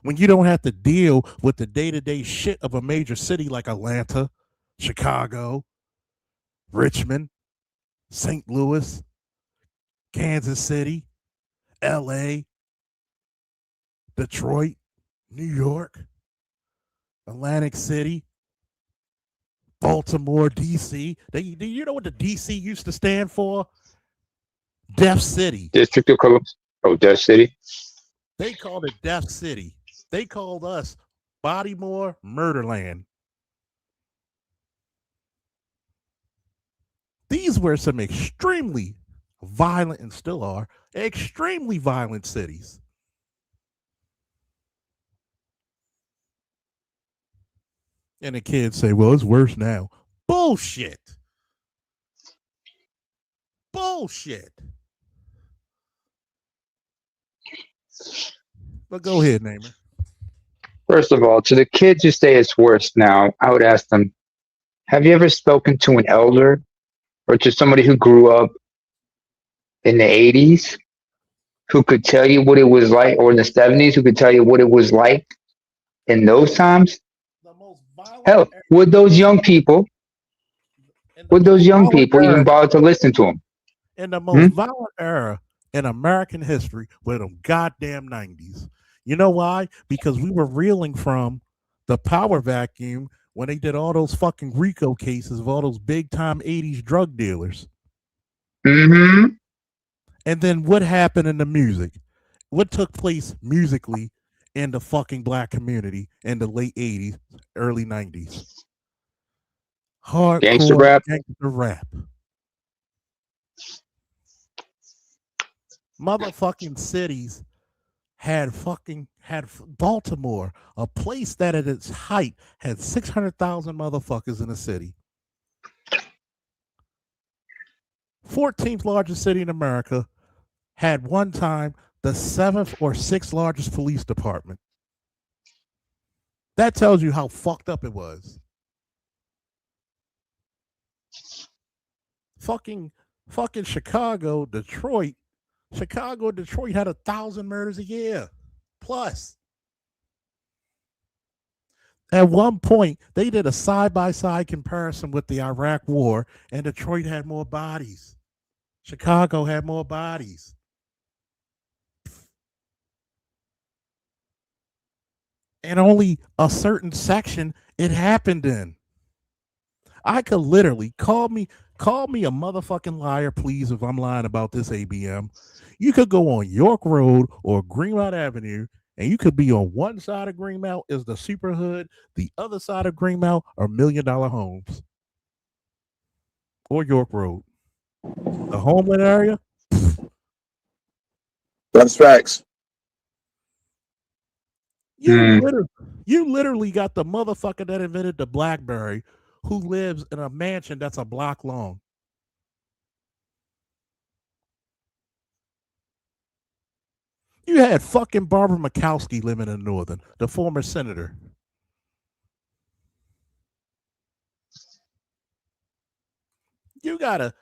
when you don't have to deal with the day-to-day shit of a major city like Atlanta, Chicago, Richmond, St. Louis, Kansas City, LA, Detroit, New York, Atlantic City, Baltimore, DC. Do you know what the DC used to stand for? Deaf City. District of Columbia. Oh, Deaf City. They called it Deaf City. They called us Bodymore Murderland. These were some extremely violent, and still are, extremely violent cities. And the kids say, well, it's worse now. Bullshit. Bullshit. But go ahead, Namer. First of all, to the kids who say it's worse now, I would ask them, have you ever spoken to an elder or to somebody who grew up in the 80s who could tell you what it was like, or in the 70s who could tell you what it was like in those times? Hell, would those young people even bother to listen to them? In the most violent era in American history were them goddamn 90s. You know why? Because we were reeling from the power vacuum when they did all those fucking RICO cases of all those big time 80s drug dealers. Mm-hmm. And then what happened in the music? What took place musically in the fucking black community in the late 80s, early 90s? Hardcore Gangster rap. Gangster rap. Motherfucking cities had Baltimore, a place that at its height had 600,000 motherfuckers in the city. 14th largest city in America had one time the 7th or 6th largest police department. That tells you how fucked up it was. Fucking Chicago, Detroit had 1,000 murders a year. Plus, at one point, they did a side-by-side comparison with the Iraq War, and Detroit had more bodies. Chicago had more bodies. And only a certain section it happened in. I could literally call me a motherfucking liar, please, if I'm lying about this, ABM. You could go on York Road or Greenmount Avenue, and you could be on one side of Greenmount is the super hood, the other side of Greenmount are $1 million homes. Or York Road. The Homeland area. That's facts. You literally got the motherfucker that invented the BlackBerry who lives in a mansion that's a block long. You had fucking Barbara Mikowski living in Northern, the former senator. You gotta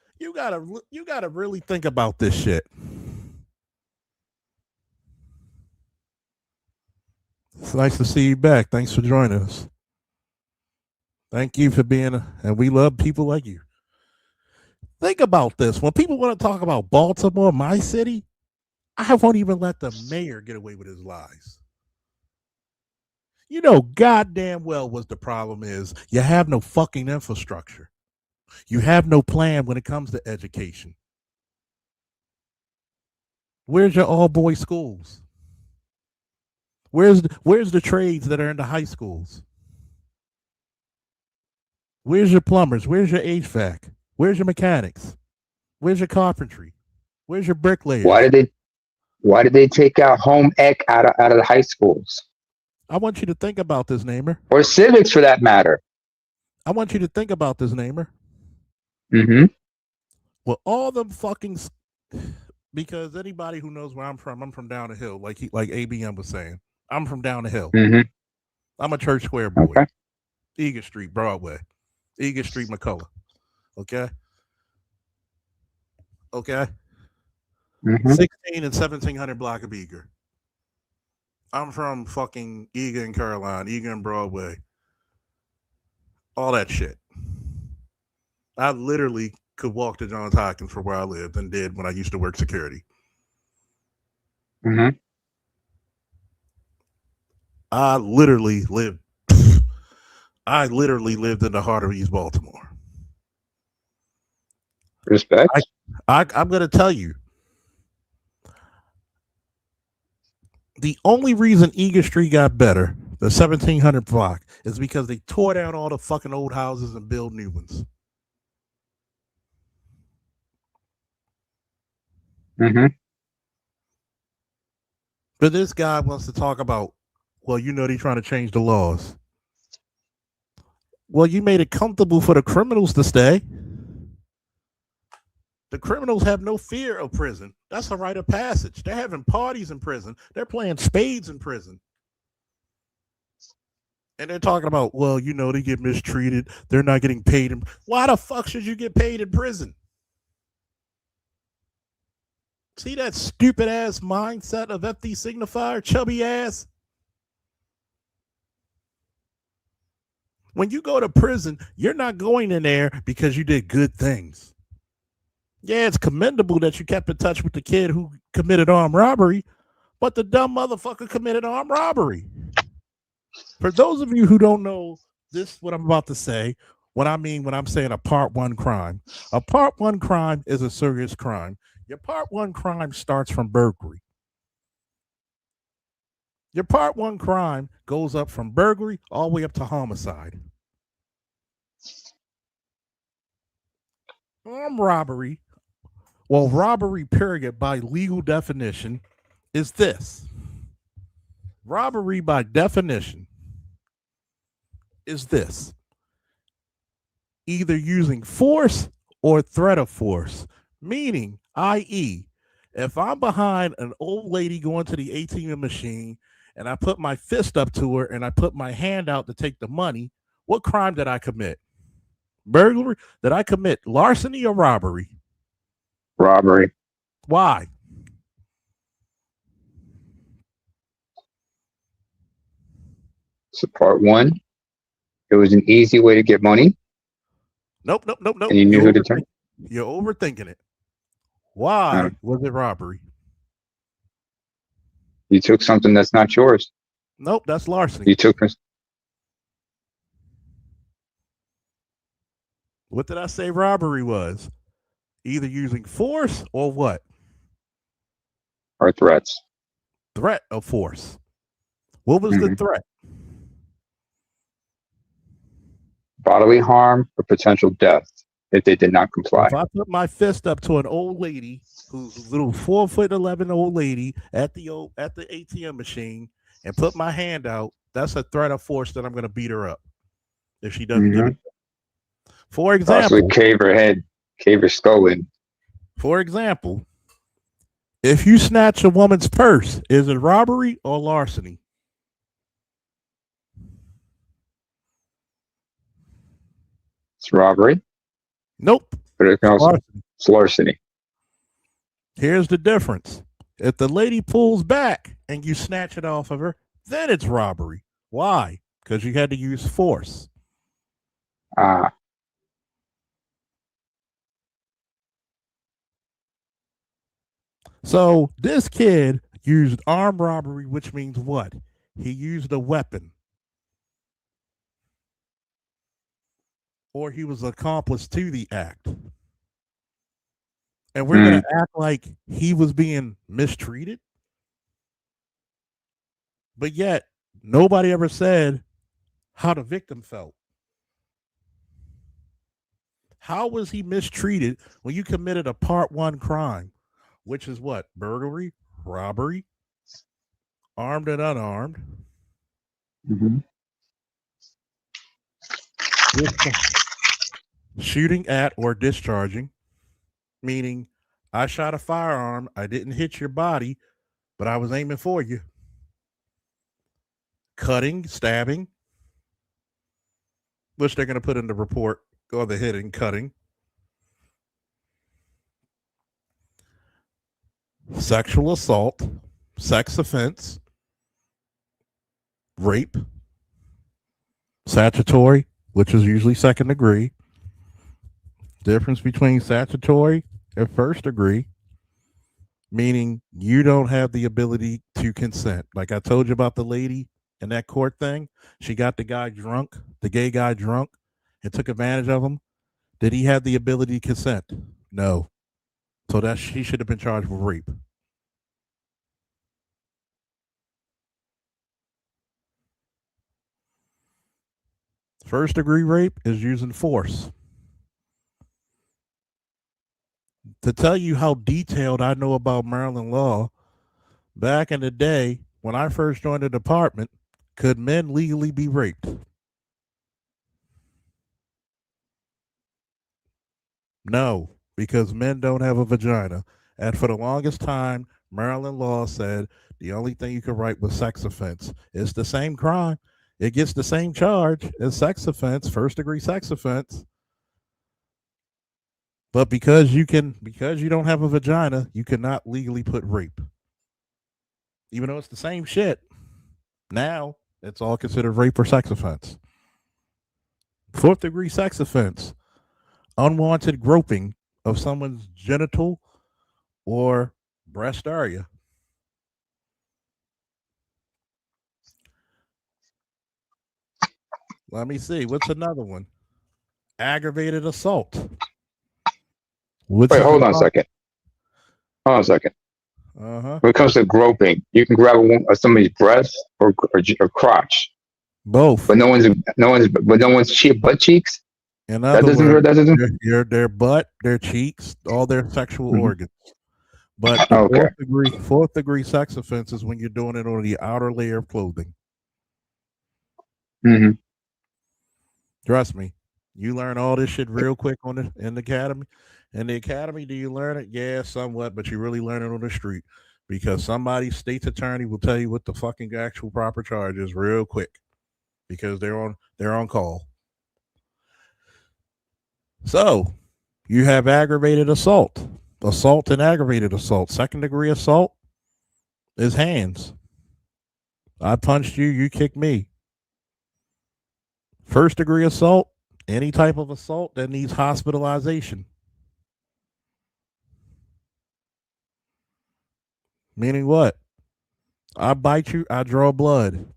really think about this shit. It's nice to see you back. Thanks for joining us. Thank you for being, and we love people like you. Think about this. When people want to talk about Baltimore, my city, I won't even let the mayor get away with his lies. You know goddamn well what the problem is. You have no fucking infrastructure. You have no plan when it comes to education. Where's your all-boys schools? Where's the trades that are in the high schools? Where's your plumbers? Where's your HVAC? Where's your mechanics? Where's your carpentry? Where's your bricklayers? Why did they take out home ec out of the high schools? I want you to think about this, Namer. Or civics, for that matter. I want you to think about this, Namer. Mm-hmm. Well, all them fucking, because anybody who knows where I'm from down the hill, like ABM was saying. I'm from down the hill. Mm-hmm. I'm a Church Square boy. Okay. Eagle Street, Broadway. Eagle Street, McCullough. Okay? Okay? Mm-hmm. 16 and 1700 block of Eager. I'm from fucking Eager and Caroline, Eager and Broadway. All that shit. I literally could walk to Johns Hopkins for where I lived and did when I used to work security. Mm-hmm. I literally lived in the heart of East Baltimore. Respect. I'm going to tell you. The only reason Eagle Street got better, the 1700 block, is because they tore down all the fucking old houses and built new ones. Mm-hmm. But this guy wants to talk about, well, you know, they're trying to change the laws. Well, you made it comfortable for the criminals to stay. The criminals have no fear of prison. That's a rite of passage. They're having parties in prison. They're playing spades in prison. And they're talking about, well, you know, they get mistreated. They're not getting paid. Why the fuck should you get paid in prison? See that stupid ass mindset of FD signifier, chubby ass? When you go to prison, you're not going in there because you did good things. Yeah, it's commendable that you kept in touch with the kid who committed armed robbery, but the dumb motherfucker committed armed robbery. For those of you who don't know this is what I'm about to say. What I mean when I'm saying a part one crime. A part one crime is a serious crime. Your part one crime starts from burglary. Your part one crime goes up from burglary all the way up to homicide. Armed robbery, well, robbery period by legal definition is this. Robbery by definition is this. Either using force or threat of force, meaning, i.e., if I'm behind an old lady going to the ATM machine and I put my fist up to her and I put my hand out to take the money, what crime did I commit? Burglary? Did I commit larceny or robbery? Robbery. Why? So part one, it was an easy way to get money. Nope. And you knew who to turn. You're overthinking it. Why was it robbery? You took something that's not yours. Nope, that's larceny. You took. What did I say robbery was? Either using force or what? Or threats. Threat of force. What was the threat? Bodily harm or potential death if they did not comply. If I put my fist up to an old lady, who's a little 4'11" old lady at the ATM machine, and put my hand out, that's a threat of force that I'm going to beat her up if she doesn't give it. For example, possibly cave her skull in. For example, if you snatch a woman's purse, is it robbery or larceny? It's robbery. Nope. But it can also, it's larceny. Here's the difference. If the lady pulls back and you snatch it off of her, then it's robbery. Why? Because you had to use force. So this kid used armed robbery, which means what? He used a weapon. Or he was accomplice to the act. And we're going to act like he was being mistreated. But yet, nobody ever said how the victim felt. How was he mistreated when you committed a part one crime, which is what? Burglary, robbery, armed and unarmed. Shooting at or discharging, meaning I shot a firearm, I didn't hit your body, but I was aiming for you. Cutting, stabbing, which they're going to put in the report, go the hitting, cutting. Sexual assault, sex offense, rape, statutory, which is usually second degree. Difference between statutory and first degree, meaning you don't have the ability to consent. Like I told you about the lady in that court thing, she got the guy drunk, the gay guy drunk, and took advantage of him. Did he have the ability to consent? No. So that she should have been charged with rape. First degree rape is using force. To tell you how detailed I know about Maryland law, back in the day when I first joined the department, could men legally be raped? No, because men don't have a vagina. And for the longest time, Maryland law said the only thing you can write was sex offense. It's the same crime. It gets the same charge as sex offense, first degree sex offense. But because you don't have a vagina, you cannot legally put rape. Even though it's the same shit. Now it's all considered rape or sex offense. Fourth degree sex offense. Unwanted groping of someone's genital or breast area. Let me see. What's another one? Aggravated assault. Wait, hold on a second. Hold on a second. Uh-huh. When it comes to groping, you can grab somebody's breast or crotch. Both. But no one's butt cheeks. In That other doesn't. words, their butt, their cheeks, all their sexual organs. But the Okay. fourth degree sex offense is when you're doing it on the outer layer of clothing. Mm-hmm. Trust me, you learn all this shit real quick in the academy. In the academy, do you learn it? Yeah, somewhat, but you really learn it on the street because somebody's state's attorney will tell you what the fucking actual proper charge is real quick because they're on call. So you have aggravated assault and aggravated assault. Second degree assault is hands. I punched you, you kicked me. First degree assault, any type of assault that needs hospitalization. Meaning what? I bite you, I draw blood.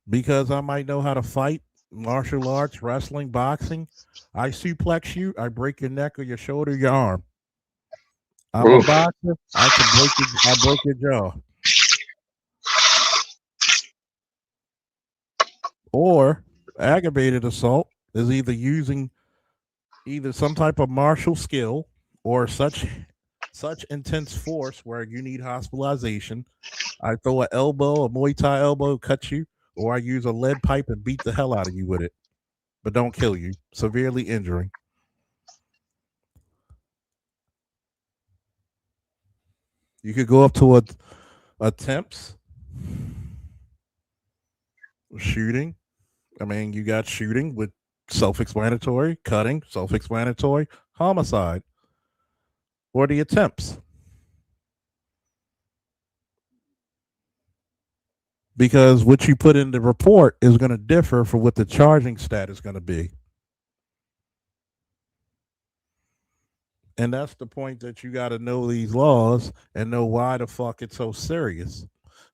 Because I might know how to fight, martial arts, wrestling, boxing. I suplex you, I break your neck or your shoulder, your arm. I'm a boxer, I break your jaw. Or aggravated assault is either using some type of martial skill or such intense force where you need hospitalization. I throw an elbow, a Muay Thai elbow, cut you, or I use a lead pipe and beat the hell out of you with it, but don't kill you, severely injuring. You could go up to attempts, shooting. I mean, you got shooting with self-explanatory, cutting, self-explanatory, homicide, or the attempts. Because what you put in the report is going to differ for what the charging stat is going to be. And that's the point that you got to know these laws and know why the fuck it's so serious.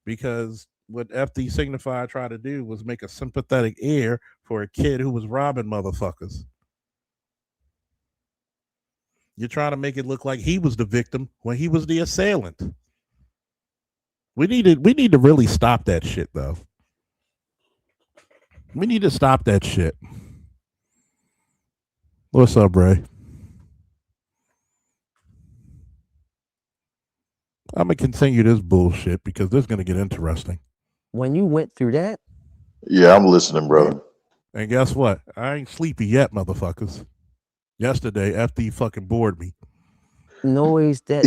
Because what FD Signify tried to do was make a sympathetic ear for a kid who was robbing motherfuckers. You're trying to make it look like he was the victim when he was the assailant. We need to really stop that shit, though. We need to stop that shit. What's up, Ray? I'm going to continue this bullshit because this is going to get interesting. When you went through that? Yeah, I'm listening, brother. And guess what? I ain't sleepy yet, motherfuckers. Yesterday, FD fucking bored me. Noise that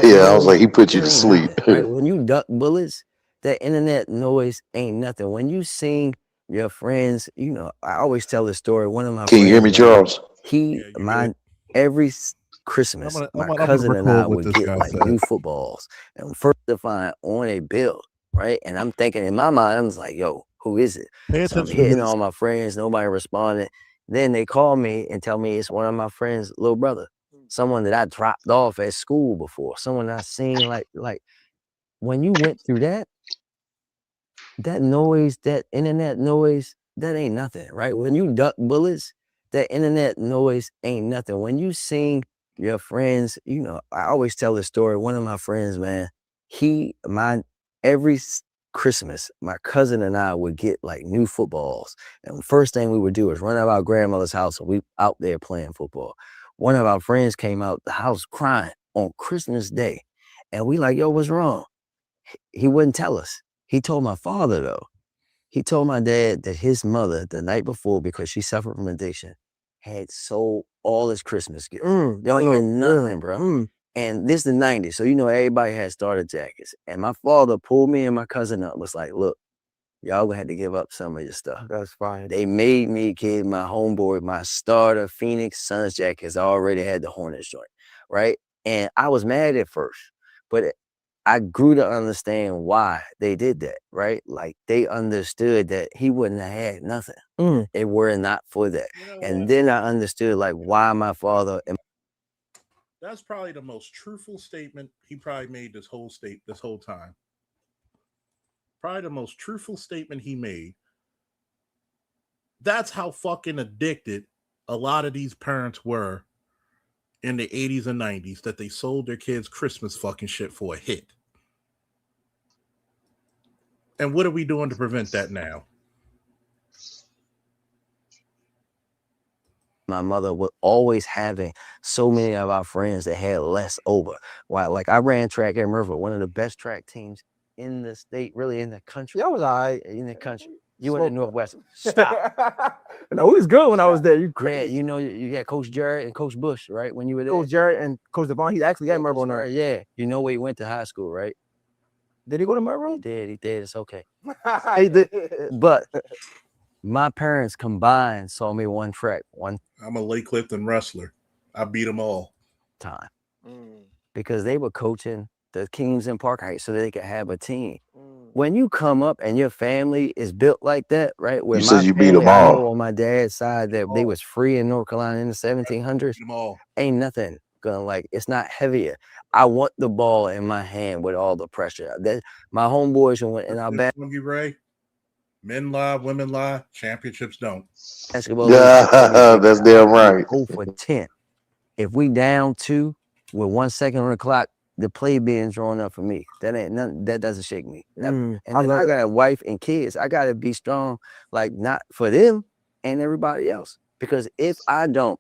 yeah, I was like, he put you to sleep. Right? When you duck bullets, that internet noise ain't nothing. When you sing your friends, I always tell this story. One of my Can you hear me, Charles? Every Christmas, my cousin and I would get like new footballs and first to find on a bill, right? And I'm thinking in my mind, I was like, yo, who is it? So I'm hitting all my friends, nobody responded. Then they call me and tell me it's one of my friends' little brother, someone that I dropped off at school before, someone I seen like when you went through that noise, that internet noise, that ain't nothing, right? When you duck bullets, that internet noise ain't nothing. When you sing your friends, I always tell this story. One of my friends, man, every Christmas, my cousin and I would get like new footballs. And the first thing we would do is run out of our grandmother's house and we out there playing football. One of our friends came out the house crying on Christmas Day. And we like, yo, what's wrong? He wouldn't tell us. He told my father, though. He told my dad that his mother, the night before, because she suffered from addiction, had sold all his Christmas gifts. They don't even nothing, bro. And this is the 90s, so everybody had starter jackets. And my father pulled me and my cousin up, was like, look, y'all gonna have to give up some of your stuff. That's fine. They made me kid my homeboy, my starter Phoenix Suns jackets. I already had the Hornets joint, right? And I was mad at first, but I grew to understand why they did that, right? Like they understood that he wouldn't have had nothing. It were not for that. And then I understood like why my father. That's probably the most truthful statement he probably made this whole time. probably the most truthful statement he made. That's how fucking addicted a lot of these parents were in the 80s and 90s, that they sold their kids Christmas fucking shit for a hit. And what are we doing to prevent that now? My mother was always having so many of our friends that had less over. Why? Like I ran track at Murphy, one of the best track teams in the state, really in the country. Yeah, I was all right. In the country. You went to Northwestern. Stop. No, it was good when I was there. You Yeah, crazy. you know, you had Coach Jarrett and Coach Bush, right? When you were there. Coach Jarrett and Coach Devon, he's actually at Murphy now. Yeah. You know where he went to high school, right? Did he go to Murphy? He did. It's okay. He did. But my parents combined saw me one track, one I'm a Lake Clifton wrestler. I beat them all. time. Because they were coaching the Kings in Park Heights so they could have a team. When you come up and your family is built like that, right? Where You my said you beat family, them I all. know on my dad's side that they was free in North Carolina in the 1700s. Beat them all. Ain't nothing gonna like, it's not heavier. I want the ball in my hand with all the pressure. That my homeboys and our Ray, men lie, women lie, championships don't. basketball. Yeah, that's damn right. 0 for 10. If we down 2 with 1 second on the clock, the play being drawn up for me. That ain't nothing. That doesn't shake me. And then I got a wife and kids. I gotta be strong, like not for them and everybody else. Because if I don't,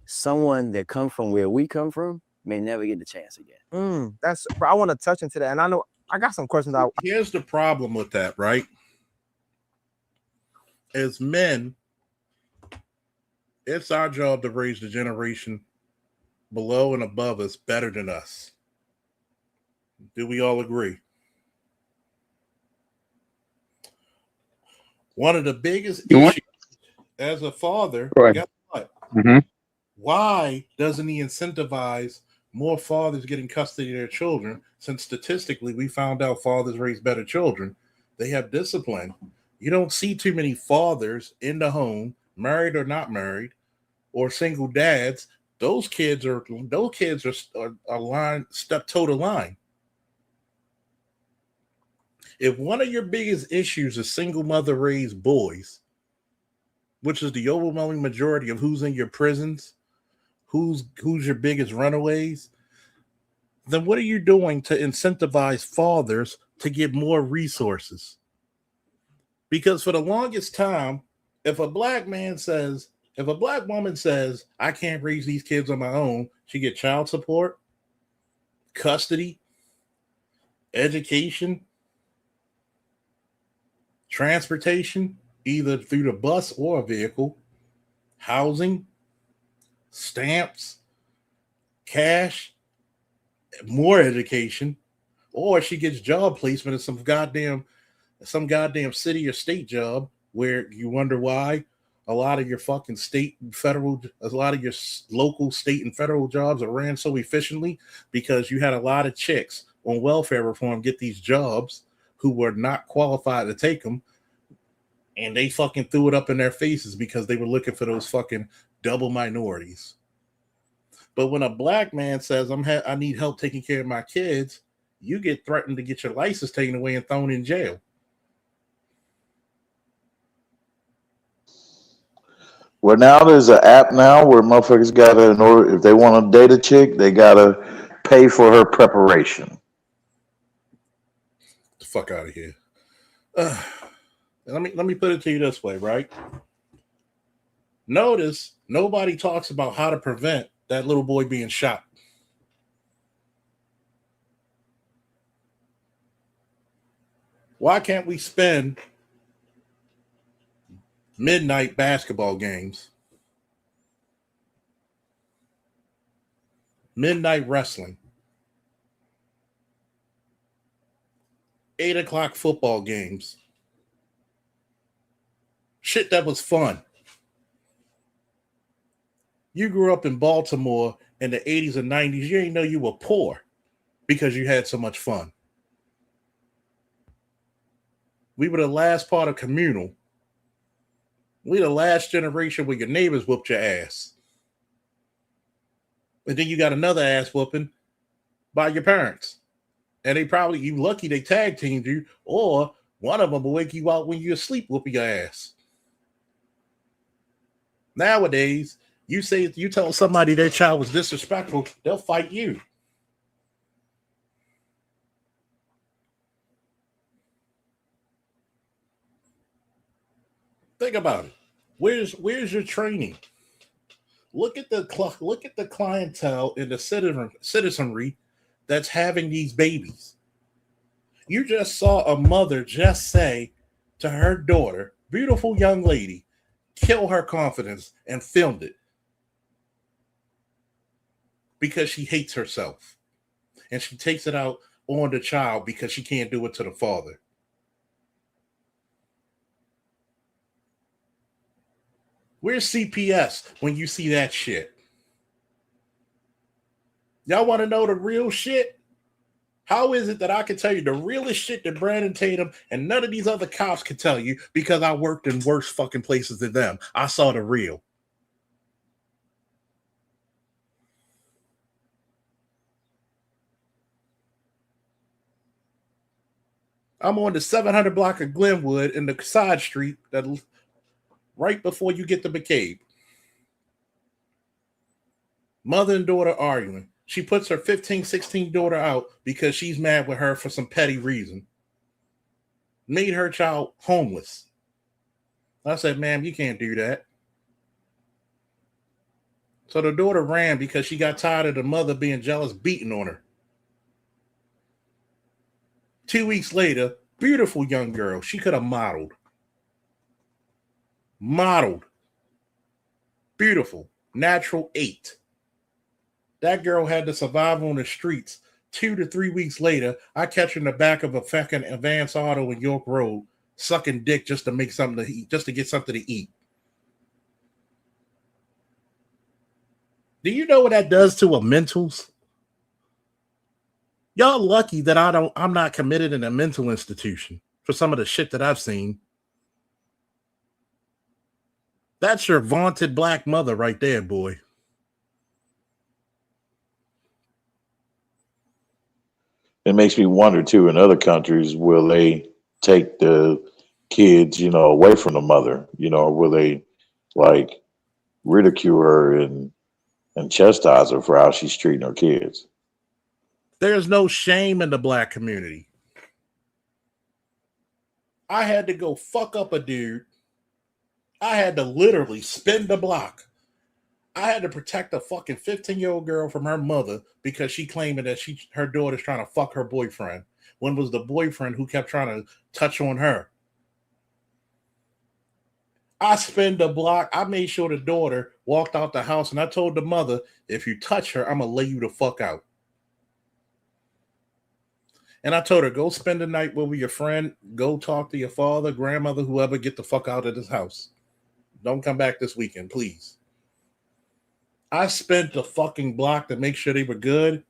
someone that come from where we come from may never get the chance again. That's. Bro, I want to touch into that, and I know I got some questions. Here's the problem with that, right? As men, it's our job to raise the generation below and above us better than us. Do we all agree? One of the biggest issues as a father, Go ahead. guess what? Mhm. Why doesn't he incentivize more fathers getting custody of their children? Since statistically, we found out fathers raise better children. They have discipline. You don't see too many fathers in the home, married or not married, or single dads. Those kids are line step toe to line. If one of your biggest issues is single mother raised boys, which is the overwhelming majority of who's in your prisons, who's your biggest runaways, then what are you doing to incentivize fathers to get more resources? Because for the longest time, if a black woman says, I can't raise these kids on my own, she get child support, custody, education, transportation, either through the bus or a vehicle, housing, stamps, cash, more education, or she gets job placement in some goddamn city or state job where you wonder why a lot of your fucking a lot of your local, state, and federal jobs are ran so efficiently because you had a lot of chicks on welfare reform get these jobs who were not qualified to take them, and they fucking threw it up in their faces because they were looking for those fucking double minorities. But when a black man says, I need help taking care of my kids, you get threatened to get your license taken away and thrown in jail. Well, now there's an app now where motherfuckers gotta, in order, if they want to date a chick, they gotta pay for her preparation. Get the fuck out of here. Let me put it to you this way, right? Notice nobody talks about how to prevent that little boy being shot. Why can't we spend midnight basketball games, midnight wrestling, 8 o'clock football games, shit that was fun? You grew up in Baltimore in the 80s and 90s. You didn't know you were poor because you had so much fun. We were the last part of communal. We the last generation where your neighbors whooped your ass. And then you got another ass whooping by your parents. And they probably, you lucky they tag teamed you, or One of them will wake you out when you're asleep, whooping your ass. Nowadays, you tell somebody their child was disrespectful, they'll fight you. Think about it. Where's your training? Look at the clientele and the citizenry that's having these babies. You just saw a mother just say to her daughter, beautiful young lady, kill her confidence, and filmed it because she hates herself. And she takes it out on the child because she can't do it to the father. Where's CPS when you see that shit? Y'all want to know the real shit? How is it that I can tell you the realest shit that Brandon Tatum and none of these other cops can tell you because I worked in worse fucking places than them? I saw the real. I'm on the 700 block of Glenwood in the side street that right before you get to McCabe. Mother and daughter arguing. She puts her 15, 16 daughter out because she's mad with her for some petty reason. Made her child homeless. I said, ma'am, you can't do that. So the daughter ran because she got tired of the mother being jealous, beating on her. 2 weeks later, beautiful young girl. She could have modeled. Beautiful. Natural 8. That girl had to survive on the streets. 2 to 3 weeks later, I catch her in the back of a fucking Advance Auto in York Road, sucking dick just to make something to eat, just to get something to eat. Do you know what that does to a mentals? Y'all lucky that I'm not committed in a mental institution for some of the shit that I've seen. That's your vaunted black mother right there, boy. It makes me wonder too, in other countries, will they take the kids, away from the mother? Or will they like ridicule her and chastise her for how she's treating her kids? There's no shame in the black community. I had to go fuck up a dude. I had to literally spin the block. I had to protect a fucking 15-year-old girl from her mother because she claiming that her daughter's trying to fuck her boyfriend. When it was the boyfriend who kept trying to touch on her. I spin the block. I made sure the daughter walked out the house and I told the mother, if you touch her, I'm going to lay you the fuck out. And I told her, go spend the night with your friend. Go talk to your father, grandmother, whoever, get the fuck out of this house. Don't come back this weekend, please. I spent the fucking block to make sure they were good.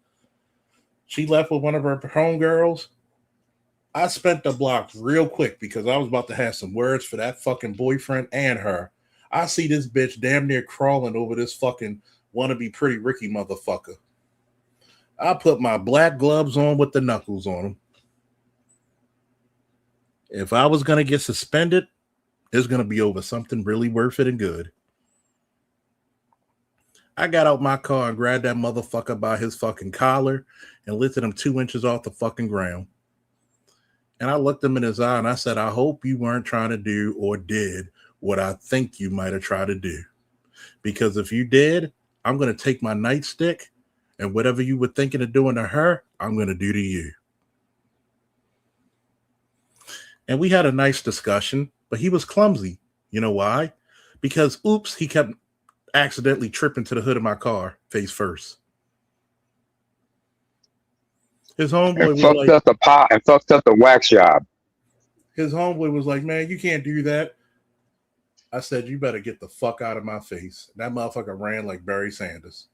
She left with one of her homegirls. I spent the block real quick because I was about to have some words for that fucking boyfriend and her. I see this bitch damn near crawling over this fucking wannabe Pretty Ricky motherfucker. I put my black gloves on with the knuckles on them. If I was going to get suspended, it's going to be over something really worth it and good. I got out my car and grabbed that motherfucker by his fucking collar and lifted him 2 inches off the fucking ground. And I looked him in his eye and I said, I hope you weren't trying to do or did what I think you might have tried to do. Because if you did, I'm going to take my nightstick and whatever you were thinking of doing to her, I'm going to do to you. And we had a nice discussion, but he was clumsy. You know why? Because, oops, he kept accidentally tripping to the hood of my car face first. His homeboy was fucked up the pot and fucked up the wax job. His homeboy was like, man, you can't do that. I said, you better get the fuck out of my face. That motherfucker ran like Barry Sanders.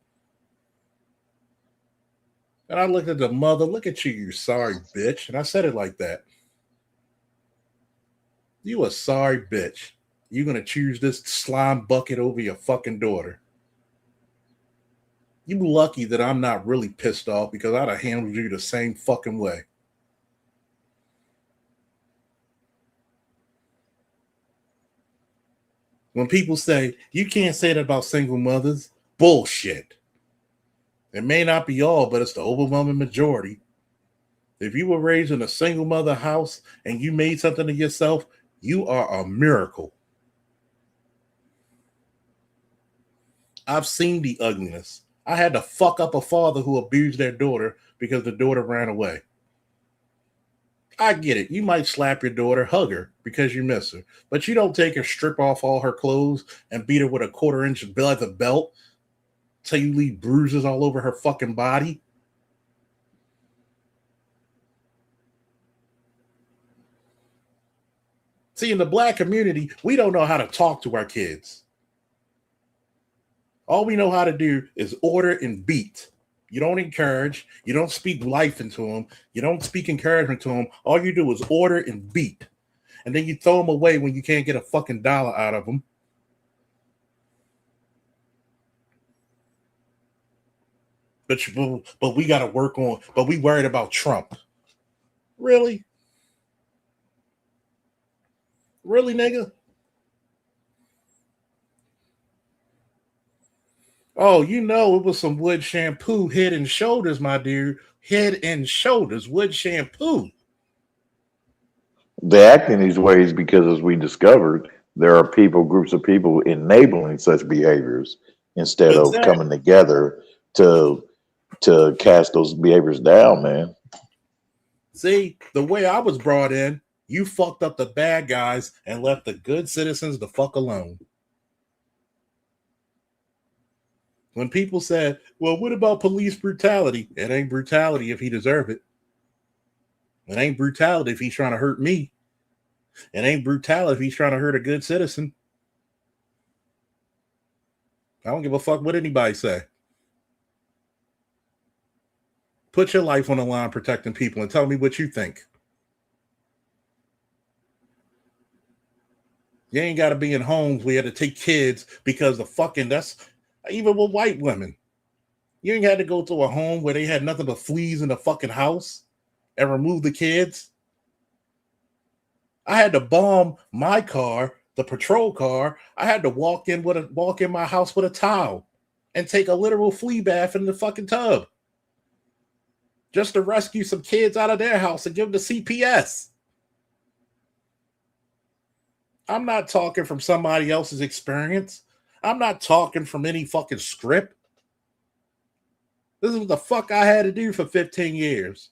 And I looked at the mother, look at you, you sorry bitch. And I said it like that. You a sorry bitch. You're going to choose this slime bucket over your fucking daughter. You lucky that I'm not really pissed off because I'd have handled you the same fucking way. When people say, you can't say that about single mothers, bullshit. It may not be all, but it's the overwhelming majority. If you were raised in a single mother house and you made something of yourself, you are a miracle. I've seen the ugliness. I had to fuck up a father who abused their daughter because the daughter ran away. I get it. You might slap your daughter, hug her because you miss her, but you don't take her, strip off all her clothes, and beat her with a 1/4-inch leather belt till you leave bruises all over her fucking body. See, in the black community, we don't know how to talk to our kids. All we know how to do is order and beat. You don't encourage. You don't speak life into them. You don't speak encouragement to them. All you do is order and beat. And then you throw them away when you can't get a fucking dollar out of them. But we got to work on, but we worried about Trump. Really? Really, nigga? Oh, you know, it was some Wood shampoo, Head and Shoulders, my dear. Head and Shoulders, Wood shampoo. They act in these ways because, as we discovered, there are groups of people enabling such behaviors instead of coming together to cast those behaviors down, man. See, the way I was brought in, you fucked up the bad guys and left the good citizens the fuck alone. When people said, well, what about police brutality? It ain't brutality if he deserve it. It ain't brutality if he's trying to hurt me. It ain't brutality if he's trying to hurt a good citizen. I don't give a fuck what anybody say. Put your life on the line protecting people and tell me what you think. You ain't got to be in homes where you had to take kids because the fucking, that's even with white women. You ain't had to go to a home where they had nothing but fleas in the fucking house and remove the kids. I had to bomb my car, the patrol car. I had to walk in my house with a towel and take a literal flea bath in the fucking tub just to rescue some kids out of their house and give them to CPS. I'm not talking from somebody else's experience. I'm not talking from any fucking script. This is what the fuck I had to do for 15 years.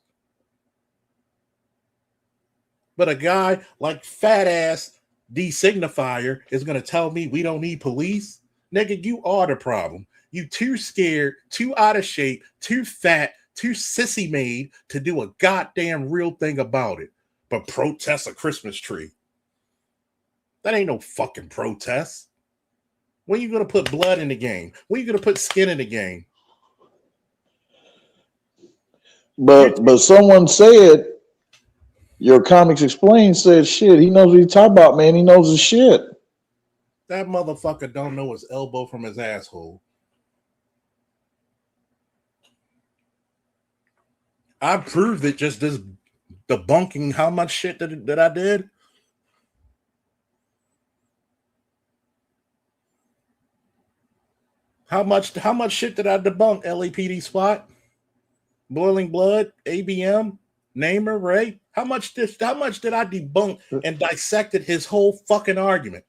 But a guy like fat ass designifier is going to tell me we don't need police? Nigga, you are the problem. You too scared, too out of shape, too fat, too sissy made to do a goddamn real thing about it. But protest a Christmas tree. That ain't no fucking protest. When you going to put blood in the game? When you going to put skin in the game? But someone said, your Comics Explained said, shit, he knows what he's talking about, man. He knows his shit. That motherfucker don't know his elbow from his asshole. I proved it just this debunking how much shit that I did. How much shit did I debunk? LAPD SWAT, Boiling Blood, ABM, Namer, Ray. How much did I debunk and dissected his whole fucking argument?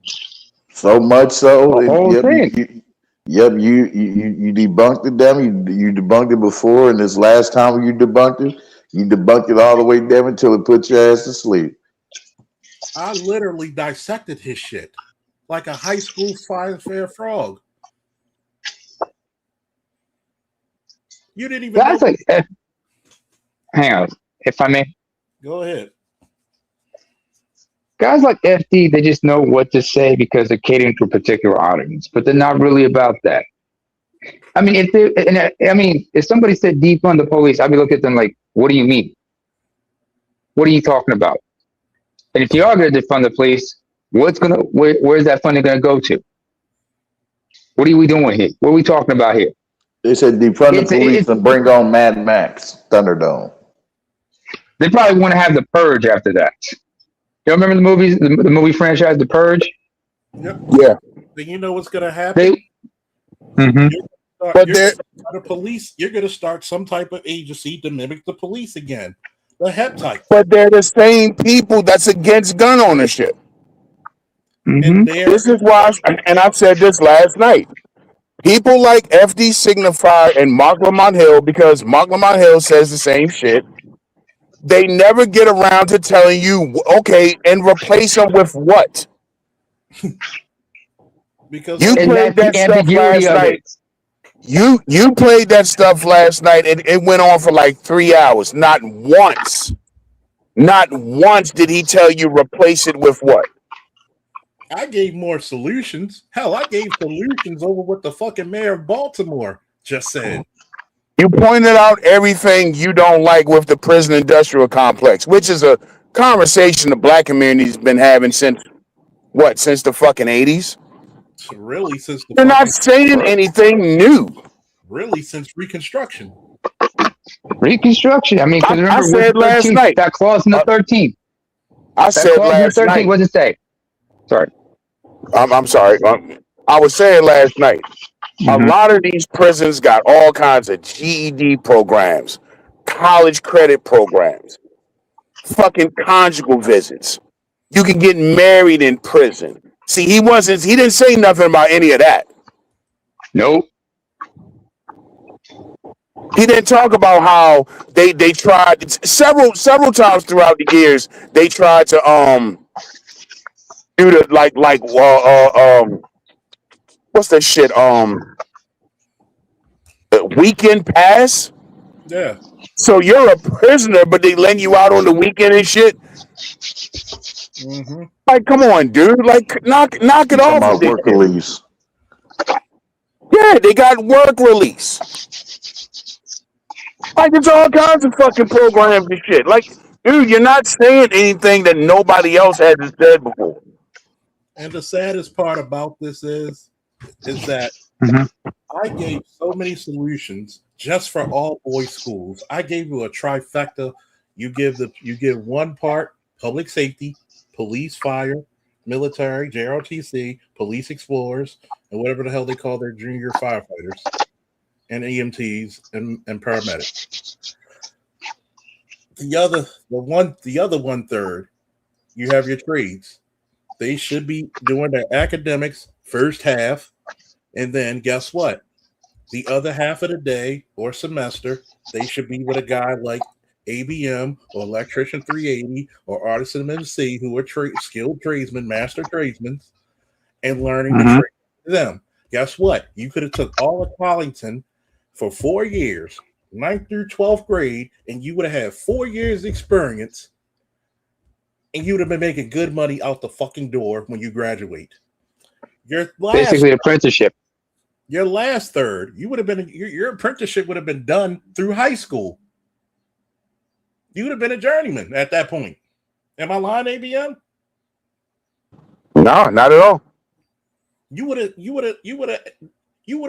So much so, The whole thing. you debunked it, damn. You debunked it before, and this last time you debunked it all the way down until it put your ass to sleep. I literally dissected his shit like a high school fair frog. You didn't even. That's like, hang on, if I may. Go ahead. Guys like FD, they just know what to say because they're catering to a particular audience, but they're not really about that. I mean, if somebody said defund the police, I'd be looking at them like, what do you mean? What are you talking about? And if you are going to defund the police, where's that funding going to go to? What are we doing here? What are we talking about here? They said defund the police and bring on Mad Max Thunderdome. They probably want to have The Purge after that. You remember the movie franchise, The Purge? Yep. Yeah. then you know what's going to happen. Mhm. But You're going to start some type of agency to mimic the police again. The HEP type. But they're the same people that's against gun ownership. This is why, and I've said this last night. People like FD Signify and Mark Lamont Hill, because Mark Lamont Hill says the same shit. They never get around to telling you, okay, and replace them with what? Because you played that stuff last night. You played that stuff last night, and it went on for like 3 hours. Not once did he tell you replace it with what? I gave more solutions. Hell, I gave solutions over what the fucking mayor of Baltimore just said. You pointed out everything you don't like with the prison industrial complex, which is a conversation the black community's been having since the fucking 80s? Really, since they're not saying anything new. Really, since Reconstruction. Reconstruction. I mean, because remember, I said last night that clause in the 13th. I said last night. What does it say? Sorry. I'm sorry. I was saying last night. A lot of these prisons got all kinds of GED programs, college credit programs, fucking conjugal visits. You can get married in prison. See, he didn't say nothing about any of that. Nope. He didn't talk about how they tried several times throughout the years. They tried to do the what's that shit? Weekend pass. Yeah. So you're a prisoner, but they let you out on the weekend and shit. Mm-hmm. Like, come on, dude! Like, knock it off. About work release. Yeah, they got work release. Like, it's all kinds of fucking programs and shit. Like, dude, you're not saying anything that nobody else hasn't said before. And the saddest part about this is that I gave so many solutions just for all boys schools. I gave you a trifecta. You give one part public safety, police, fire, military, JROTC, police explorers, and whatever the hell they call their junior firefighters, and EMTs and paramedics. The other 1/3, you have your trades. They should be doing their academics first half, and then guess what? The other half of the day or semester, they should be with a guy like ABM or Electrician 380 or Artisan MC, who are skilled tradesmen, master tradesmen, and learning to trade them. Guess what? You could have took all of Collington for 4 years, 9th through 12th grade, and you would have had 4 years experience, and you would have been making good money out the fucking door when you graduate. Basically, apprenticeship. Your last third, you would have been your apprenticeship would have been done through high school. You would have been a journeyman at that point. Am I lying, ABM? No, not at all. You would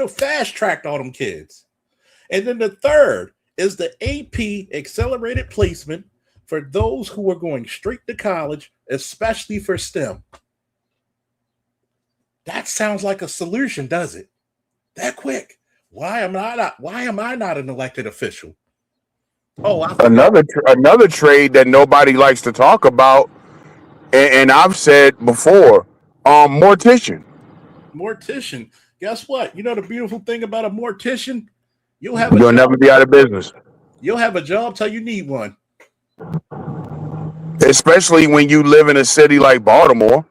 have fast tracked all them kids. And then the third is the AP accelerated placement for those who are going straight to college, especially for STEM. That sounds like a solution, does it? That quick. Why am I not an elected official? Oh, another trade that nobody likes to talk about, and I've said before, mortician. Mortician. Guess what? You know the beautiful thing about a mortician? You'll never be out of business. You'll have a job till you need one. Especially when you live in a city like Baltimore.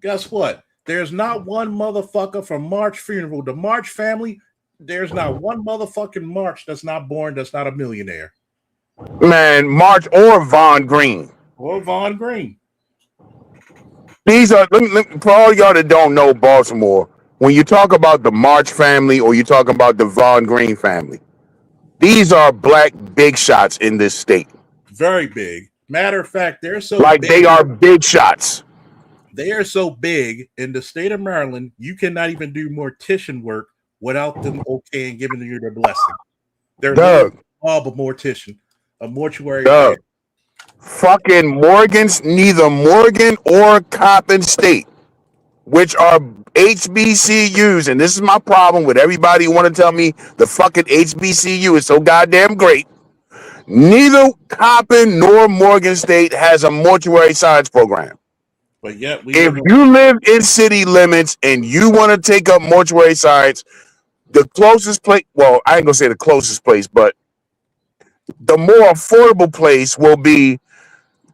Guess what? There's not one motherfucker from March Funeral. The March family, there's not one motherfucking March that's not born, that's not a millionaire. Man, March or Von Green. Or Von Green. These are, for all y'all that don't know Baltimore, when you talk about the March family or you talk about the Von Green family, these are black big shots in this state. Very big. Matter of fact, they're so like big, they are big shots. They are so big in the state of Maryland, you cannot even do mortician work without them okay and giving you their blessing. They're all a mortician, a mortuary. Fucking Morgan's neither Morgan or Coppin State which are HBCUs, and this is my problem with everybody who want to tell me the fucking HBCU is so goddamn great. Neither Coppin nor Morgan State has a mortuary science program. But yet, if you live in city limits and you want to take up mortuary science, the closest place, well, I ain't gonna say the closest place, but the more affordable place will be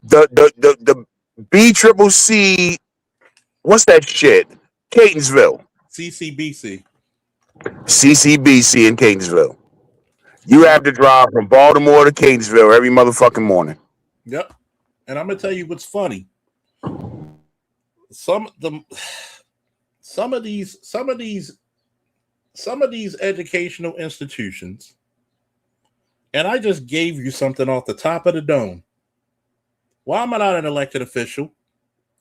the BCCC. What's that shit? Catonsville. CCBC. CCBC in Catonsville. You have to drive from Baltimore to Catonsville every motherfucking morning. Yep. And I'm gonna tell you what's funny. Some of these educational institutions, and I just gave you something off the top of the dome. Why am I not an elected official?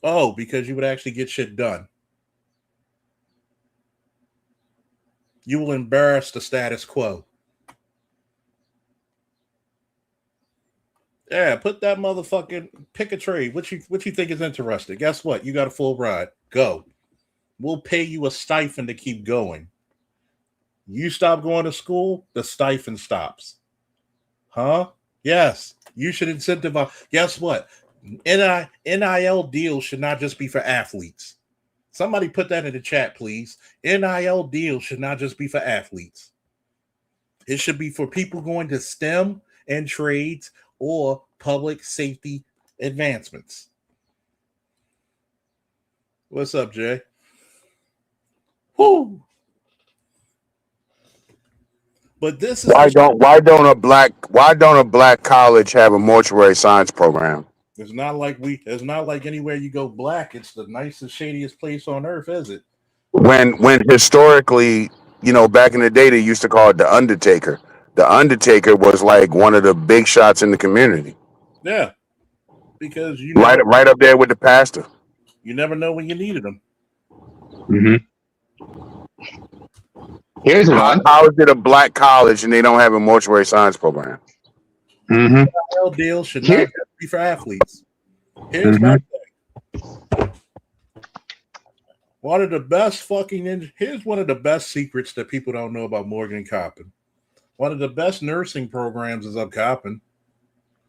Oh, because you would actually get shit done. You will embarrass the status quo. Yeah, put that motherfucking, pick a trade. What you think is interesting? Guess what? You got a full ride. Go. We'll pay you a stipend to keep going. You stop going to school, the stipend stops. Huh? Yes. You should incentivize. Guess what? NIL deals should not just be for athletes. Somebody put that in the chat, please. NIL deals should not just be for athletes. It should be for people going to STEM and trades or public safety advancements. What's up, Jay? Woo! But this is why don't a black college have a mortuary science program? It's not like anywhere you go black, it's the nicest, shadiest place on earth, is it? When historically, back in the day, they used to call it the Undertaker. The Undertaker was like one of the big shots in the community. Yeah, because right up there with the pastor. You never know when you needed them. Mm-hmm. Here's one. How is it a black college and they don't have a mortuary science program? NIL deals should not be for athletes. Here's my thing. One of the best here's one of the best secrets that people don't know about Morgan Coppin. One of the best nursing programs is up Coppin.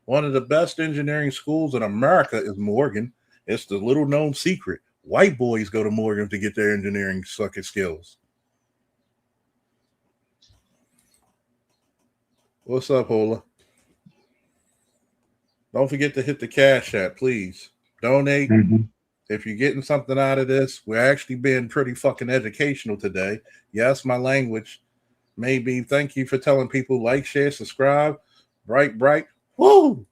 One of the best engineering schools in America is Morgan. It's the little known secret. White boys go to Morgan to get their engineering fucking skills. What's up, Hola? Don't forget to hit the Cash App, please. Donate. If you're getting something out of this, we're actually being pretty fucking educational today. Yes, my language may be. Thank you for telling people like, share, subscribe. Bright. Woo!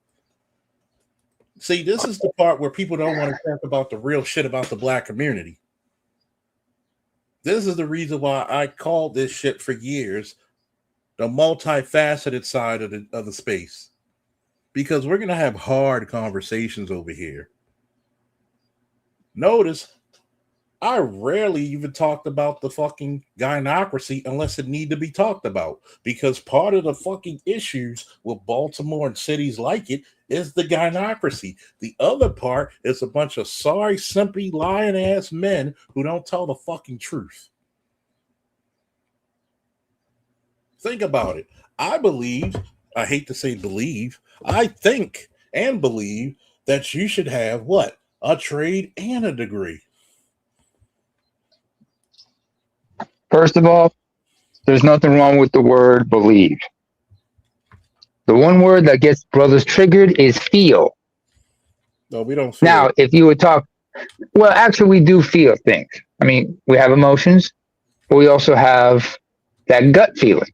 See, this is the part where people don't want to talk about the real shit about the black community. This is the reason why I called this shit for years the multifaceted side of the space. Because we're going to have hard conversations over here. Notice, I rarely even talked about the fucking gynocracy unless it need to be talked about. Because part of the fucking issues with Baltimore and cities like it is the gynocracy. The other part is a bunch of sorry, simply lying ass men who don't tell the fucking truth. Think about it. I hate to say believe, I think and believe that you should have what? A trade and a degree. First of all, there's nothing wrong with the word believe. The one word that gets brothers triggered is feel. No, we don't feel. Now, if you would talk, well, actually, we do feel things. I mean, we have emotions, but we also have that gut feeling,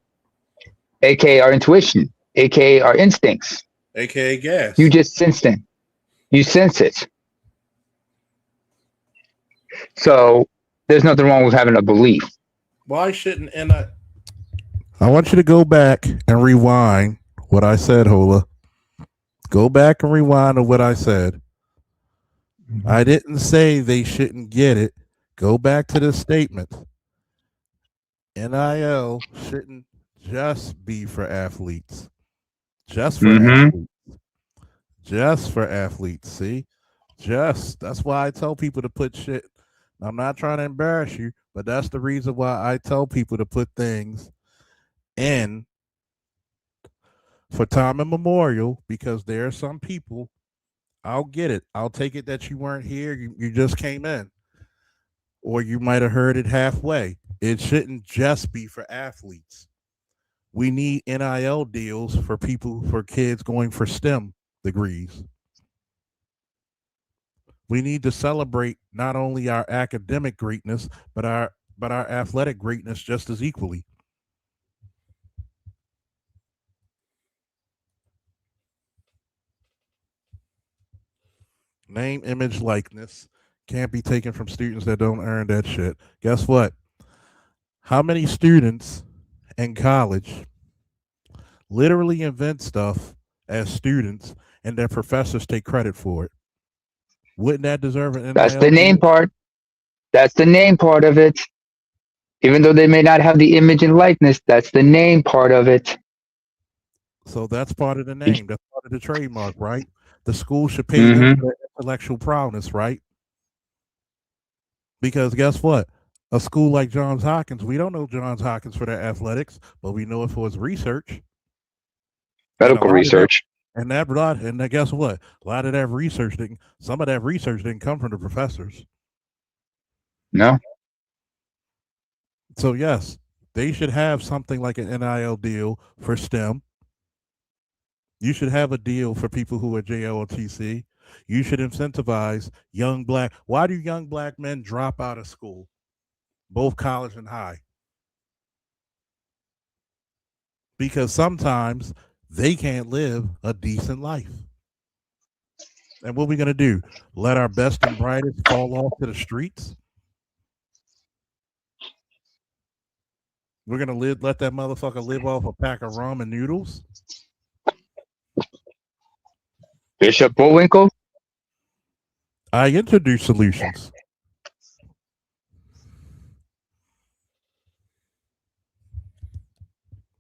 aka our intuition, aka our instincts, aka gas. You just sense it. You sense it. So there's nothing wrong with having a belief. Why shouldn't I want you to go back and rewind what I said, Hola. Go back and rewind on what I said. I didn't say they shouldn't get it. Go back to the statement. NIL shouldn't just be for athletes. Just for athletes. Just for athletes. See? That's why I tell people to put shit I'm not trying to embarrass you, but that's the reason why I tell people to put things in for time immemorial, because there are some people, I'll get it. I'll take it that you weren't here. You just came in, or you might have heard it halfway. It shouldn't just be for athletes. We need NIL deals for people, for kids going for STEM degrees. We need to celebrate not only our academic greatness, but our athletic greatness just as equally. Name, image, likeness can't be taken from students that don't earn that shit. Guess what? How many students in college literally invent stuff as students and their professors take credit for it? Wouldn't that deserve an NIL? That's the name part. That's the name part of it. Even though they may not have the image and likeness, that's the name part of it. So that's part of the name. That's part of the trademark, right? The school should pay them for their intellectual prowess, right? Because guess what? A school like Johns Hopkins, we don't know Johns Hopkins for their athletics, but we know it for its research. Medical research. And guess what? A lot of that research some of that research didn't come from the professors. No. So yes, they should have something like an NIL deal for STEM. You should have a deal for people who are JLTC. You should incentivize young black. Why do young black men drop out of school, both college and high? Because sometimes they can't live a decent life. And what are we going to do? Let our best and brightest fall off to the streets? We're going to let that motherfucker live off a pack of rum and noodles? Bishop Bullwinkle? I introduce solutions.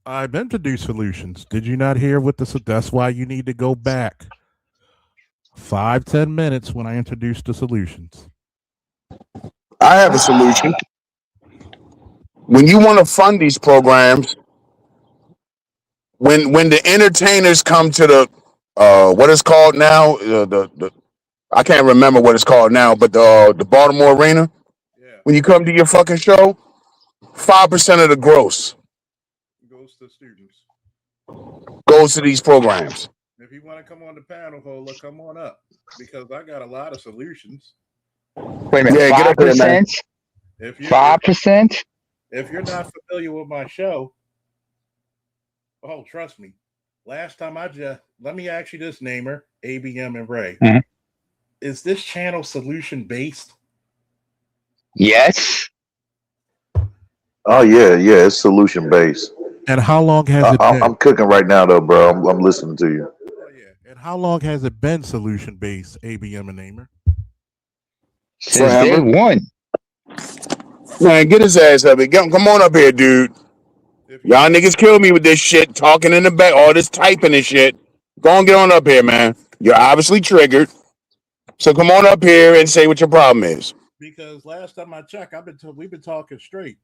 I've introduced solutions. Did you not hear what that's why you need to go back 5-10 minutes when I introduced the solutions. I have a solution. When you want to fund these programs, when the entertainers come to the what it's called now, the I can't remember what it's called now, but the Baltimore Arena, when you come to your fucking show, 5% of the gross goes to students. Goes to these programs. If you want to come on the panel, Hola, come on up, because I got a lot of solutions. Wait a minute, 5%? 5%? If you're not familiar with my show, oh, trust me. Last time let me ask you this, Namer, ABM, and Ray. Mm-hmm. Is this channel solution based? Yes. Oh yeah, it's solution based. And how long has it been? I'm cooking right now though, bro. I'm listening to you. Oh, yeah. And how long has it been solution based, ABM and Namer? Since day one. Man, get his ass up here. Come on up here, dude. Y'all niggas kill me with this shit, talking in the back, all this typing and shit. Go on, get on up here, man. You're obviously triggered. So come on up here and say what your problem is. Because last time I checked, we've been talking straight.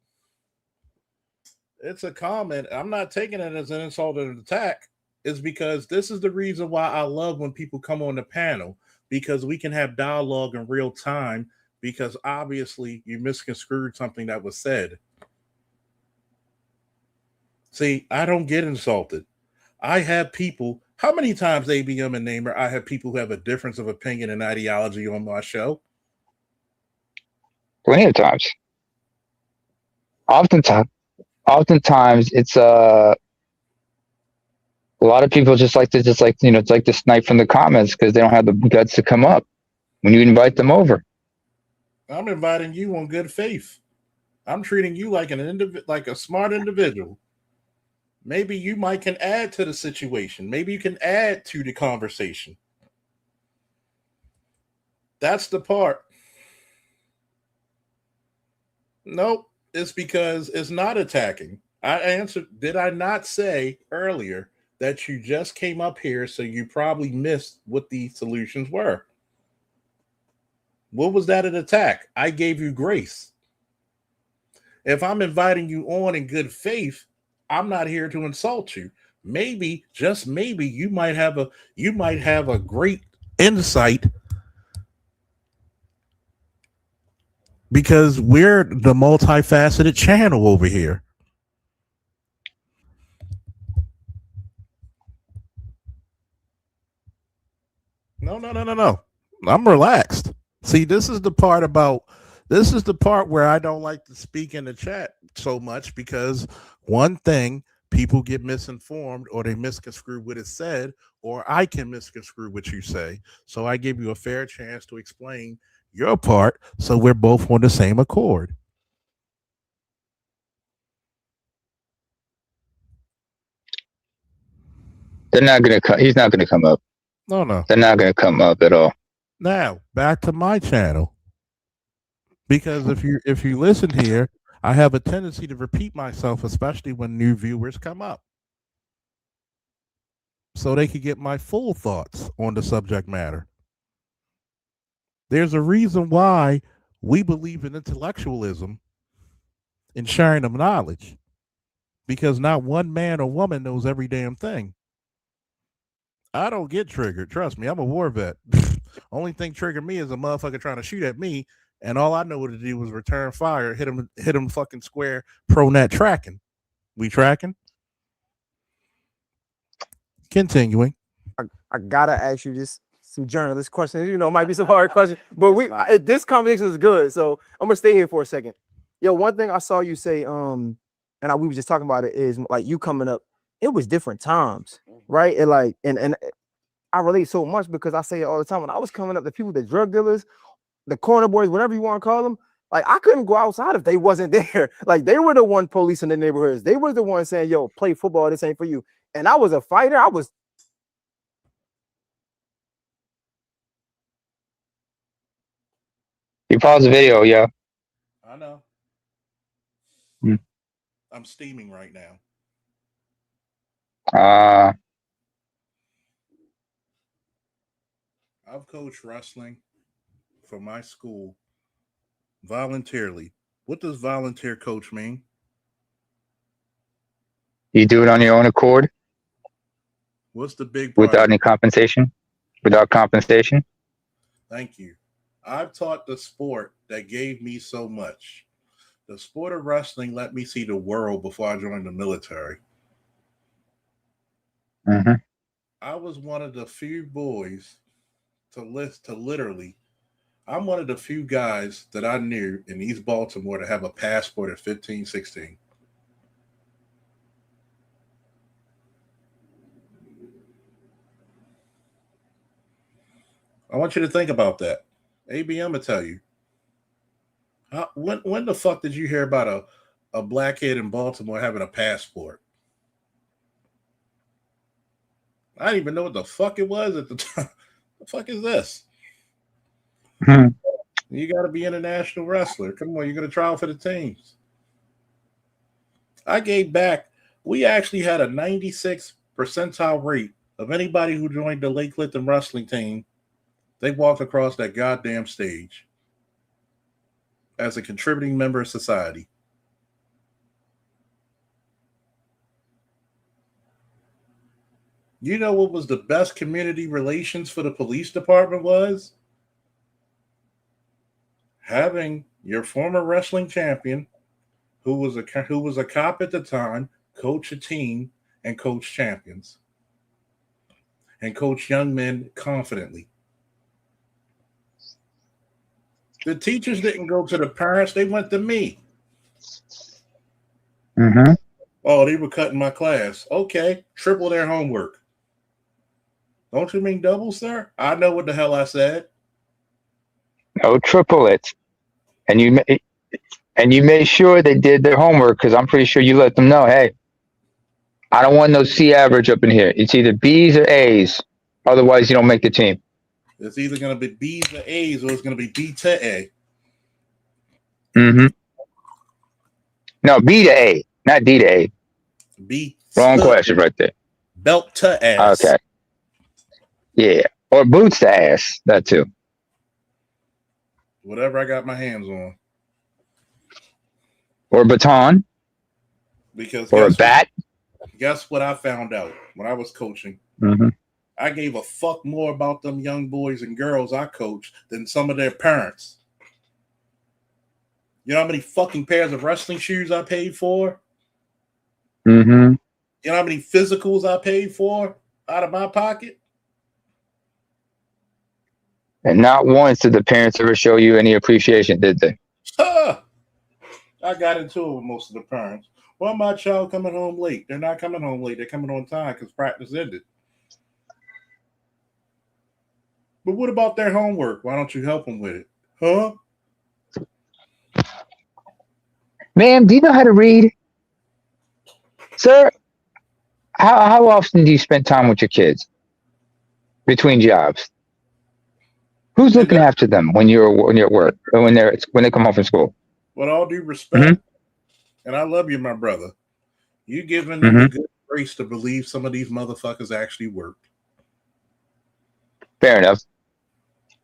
It's a comment. I'm not taking it as an insult or an attack. It's because this is the reason why I love when people come on the panel, because we can have dialogue in real time, because obviously you misconstrued something that was said. See, I don't get insulted. I have people, how many times, ABM and Namer, I have people who have a difference of opinion and ideology on my show? Plenty of times. Oftentimes it's a lot of people just like to snipe from the comments because they don't have the guts to come up when you invite them over. I'm inviting you on good faith. I'm treating you like like a smart individual. Maybe you can add to the situation. Maybe you can add to the conversation. That's the part. Nope, it's because it's not attacking. I answered, did I not say earlier that you just came up here, so you probably missed what the solutions were? What was that an attack? I gave you grace. If I'm inviting you on in good faith, I'm not here to insult you. Maybe, just maybe, you might have a great insight because we're the multifaceted channel over here. No. I'm relaxed. See, this is the part where I don't like to speak in the chat so much, because one thing, people get misinformed or they misconstrue what is said, or I can misconstrue what you say. So I give you a fair chance to explain your part so we're both on the same accord. They're not gonna come. He's not gonna come up. No. They're not gonna come up at all. Now back to my channel, because if you listen here, I have a tendency to repeat myself, especially when new viewers come up, so they could get my full thoughts on the subject matter. There's a reason why we believe in intellectualism and sharing of knowledge, because not one man or woman knows every damn thing. I don't get triggered. Trust me, I'm a war vet. Only thing triggered me is a motherfucker trying to shoot at me, and all I know what to do was return fire, hit him fucking square, pro net tracking. We tracking? Continuing. I gotta ask you this, some journalist questions. You know, it might be some hard questions, but this conversation is good, so I'm gonna stay here for a second. Yo, one thing I saw you say, we were just talking about it, is like you coming up, it was different times, right? And like, and I relate so much because I say it all the time. When I was coming up, the people, the drug dealers, the corner boys, whatever you want to call them, like I couldn't go outside if they wasn't there. Like they were the one policing the neighborhoods. They were the one saying, "Yo, play football. This ain't for you." And I was a fighter. You pause the video, yeah. I know. I'm steaming right now. I've coached wrestling for my school voluntarily. What does volunteer coach mean? You do it on your own accord? What's the big part? Without any compensation? Without compensation? Thank you. I've taught the sport that gave me so much. The sport of wrestling let me see the world before I joined the military. Mm-hmm. I was one of the few boys I'm one of the few guys that I knew in East Baltimore to have a passport at 15, 16. I want you to think about that. AB, I'm going to tell you. When the fuck did you hear about a black kid in Baltimore having a passport? I didn't even know what the fuck it was at the time. The fuck is this? You got to be an international wrestler. Come on, you're going to try out for the teams. I gave back. We actually had a 96 percentile rate of anybody who joined the Lake Clifton wrestling team. They walked across that goddamn stage as a contributing member of society. You know what was the best community relations for the police department was? Having your former wrestling champion, who was a cop at the time, coach a team and coach champions and coach young men confidently. The teachers didn't go to the parents, they went to me. Mm-hmm. Oh, they were cutting my class. Okay, triple their homework. Don't you mean double, sir? I know what the hell I said. No, triple it. And you made sure they did their homework, because I'm pretty sure you let them know, hey, I don't want no C average up in here. It's either B's or A's. Otherwise, you don't make the team. It's either going to be B's or A's, or it's going to be B to A. Mm-hmm. No, B to A, not D to A. B. Wrong question right there. Belt to ass. Okay. Yeah. Or boots to ass. That too. Whatever I got my hands on. Or a baton. Because or a bat. Guess what I found out when I was coaching? Mm-hmm. I gave a fuck more about them young boys and girls I coached than some of their parents. You know how many fucking pairs of wrestling shoes I paid for? Mm-hmm. You know how many physicals I paid for out of my pocket? And not once did the parents ever show you any appreciation, did they? I got into it with most of the parents. Why my child coming home late? They're not coming home late. They're coming on time because practice ended. But what about their homework? Why don't you help them with it? Huh? Ma'am, do you know how to read? Sir, how often do you spend time with your kids between jobs? Who's looking after them when you're at work or when they come home from school? With all due respect, and I love you, my brother, you giving them the good grace to believe some of these motherfuckers actually worked. Fair enough.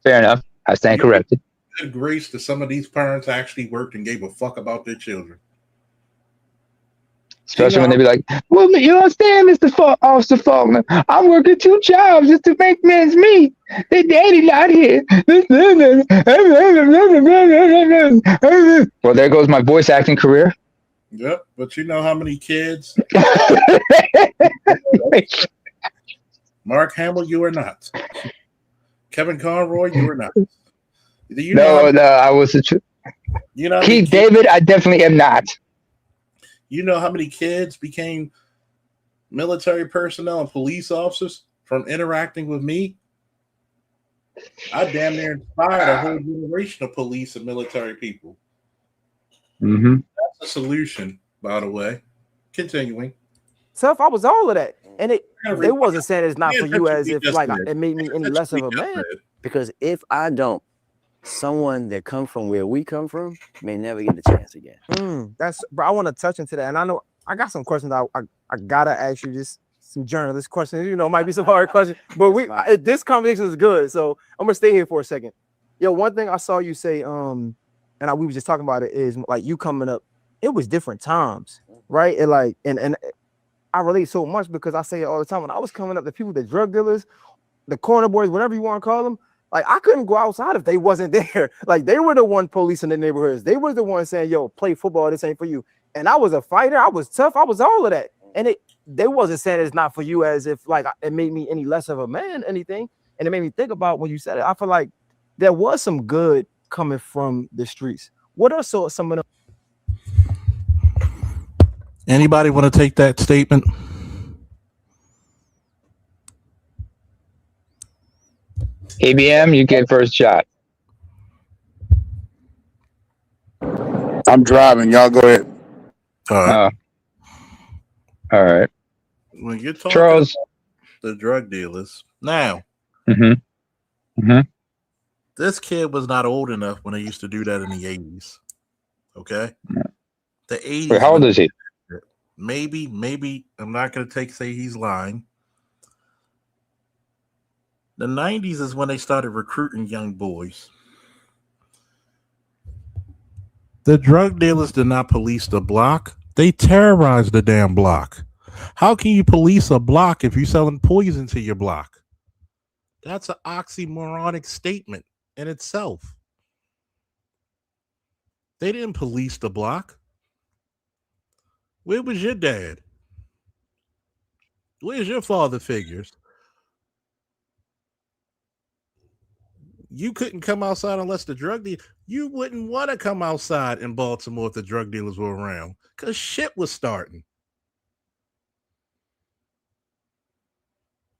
Fair enough. I stand corrected. Good grace to some of these parents actually worked and gave a fuck about their children. Especially when they be like, well, you understand, Officer Faulkner, I'm working 2 jobs just to make ends meet. Their daddy not here. Well, there goes my voice acting career. Yep, but you know how many kids? Mark Hamill, you are not. Kevin Conroy, you are not. I was a Keith David, I definitely am not. You know how many kids became military personnel and police officers from interacting with me? I damn near inspired a whole generation of police and military people. Mm-hmm. That's a solution, by the way. Continuing. Tough, I was all of that. And they wasn't saying it's not for you as if like it made me any less of a man. Because if I don't, someone that come from where we come from may never get a chance again. Bro, I want to touch into that. And I know I got some questions I gotta ask you, just some journalist questions. You know, might be some hard questions, but this conversation is good. So I'm gonna stay here for a second. Yo, one thing I saw you say, we were just talking about it, is like you coming up, it was different times, right? And like, and I relate so much because I say it all the time. When I was coming up, the people, the drug dealers, the corner boys, whatever you want to call them, like I couldn't go outside if they wasn't there. Like they were the one policing the neighborhoods. They were the ones saying, yo, play football, this ain't for you. And I was a fighter, I was tough, I was all of that. And they wasn't saying it's not for you as if like it made me any less of a man, anything. And it made me think about when you said it. I feel like there was some good coming from the streets. What are some of them? Anybody want to take that statement? ABM, you get first shot. I'm driving. Y'all go ahead. All right. When you're talking Charles, about the drug dealers, now, this kid was not old enough when they used to do that in the 80s. Okay? The 80s. Wait, how old is he? Maybe I'm not going to say he's lying. The 90s is when they started recruiting young boys. The drug dealers did not police the block. They terrorized the damn block. How can you police a block if you're selling poison to your block? That's an oxymoronic statement in itself. They didn't police the block. Where was your dad? Where's your father figures? You couldn't come outside unless the drug dealer. You wouldn't want to come outside in Baltimore if the drug dealers were around because shit was starting.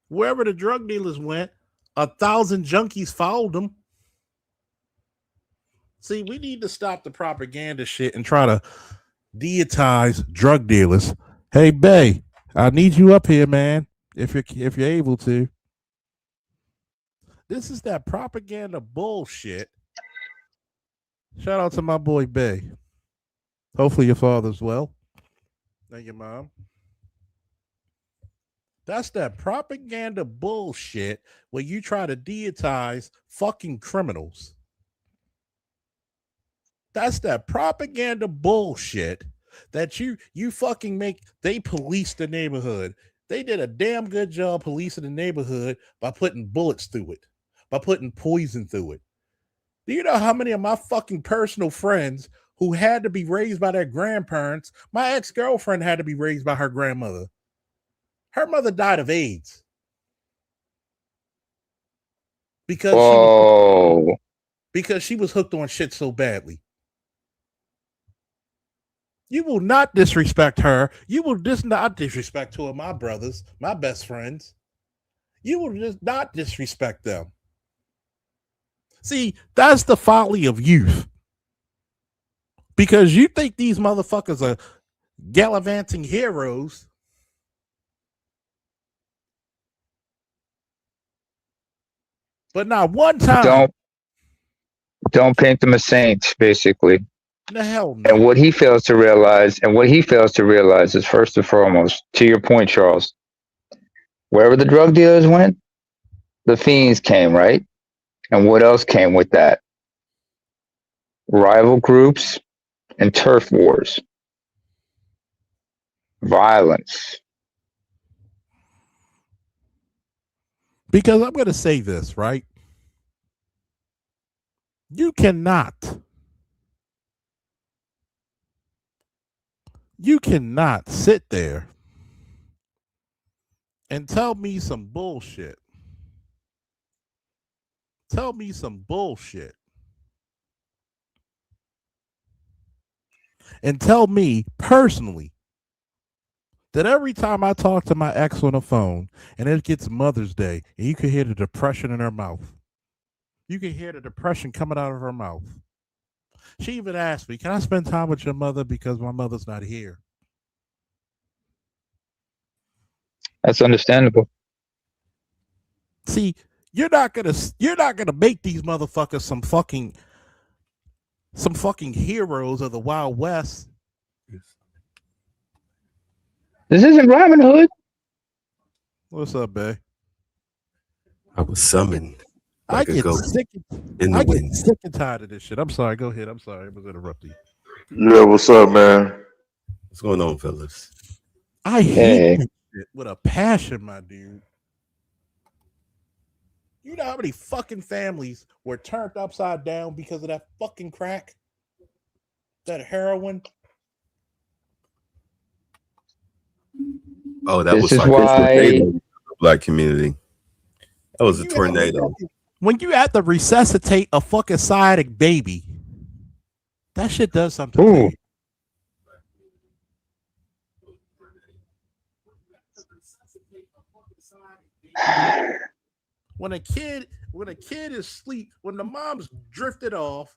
Wherever the drug dealers went, 1,000 junkies followed them. See, we need to stop the propaganda shit and try to deitize drug dealers. Hey, Bay, I need you up here, man, if you're able to. This is that propaganda bullshit. Shout out to my boy Bay. Hopefully your father's well. And your mom. That's that propaganda bullshit where you try to deitize fucking criminals. That's that propaganda bullshit that you fucking make. They police the neighborhood. They did a damn good job policing the neighborhood by putting bullets through it, by putting poison through it. Do you know how many of my fucking personal friends who had to be raised by their grandparents? My ex-girlfriend had to be raised by her grandmother. Her mother died of AIDS. Because she was hooked on shit so badly. You will not disrespect her. You will just not disrespect two of my brothers, my best friends. You will just not disrespect them. See, that's the folly of youth. Because you think these motherfuckers are gallivanting heroes. But not one time. Don't paint them as saints, basically. The hell no. And what he fails to realize, is first and foremost, to your point, Charles, wherever the drug dealers went, the fiends came, right? And what else came with that? Rival groups and turf wars. Violence. Because I'm going to say this, right? You cannot sit there and tell me some bullshit. Tell me some bullshit. And tell me personally that every time I talk to my ex on the phone and it gets Mother's Day and you can hear the depression in her mouth. You can hear the depression coming out of her mouth. She even asked me, can I spend time with your mother because my mother's not here? That's understandable. See, you're not gonna make these motherfuckers some fucking heroes of the Wild West. This isn't Robin Hood. What's up, babe? I was summoned. I get sick and tired of this shit. I'm sorry. Go ahead. I'm sorry. I was interrupting you. Yeah, what's up, man? What's going on, fellas? I hate this shit with a passion, my dude. You know how many fucking families were turned upside down because of that fucking crack? That heroin? Oh, that This was is like why- the black community. That was a tornado. When you have to resuscitate a fucking sciatic baby, that shit does something to you. When a kid is asleep, when the mom's drifted off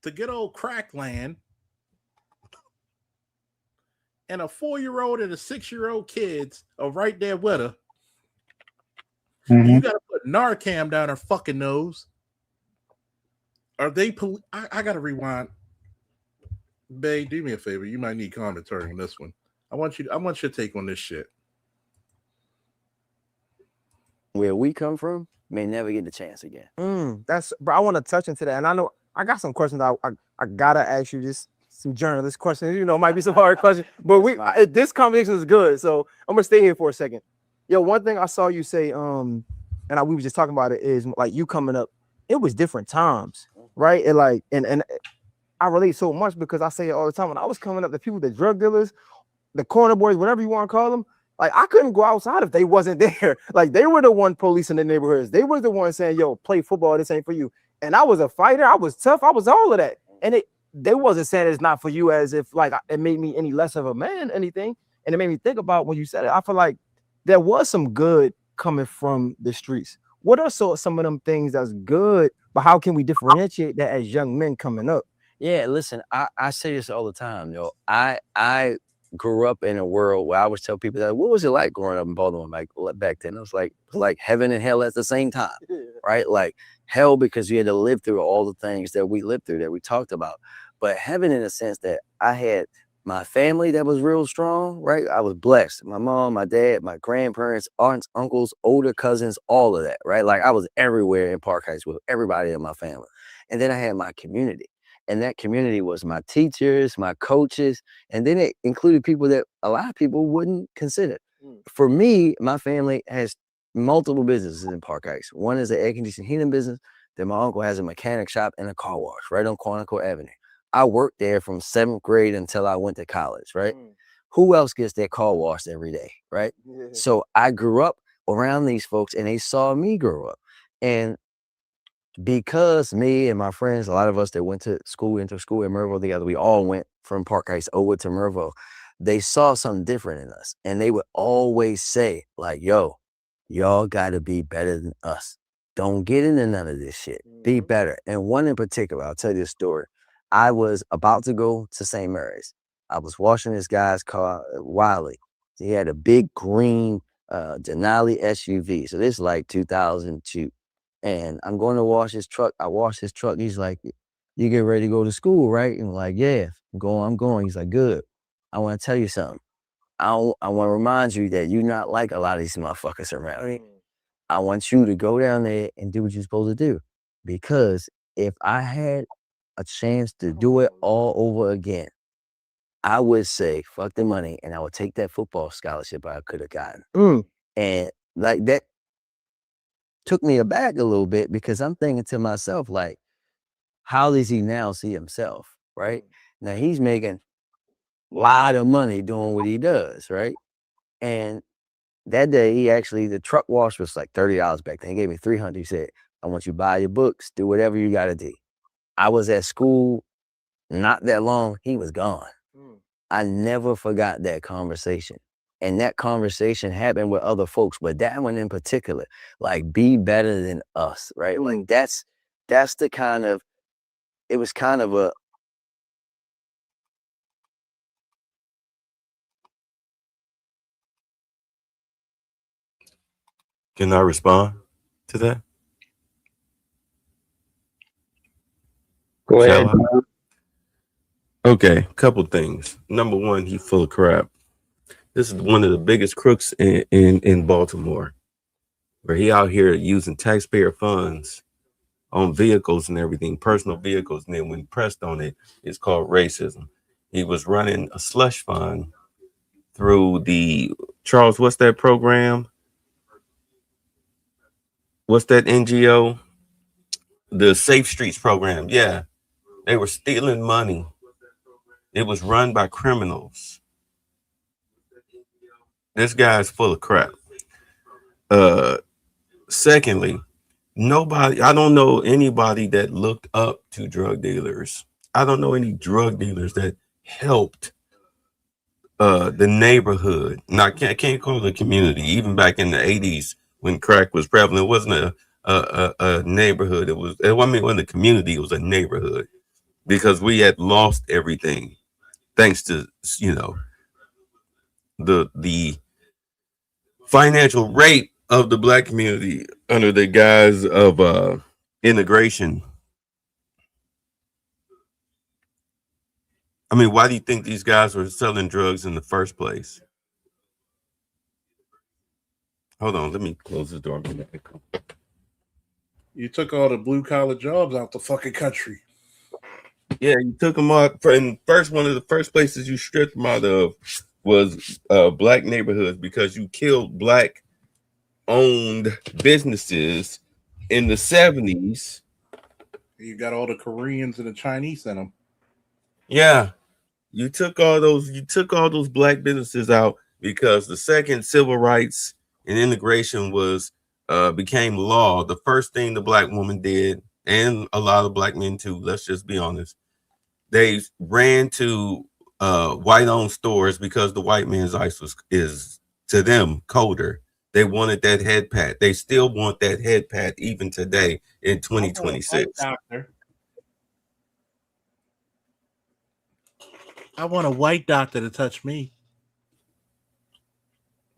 to good old crackland, and a 4-year-old and a 6-year-old kids are right there with her, Mm-hmm. you gotta put Narcan down her fucking nose. Are they? I gotta rewind. Babe, do me a favor. You might need commentary on this one. I want your take on this shit. Where we come from may never get the chance again. That's, bro. I want to touch into that, and I know I got some questions. I gotta ask you just some journalist questions. You know, it might be some hard questions, but this conversation is good, so I'm gonna stay here for a second. Yo, one thing I saw you say, we were just talking about it, is like you coming up. It was different times, right? And like, and I relate so much because I say it all the time. When I was coming up, the people, the drug dealers, the corner boys, whatever you want to call them, like I couldn't go outside if they wasn't there. Like they were the one policing the neighborhoods. They were the one saying, "Yo, play football. This ain't for you." And I was a fighter. I was tough. I was all of that. And they wasn't saying it's not for you as if like it made me any less of a man, anything. And it made me think about when you said it. I feel like there was some good coming from the streets. What are some of them things that's good, but how can we differentiate that as young men coming up? Yeah, listen, I say this all the time, yo. I grew up in a world where I always tell people that, what was it like growing up in Baltimore back then? It was like heaven and hell at the same time, right? Like hell because you had to live through all the things that we lived through that we talked about, but heaven in the sense that I had my family that was real strong, right? I was blessed. My mom, my dad, my grandparents, aunts, uncles, older cousins, all of that, right? Like I was everywhere in Park Heights with everybody in my family. And then I had my community. And that community was my teachers, my coaches, and then it included people that a lot of people wouldn't consider. For me, my family has multiple businesses in Park Heights. One is an air conditioning heating business. Then my uncle has a mechanic shop and a car wash right on Quantico Avenue. I worked there from 7th grade until I went to college, right? Who else gets their car washed every day, right? So I grew up around these folks and they saw me grow up. And because me and my friends, a lot of us that went to school in Merville together, we all went from Park Heights over to Merville. They saw something different in us. And they would always say, like, yo, y'all got to be better than us. Don't get into none of this shit. Be better. And one in particular, I'll tell you a story. I was about to go to St. Mary's. I was washing this guy's car, Wiley. He had a big green Denali SUV. So this is like 2002. And I'm going to wash his truck. I wash his truck. He's like, you get ready to go to school, right? And I'm like, yeah, I'm going. He's like, good. I want to tell you something. I want to remind you that you're not like a lot of these motherfuckers around me. I want you to go down there and do what you're supposed to do. Because if I had a chance to do it all over again, I would say, fuck the money, and I would take that football scholarship I could have gotten. And like that took me aback a little bit because I'm thinking to myself, like, how does he now see himself, right? Now he's making a lot of money doing what he does, right? And that day, the truck wash was like $30 back then. He gave me $300. He said, I want you to buy your books, do whatever you got to do. I was at school not that long. He was gone. I never forgot that conversation. And that conversation happened with other folks, but that one in particular, like, be better than us, right? Like that's the kind of, it was kind of a, Can I respond to that? Go ahead. Shall I? Okay, couple things. Number one, he full of crap. This is one of the biggest crooks in Baltimore, where he out here using taxpayer funds on vehicles and everything, personal vehicles, and then when pressed on it, it's called racism. He was running a slush fund through the Charles, what's that program? What's that NGO? The Safe Streets program. Yeah, they were stealing money. It was run by criminals. This guy's full of crap. Secondly, I don't know anybody that looked up to drug dealers. I don't know any drug dealers that helped the neighborhood. Now, I can't call it a community. Even back in the 80s when crack was prevalent, it wasn't a neighborhood. It wasn't a community, it was a neighborhood, because we had lost everything thanks to, the financial rape of the black community under the guise of integration. I mean, why do you think these guys were selling drugs in the first place? Hold on, let me close the door. You took all the blue collar jobs out the fucking country. Yeah, you took them out. And one of the first places you stripped them out of was black neighborhoods, because you killed black owned businesses in the 70s. You got all the Koreans and the Chinese in them. Yeah, you took all those black businesses out because the second civil rights and integration became law. The first thing the black woman did, and a lot of black men too, let's just be honest, they ran to white-owned stores because the white man's ice is to them colder. They wanted that head pat. They still want that head pat even today in 2026. I want a white doctor to touch me.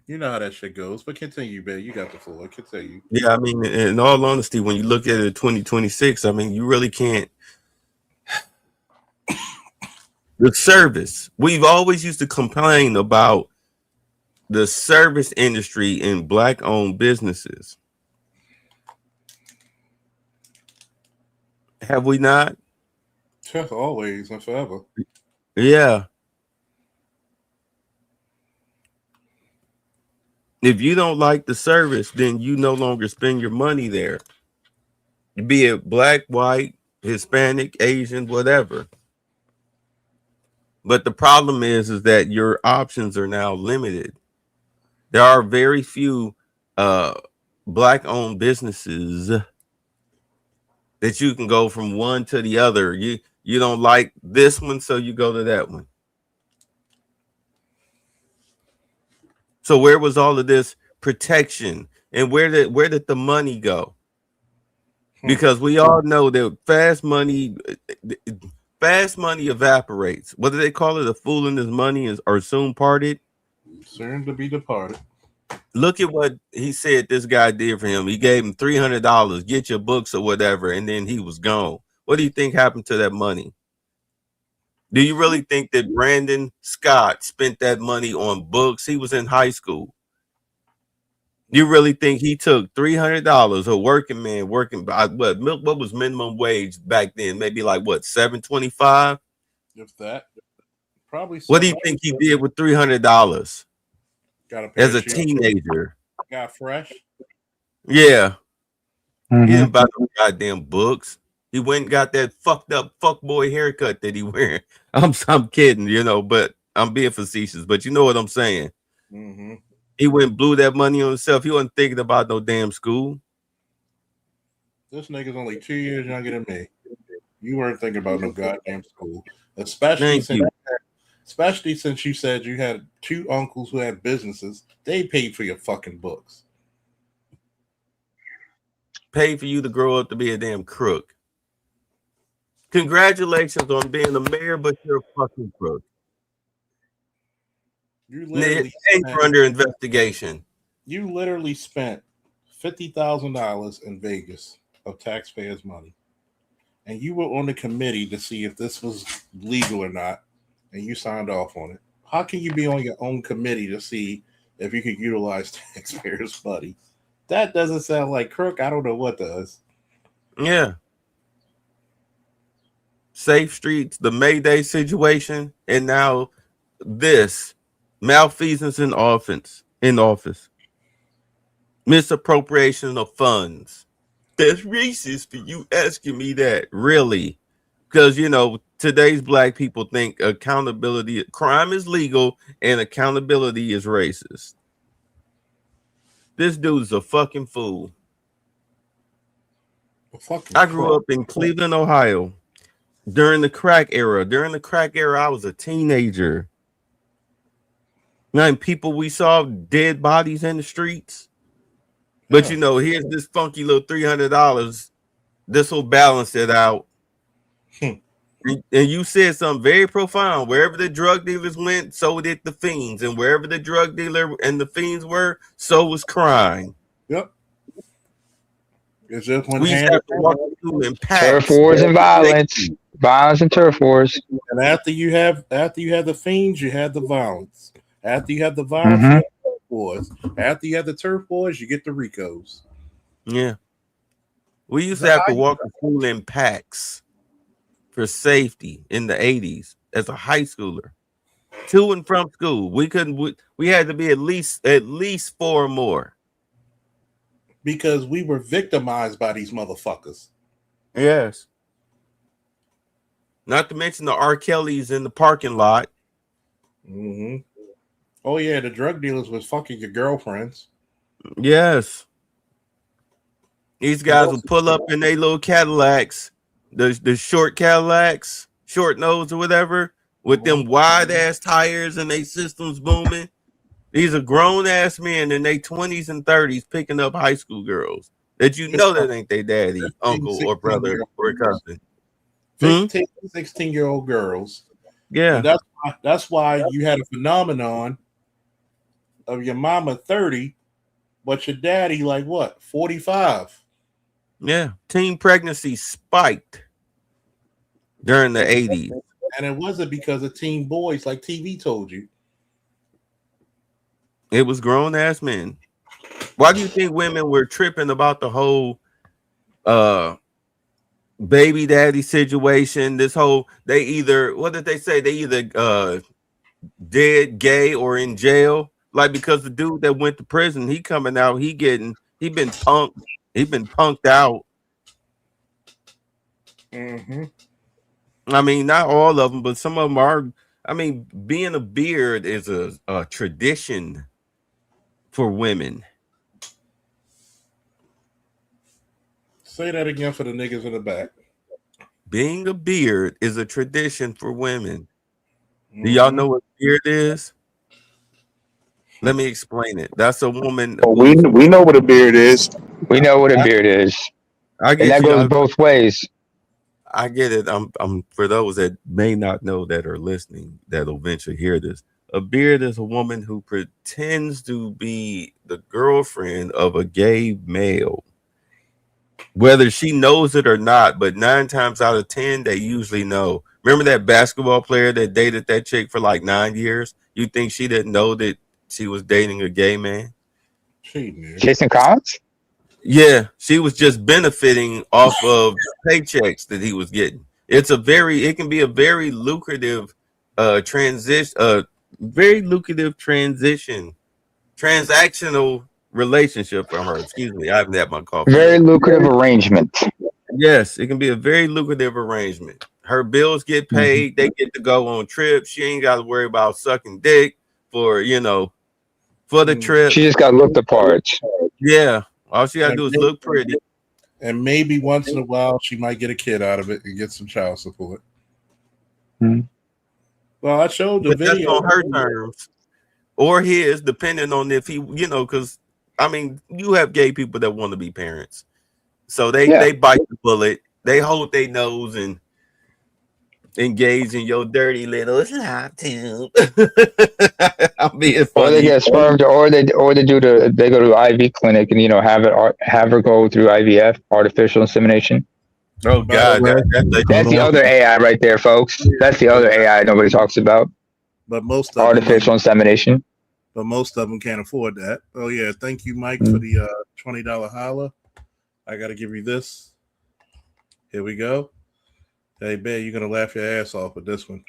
You know how that shit goes. But continue, babe. You got the floor. Continue. Yeah, I mean, in all honesty, when you look at it 2026, I mean, you really can't. The service. We've always used to complain about the service industry in black-owned businesses. Have we not? Always and forever. Yeah. If you don't like the service, then you no longer spend your money there. Be it black, white, Hispanic, Asian, whatever. But the problem is that your options are now limited. There are very few black-owned businesses that you can go from one to the other. You don't like this one, so you go to that one. So where was all of this protection, and where did the money go? Because we all know that fast money evaporates. What do they call it? A fool and his money are soon parted. Soon to be departed. Look at what he said this guy did for him. He gave him $300, get your books or whatever, and then he was gone. What do you think happened to that money? Do you really think that Brandon Scott spent that money on books? He was in high school. You really think he took $300, a working man working by what was minimum wage back then? Maybe like what, $7.25? If that, probably. What do you think he did with $300 as a shoes. Teenager? Got fresh. Yeah. Mm-hmm. He didn't buy no goddamn books. He went and got that fucked up fuckboy haircut that he wearing. I'm kidding, but I'm being facetious. But you know what I'm saying. Mm-hmm. He went and blew that money on himself. He wasn't thinking about no damn school. This nigga's only 2 years younger than me. You weren't thinking about no goddamn school, especially since you said you had two uncles who had businesses. They paid for your fucking books. Paid for you to grow up to be a damn crook. Congratulations on being a mayor, but you're a fucking crook. You literally you're under investigation. You literally spent $50,000 in Vegas of taxpayers' money, and you were on the committee to see if this was legal or not, and you signed off on it. How can you be on your own committee to see if you could utilize taxpayers' money? That doesn't sound like crook. I don't know what does. Yeah. Safe Streets, the Mayday situation, and now this malfeasance in office, misappropriation of funds. That's racist for you asking me that, really? Because today's black people think crime is legal and accountability is racist. This dude's a fucking fool. I grew up in Cleveland, Ohio. During the crack era, I was a teenager. And people, we saw dead bodies in the streets. But here's this funky little $300. This will balance it out. And you said something very profound. Wherever the drug dealers went, so did the fiends. And wherever the drug dealer and the fiends were, so was crime. Yep. It's just when we used to have to walk through in packs. Turf wars and violence. Violence and turf wars. And after you have the fiends, you have the violence. After you have the violence, Mm-hmm. you have the turf wars. After you have the turf wars, you get the Ricos. Yeah. We used to have to walk the school in packs for safety in the 80s as a high schooler. To and from school. We had to be at least 4 or more. Because we were victimized by these motherfuckers. Yes. Not to mention the R. Kellys in the parking lot. Mm-hmm. Oh yeah, the drug dealers was fucking your girlfriends. Yes. These guys will pull up in their little Cadillacs, the short Cadillacs, short nose or whatever, with them wide ass tires and they systems booming. These are grown ass men in their 20s and 30s picking up high school girls that that ain't their daddy, uncle, or brother, or cousin. 15, 16-year-old girls. Yeah. And that's why you had a phenomenon of your mama 30, but your daddy like what, 45? Yeah. Teen pregnancy spiked during the 80s. And it wasn't because of teen boys like TV told you. It was grown ass men. Why do you think women were tripping about the whole baby daddy situation. This whole, they either, what did they say? They either dead, gay, or in jail. Like, because the dude that went to prison, he coming out, he been punked out. Mm-hmm. I mean, not all of them, but some of them are. I mean, being a beard is a tradition for women. Say that again for the niggas in the back. Being a beard is a tradition for women. Do y'all know what beard is? Let me explain it. That's a woman. Oh, we know what a beard is. We know what a beard is. I And that goes both ways. I get it. I'm for those that may not know that are listening that'll eventually hear this. A beard is a woman who pretends to be the girlfriend of a gay male, whether she knows it or not. But 9 times out of 10, they usually know. Remember that basketball player that dated that chick for like 9 years? You think she didn't know that she was dating a gay man? Jason Collins? Yeah, she was just benefiting off of paychecks that he was getting. It can be a very lucrative transactional relationship for her. Excuse me, I haven't had my coffee. Very lucrative arrangement. Yes, it can be a very lucrative arrangement. Her bills get paid, they get to go on trips. She ain't got to worry about sucking dick for the trip. She just got looked the part. Yeah. All she gotta do is look pretty. And maybe once in a while she might get a kid out of it and get some child support. Well, I showed the video. That's on her terms or his, depending on if he, because I mean, you have gay people that want to be parents. So they bite the bullet, they hold their nose and engage in your dirty little slap tube. I'm being funny. Or they get spermed, or they go to IV clinic and have her go through IVF, artificial insemination. Oh God, that's the other AI right there, folks. That's the other AI nobody talks about. But most of artificial insemination. But most of them can't afford that. Oh yeah, thank you, Mike, for the $20 holla. I got to give you this. Here we go. Hey, babe, you're gonna laugh your ass off with this one.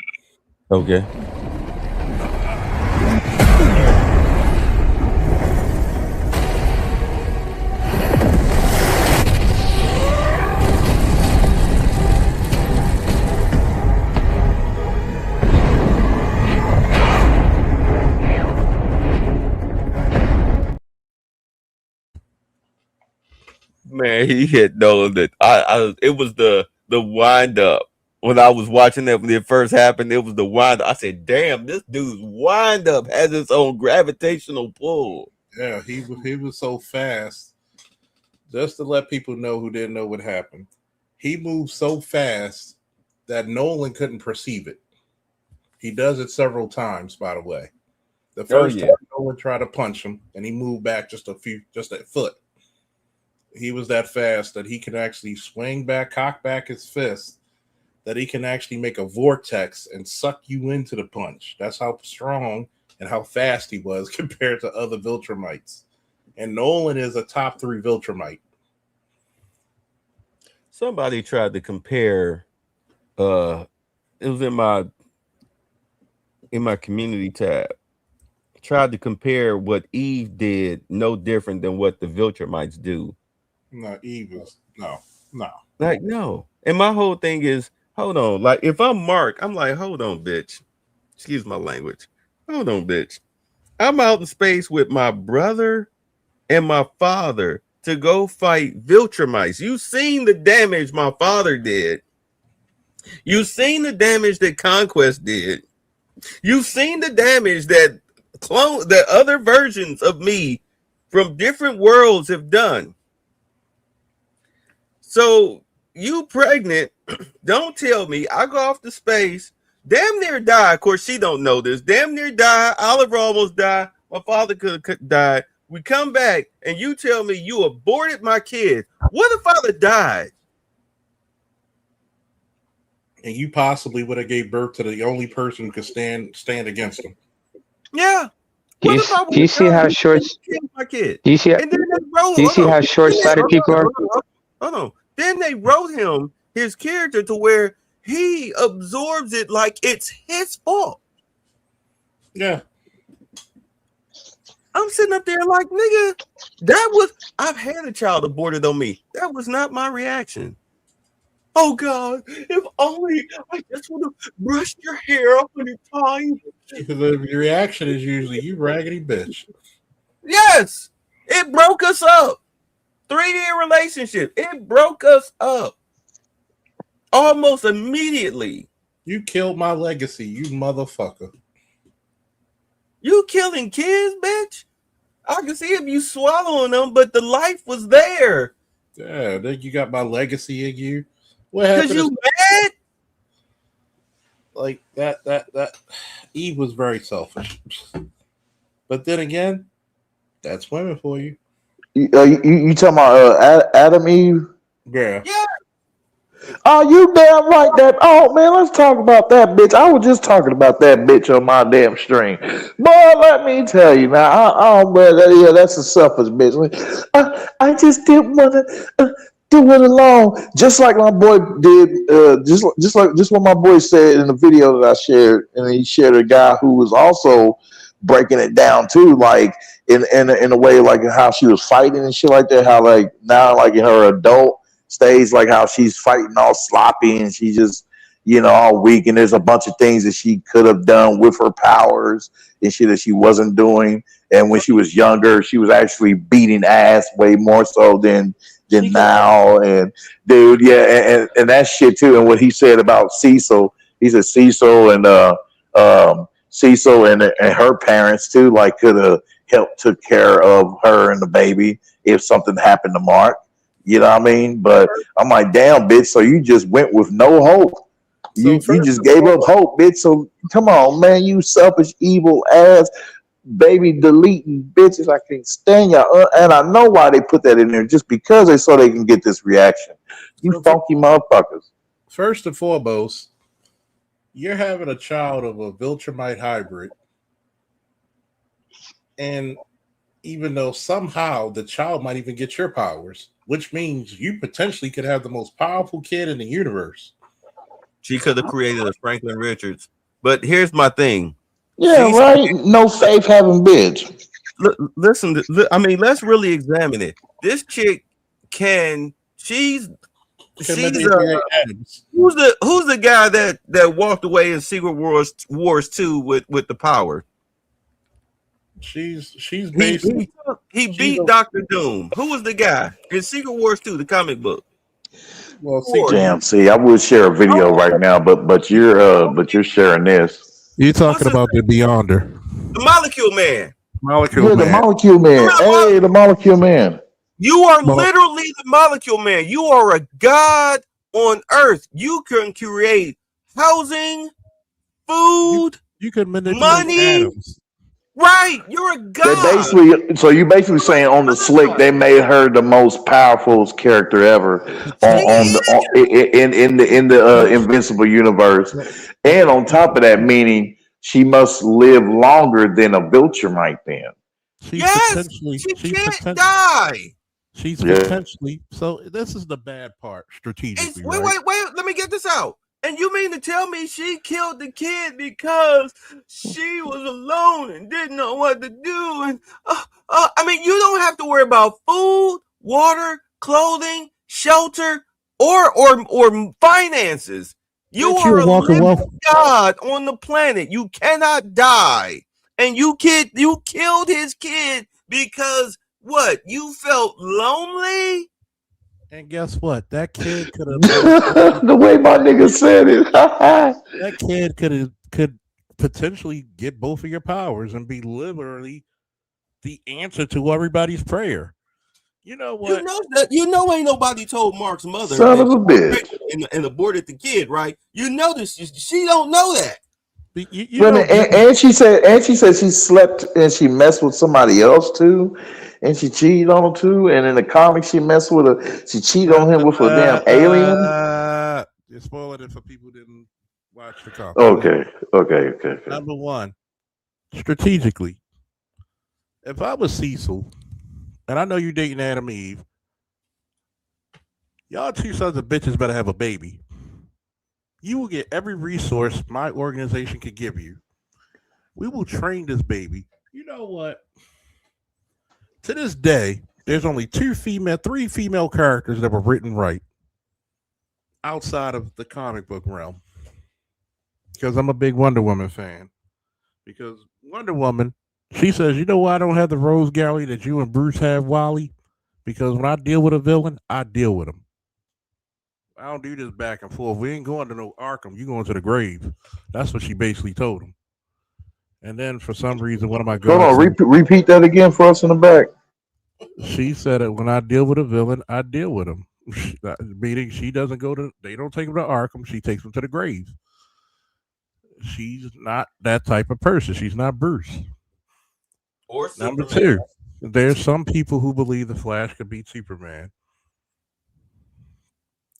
Okay. Man, he had known that it was the wind up. When I was watching that when it first happened, it was the wind up. I said, damn, this dude's wind up has its own gravitational pull. Yeah, he was so fast. Just to let people know who didn't know what happened, he moved so fast that Nolan couldn't perceive it. He does it several times, by the way. The first time Nolan tried to punch him, and he moved back just a foot. He was that fast that he could actually swing back, cock back his fist, that he can actually make a vortex and suck you into the punch. That's how strong and how fast he was compared to other Viltrumites. And Nolan is a top 3 Viltrumite. Somebody tried to compare, it was in my community tab. Tried to compare what Eve did no different than what the Viltrumites do. No, Eve is no. Like, no. And my whole thing is, hold on. Like, if I'm Mark, I'm like, hold on, bitch. Excuse my language. Hold on, bitch. I'm out in space with my brother and my father to go fight Viltrumites. You've seen the damage my father did. You've seen the damage that Conquest did. You've seen the damage that other versions of me from different worlds have done. So you pregnant, don't tell me. I go off to space, damn near die. Of course, she don't know this. Damn near die. Oliver almost died. My father could have died. We come back and you tell me you aborted my kid. What if father died? And you possibly would have gave birth to the only person who could stand against him. Yeah. Do you see how short-sighted people are? Hold on. Then they wrote him his character to where he absorbs it like it's his fault. Yeah. I'm sitting up there like, nigga, I've had a child aborted on me. That was not my reaction. Oh God, if only I just would have brushed your hair up in time. The reaction is usually, you raggedy bitch. Yes, it broke us up. 3-year relationship. It broke us up. Almost immediately. You killed my legacy, you motherfucker. You killing kids, bitch? I can see if you swallowing them, but the life was there. Yeah, then you got my legacy in you. What happened? Because you mad? Like that Eve was very selfish. But then again, that's women for you. You talking about Adam Eve? Yeah. Yeah. Oh, you damn right that. Oh man, let's talk about that bitch. I was just talking about that bitch on my damn stream. Boy, let me tell you now. Yeah, that's a selfish bitch. I just didn't want to do it alone, just like my boy did. Just what my boy said in the video that I shared, and he shared a guy who was also breaking it down too, like in a way like how she was fighting and shit like that. How like now, like in her adult stage, like how she's fighting all sloppy and she just, all weak. And there's a bunch of things that she could have done with her powers and shit that she wasn't doing. And when she was younger, she was actually beating ass way more so than now. And dude, yeah, and that shit too. And what he said about Cecil, he said Cecil and her parents too, like could have helped took care of her and the baby if something happened to Mark. You know what I mean? But I'm like, damn, bitch. So you just went with no hope. You just gave up hope, bitch. So come on, man. You selfish, evil ass baby deleting bitches. I can't stand y'all. And I know why they put that in there, just because they so they can get this reaction. You funky motherfuckers. First and foremost, you're having a child of a Viltrumite hybrid. And even though somehow the child might even get your powers, which means you potentially could have the most powerful kid in the universe. She could have created a Franklin Richards. But here's my thing. Yeah, right. No faith having bitch. Listen, I mean, let's really examine it. This chick who's the guy that walked away in Secret Wars 2 with the power? He beat Dr. Doom. Who was the guy in Secret Wars 2, the comic book? Well, damn. See, I would share a video right now, but you're sharing this. You're talking about the Beyonder, the Molecule Man. The Molecule Man. Hey, the Molecule Man. You are literally the Molecule Man. You are a god on Earth. You can create housing, food, you can manipulate money. atoms. Right, you're a god. You basically saying on the slick they made her the most powerful character ever in the Invincible universe, and on top of that, meaning she must live longer than a Viltrumite. Then she can't die. She's potentially. So this is the bad part strategically. Wait. Let me get this out. And you mean to tell me she killed the kid because she was alone and didn't know what to do? And I mean, you don't have to worry about food, water, clothing, shelter, or finances. You are a living god on the planet. You cannot die. And you killed his kid because what? You felt lonely? And guess what? That kid could have. The way my nigga said it. That kid could potentially get both of your powers and be literally the answer to everybody's prayer. You know what? You know ain't nobody told Mark's mother son of a bitch and aborted the kid, right? You know this. She don't know that. And she said she slept and she messed with somebody else too, and she cheated on him too. And in the comics, she messed with her. She cheated on him with a damn alien. You're spoiling it for people who didn't watch the comics. Okay. Number one, strategically, if I was Cecil, and I know you're dating Adam Eve, Y'all two sons of bitches better have a baby. You will get every resource my organization can give you. We will train this baby. You know what? To this day, there's only three female characters that were written right outside of the comic book realm. Because I'm a big Wonder Woman fan. Because Wonder Woman, she says, you know why I don't have the rose gallery that you and Bruce have, Wally? Because when I deal with a villain, I deal with him. I don't do this back and forth. We ain't going to no Arkham. You going to the grave. That's what she basically told him. And then for some reason, one of my Hold on, repeat that again for us in the back. She said that when I deal with a villain, I deal with him. Meaning she doesn't they don't take him to Arkham. She takes him to the grave. She's not that type of person. She's not Bruce. Or Number Superman. 2, there's some people who believe the Flash could beat Superman.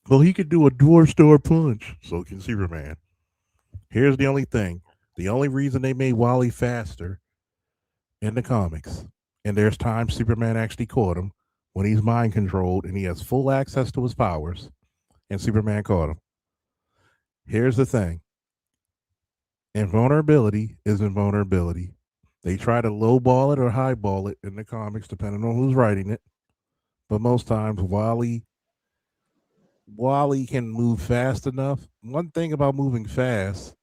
Well, he could do a dwarf star punch, so can Superman. Here's the only thing. The only reason they made Wally faster in the comics, and there's times Superman actually caught him when he's mind controlled and he has full access to his powers, and Superman caught him. Here's the thing. Invulnerability is invulnerability. They try to lowball it or highball it in the comics, depending on who's writing it. But most times, Wally can move fast enough. One thing about moving fast,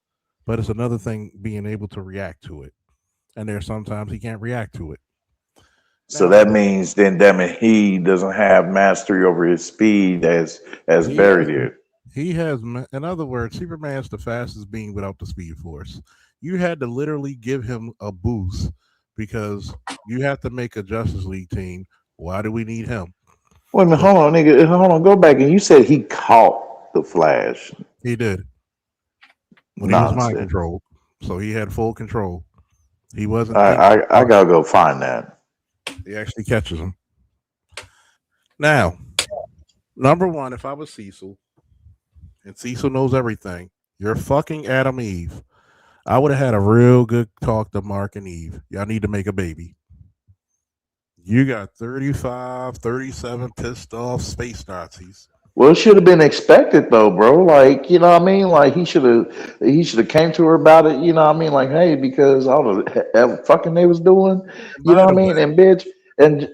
but it's another thing being able to react to it. And there's sometimes he can't react to it. So that means then, damn it, he doesn't have mastery over his speed as Barry did. He has, in other words, Superman's the fastest being without the Speed Force. You had to literally give him a boost because you have to make a Justice League team. Why do we need him? Wait a minute, hold on, nigga. Hold on, go back. And you said he caught the Flash. He did. When he was mind controlled. So he had full control. He wasn't. I gotta go find that. He actually catches him. Now, number 1, if I was Cecil, and Cecil knows everything, you're fucking Adam Eve. I would have had a real good talk to Mark and Eve. Y'all need to make a baby. You got 35, 37 pissed off space Nazis. Well, it should have been expected though, bro. Like, you know what I mean? Like he should have came to her about it, you know what I mean? Like, hey, because all the fucking they was doing, you know what I mean? And bitch, and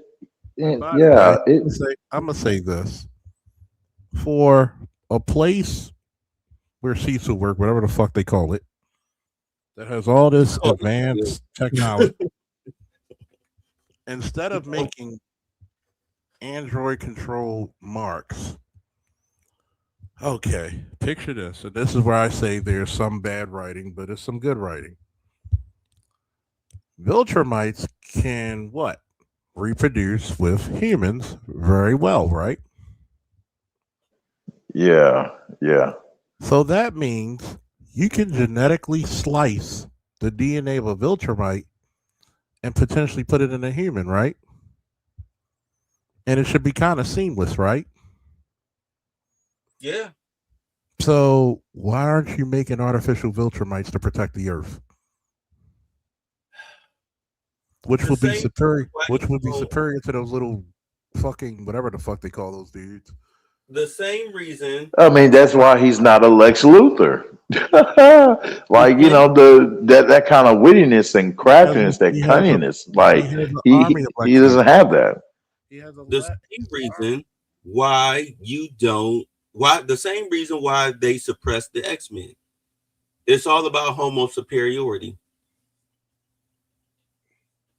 yeah, I'm gonna say this. For a place where Cecil work, whatever the fuck they call it, that has all this advanced technology, instead of making Android controlled marks, okay, picture this. And this is where I say there's some bad writing, but it's some good writing. Viltrumites can what? Reproduce with humans very well, right? Yeah. So that means you can genetically slice the DNA of a Viltrumite and potentially put it in a human, right? And it should be kind of seamless, right? Yeah. So why aren't you making artificial Viltrumites to protect the Earth? Which would be superior. Which would be superior to those little fucking whatever the fuck they call those dudes. The same reason. I mean, that's why he's not a Lex Luthor. Like, you know, that kind of wittiness and craftiness, that cunningness. Like he doesn't have that. The same reason why the same reason why they suppressed the X-Men. It's all about homo superiority.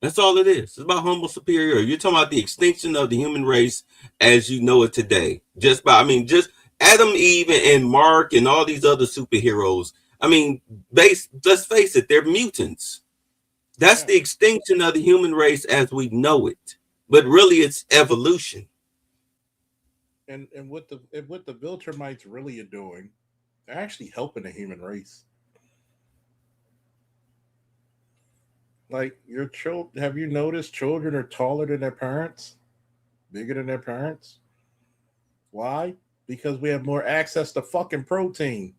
That's all it is. It's about homo superiority. You're talking about the extinction of the human race as you know it today. Just Adam, Eve, and Mark and all these other superheroes. I mean, let's face it, they're mutants. That's the extinction of the human race as we know it. But really, it's evolution. And what the Viltrumites really are doing, they're actually helping the human race. Like your children, have you noticed children are taller than their parents, bigger than their parents? Why? Because we have more access to fucking protein.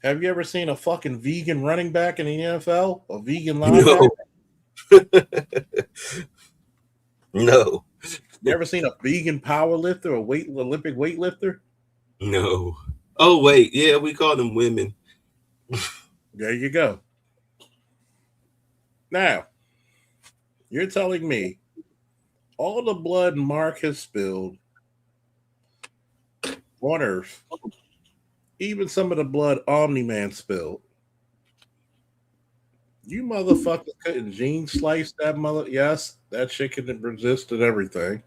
Have you ever seen a fucking vegan running back in the NFL? A vegan linebacker? No. You ever seen a vegan power lifter or Olympic weightlifter? No. Oh wait, yeah, we call them women. There you go. Now, you're telling me all the blood Mark has spilled on Earth, even some of the blood Omni-Man spilled, you motherfuckers couldn't gene slice that mother. Yes, that shit can resist and everything,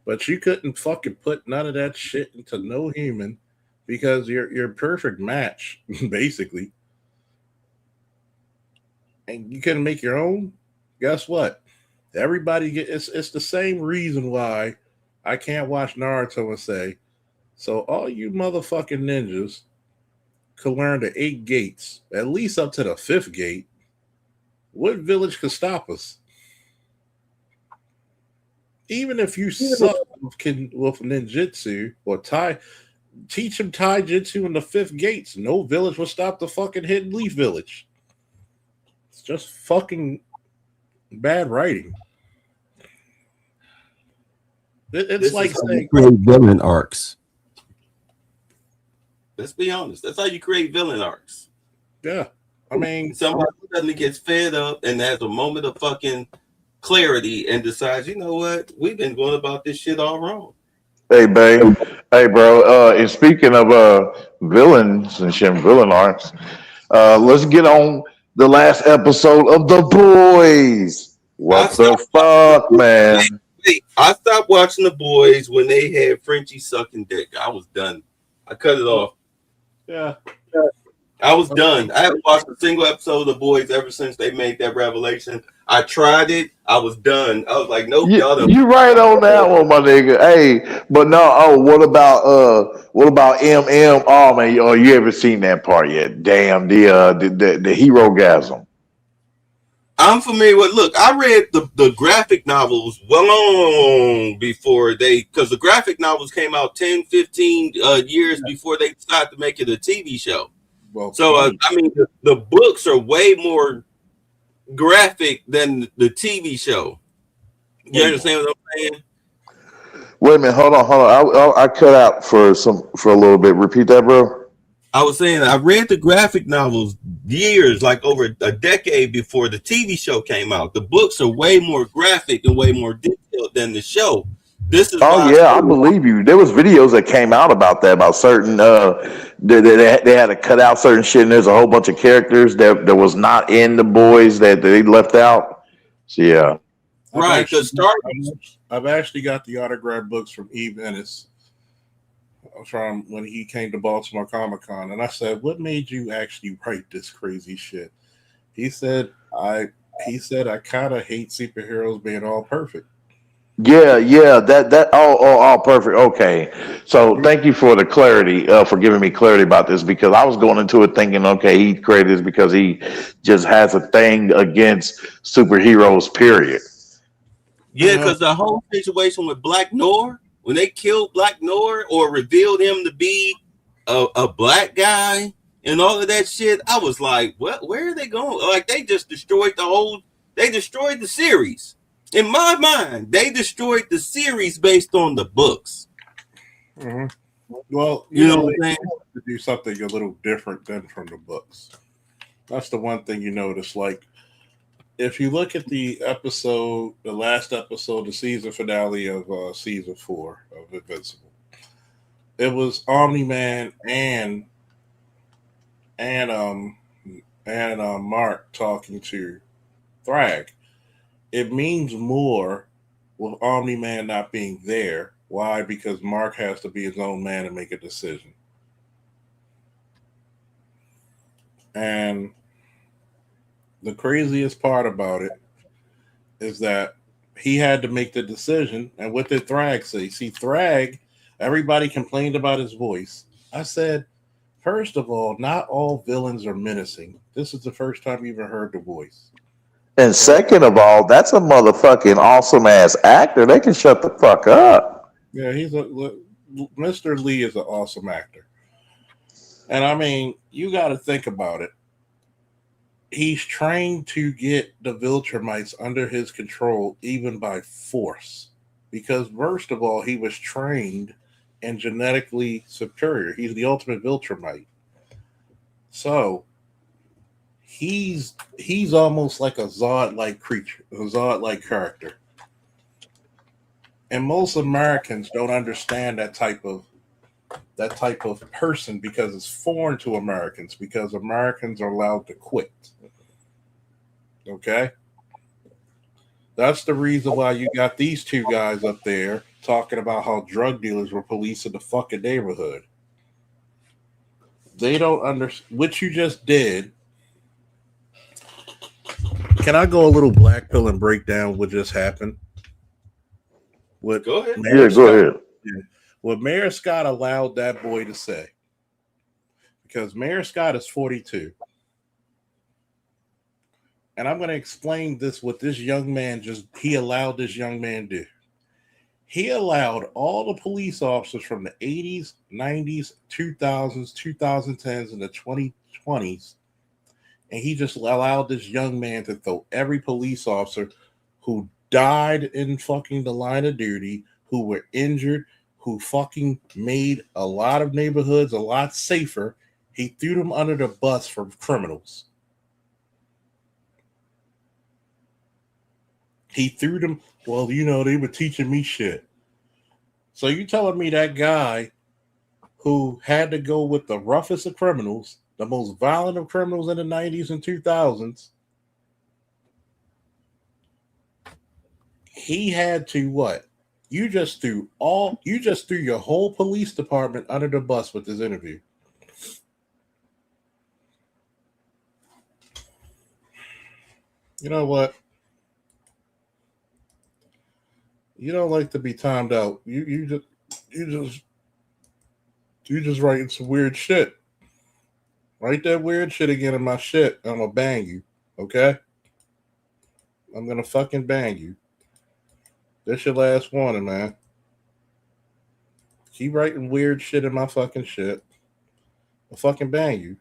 but you couldn't fucking put none of that shit into no human because you're a perfect match, basically. And you couldn't make your own. Guess what? Everybody it's the same reason why I can't watch Naruto and say, so all you motherfucking ninjas could learn the 8 gates, at least up to the 5th gate. What village could stop us? Even if you suck with ninjutsu or teach them taijutsu in the 5th gates, no village will stop the fucking Hidden Leaf Village. It's just fucking bad writing. It's like saying villain arcs. Let's be honest. That's how you create villain arcs. Yeah. I mean, somebody suddenly gets fed up and has a moment of fucking clarity and decides, you know what? We've been going about this shit all wrong. Hey, babe. Hey, bro. And speaking of villains and shit, villain arcs, let's get on the last episode of The Boys. What the fuck, man? I stopped watching The Boys when they had Frenchie sucking dick. I was done. I cut it off. Yeah. I was done. I haven't watched a single episode of The Boys ever since they made that revelation. I tried it. I was done. I was like, nope, y'all done. You right on that one, my nigga. Hey, but no. Oh, what about MM? Oh man, you ever seen that part yet? Damn, the hero-gasm. I'm familiar with. Look, I read the graphic novels long before because the graphic novels came out 10, 15 years before they decided to make it a TV show. Well, so I mean, the books are way more graphic than the TV show. You understand what I'm saying? Wait a minute, hold on. I cut out for a little bit. Repeat that, bro. I was saying I read the graphic novels years, like over a decade before the TV show came out. The books are way more graphic and way more detailed than the show. This is I believe you. There was videos that came out about that, about certain they had to cut out certain shit, and there's a whole bunch of characters that was not in The Boys that they left out. So yeah. Right, because I've actually got the autographed books from Eve Ennis from when he came to Baltimore Comic-Con, and I said, "What made you actually write this crazy shit?" He said, "I kind of hate superheroes being all perfect." Yeah, that all perfect. Okay, so thank you for the clarity, for giving me clarity about this, because I was going into it thinking, okay, he created this because he just has a thing against superheroes. Period. Yeah, because the whole situation with Black Noir, when they killed Black Noir or revealed him to be a black guy and all of that shit, I was like, what? Where are they going? Like, they just destroyed they destroyed the series. In my mind, they destroyed the series based on the books. Mm-hmm. Well, you know what I'm they saying? wanted to do something a little different than from the books. That's the one thing you notice. Like, if you look at the last episode, the season finale of season 4 of Invincible, it was Omni-Man and Mark talking to Thrag. It means more with Omni-Man not being there. Why? Because Mark has to be his own man and make a decision. And the craziest part about it is that he had to make the decision. And what did Thrag say? See, Thrag, everybody complained about his voice. I said, first of all, not all villains are menacing. This is the first time you even heard the voice. And second of all, that's a motherfucking awesome ass actor. They can shut the fuck up. Yeah, Mr. Lee is an awesome actor. And I mean, you got to think about it. He's trained to get the Viltrumites under his control, even by force. Because first of all, he was trained and genetically superior. He's the ultimate Viltrumite. So he's almost like a Zod-like creature, a Zod-like character. And most Americans don't understand that type of person because it's foreign to Americans, because Americans are allowed to quit. Okay? That's the reason why you got these two guys up there talking about how drug dealers were policing the fucking neighborhood. They don't understand what you just did. Can I go a little black pill and break down what just happened? Go ahead. Go ahead. What Mayor Scott allowed that boy to say. Because Mayor Scott is 42. And I'm going to explain what this young man he allowed this young man do. He allowed all the police officers from the 80s, 90s, 2000s, 2010s, and the 2020s. And he just allowed this young man to throw every police officer who died in fucking the line of duty, who were injured, who fucking made a lot of neighborhoods a lot safer. He threw them under the bus for criminals. He threw them, well, they were teaching me shit. So you telling me that guy who had to go with the roughest of criminals, the most violent of criminals in the 90s and 2000s, he had to what? You just threw your whole police department under the bus with this interview. You know what? You don't like to be timed out. You just writing some weird shit. Write that weird shit again in my shit. I'm gonna bang you. Okay? I'm gonna fucking bang you. This your last warning, man. Keep writing weird shit in my fucking shit. I'll fucking bang you.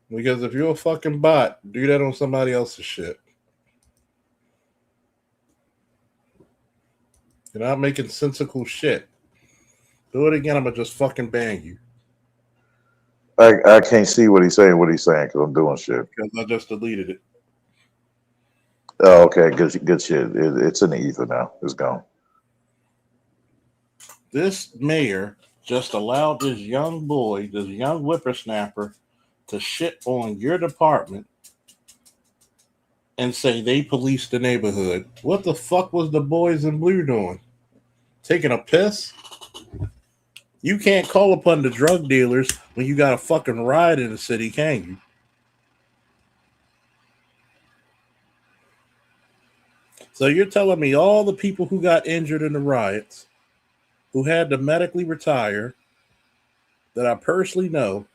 Because if you're a fucking bot, do that on somebody else's shit. You're not making sensical shit. Do it again, I'm going to just fucking bang you. I can't see what he's saying because I'm doing shit. Because I just deleted it. Oh, okay. Good shit. It's in the ether now. It's gone. This mayor just allowed this young boy, this young whippersnapper, to shit on your department and say they policed the neighborhood. What the fuck was the boys in blue doing? Taking a piss? You can't call upon the drug dealers when you got a fucking riot in the city, can you? So you're telling me all the people who got injured in the riots, who had to medically retire, that I personally know,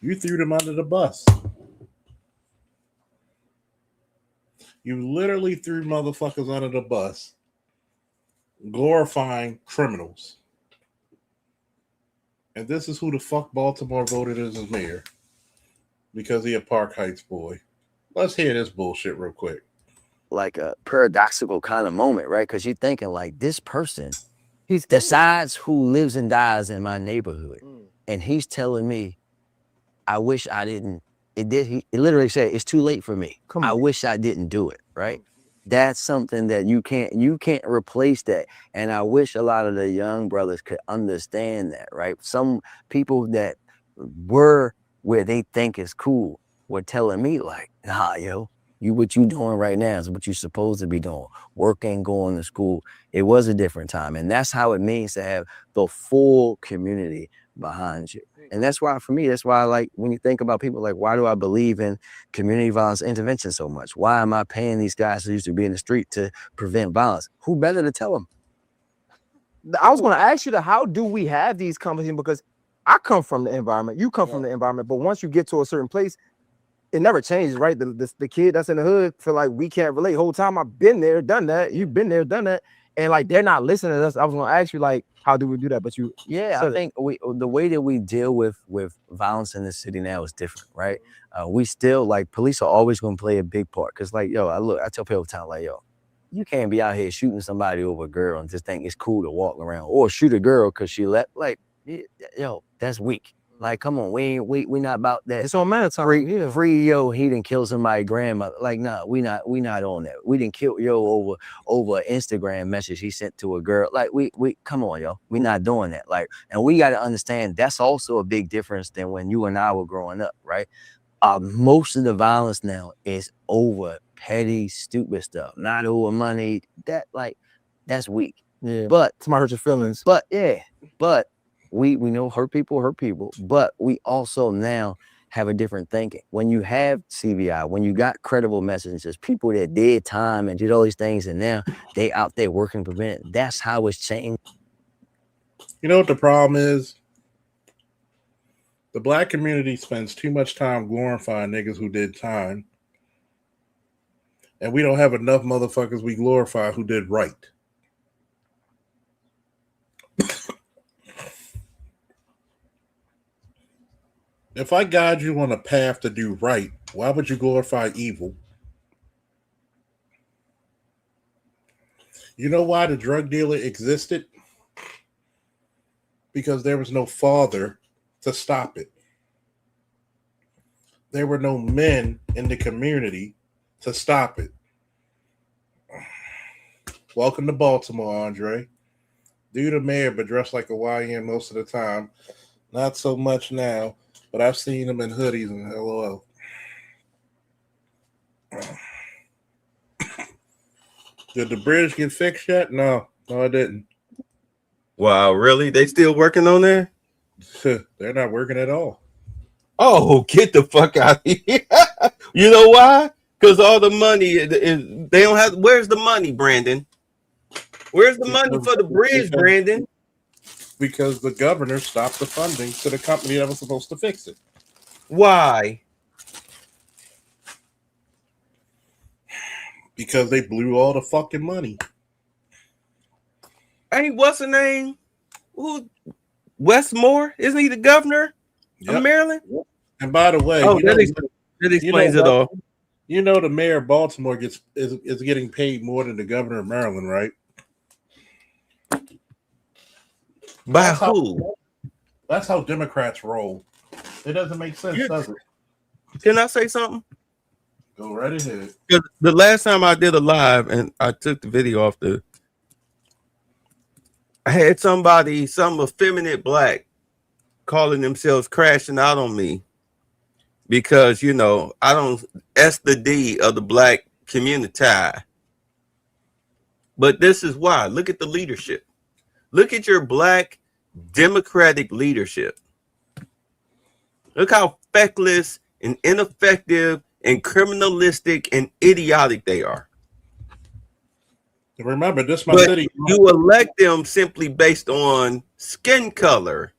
you threw them under the bus. You literally threw motherfuckers under the bus, glorifying criminals. And this is who the fuck Baltimore voted as his mayor. Because he a Park Heights boy. Let's hear this bullshit real quick. Like a paradoxical kind of moment, right? Because you're thinking like this person, he decides who lives and dies in my neighborhood. And he's telling me, I wish I didn't. He literally said, it's too late for me. I wish I didn't do it, right? That's something that you can't replace that. And I wish a lot of the young brothers could understand that, right? Some people that were where they think is cool were telling me like, nah, yo, what you doing right now is what you're supposed to be doing. Working, going to school. It was a different time. And that's how it means to have the full community behind you. And that's why, for me, that's why I like when you think about people like, why do I believe in community violence intervention so much? Why am I paying these guys who used to be in the street to prevent violence? Who better to tell them? I was going to ask you how do we have these conversations? Because I come from the environment, you come from the environment, but once you get to a certain place, it never changes, right? The kid that's in the hood feel like we can't relate. Whole time I've been there, done that. You've been there, done that. and like they're not listening to us. I was gonna ask you like, how do we do that? But you, Yeah, I think the way that we deal with violence in the city now is different, right? We still like police are always going to play a big part because like I tell people all the time like you can't be out here shooting somebody over a girl and just think it's cool to walk around or shoot a girl because she let that's weak. Like, come on, we not about that. It's on mandatory. Free he didn't kill somebody's grandmother. Like, nah, we not on that. We didn't kill over an Instagram message he sent to a girl. Like, we come on, yo. We not doing that. Like, and we got to understand that's also a big difference than when you and I were growing up, right? Most of the violence now is over petty, stupid stuff, not over money. That's weak. Yeah, but somebody hurt your feelings. But we know hurt people, but we also now have a different thinking. When you have CVI, when you got credible messages, people that did time and did all these things, and now they out there working to prevent it. That's how it's changed. You know what the problem is? The black community spends too much time glorifying niggas who did time. And we don't have enough motherfuckers we glorify who did right. If I guide you on a path to do right, why would you glorify evil? You know why the drug dealer existed? Because there was no father to stop it. There were no men in the community to stop it. Welcome to Baltimore, Andre. Dude, the mayor, but dressed like a YN most of the time. Not so much now. But I've seen them in hoodies and LOL. Did the bridge get fixed yet? No, it didn't. Wow, really? They still working on there? They're not working at all. Oh, get the fuck out of here. You know why? Because all the money, they don't have. Where's the money, Brandon? Where's the money for the bridge, Brandon? Because the governor stopped the funding to the company that was supposed to fix it. Why? Because they blew all the fucking money. Hey, what's the name? Who? Westmore? Isn't he the governor of Maryland? And by the way, that explains it all. You know the mayor of Baltimore is getting paid more than the governor of Maryland, right? By who? That's how Democrats roll. It doesn't make sense, does it? Can I say something? Go right ahead. The last time I did a live and I took the video off I had some effeminate black calling themselves crashing out on me because, I don't S the D of the black community. But this is why. Look at the leadership. Look at your black Democratic leadership. Look how feckless and ineffective and criminalistic and idiotic they are. Remember, this my city. You elect them simply based on skin color.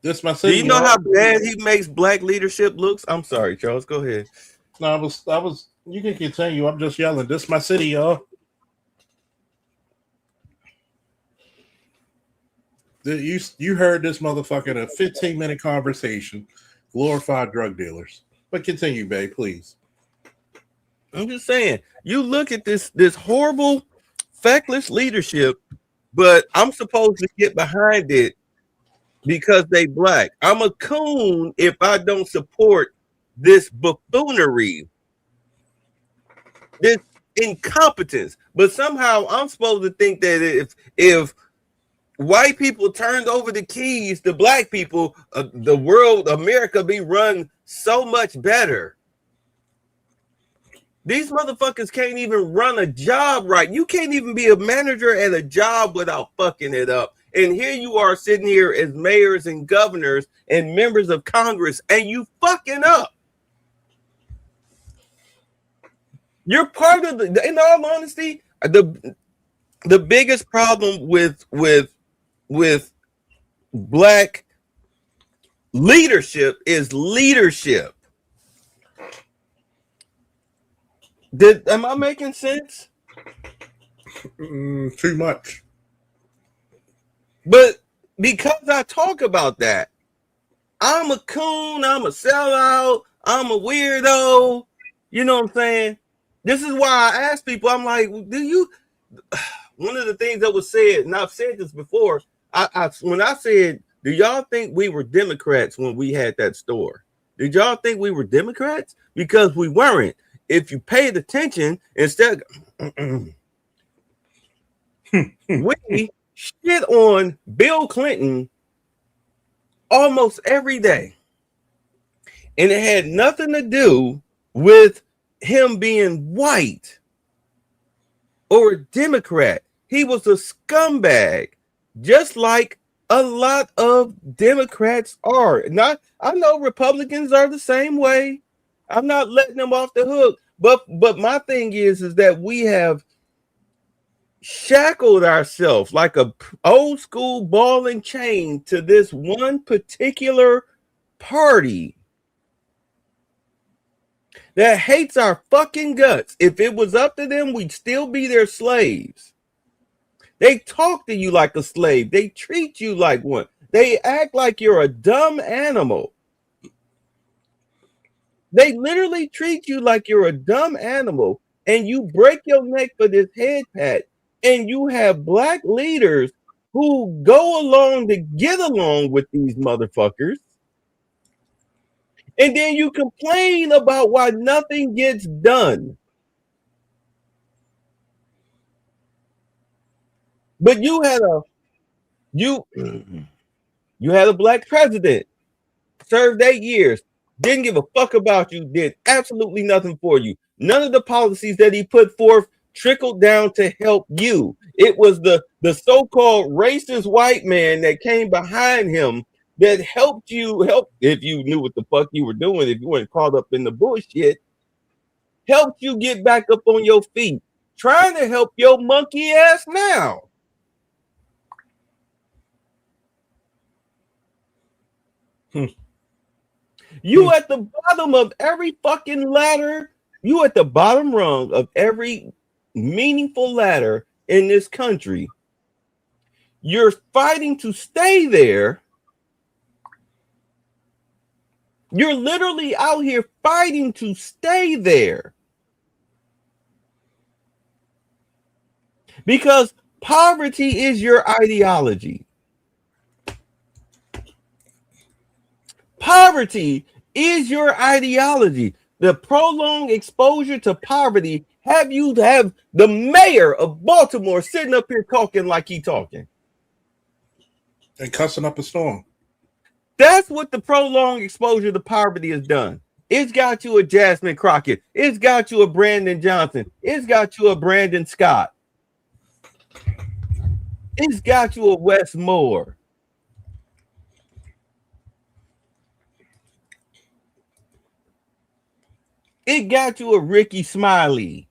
This my city. Do you know how bad he makes black leadership looks? I'm sorry, Charles. Go ahead. No, I was. You can continue. I'm just yelling. This my city, y'all. You heard this motherfucker in a 15-minute conversation, glorified drug dealers. But continue, babe, please. I'm just saying, you look at this horrible, feckless leadership, but I'm supposed to get behind it because they black. I'm a coon if I don't support this buffoonery, this incompetence. But somehow I'm supposed to think that if white people turned over the keys to black people, the world, America, be run so much better. These motherfuckers can't even run a job right. You can't even be a manager at a job without fucking it up. And here you are sitting here as mayors and governors and members of Congress, and you fucking up. You're part of in all honesty, the biggest problem with black leadership is leadership. Am I making sense? Too much. But because I talk about that, I'm a coon, I'm a sellout, I'm a weirdo. You know what I'm saying? This is why I ask people, I'm like, do you? One of the things that was said, and I've said this before, when I said, do y'all think we were Democrats when we had that store? Did y'all think we were Democrats? Because we weren't. If you paid attention, instead, we shit on Bill Clinton almost every day. And it had nothing to do with him being white or a Democrat. He was a scumbag, just like a lot of Democrats are. I know Republicans are the same way. I'm not letting them off the hook. But my thing is that we have shackled ourselves like a old school ball and chain to this one particular party that hates our fucking guts. If it was up to them, we'd still be their slaves. They talk to you like a slave. They treat you like one. They act like you're a dumb animal. They literally treat you like you're a dumb animal, and you break your neck for this head pat. And you have black leaders who go along to get along with these motherfuckers. And then you complain about why nothing gets done. But you had a black president, served 8 years, didn't give a fuck about you, did absolutely nothing for you. None of the policies that he put forth trickled down to help you. It was the so-called racist white man that came behind him that helped you if you knew what the fuck you were doing, if you weren't caught up in the bullshit, helped you get back up on your feet, trying to help your monkey ass now. You at the bottom of every fucking ladder, you at the bottom rung of every meaningful ladder in this country. You're fighting to stay there. You're literally out here fighting to stay there. Because poverty is your ideology. Poverty is your ideology. The prolonged exposure to poverty have the mayor of Baltimore sitting up here talking like he talking. And cussing up a storm. That's what the prolonged exposure to poverty has done. It's got you a Jasmine Crockett. It's got you a Brandon Johnson. It's got you a Brandon Scott. It's got you a Wes Moore. It got you a Ricky Smiley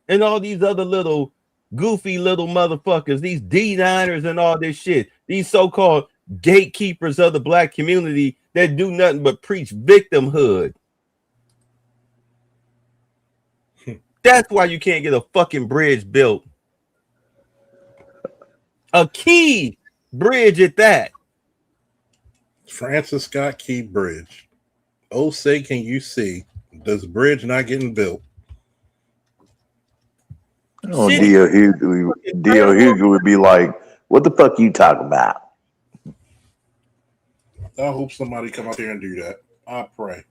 and all these other little goofy little motherfuckers, these D9ers and all this shit, these so-called gatekeepers of the black community that do nothing but preach victimhood. That's why you can't get a fucking bridge built. A key bridge at that. Francis Scott Key Bridge. Oh, say can you see this bridge not getting built? Oh, D.L. Hughley would be like, what the fuck you talking about? I hope somebody come out there and do that. I pray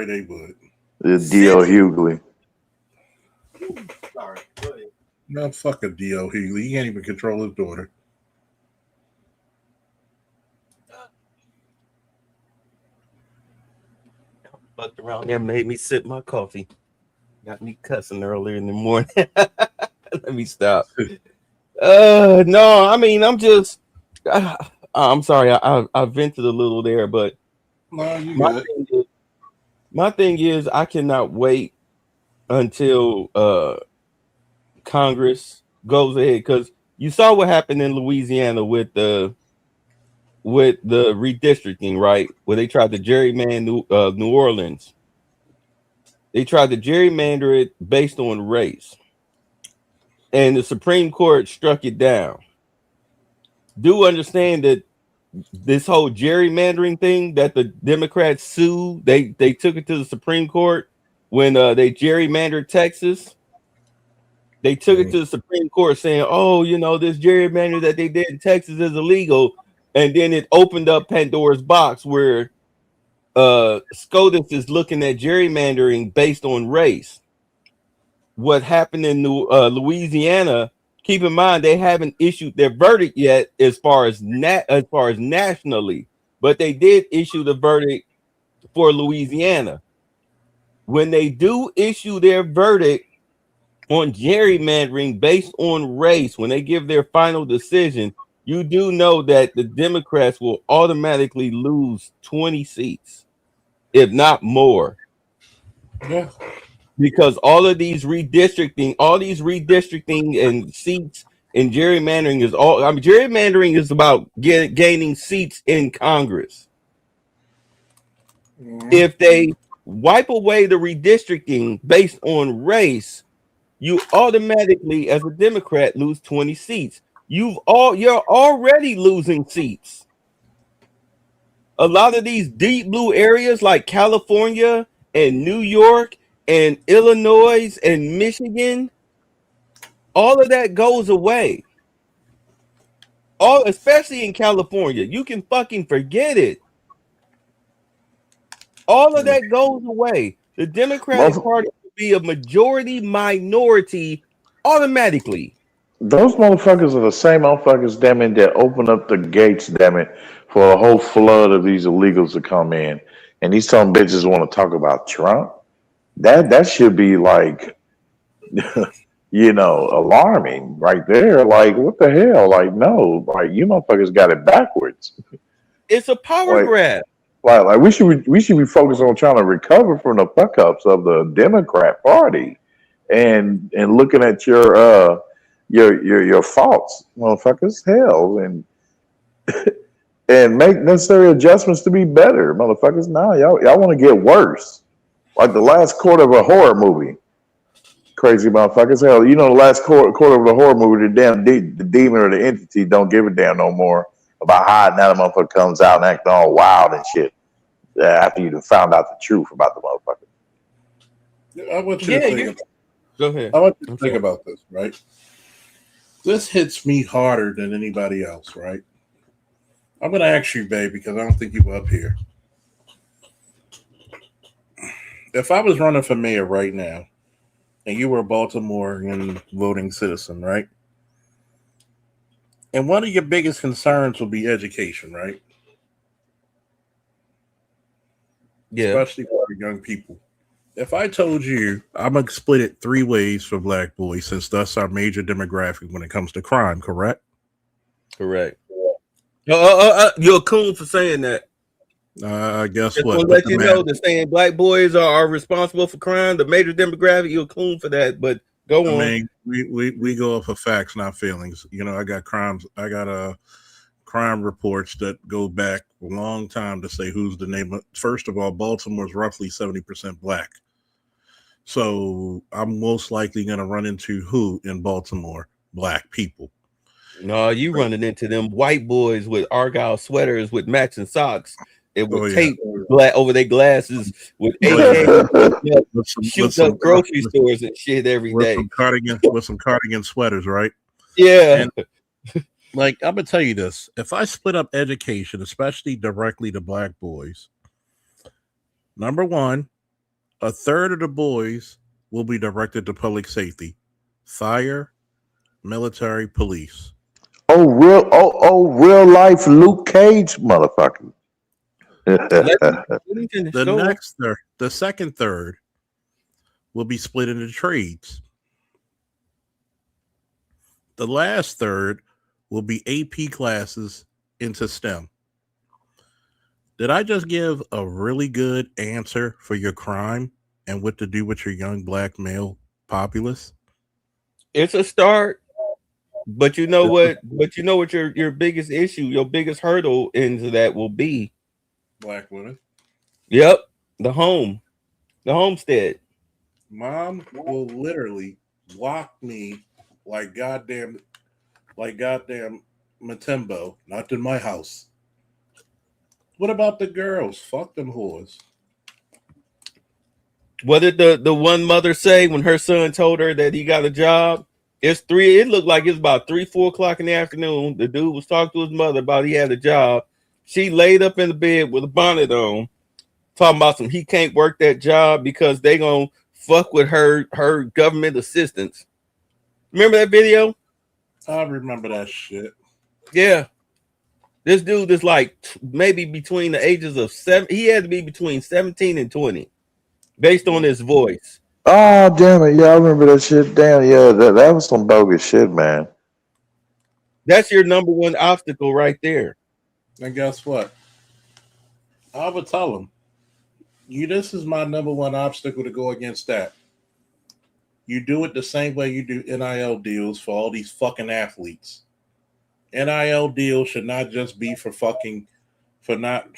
they would. D.L. Hughley. Sorry. Go ahead. No, fuck a D.L. Hughley. He can't even control his daughter. Fucked around there, made me sip my coffee. Got me cussing earlier in the morning. Let me stop. No, I mean, I'm just. I'm sorry. I vented a little there, but no, my thing is, I cannot wait until Congress goes ahead, because you saw what happened in Louisiana with the redistricting, right? Where they tried to gerrymander New Orleans. They tried to gerrymander it based on race, and the Supreme Court struck it down. Do understand that this whole gerrymandering thing that the Democrats sued, they took it to the Supreme Court when they gerrymandered Texas. They took it to the Supreme Court saying, oh, you know, this gerrymander that they did in Texas is illegal. And then it opened up Pandora's box where SCOTUS is looking at gerrymandering based on race. What happened in Louisiana, keep in mind, they haven't issued their verdict yet as far as nationally, but they did issue the verdict for Louisiana. When they do issue their verdict on gerrymandering based on race, when they give their final decision, you do know that the Democrats will automatically lose 20 seats, if not more. Yeah. Because all these redistricting and seats and gerrymandering is all. I mean, gerrymandering is about gaining seats in Congress. If they wipe away the redistricting based on race, you automatically, as a Democrat, lose 20 seats. You're already losing seats. A lot of these deep blue areas like California and New York and Illinois and Michigan, all of that goes away. Especially in California, you can fucking forget it. All of that goes away. The Democratic Party will be a majority minority automatically. Those motherfuckers are the same motherfuckers, damn it, that open up the gates, damn it, for a whole flood of these illegals to come in. And these some bitches want to talk about Trump. That should be like, you know, alarming right there. Like, what the hell? Like, no, like you motherfuckers got it backwards. It's a power grab. Like we should be focused on trying to recover from the fuck ups of the Democrat Party, and looking at your faults, motherfuckers. Hell, and make necessary adjustments to be better, motherfuckers. Now y'all want to get worse, like the last quarter of a horror movie. Crazy motherfuckers. Hell, you know the last quarter of the horror movie, the demon or the entity don't give a damn no more about how now the motherfucker comes out and acting all wild and shit after you found out the truth about the motherfucker. I want you to think. Go ahead. I want you to think about this, right? This hits me harder than anybody else, right? I'm going to ask you, babe, because I don't think you were up here. If I was running for mayor right now, and you were a Baltimorean voting citizen, right? And one of your biggest concerns will be education, right? Yeah. Especially for young people. If I told you I'm going to split it 3 ways for black boys, since that's our major demographic when it comes to crime, correct? Correct. You're a coon for saying that. Guess Just what? to let you know that saying black boys are responsible for crime, the major demographic, you're a coon for that. But go on. I mean, we go off of facts, not feelings. You know, I got crime reports that go back a long time to say who's the name. First of all, Baltimore's roughly 70% black. So I'm most likely going to run into who in Baltimore? Black people. No, you running into them white boys with Argyle sweaters with matching socks. It will tape black over their glasses with shoot up grocery stores and shit every day. With some cardigan sweaters, right? Yeah. And, like, I'm gonna tell you this: if I split up education, especially directly to black boys, number one, a third of the boys will be directed to public safety, fire, military, police. Real life Luke Cage, motherfucker. The second third will be split into trades. The last third will be AP classes into STEM. Did I just give a really good answer for your crime and what to do with your young black male populace? It's a start, but you know what? But you know what your biggest issue, your biggest hurdle into that will be? Black women. Yep, the homestead. Mom will literally lock me like goddamn Matembo, not in my house. What about the girls? Fuck them whores. What did the one mother say when her son told her that he got a job? It looked like it's about 3-4 o'clock in the afternoon. The dude was talking to his mother about he had a job. She laid up in the bed with a bonnet on, talking about he can't work that job because they gonna fuck with her government assistance. Remember that video? I remember that shit. Yeah. This dude is like maybe between the ages of 7. He had to be between 17 and 20 based on his voice. Oh, damn it. Yeah, I remember that shit. Damn, yeah, that was some bogus shit, man. That's your number one obstacle right there. And guess what? I would tell him, this is my number one obstacle to go against that. You do it the same way you do NIL deals for all these fucking athletes. NIL deals should not just be for not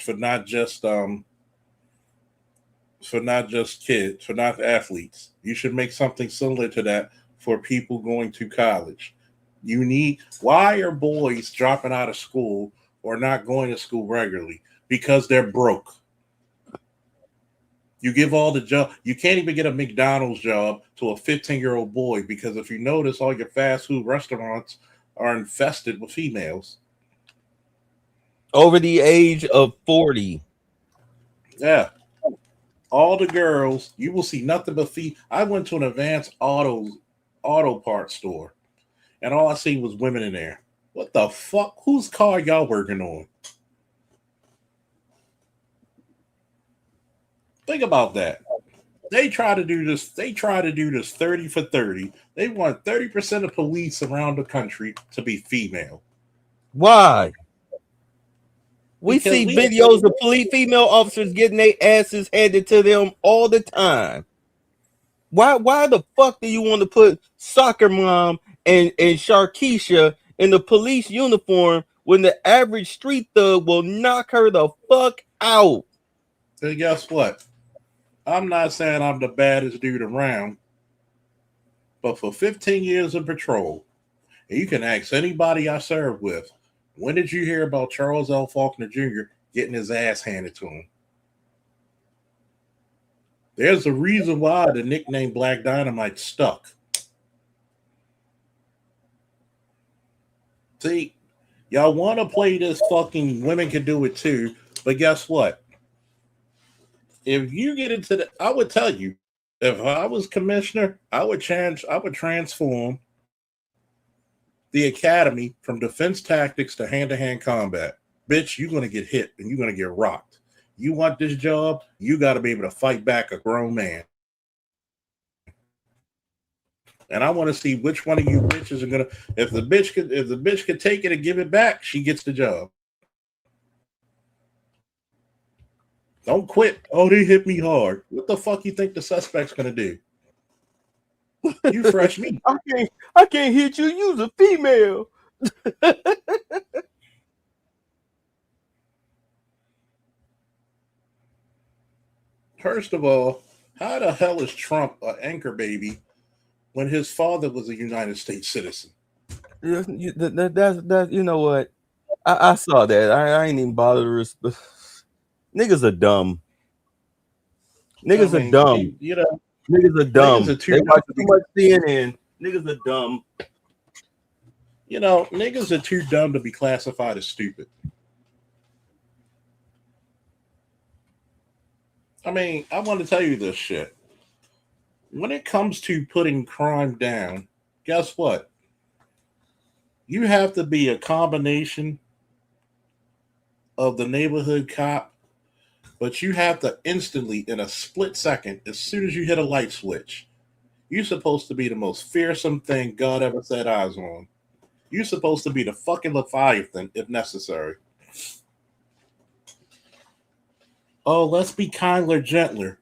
just kids, for not athletes. You should make something similar to that for people going to college. Why are boys dropping out of school or not going to school regularly? Because they're broke. You give all the job. You can't even get a McDonald's job to a 15-year-old boy because if you notice, all your fast food restaurants are infested with females. Over the age of 40. Yeah. All the girls, you will see nothing but I went to an advanced auto parts store, and all I seen was women in there. What the fuck? Whose car y'all working on? Think about that. They try to do this 30 for 30. They want 30% of police around the country to be female. Why? We see videos of female officers getting their asses handed to them all the time. Why the fuck do you want to put soccer mom and Sharkeisha in the police uniform when the average street thug will knock her the fuck out? And guess what? I'm not saying I'm the baddest dude around, but for 15 years of patrol, and you can ask anybody I served with, when did you hear about Charles L. Faulkner Jr. getting his ass handed to him? There's a reason why the nickname Black Dynamite stuck. See, y'all want to play this fucking women can do it too, but guess what? If you get into I would tell you, if I was commissioner, I would transform the academy from defense tactics to hand-to-hand combat. Bitch, you're going to get hit and you're going to get rocked. You want this job, you got to be able to fight back a grown man. And I want to see which one of you bitches are going to, if the bitch could take it and give it back, she gets the job. Don't quit. Oh, they hit me hard. What the fuck you think the suspect's going to do? You fresh meat. I can't hit you. You's a female. First of all, how the hell is Trump an anchor baby when his father was a United States citizen? That's you know what? I saw that. I ain't even bothered to niggas are dumb. Niggas are dumb. Niggas are dumb. They watch too much CNN. Niggas are dumb. Niggas are too dumb to be classified as stupid. I mean, I want to tell you this shit. When it comes to putting crime down, guess what? You have to be a combination of the neighborhood cop, but you have to instantly, in a split second, as soon as you hit a light switch, you're supposed to be the most fearsome thing God ever set eyes on. You're supposed to be the fucking Leviathan if necessary. Oh, let's be kinder, gentler.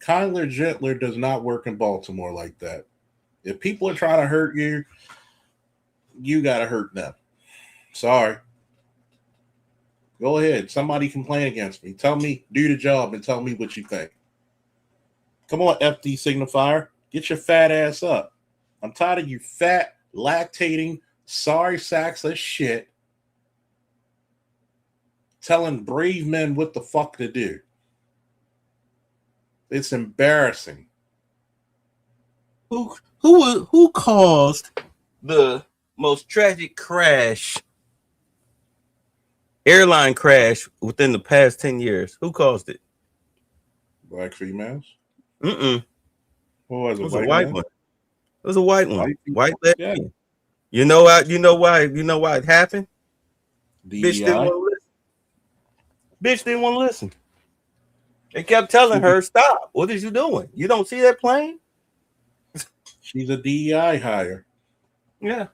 Kinder, gentler does not work in Baltimore like that. If people are trying to hurt you, you got to hurt them. Sorry. Go ahead. Somebody complain against me. Tell me, do the job and tell me what you think. Come on, FD signifier. Get your fat ass up. I'm tired of you fat, lactating, sorry sackless shit telling brave men what the fuck to do. It's embarrassing. Who caused the most tragic airline crash within the past 10 years? Who caused it? Black females? Mm-mm. What was it? It was a white white man? one. It was a white one. White lesbian. Yeah. You know why it happened? Bitch didn't DEI? want to listen. Bitch didn't want to listen. They kept telling her, stop. What is you doing? You don't see that plane? She's a DEI hire. Yeah.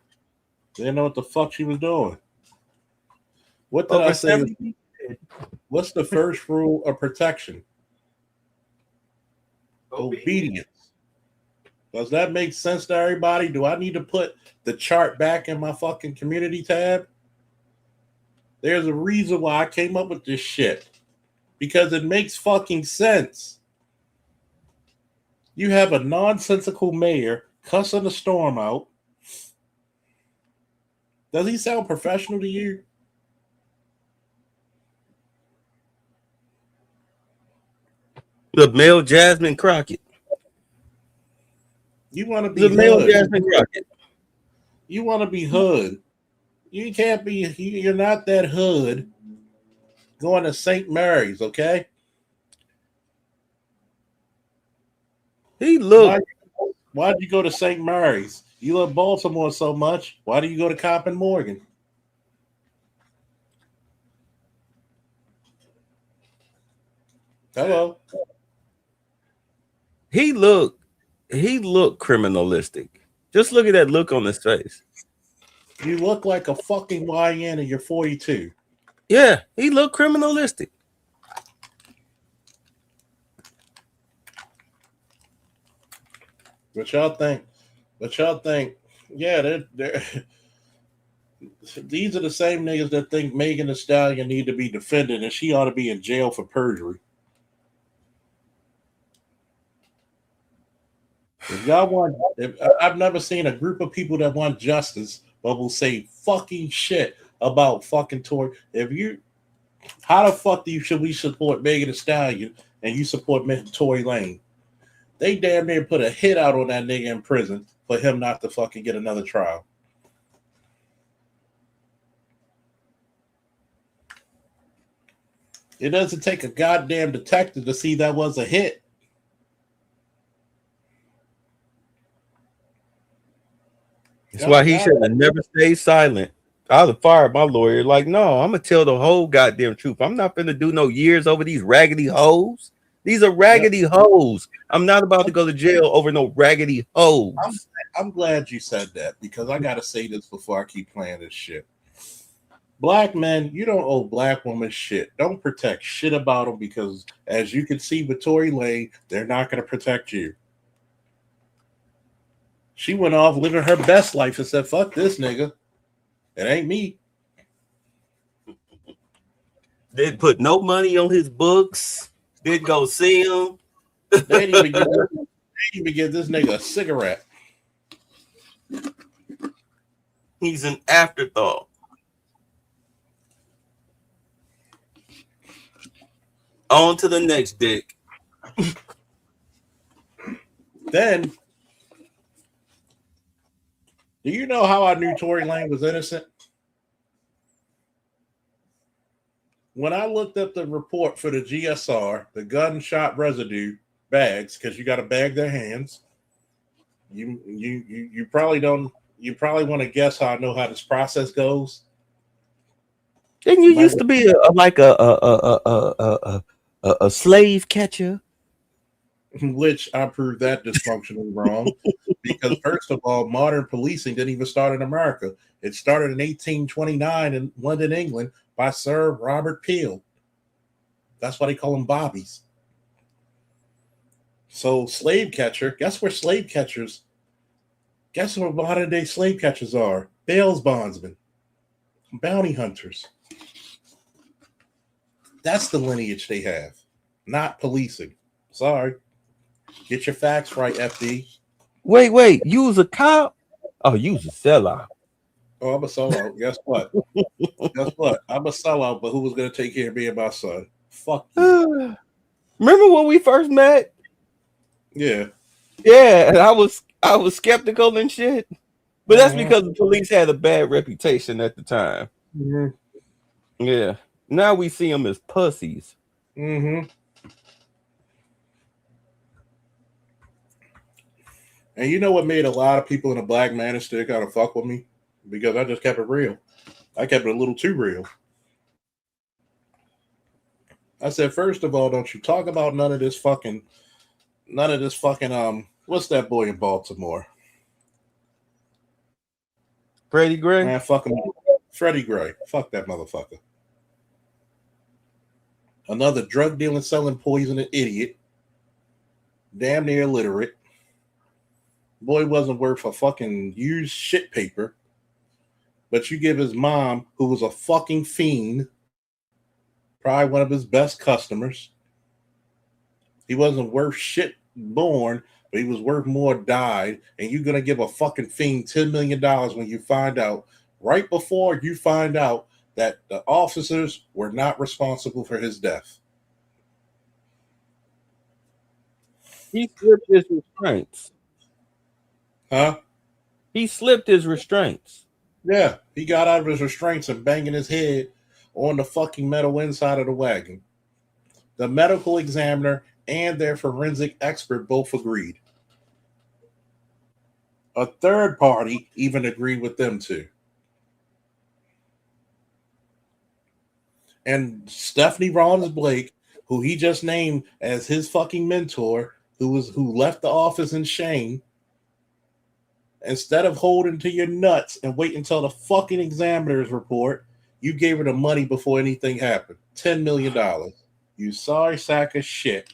They didn't know what the fuck she was doing. What did I say? What's the first rule of protection? Obedience. Does that make sense to everybody? Do I need to put the chart back in my fucking community tab? There's a reason why I came up with this shit. Because it makes fucking sense. You have a nonsensical mayor cussing the storm out. Does he sound professional to you? The male Jasmine Crockett. You want to be The male hood. Jasmine Crockett. You want to be hood. You can't be, you're not that hood going to St. Mary's, okay? He looked. Why'd you go to St. Mary's? You love Baltimore so much. Why do you go to Coppin Morgan? Hello. He looked criminalistic. Just look at that look on his face. You look like a fucking YN and you're 42. Yeah, he looked criminalistic. But y'all think, yeah, they're these are the same niggas that think Megan Thee Stallion need to be defended and she ought to be in jail for perjury. If y'all want, I've never seen a group of people that want justice but will say fucking shit about fucking Tory. How the fuck should we support Megan Thee Stallion and you support Tory Lane? They damn near put a hit out on that nigga in prison for him not to fucking get another trial. It doesn't take a goddamn detective to see that was a hit. That's why he should have never stayed silent. I would have fired my lawyer. Like, no, I'm gonna tell the whole goddamn truth. I'm not gonna do no years over these raggedy hoes. These are raggedy hoes. I'm not about to go to jail over no raggedy hoes. I'm glad you said that because I gotta say this before I keep playing this shit. Black men, you don't owe black women shit. Don't protect shit about them because, as you can see with Tory Lane, they're not gonna protect you. She went off living her best life and said, "Fuck this nigga. It ain't me." Didn't put no money on his books. Didn't go see him. They didn't even give this nigga a cigarette. He's an afterthought. On to the next dick. Then, do you know how I knew Tory Lane was innocent? When I looked up the report for the GSR, the gunshot residue bags, because you got to bag their hands. You probably don't. You probably want to guess how I know how this process goes. Didn't you used to be a slave catcher? Which I proved that dysfunctional wrong. Because first of all, modern policing didn't even start in America. It started in 1829 in London, England, by Sir Robert Peel. That's why they call them bobbies. So slave catcher, guess what modern day slave catchers are? Bail bondsmen, bounty hunters. That's the lineage they have, not policing. Sorry. Get your facts right, FD. Wait. You was a cop? Oh, you was a sellout. Oh, I'm a sellout. Guess what? Guess what? I'm a sellout, but who was going to take care of me and my son? Fuck you. Remember when we first met? Yeah. Yeah, and I was skeptical and shit. But that's because the police had a bad reputation at the time. Mm-hmm. Yeah. Now we see them as pussies. Mm-hmm. And you know what made a lot of people in the Black Manosphere kind of fuck with me? Because I just kept it real. I kept it a little too real. I said, first of all, don't you talk about none of this fucking, what's that boy in Baltimore? Freddie Gray? Man, fuck him. Freddie Gray. Fuck that motherfucker. Another drug dealing, selling poison idiot. Damn near illiterate. Boy wasn't worth a fucking used shit paper. But you give his mom, who was a fucking fiend, probably one of his best customers. He wasn't worth shit born, but he was worth more died. And you're going to give a fucking fiend $10 million when you find out, right before you find out that the officers were not responsible for his death. He slipped his restraints. Huh? He slipped his restraints. Yeah, he got out of his restraints and banging his head on the fucking metal inside of the wagon. The medical examiner and their forensic expert both agreed. A third party even agreed with them too. And Stephanie Rollins Blake, who he just named as his fucking mentor, who left the office in shame, instead of holding to your nuts and wait until the fucking examiner's report, you gave her the money before anything happened. $10 million. You sorry sack of shit.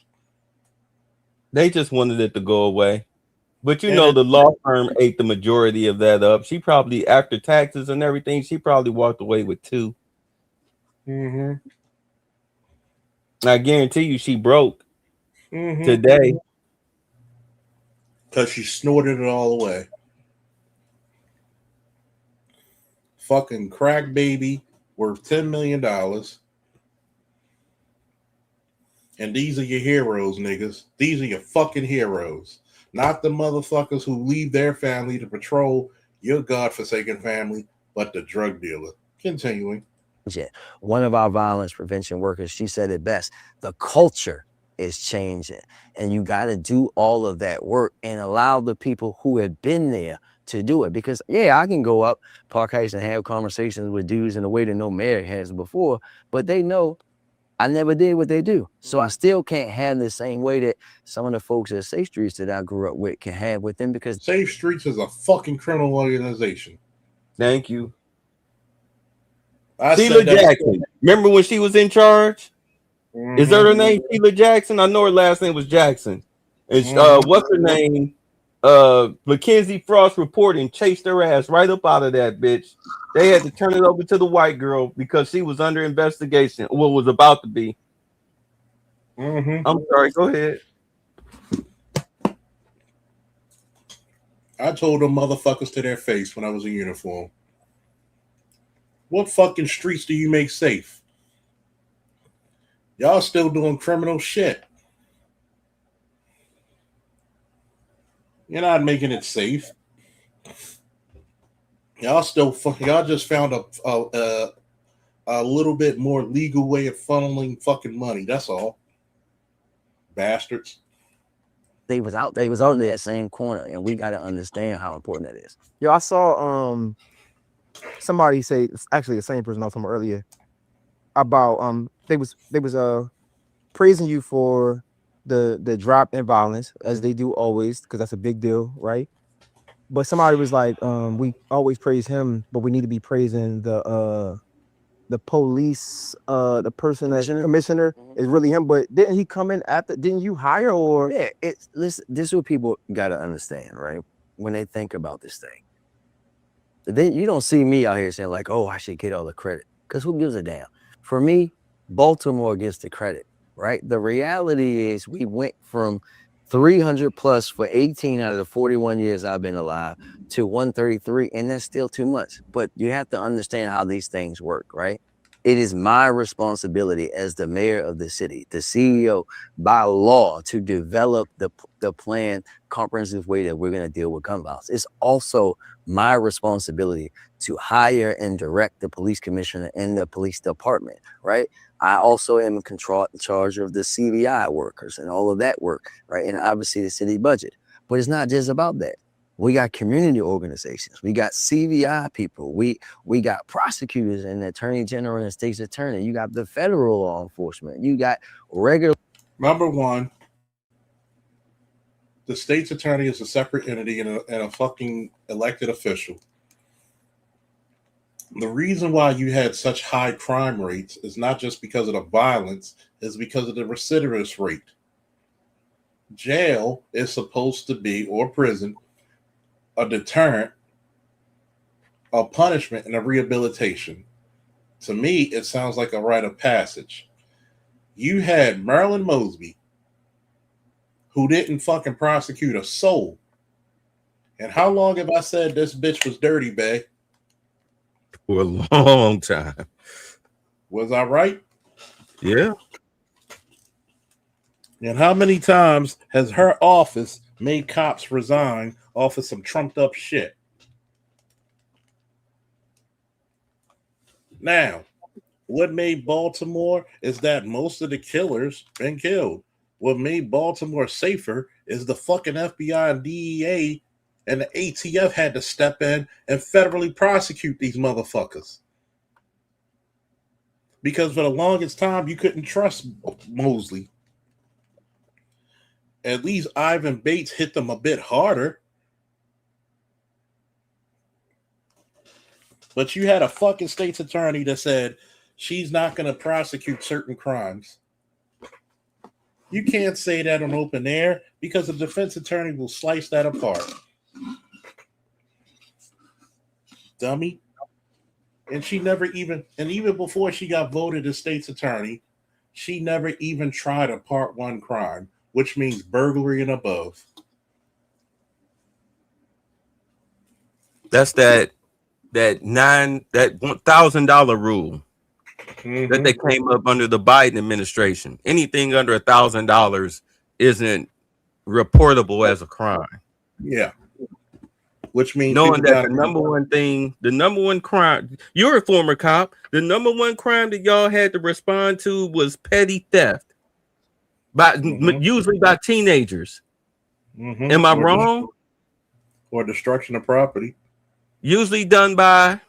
They just wanted it to go away. But you know, the law firm ate the majority of that up. She probably, after taxes and everything, she probably walked away with $2 million. I guarantee you she broke today. Because she snorted it all away. Fucking crack baby worth $10 million. And these are your heroes, niggas. These are your fucking heroes. Not the motherfuckers who leave their family to patrol your godforsaken family, but the drug dealer. Continuing. One of our violence prevention workers, she said it best. The culture is changing. And you got to do all of that work and allow the people who have been there to do it. Because, yeah, I can go up Park Heights and have conversations with dudes in a way that no mayor has before, but they know I never did what they do. So I still can't have the same way that some of the folks at Safe Streets that I grew up with can have with them, because Safe Streets is a fucking criminal organization. Thank you. I Sheila Jackson. Remember when she was in charge? Is that her name? Sheila Jackson? I know her last name was Jackson. And what's her name? Mackenzie Frost reported and chased her ass right up out of that bitch. They had to turn it over to the white girl because she was under investigation. Well, was about to be. I'm sorry. Go ahead. I told them motherfuckers to their face when I was in uniform. What fucking streets do you make safe? Y'all still doing criminal shit. You're not making it safe. Y'all just found a little bit more legal way of funneling fucking money. That's all. Bastards. they was out in that same corner, and we got to understand how important that is. Yo, I saw somebody say, actually the same person I was talking about earlier, about they was praising you for the drop in violence, as they do always, because that's a big deal, right? But somebody was like, we always praise him, but we need to be praising the police, the person that's commissioner is really him. But didn't he come in after? Didn't you hire? Or yeah, this is what people got to understand, right? When they think about this thing, then you don't see me out here saying like, oh, I should get all the credit, because who gives a damn? For me, Baltimore gets the credit, right? The reality is we went from 300 plus for 18 out of the 41 years I've been alive to 133, and that's still too much. But you have to understand how these things work, right? It is my responsibility as the mayor of the city, the CEO, by law, to develop the plan, comprehensive way that we're going to deal with gun violence. It's also my responsibility to hire and direct the police commissioner and the police department, right? I also am in charge of the CVI workers and all of that work, right? And obviously the city budget. But it's not just about that. We got community organizations. We got CVI people. We got prosecutors and the attorney general and state's attorney. You got the federal law enforcement. You got regular. Number one, the state's attorney is a separate entity and a fucking elected official. The reason why you had such high crime rates is not just because of the violence, it's because of the recidivist rate. Jail is supposed to be, or prison, a deterrent, a punishment, and a rehabilitation. To me, it sounds like a rite of passage. You had Marilyn Mosby, who didn't fucking prosecute a soul. And how long have I said this bitch was dirty, bae? For a long time. Was I right? Yeah. And how many times has her office made cops resign off of some trumped up shit? Now, what made Baltimore is that most of the killers been killed. What made Baltimore safer is the fucking FBI and DEA and the ATF had to step in and federally prosecute these motherfuckers. Because for the longest time, you couldn't trust Mosley. At least Ivan Bates hit them a bit harder. But you had a fucking state's attorney that said she's not going to prosecute certain crimes. You can't say that on open air because the defense attorney will slice that apart. Dummy. And she never even, and even before she got voted as state's attorney, she never even tried a Part 1 crime, which means burglary and above. That's that $1,000 rule that they came up under the Biden administration. Anything under $1,000 isn't reportable as a crime. Yeah. Which means knowing that the number one crime, you're a former cop, the number one crime that y'all had to respond to was petty theft, usually by teenagers. Am I wrong? Or destruction of property. Usually done by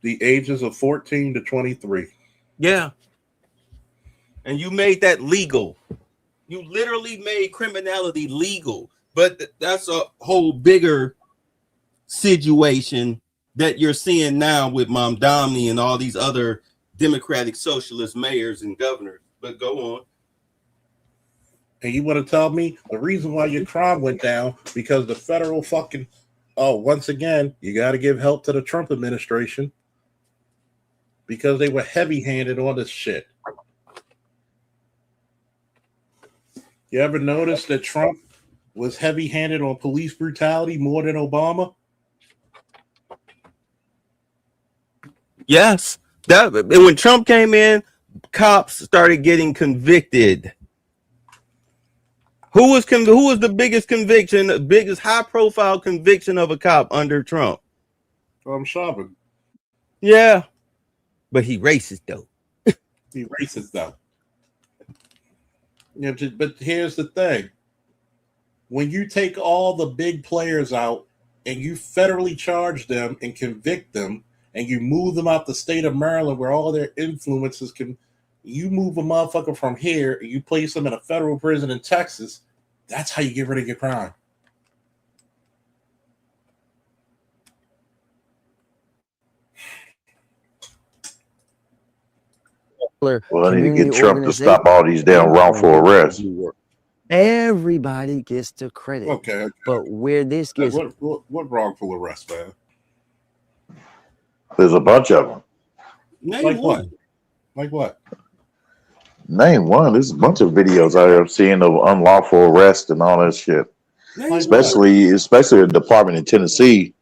the ages of 14 to 23. Yeah. And you made that legal. You literally made criminality legal. But that's a whole bigger situation that you're seeing now with Mamdani and all these other Democratic socialist mayors and governors. But go on. And you want to tell me the reason why your crime went down because the federal fucking, once again, you got to give help to the Trump administration because they were heavy-handed on this shit. You ever notice that Trump was heavy-handed on police brutality more than Obama? Yes. When Trump came in, cops started getting convicted. Who was the biggest conviction, the biggest high-profile conviction of a cop under Trump? Chauvin. Yeah. But he racist, though. He racist, though. Yeah, but here's the thing. When you take all the big players out and you federally charge them and convict them and you move them out the state of Maryland where all their influences can, you move a motherfucker from here and you place them in a federal prison in Texas, that's how you get rid of your crime. Well, I need to get Trump to stop all these damn wrongful arrests. Everybody gets the credit. Okay. But where this gets what wrongful arrest, man? There's a bunch of them. Like what? Like what? Name one. There's a bunch of videos I have seen of unlawful arrest and all that shit. Especially the department in Tennessee.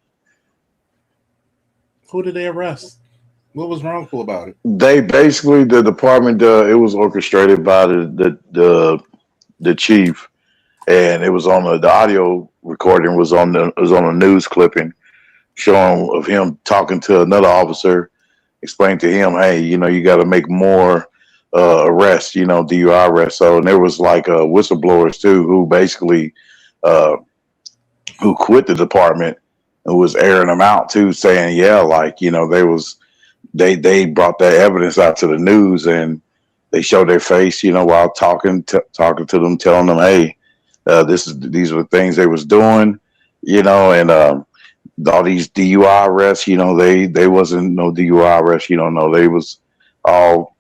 Who did they arrest? What was wrongful about it? They basically the department. It was orchestrated by the chief, and it was on the audio recording was on a news clipping showing of him talking to another officer, explaining to him, hey, you know, you got to make more arrests, you know, DUI arrests. So, and there was like whistleblowers too, who basically who quit the department and was airing them out too, saying, yeah, like, you know, they brought that evidence out to the news and they showed their face, you know, while talking to them, telling them, hey, these were things they was doing, you know, and all these DUI arrests, you know, they wasn't no DUI arrests, you know, no, they was all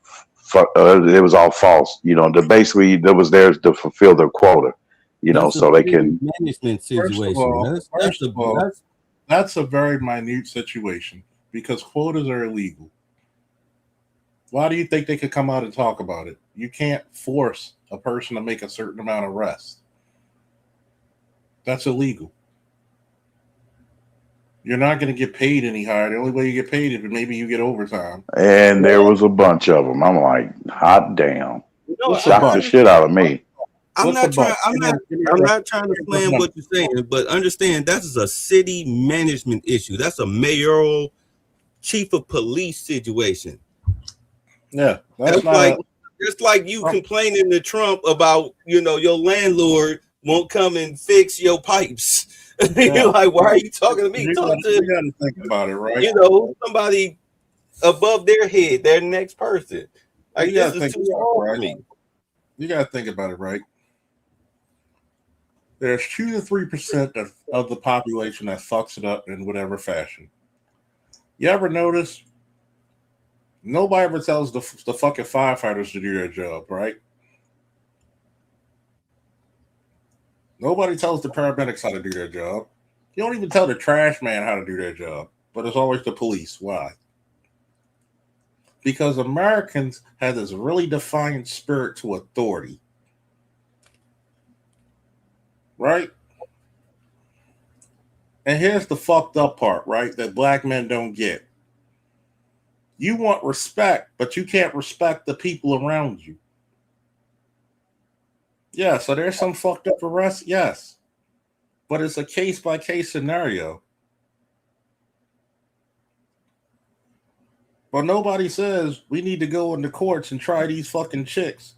it was all false, you know. Basically, that was there to fulfill their quota, you know, so they can management situation. First of all, that's a very minute situation because quotas are illegal. Why do you think they could come out and talk about it? You can't force a person to make a certain amount of arrests. That's illegal. You're not going to get paid any higher. The only way you get paid is maybe you get overtime. And there was a bunch of them. I'm like, hot damn. Shocked the shit out of me. I'm not trying to slam what you're saying, but understand that is a city management issue. That's a mayoral chief of police situation. Yeah, that's like you complaining to Trump about, you know, your landlord won't come and fix your pipes. You're like, why are you talking to me? You gotta think about it, right? You know, somebody above their head, their next person. Like, You gotta this is think too about hard it, for right? me. You gotta think about it, right? There's 2 to 3% of the population that fucks it up in whatever fashion. You ever notice? Nobody ever tells the fucking firefighters to do their job, right? Nobody tells the paramedics how to do their job. You don't even tell the trash man how to do their job, but it's always the police. Why? Because Americans have this really defiant spirit to authority. Right? And here's the fucked up part, right? That black men don't get. You want respect, but you can't respect the people around you. Yeah, so there's some fucked up arrests, yes. But it's a case-by-case scenario. But nobody says we need to go into courts and try these fucking chicks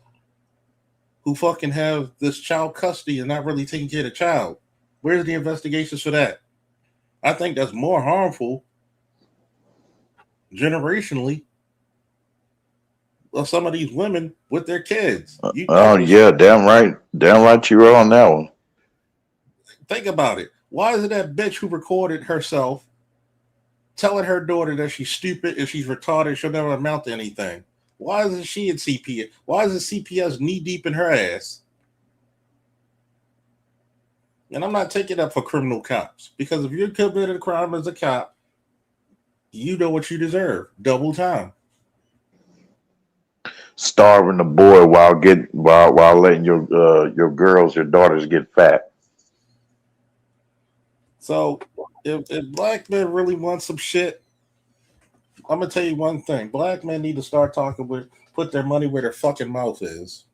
who fucking have this child custody and not really taking care of the child. Where's the investigations for that? I think that's more harmful generationally of some of these women with their kids. Oh yeah, damn right you were on that one. Think about it. Why is it that bitch who recorded herself telling her daughter that she's stupid and she's retarded, she'll never amount to anything? Why isn't she in CPS? Why isn't CPS knee deep in her ass? And I'm not taking up for criminal cops, because if you're committed a crime as a cop, you know what you deserve: double time. Starving the boy while letting your girls, your daughters get fat. So if black men really want some shit, I'm gonna tell you one thing: black men need to start put their money where their fucking mouth is,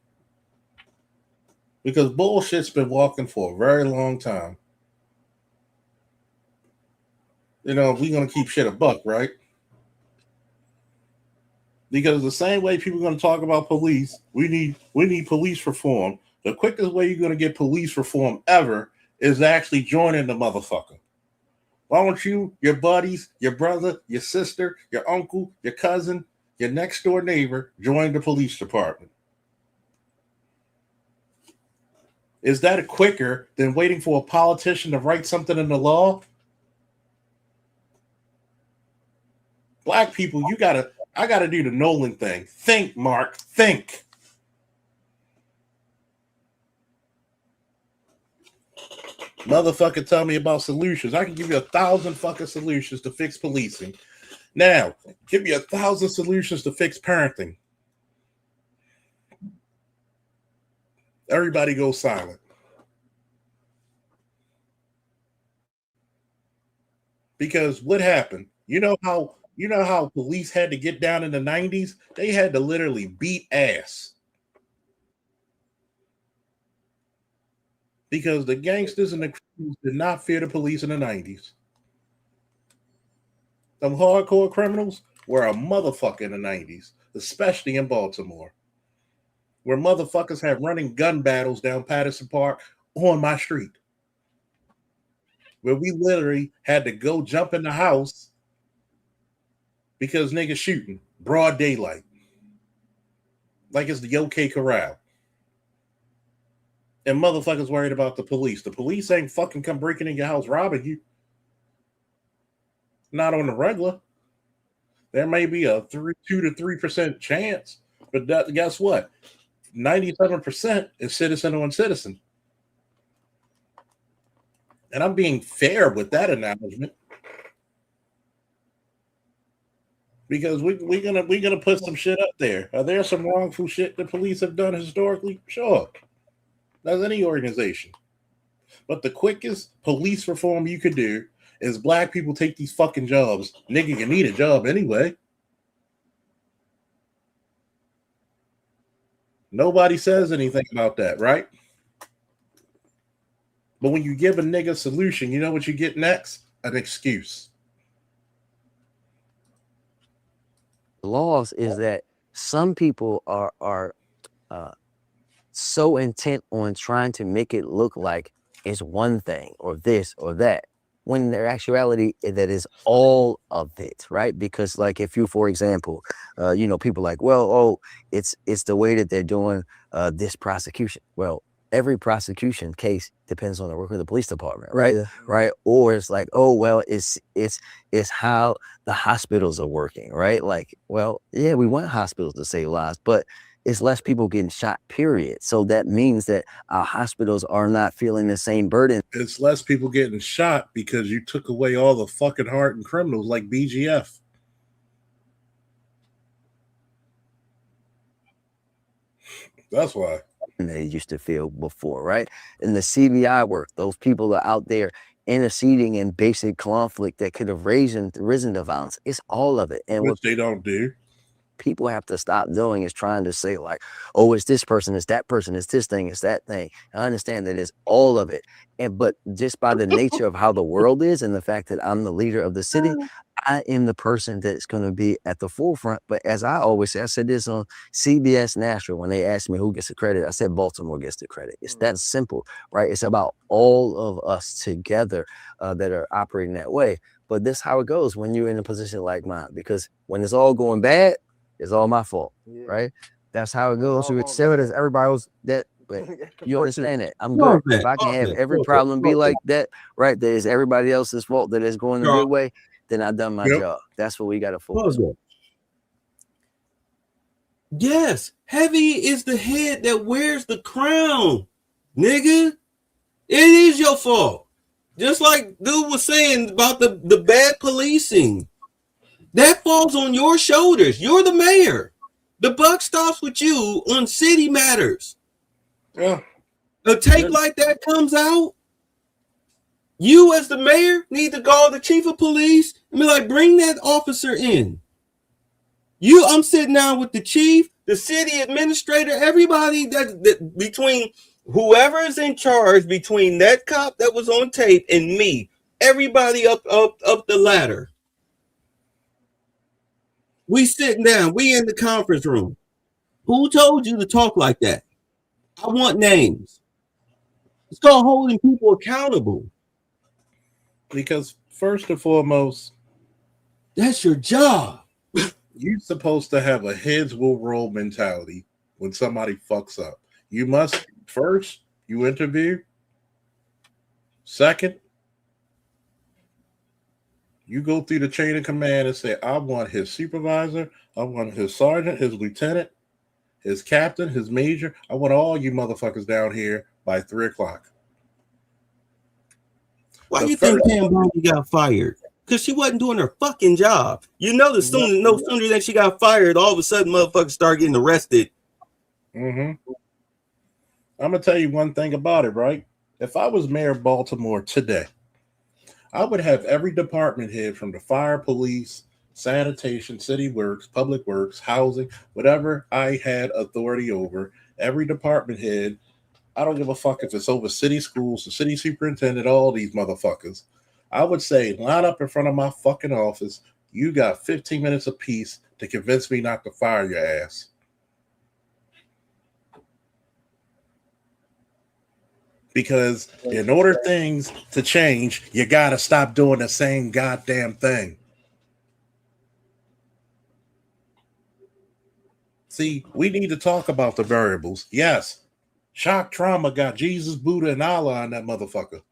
because bullshit's been walking for a very long time. You know, if we're gonna keep shit a buck, right? Because the same way people are going to talk about police, we need police reform. The quickest way you're going to get police reform ever is actually joining the motherfucker. Why don't you, your buddies, your brother, your sister, your uncle, your cousin, your next door neighbor join the police department? Is that quicker than waiting for a politician to write something in the law? Black people, I got to do the Nolan thing. Think, Mark. Think. Motherfucker, tell me about solutions. I can give you 1,000 fucking solutions to fix policing. Now, give me 1,000 solutions to fix parenting. Everybody goes silent. Because what happened? You know how police had to get down in the 90s? They had to literally beat ass. Because the gangsters and the criminals did not fear the police in the 90s. Them hardcore criminals were a motherfucker in the 90s, especially in Baltimore, where motherfuckers had running gun battles down Patterson Park on my street, where we literally had to go jump in the house because niggas shooting broad daylight, like it's the OK Corral. And motherfuckers worried about the police. The police ain't fucking come breaking in your house robbing you. Not on the regular. There may be a 2 to 3% chance, but guess what? 97% is citizen on citizen. And I'm being fair with that acknowledgement. Because we're gonna put some shit up there. Are there some wrongful shit the police have done historically? Sure. As any organization. But the quickest police reform you could do is black people take these fucking jobs. Nigga, you need a job anyway. Nobody says anything about that, right? But when you give a nigga a solution, you know what you get next? An excuse. The laws is that some people are so intent on trying to make it look like it's one thing or this or that, when in their actuality that is all of it, right? Because like if you, for example, people like, well, it's the way that they're doing this prosecution. Well, every prosecution case depends on the work of the police department, right? Yeah. Right. Or it's like, oh, well, it's how the hospitals are working, right? Like, well, yeah, we want hospitals to save lives, but it's less people getting shot, period. So that means that our hospitals are not feeling the same burden. It's less people getting shot because you took away all the fucking hardened criminals like BGF. That's why. They used to feel before, right? And the CBI work, those people are out there interceding in basic conflict that could have risen to violence. It's all of it. And which they don't do. People have to stop doing is trying to say like, oh, it's this person, it's that person, it's this thing, it's that thing. I understand that it's all of it. But just by the nature of how the world is and the fact that I'm the leader of the city, I am the person that's going to be at the forefront. But as I always say, I said this on CBS National when they asked me who gets the credit, I said Baltimore gets the credit. It's that simple, right? It's about all of us together that are operating that way. But this is how it goes when you're in a position like mine, because when it's all going bad, it's all my fault, right? That's how it goes. So it's still as everybody else that, but you understand it. I'm good. If I can have every problem be like that, right? That is everybody else's fault that is going the good way, then I've done my job. That's what we got to focus on. Yes, heavy is the head that wears the crown, nigga. It is your fault. Just like dude was saying about the bad policing. That falls on your shoulders. You're the mayor. The buck stops with you on city matters. Yeah. A tape like that comes out. You as the mayor need to call the chief of police and be like, bring that officer in. I'm sitting down with the chief, the city administrator, everybody that between whoever is in charge, between that cop that was on tape and me, everybody up the ladder. We sitting down. We in the conference room. Who told you to talk like that? I want names. It's called holding people accountable. Because first and foremost, that's your job. You're supposed to have a heads will roll mentality when somebody fucks up. You must first, you interview. Second, you go through the chain of command and say, I want his supervisor, I want his sergeant, his lieutenant, his captain, his major. I want all you motherfuckers down here by 3 o'clock. Why do you think Pam Bondi got fired? Because she wasn't doing her fucking job. You know, no sooner than she got fired, all of a sudden motherfuckers start getting arrested. Mm-hmm. I'm gonna tell you one thing about it, right? If I was mayor of Baltimore today, I would have every department head from the fire, police, sanitation, city works, public works, housing, whatever I had authority over, every department head. I don't give a fuck if it's over city schools, the city superintendent, all these motherfuckers. I would say, line up in front of my fucking office. You got 15 minutes apiece to convince me not to fire your ass. Because in order things to change, you got to stop doing the same goddamn thing. See, we need to talk about the variables. Yes, shock trauma got Jesus, Buddha, and Allah on that motherfucker.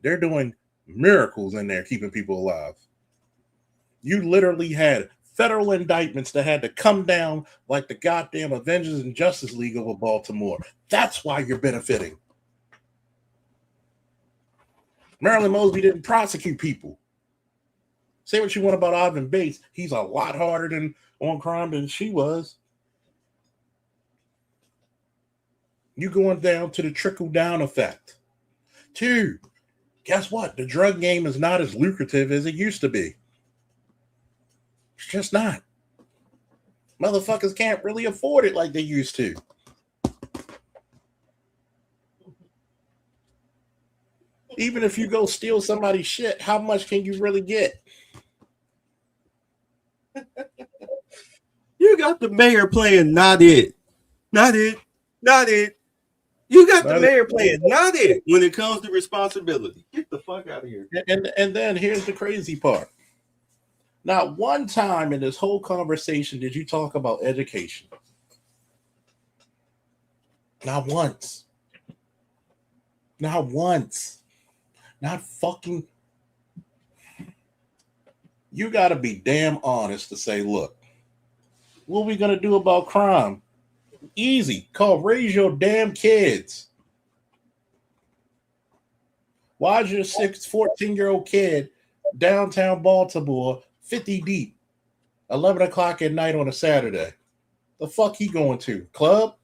They're doing miracles in there, keeping people alive. You literally had federal indictments that had to come down like the goddamn Avengers and Justice League over Baltimore. That's why you're benefiting. Marilyn Mosby didn't prosecute people. Say what you want about Ivan Bates. He's a lot harder on crime than she was. You going down to the trickle-down effect. 2, guess what? The drug game is not as lucrative as it used to be. It's just not. Motherfuckers can't really afford it like they used to. Even if you go steal somebody's shit, how much can you really get? You got the mayor playing not it. Not it. Not it. You got the mayor playing not it when it comes to responsibility. Get the fuck out of here. And then here's the crazy part. Not one time in this whole conversation did you talk about education. Not once. Not once. Not fucking. You got to be damn honest to say, look, what are we going to do about crime? Easy. Call raise your damn kids. Why is your 14-year-old kid downtown Baltimore 50 deep, 11 o'clock at night on a Saturday? The fuck he going to? Club?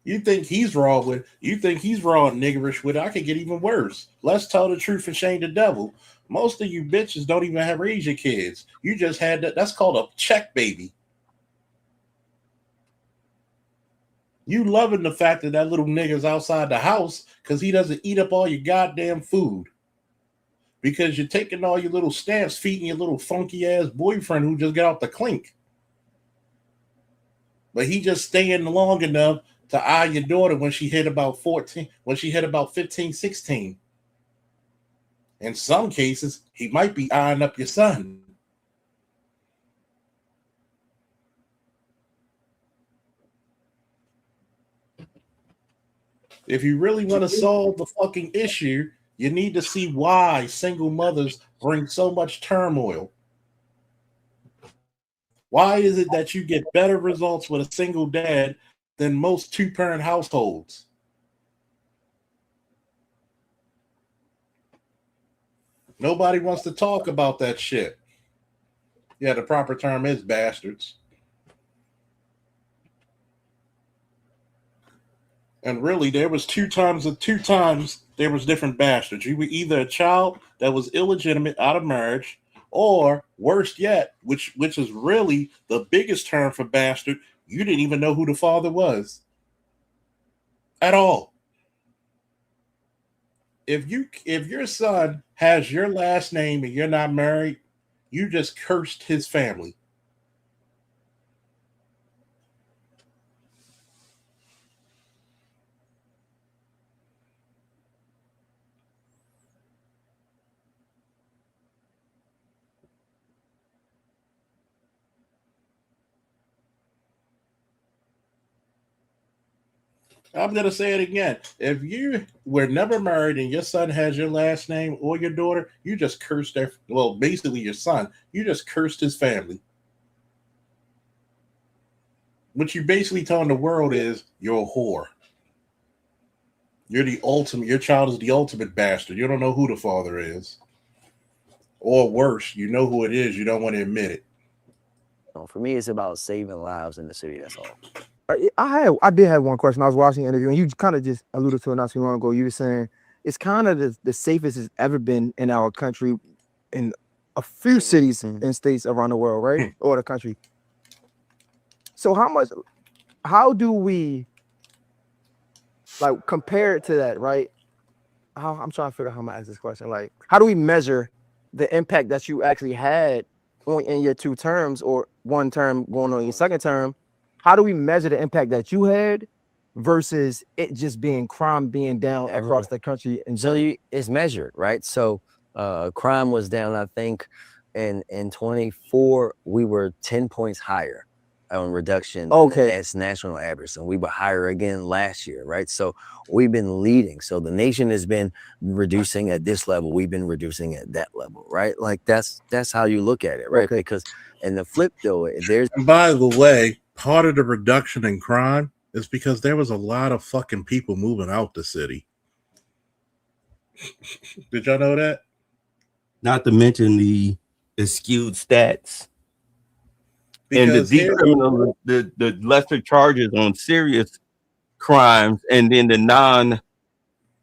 You think he's raw and niggerish with it? I could get even worse. Let's tell the truth and shame the devil. Most of you bitches don't even have raise your kids. You just had that. That's called a check baby. You loving the fact that that little nigga's outside the house because he doesn't eat up all your goddamn food. Because you're taking all your little stamps, feeding your little funky ass boyfriend who just got out the clink. But he just staying long enough to eye your daughter when she hit about 14, when she hit about 15, 16. In some cases, he might be eyeing up your son. If you really want to solve the fucking issue, you need to see why single mothers bring so much turmoil. Why is it that you get better results with a single dad than most two-parent households? Nobody wants to talk about that shit. Yeah, the proper term is bastards. And really, there was two times there was different bastards. You were either a child that was illegitimate out of marriage, or worse yet, which is really the biggest term for bastard, you didn't even know who the father was at all. If your son has your last name and you're not married, you just cursed his family. I'm going to say it again. If you were never married and your son has your last name or your daughter, you just cursed basically your son. You just cursed his family. What you basically telling the world is you're a whore. Your child is the ultimate bastard. You don't know who the father is. Or worse, you know who it is. You don't want to admit it. For me, it's about saving lives in the city. That's all. I did have one question. I was watching the interview, and you kind of just alluded to it not too long ago. You were saying it's kind of the safest it's ever been in our country, in a few cities and states around the world, right, or the country. So how do we like compare it to that, right? I'm trying to figure out how I'm gonna ask this question. Like, how do we measure the impact that you actually had in your 2 terms or 1 term going on your 2nd term? How do we measure the impact that you had versus it just being crime being down across the country? And so it's measured, right? So crime was down, I think, in 24, we were 10 points higher on reduction as national average. And we were higher again last year, right? So we've been leading. So the nation has been reducing at this level. We've been reducing at that level, right? Like that's how you look at it, right? Because and the flip though, there's And by the way, part of the reduction in crime is because there was a lot of fucking people moving out the city. Did y'all know that? Not to mention the skewed stats. Because and the decriminal, the lesser charges on serious crimes, and then the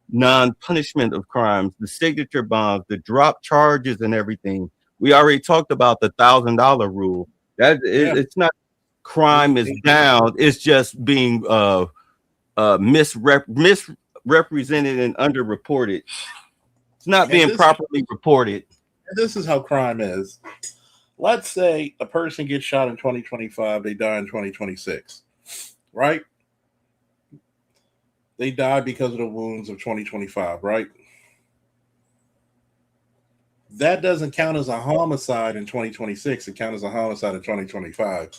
non-punishment of crimes, the signature bonds, the drop charges, and everything. We already talked about the $1,000 rule. It's not crime is down. It's just being misrepresented and underreported. It's not being properly reported. This is how crime is. Let's say a person gets shot in 2025, they die in 2026, right? They die because of the wounds of 2025, right? That doesn't count as a homicide in 2026. It counts as a homicide in 2025.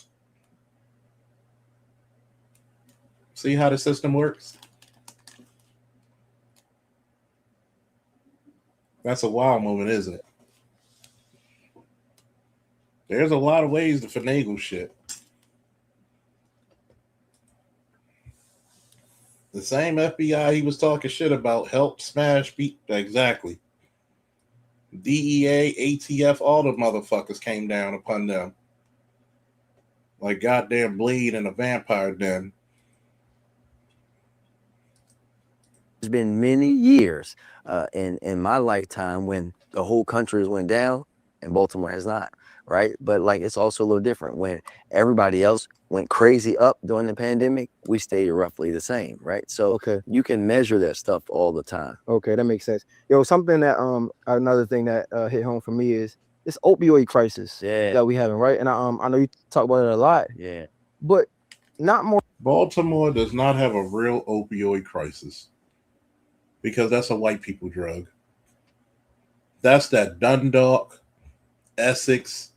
See how the system works? That's a wild moment, isn't it? There's a lot of ways to finagle shit. The same FBI he was talking shit about helped smash beat exactly. DEA, ATF, all the motherfuckers came down upon them like goddamn Blade in a vampire den. There's been many years in my lifetime when the whole country went down and Baltimore has not, right? But like it's also a little different when everybody else went crazy up during the pandemic. We stayed roughly the same, right? So you can measure that stuff all the time. Okay, that makes sense. Yo, something that another thing that hit home for me is this opioid crisis that we having, right? And I know you talk about it a lot. Yeah, but not more. Baltimore does not have a real opioid crisis because that's a white people drug. That's that Dundalk, Essex,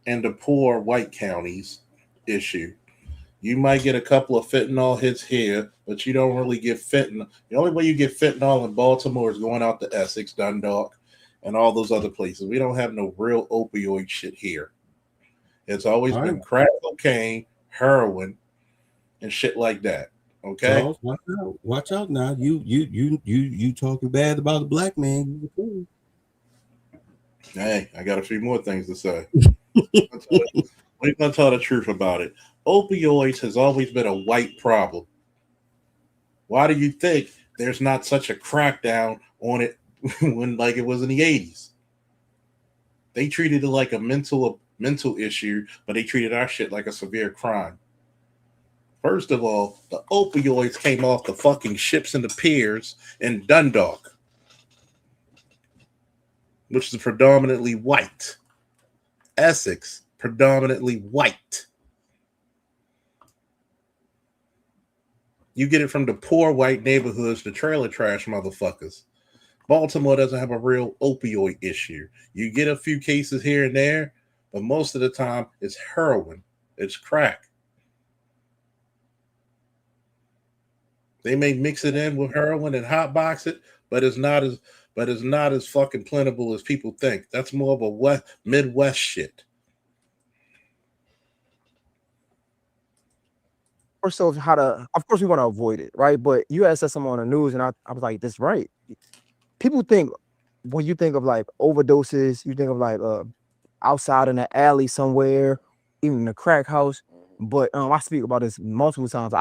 and the poor white counties issue. You might get a couple of fentanyl hits here, but you don't really get fentanyl. The only way you get fentanyl in Baltimore is going out to Essex, Dundalk, and all those other places. We don't have no real opioid shit here. It's always been crack cocaine, heroin, and shit like that. Okay. Charles, watch out now. You talking bad about the black man. Hey, I got a few more things to say. We're gonna tell the truth about it. Opioids has always been a white problem. Why do you think there's not such a crackdown on it when like it was in the 80s? They treated it like a mental issue, but they treated our shit like a severe crime. First of all, the opioids came off the fucking ships and the piers in Dundalk, which is predominantly white. Essex, predominantly white. You get it from the poor white neighborhoods, the trailer trash motherfuckers. Baltimore doesn't have a real opioid issue. You get a few cases here and there, but most of the time it's heroin, it's crack. They may mix it in with heroin and hotbox it, but it's not as fucking plentiful as people think. That's more of a Midwest shit. Or so of course we want to avoid it, right? But you had said something on the news, and I was like, "That's right." People think when you think of like overdoses, you think of like outside in the alley somewhere, even in a crack house. But I speak about this multiple times.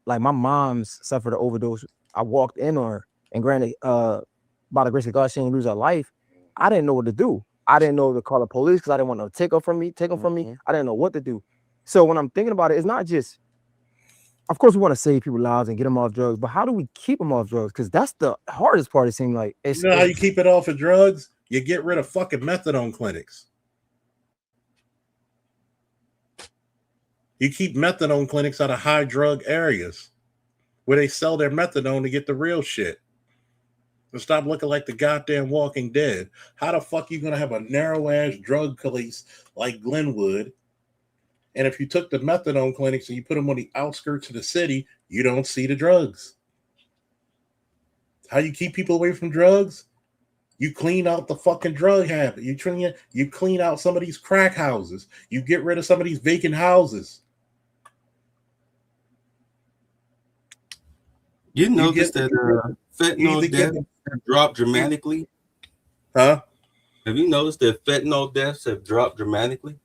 Like my mom's suffered an overdose. I walked in on her, and granted, by the grace of God, she didn't lose her life. I didn't know what to do. I didn't know to call the police because I didn't want to take them from me. I didn't know what to do. So when I'm thinking about it, it's not just, of course, we want to save people's lives and get them off drugs, but how do we keep them off drugs? Because that's the hardest part. It seems like you know how you keep it off of drugs? You get rid of fucking methadone clinics. You keep methadone clinics out of high drug areas where they sell their methadone to get the real shit. And stop looking like the goddamn Walking Dead. How the fuck you gonna have a narrow ass drug police like Glenwood? And if you took the methadone clinics and you put them on the outskirts of the city, you don't see the drugs. How you keep people away from drugs? You clean out the fucking drug habit. You clean out some of these crack houses. You get rid of some of these vacant houses. You noticed that fentanyl deaths have dropped dramatically? Huh? Have you noticed that fentanyl deaths have dropped dramatically?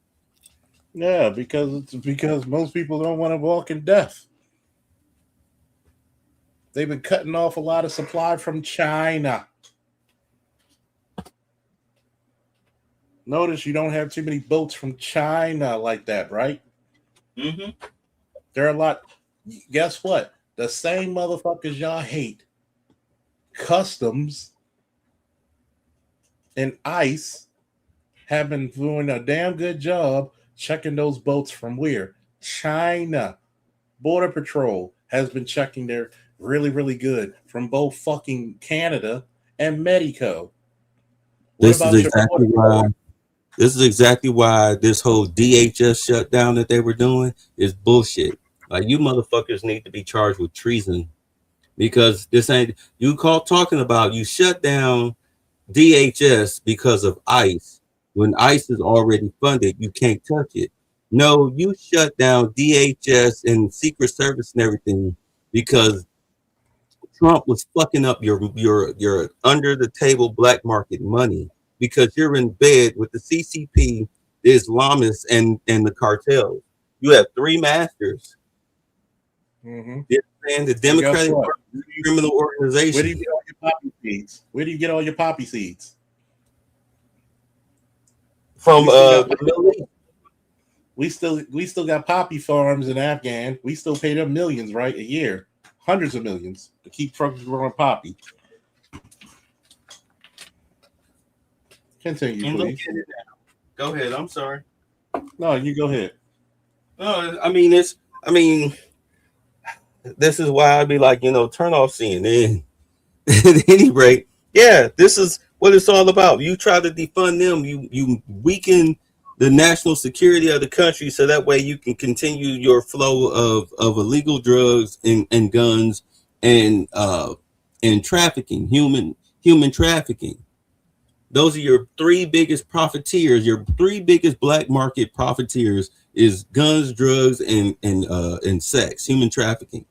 Yeah, because most people don't want to walk in death. They've been cutting off a lot of supply from China. Notice you don't have too many boats from China like that, right? Mm-hmm. There are a lot. Guess what? The same motherfuckers y'all hate, Customs and ICE, have been doing a damn good job checking those boats from where? China. Border Patrol has been checking there really, really good from both fucking Canada and Mexico. This is exactly why this whole DHS shutdown that they were doing is bullshit. Like, you motherfuckers need to be charged with treason, because this ain't you talking about you shut down DHS because of ICE. When ICE is already funded, you can't touch it. No, you shut down DHS and Secret Service and everything because Trump was fucking up your under the table black market money, because you're in bed with the CCP, the Islamists, and the cartels. You have three masters. Mm-hmm. And the Democratic criminal organization. Where do you get all your poppy seeds? Where do you get all your poppy seeds? From the Middle East. We still got poppy farms in Afghan. We still pay them millions, right, a year, hundreds of millions to keep trucks growing poppy. Continue, please. Go ahead. I'm sorry. No, you go ahead. No, this is why I'd be like, turn off CNN. At any rate, yeah, this is what it's all about. You try to defund them, you weaken the national security of the country, so that way you can continue your flow of illegal drugs and guns and trafficking, human trafficking. Those are your three biggest profiteers. Your three biggest black market profiteers is guns, drugs, and sex, human trafficking.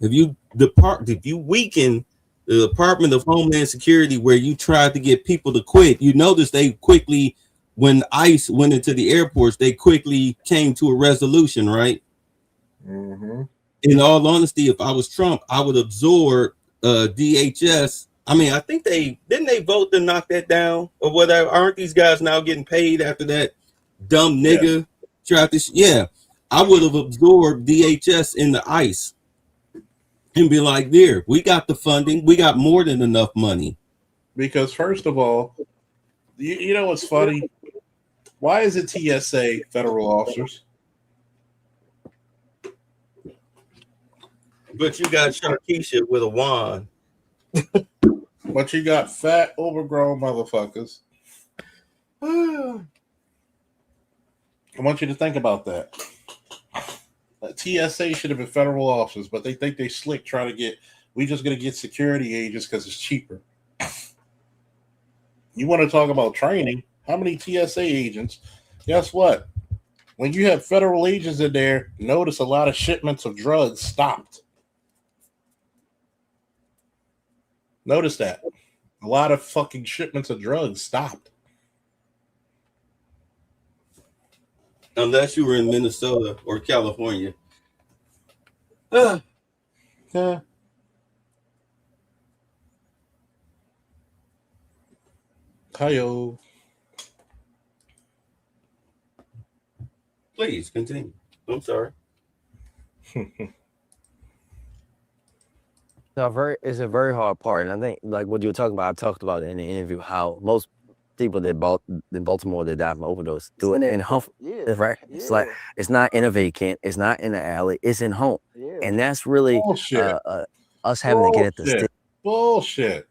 If you weaken the Department of Homeland Security, where you tried to get people to quit, you notice they quickly, when ICE went into the airports, they quickly came to a resolution, right? Mm-hmm. In all honesty, if I was Trump, I would absorb DHS. I mean, I think they vote to knock that down or whatever. Aren't these guys now getting paid after that dumb nigga tried to? Yeah, I would have absorbed DHS into ICE and be like, there, we got the funding. We got more than enough money. Because first of all, you know what's funny? Why is it TSA federal officers? But you got Sharkeisha with a wand. But you got fat, overgrown motherfuckers. I want you to think about that. TSA should have been federal officers, but they think they slick trying to get, we just going to get security agents because it's cheaper. You want to talk about training? How many TSA agents? Guess what? When you have federal agents in there, notice a lot of shipments of drugs stopped. Notice that. A lot of fucking shipments of drugs stopped. Unless you were in Minnesota or California. Yeah. Hi-yo. Please continue. I'm sorry. It's a very hard part, and I think like what you were talking about, I talked about it in the interview how most people that in Baltimore that die from overdose do it in home, right? It's like it's not in a vacant, it's not in an alley, it's in home, and that's really Bullshit. us having to get at the stick. Bullshit.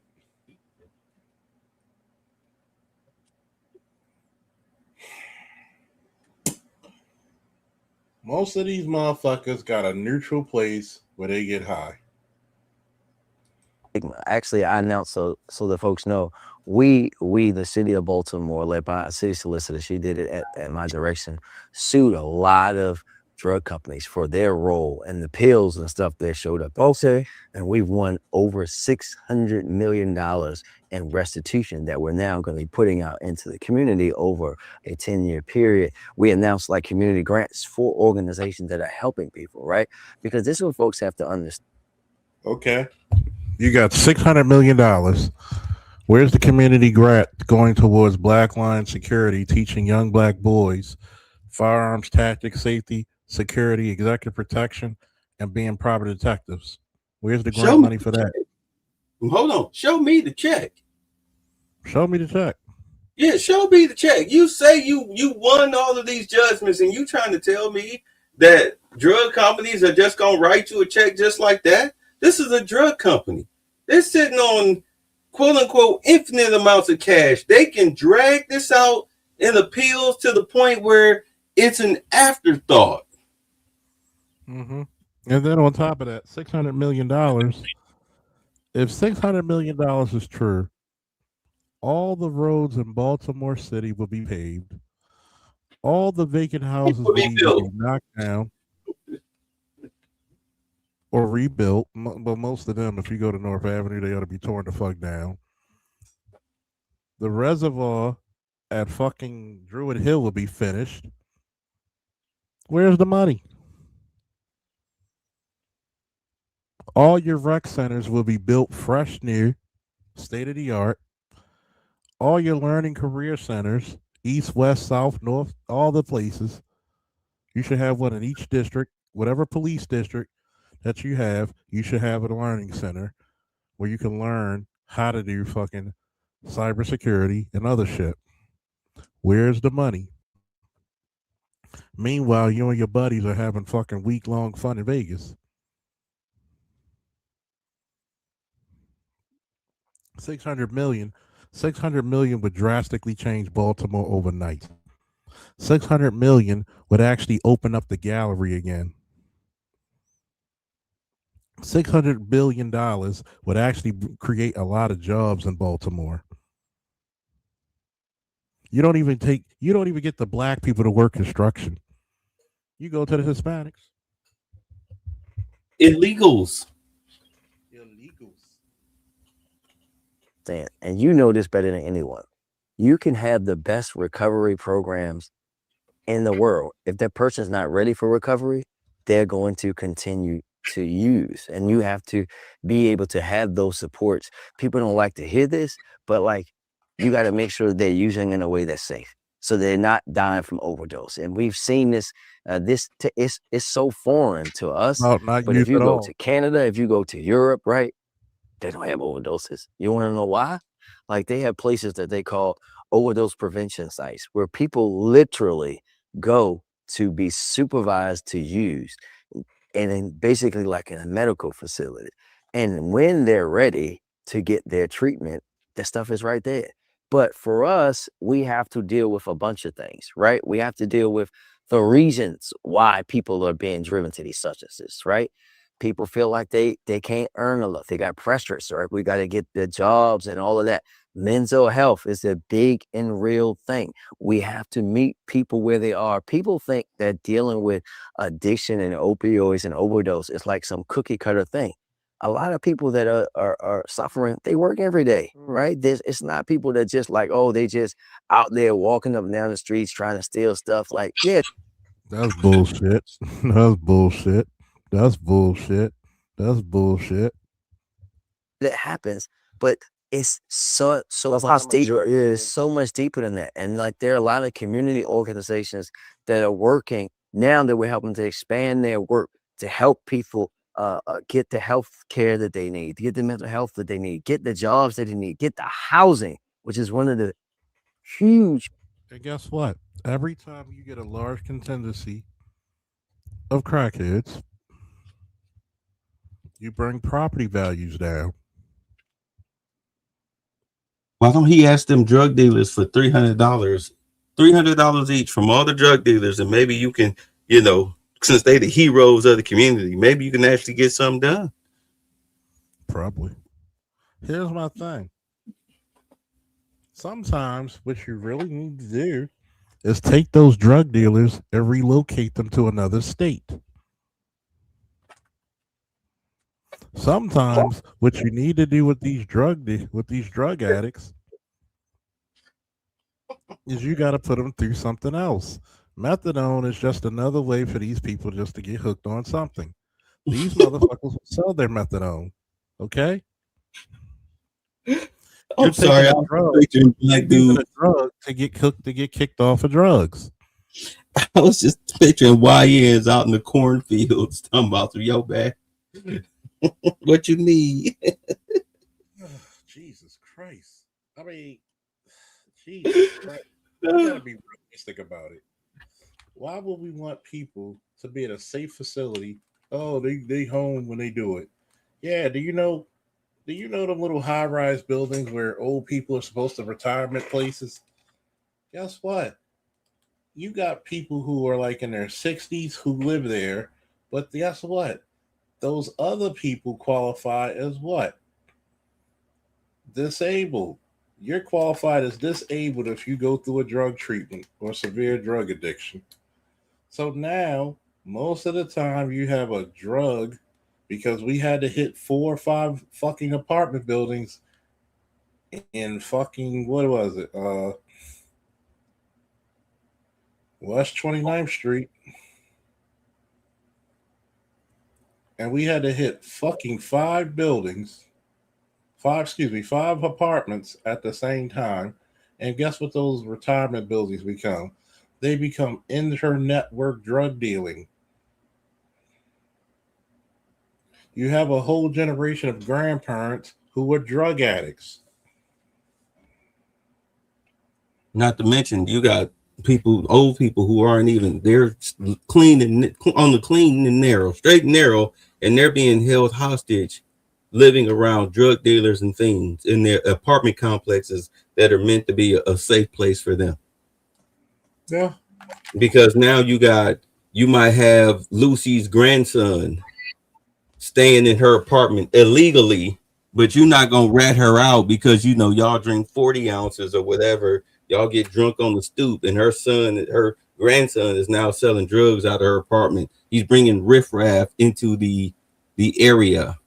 Most of these motherfuckers got a neutral place where they get high. Actually, I announced so the folks know, we the city of Baltimore, led by a city solicitor, she did it at my direction, sued a lot of drug companies for their role and the pills and stuff that showed up. Okay. And we've won over $600 million in restitution that we're now going to be putting out into the community over a 10-year period. We announced like community grants for organizations that are helping people, right? Because this is what folks have to understand. Okay. You got $600 million. Where's the community grant going towards Black Line Security, teaching young Black boys firearms, tactics, safety, security, executive protection, and being private detectives? Where's the grant money for that? Hold on. Show me the check. Show me the check. Yeah, show me the check. You say you won all of these judgments, and you trying to tell me that drug companies are just going to write you a check just like that? This is a drug company. They're sitting on quote unquote infinite amounts of cash. They can drag this out in appeals to the point where it's an afterthought. Mm-hmm. And then on top of that, $600 million. If $600 million is true, all the roads in Baltimore City will be paved. All the vacant houses will be knocked down or rebuilt. But most of them, if you go to North Avenue, they ought to be torn the fuck down. The reservoir at fucking Druid Hill will be finished. Where's the money? All your rec centers will be built fresh, new, state of the art. All your learning career centers, east, west, south, north, all the places. You should have one in each district, whatever police district that you have, you should have a learning center where you can learn how to do fucking cybersecurity and other shit. Where's the money? Meanwhile, you and your buddies are having fucking week-long fun in Vegas. $600 million would drastically change Baltimore overnight. $600 million would actually open up the gallery again. $600 billion would actually create a lot of jobs in Baltimore. You don't even get the Black people to work construction. You go to the Hispanics. Illegals. And you know this better than anyone. You can have the best recovery programs in the world. If that person's not ready for recovery, they're going to continue to use. And you have to be able to have those supports. People don't like to hear this, but like you got to make sure they're using in a way that's safe, so they're not dying from overdose. And we've seen this. It's so foreign to us. But if you go to Canada, if you go to Europe, right? They don't have overdoses. You want to know why? Like they have places that they call overdose prevention sites where people literally go to be supervised to use, and then basically like in a medical facility. And when they're ready to get their treatment, that stuff is right there. But for us, we have to deal with a bunch of things, right? We have to deal with the reasons why people are being driven to these substances, right? People feel like they can't earn enough. They got pressures, right? We got to get the jobs and all of that. Mental health is a big and real thing. We have to meet people where they are. People think that dealing with addiction and opioids and overdose is like some cookie cutter thing. A lot of people that are suffering, they work every day, right? It's not people that just like, oh, they just out there walking up and down the streets trying to steal stuff. Like, yeah, That's bullshit. That's bullshit. That's bullshit. That's bullshit. That happens, but it's so much deeper. It is so much deeper than that. And like there are a lot of community organizations that are working now that we're helping to expand their work to help people get the health care that they need, get the mental health that they need, get the jobs that they need, get the housing, which is one of the huge. And guess what? Every time you get a large contingency of crackheads, you bring property values down. Why don't he ask them drug dealers for $300 each from all the drug dealers, and maybe you can, since they the heroes of the community, maybe you can actually get something done. Probably. Here's my thing. Sometimes what you really need to do is take those drug dealers and relocate them to another state. Sometimes what you need to do with these drug addicts is you got to put them through something else. Methadone is just another way for these people just to get hooked on something. These motherfuckers will sell their methadone. Okay? I'm sorry, I'm picturing black dude. A drug to get cooked, to get kicked off of drugs. I was just picturing YNs out in the cornfields talking about yo bad. What you need? Jesus Christ. I mean, Jesus Christ. We gotta be realistic about it. Why would we want people to be at a safe facility? Oh, they home when they do it. Yeah, do you know them little high-rise buildings where old people are supposed to retirement places? Guess what? You got people who are like in their 60s who live there, but guess what? Those other people qualify as what? Disabled. You're qualified as disabled if you go through a drug treatment or severe drug addiction. So now, most of the time you have a drug because we had to hit 4 or 5 fucking apartment buildings in fucking, what was it? West 29th Street. And we had to hit fucking 5 apartments at the same time. And guess what those retirement buildings become? They become inter-network drug dealing. You have a whole generation of grandparents who were drug addicts. Not to mention, you got old people who aren't even, they're clean and on the clean and narrow, straight and narrow, and they're being held hostage, living around drug dealers and things in their apartment complexes that are meant to be a safe place for them. Yeah. Because now you might have Lucy's grandson staying in her apartment illegally, but you're not going to rat her out because, y'all drink 40 ounces or whatever. Y'all get drunk on the stoop, and her grandson is now selling drugs out of her apartment. He's bringing riffraff into the area.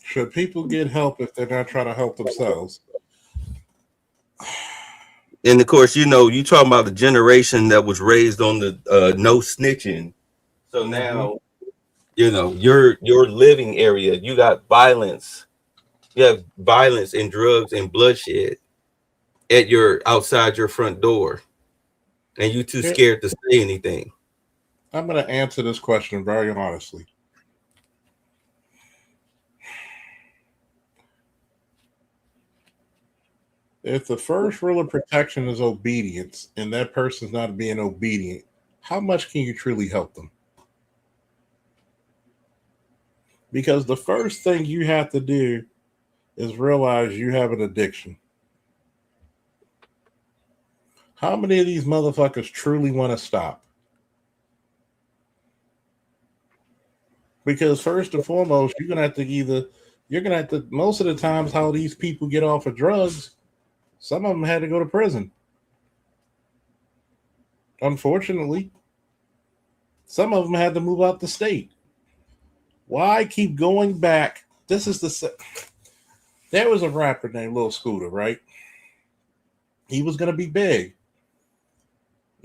Should people get help if they're not trying to help themselves? And of course, you talking about the generation that was raised on the no snitching. So now, your living area, you got violence. You have violence and drugs and bloodshed outside your front door, and you too scared to say anything. I'm going to answer this question very honestly. If the first rule of protection is obedience and that person's not being obedient, how much can you truly help them? Because the first thing you have to do is realize you have an addiction. How many of these motherfuckers truly want to stop? Because first and foremost, you're going to have to, most of the times how these people get off of drugs, some of them had to go to prison. Unfortunately, some of them had to move out the state. Why keep going back? There was a rapper named Lil Scooter, right? He was going to be big.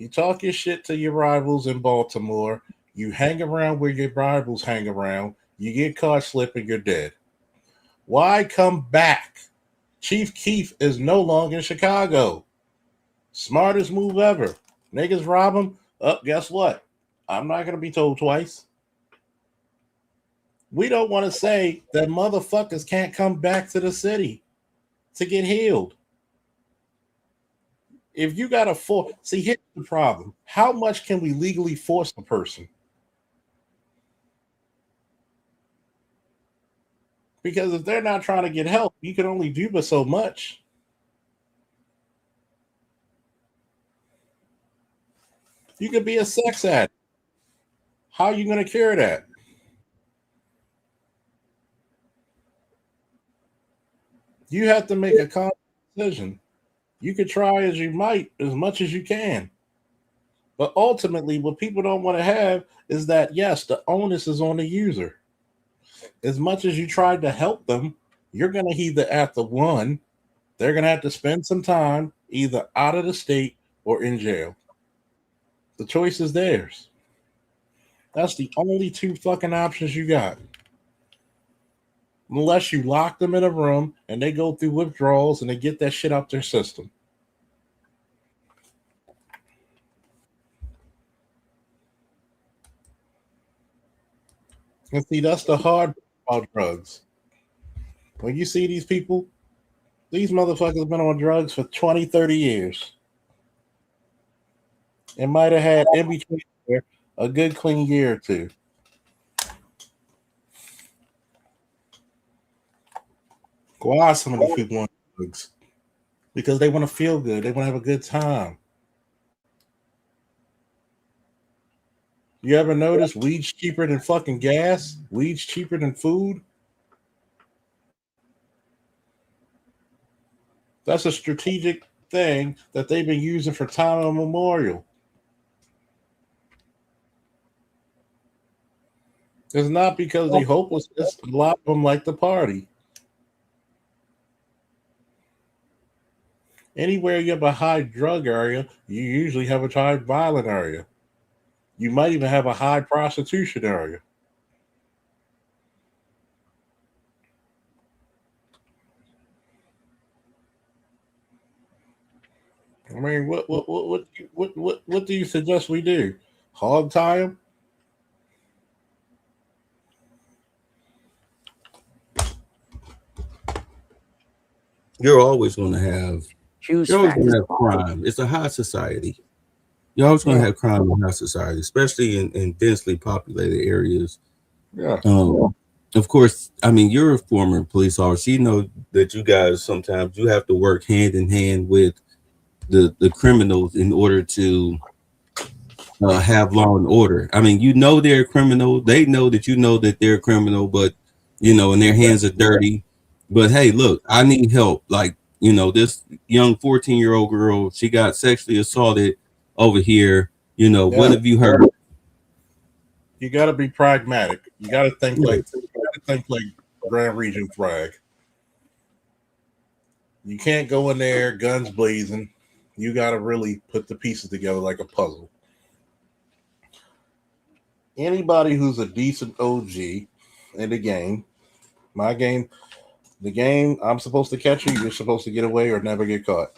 You talk your shit to your rivals in Baltimore. You hang around where your rivals hang around. You get caught slipping, you're dead. Why come back? Chief Keef is no longer in Chicago. Smartest move ever. Niggas rob him. Guess what? I'm not going to be told twice. We don't want to say that motherfuckers can't come back to the city to get healed. If you got to force, see, here's the problem. How much can we legally force a person? Because if they're not trying to get help, you can only do but so much. You could be a sex addict. How are you going to cure that? You have to make a conscious decision. You could try as you might, as much as you can. But ultimately, what people don't want to have is that, yes, the onus is on the user. As much as you tried to help them, you're going to either have to, one, they're going to have to spend some time either out of the state or in jail. The choice is theirs. That's the only two fucking options you got. Unless you lock them in a room and they go through withdrawals and they get that shit out their system. And see, that's the hard part about drugs. When you see these people, these motherfuckers have been on drugs for 20, 30 years. It might have had in between a good clean year or two. Why are some of these people on drugs? Because they want to feel good. They want to have a good time. You ever notice weed's cheaper than fucking gas? Weed's cheaper than food? That's a strategic thing that they've been using for time immemorial. It's not because they hopeless. It's a lot of them like to party. Anywhere you have a high drug area, you usually have a high violent area. You might even have a high prostitution area. I mean, what do you suggest we do? Hog tie them? You're always going to have huge you're always going to have crime. It's a high society. You're always going to have crime in high society, especially in densely populated areas. Yeah. Of course, I mean, you're a former police officer. You know that you guys sometimes you have to work hand in hand with the criminals in order to have law and order. I mean, you know they're a criminal. They know that you know that they're a criminal, but you know, and their hands are dirty. But hey, look, I need help. Like, you know, this young 14-year-old girl, she got sexually assaulted over here. You know, what have you heard? You got to be pragmatic. You got to think like Grand Region Frag. You can't go in there guns blazing. You got to really put the pieces together like a puzzle. Anybody who's a decent OG in the game, my game, the game, I'm supposed to catch you. You're supposed to get away or never get caught.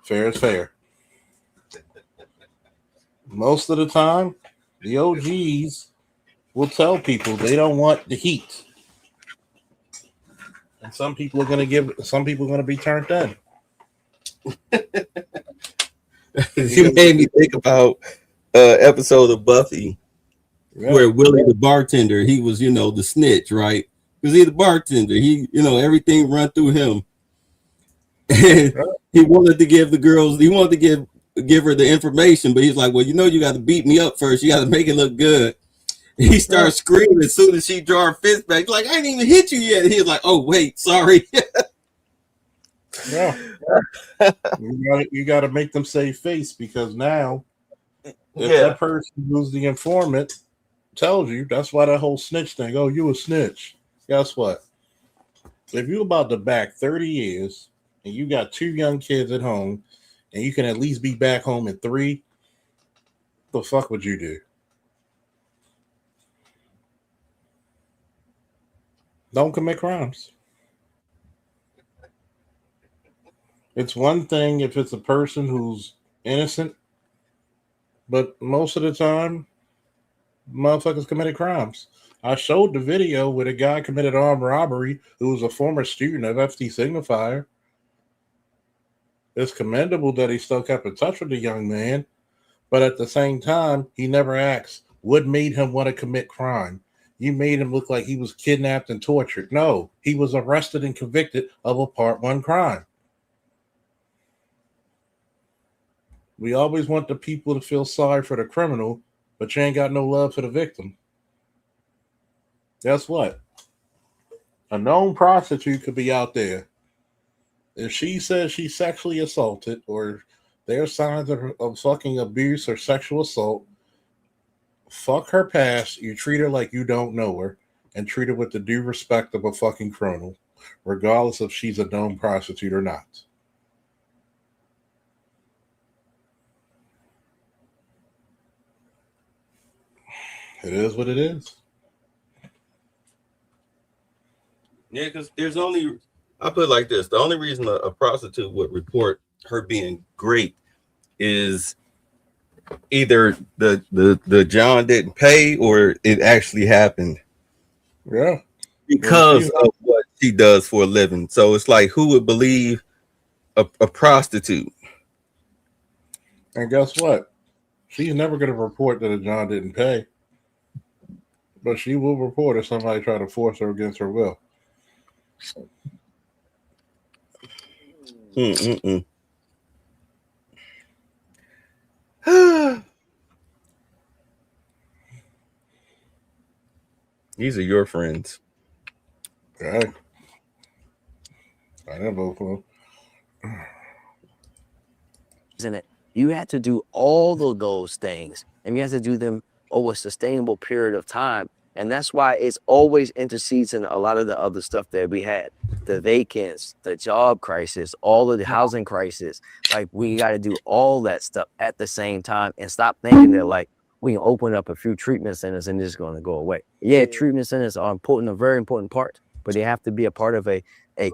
Fair is fair. Most of the time, the OGs will tell people they don't want the heat. And some people are going to be turned in. You made me think about episode of Buffy where Willie the bartender, he was, you know, the snitch, right? Because he's the bartender. He, you know, everything run through him. And he wanted to give the girls, he wanted to give her the information, but he's like, well, you know, you got to beat me up first. You got to make it look good. He starts screaming as soon as she draw her fist back. Like, I ain't even hit you yet. And he's like, oh, wait, sorry. Yeah. You got to make them save face, because now if that person who's the informant tells you, that's why that whole snitch thing, oh, you a snitch. Guess what? If you about to back 30 years and you got two young kids at home and you can at least be back home in 3, the fuck would you do? Don't commit crimes. It's one thing if it's a person who's innocent, but most of the time, motherfuckers committed crimes. I showed the video where a guy committed armed robbery who was a former student of FT Signifier. It's commendable that he still kept in touch with the young man, but at the same time, he never asked what made him want to commit crime. You made him look like he was kidnapped and tortured. No, he was arrested and convicted of a Part 1 crime. We always want the people to feel sorry for the criminal, but you ain't got no love for the victim. Guess what? A known prostitute could be out there. If she says she's sexually assaulted or there are signs of fucking abuse or sexual assault, fuck her past. You treat her like you don't know her and treat her with the due respect of a fucking criminal, regardless if she's a known prostitute or not. It is what it is. Yeah, because there's only, I put it like this, the only reason a prostitute would report her being great is either the John didn't pay or it actually happened. Yeah. Because of what she does for a living. So it's like, who would believe a prostitute? And guess what? She's never going to report that a John didn't pay. But she will report if somebody try to force her against her will. These are your friends. Okay. I didn't vote for them. Isn't it? You had to do all of those things, and you have to do them over a sustainable period of time. And that's why it's always intercedes in a lot of the other stuff that we had. The vacants, the job crisis, all of the housing crisis. Like, we got to do all that stuff at the same time and stop thinking that, like, we can open up a few treatment centers and it's going to go away. Yeah, treatment centers are important, a very important part, but they have to be a part of a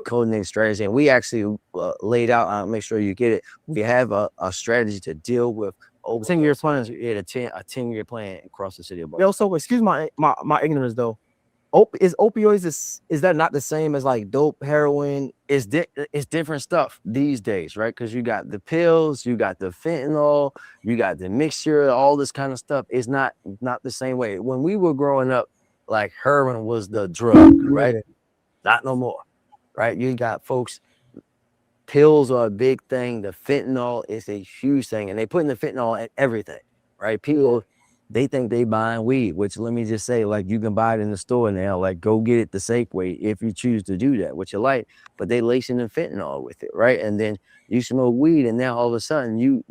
coordinated strategy. And we actually laid out, I'll make sure you get it. We have a strategy to deal with 10-year plans. Yeah, a 10-year plan across the city of Baltimore. Yo, so excuse my ignorance though. Is opioids is that not the same as like dope, heroin? It's different stuff these days, right? Because you got the pills, you got the fentanyl, you got the mixture, all this kind of stuff. It's not the same way. When we were growing up, like, heroin was the drug, right? Not no more, right? You got folks. Pills are a big thing. The fentanyl is a huge thing, and they put in the fentanyl in everything, right? People, they think they buying weed, which, let me just say, like, you can buy it in the store now. Like, go get it the safe way if you choose to do that, which you like. But they lacing the fentanyl with it, right? And then you smoke weed, and now all of a sudden you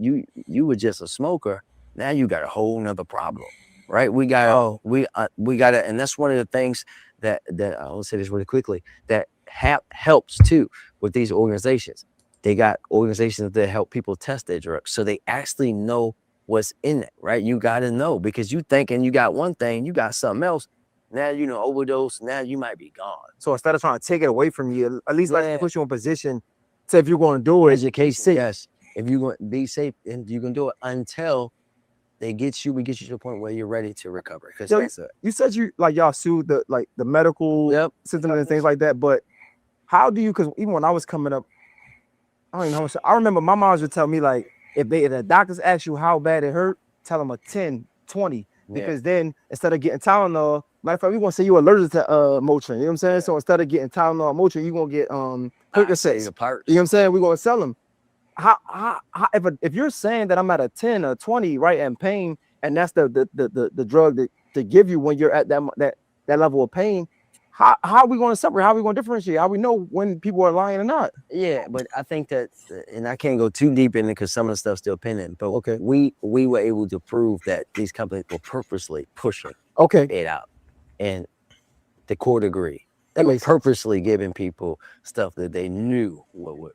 were just a smoker. Now you got a whole nother problem, right? We got to, and that's one of the things that I'll say this really quickly, that helps too with these organizations. They got organizations that help people test their drugs, so they actually know what's in it, right? You got to know, because you thinking you got one thing, you got something else. Now you know, overdose. Now you might be gone. So instead of trying to take it away from you, at least like put you in a position to, if you're going to do it, education. Yes, if you're going to be safe, and you can do it until we get you to the point where you're ready to recover. Because you said y'all sued the medical system and things like that, but how do you? Because even when I was coming up, I don't even know how much. I remember my mom would tell me, like, if the doctors ask you how bad it hurt, tell them a 10, 20, because then instead of getting Tylenol, matter of fact, we gonna say you're allergic to Motrin. You know what I'm saying? So instead of getting Tylenol, Motrin, you gonna get Percocet. You know what I'm saying? We gonna sell them. How if you're saying that I'm at a 10 or 20, right, and pain, and that's the drug to give you when you're at that level of pain, how are we going to separate? How are we going to differentiate? How we know when people are lying or not? Yeah, but I think that, and I can't go too deep in it because some of the stuff's still pending, but we were able to prove that these companies were purposely pushing it out, and the court agreed. They were purposely giving people stuff that they knew what would.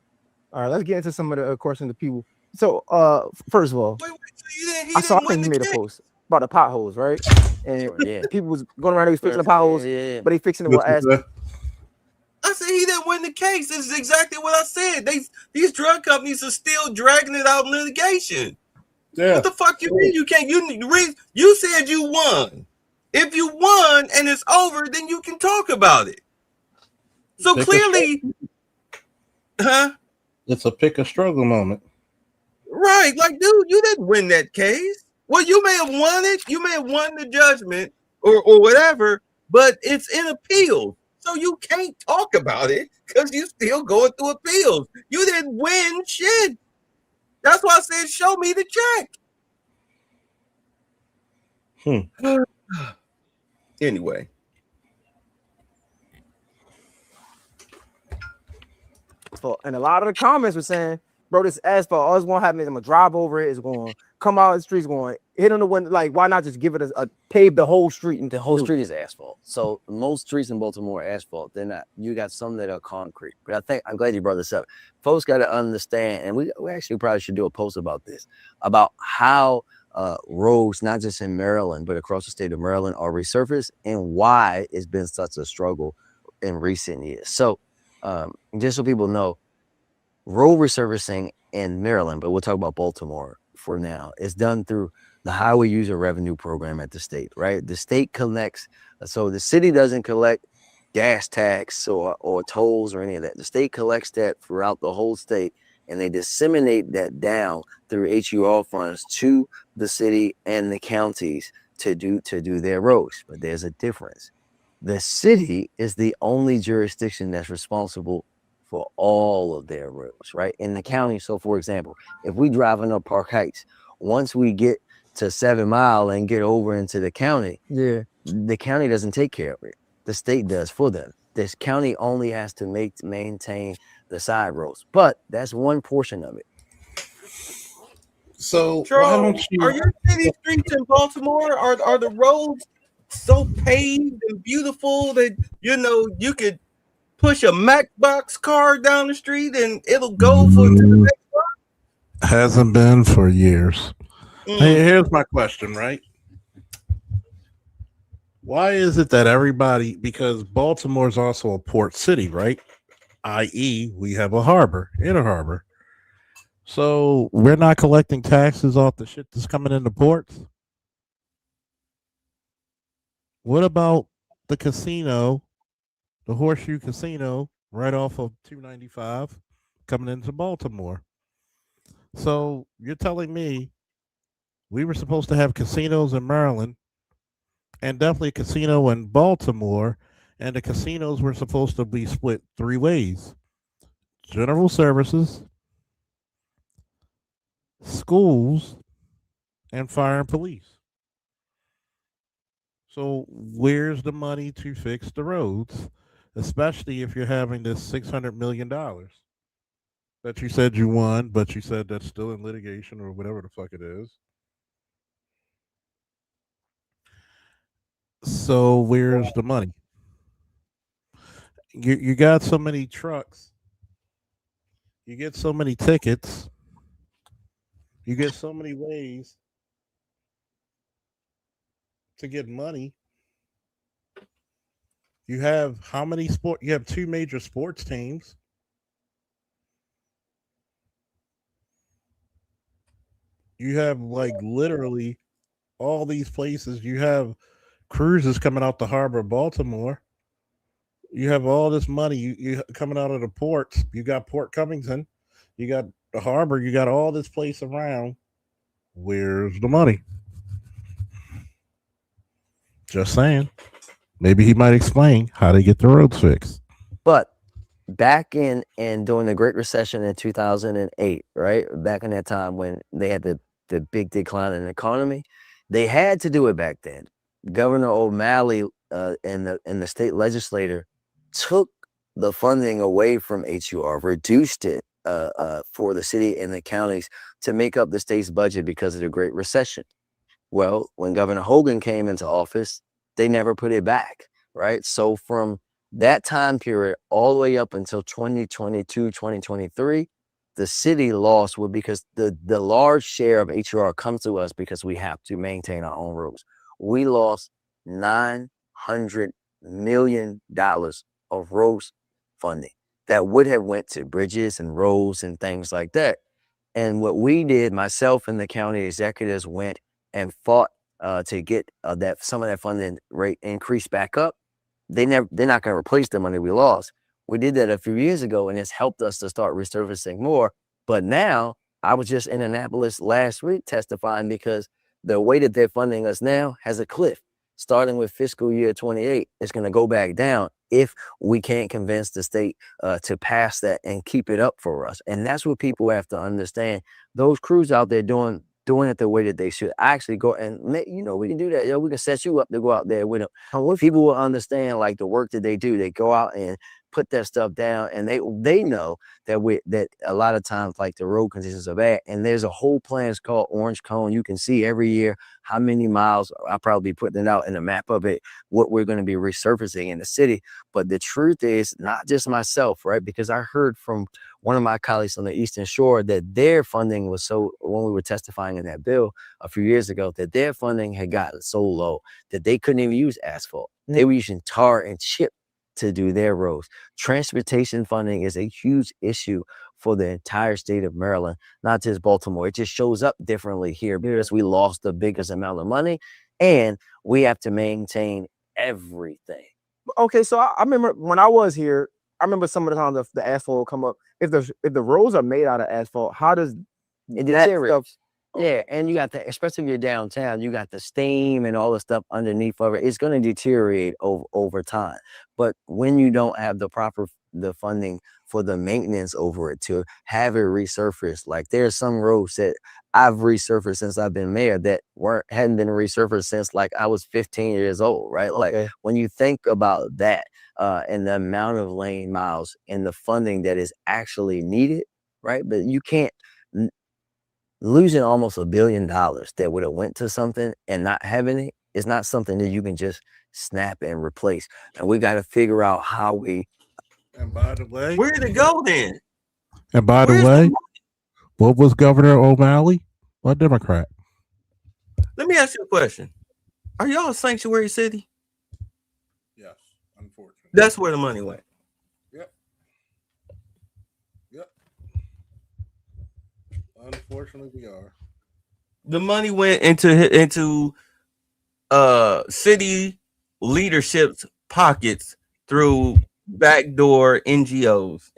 All right, let's get into some of the questions the people So first of all, I think he made a post about the potholes, right? And people was going around, they was fixing the potholes, but they fixing it with ass. I said he didn't win the case. This is exactly what I said. These drug companies are still dragging it out in litigation. Yeah. What the fuck you mean you can't? You said you won. If you won and it's over, then you can talk about it. So clearly, it's a pick a struggle moment. Right, like, dude, you didn't win that case. Well, you may have won it. You may have won the judgment or whatever, but it's in appeal. So you can't talk about it because you're still going through appeals. You didn't win shit. That's why I said, show me the check. Anyway. And a lot of the comments were saying, bro, this asphalt, all it's going to happen is I'm going to drive over it. It's going to come out of the streets, going to hit on the window. Like, why not just give it a pave the whole street? The whole street is asphalt. So most streets in Baltimore are asphalt. They're not. You got some that are concrete. But I'm glad you brought this up. Folks got to understand, and we actually probably should do a post about this, about how roads, not just in Maryland, but across the state of Maryland, are resurfaced and why it's been such a struggle in recent years. So just so people know, road resurfacing in Maryland, but we'll talk about Baltimore for now, is done through the Highway User Revenue Program at the state, right? The state collects, so the city doesn't collect gas tax or tolls or any of that. The state collects that throughout the whole state, and they disseminate that down through HUR funds to the city and the counties to do their roads. But there's a difference. The city is the only jurisdiction that's responsible for all of their roads, right? In the county, so for example, if we driving up Park Heights, once we get to 7 Mile and get over into the county, the county doesn't take care of it. The state does for them. This county only has to maintain the side roads, but that's one portion of it. So Charles, are your city streets in Baltimore, are the roads so paved and beautiful that you could push a Macbox car down the street and it'll go to the next one? Hasn't been for years. Hey, here's my question, right? Why is it that everybody, because Baltimore is also a port city, right? I.e., we have a harbor, inner harbor. So we're not collecting taxes off the shit that's coming into ports? What about the casino, the Horseshoe Casino, right off of 295 coming into Baltimore? So you're telling me we were supposed to have casinos in Maryland and definitely a casino in Baltimore, and the casinos were supposed to be split 3 ways: general services, schools, and fire and police. So where's the money to fix the roads, especially if you're having this $600 million that you said you won, but you said that's still in litigation or whatever the fuck it is? So where's the money? You got so many trucks. You get so many tickets. You get so many ways to get money. You have how many you have 2 major sports teams. You have like literally all these places. You have cruises coming out the harbor of Baltimore. You have all this money you coming out of the ports. You got Port Covington. You got the harbor. You got all this place around. Where's the money? Just saying. Maybe he might explain how they get the roads fixed. But back in during the Great Recession in 2008, right? Back in that time when they had the big decline in the economy, they had to do it back then. Governor O'Malley and the state legislature took the funding away from HUR, reduced it for the city and the counties to make up the state's budget because of the Great Recession. Well, when Governor Hogan came into office, they never put it back, right? So from that time period all the way up until 2022, 2023, the city lost was because the large share of HRR comes to us because we have to maintain our own roads. We lost $900 million of roads funding that would have went to bridges and roads and things like that. And what we did, myself and the county executives went and fought to get that some of that funding rate increased back up. They're not going to replace the money we lost. We did that a few years ago, and it's helped us to start resurfacing more. But now, I was just in Annapolis last week testifying because the way that they're funding us now has a cliff. Starting with fiscal year 28, it's going to go back down if we can't convince the state to pass that and keep it up for us. And that's what people have to understand. Those crews out there doing it the way that they should. Actually go and we can do that. We can set you up to go out there with them. And people will understand like the work that they do. They go out and put that stuff down, and they know that a lot of times like the road conditions are bad, and there's a whole plan. It's called Orange Cone. You can see every year how many miles. I'll probably be putting it out in a map of it, what we're going to be resurfacing in the city. But the truth is, not just myself, right? Because I heard from one of my colleagues on the Eastern Shore that their funding was so, when we were testifying in that bill a few years ago, that their funding had gotten so low that they couldn't even use asphalt. They were using tar and chip to do their roads. Transportation funding is a huge issue for the entire state of Maryland, not just Baltimore. It just shows up differently here because we lost the biggest amount of money and we have to maintain everything. Okay, so I remember when I was here, I remember some of the time the asphalt will come up. If the roads are made out of asphalt, how does it that deteriorate? stuff? Yeah, and you got the, especially if you're downtown, you got the steam and all the stuff underneath of it. It's going to deteriorate over time. But when you don't have the funding for the maintenance over it to have it resurfaced, like there's some roads that I've resurfaced since I've been mayor that hadn't been resurfaced since like I was 15 years old, right? Okay. Like when you think about that and the amount of lane miles and the funding that is actually needed, right? But you can't. Losing almost $1 billion that would have went to something and not having it is not something that you can just snap and replace. And we got to figure out how we. And by the way, where did it go then? And by the way, what was Governor O'Malley? A Democrat. Let me ask you a question. Are y'all a sanctuary city? Yes, unfortunately. That's where the money went. Yep. Unfortunately, we are. The money went into city leadership's pockets through backdoor NGOs.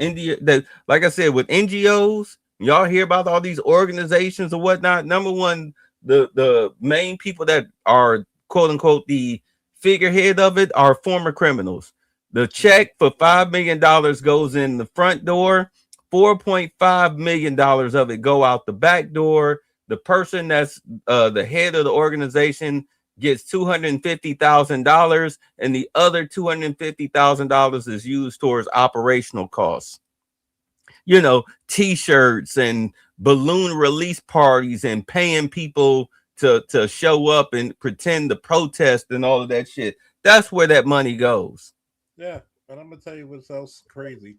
Like I said, with NGOs, y'all hear about all these organizations or whatnot. Number one, the main people that are quote unquote the figurehead of it are former criminals. The check for $5 million goes in the front door. $4.5 million of it go out the back door. The person that's the head of the organization gets $250,000, and the other $250,000 is used towards operational costs. You know, T-shirts and balloon release parties and paying people to show up and pretend to protest and all of that shit. That's where that money goes. Yeah, but I'm gonna tell you what's else crazy.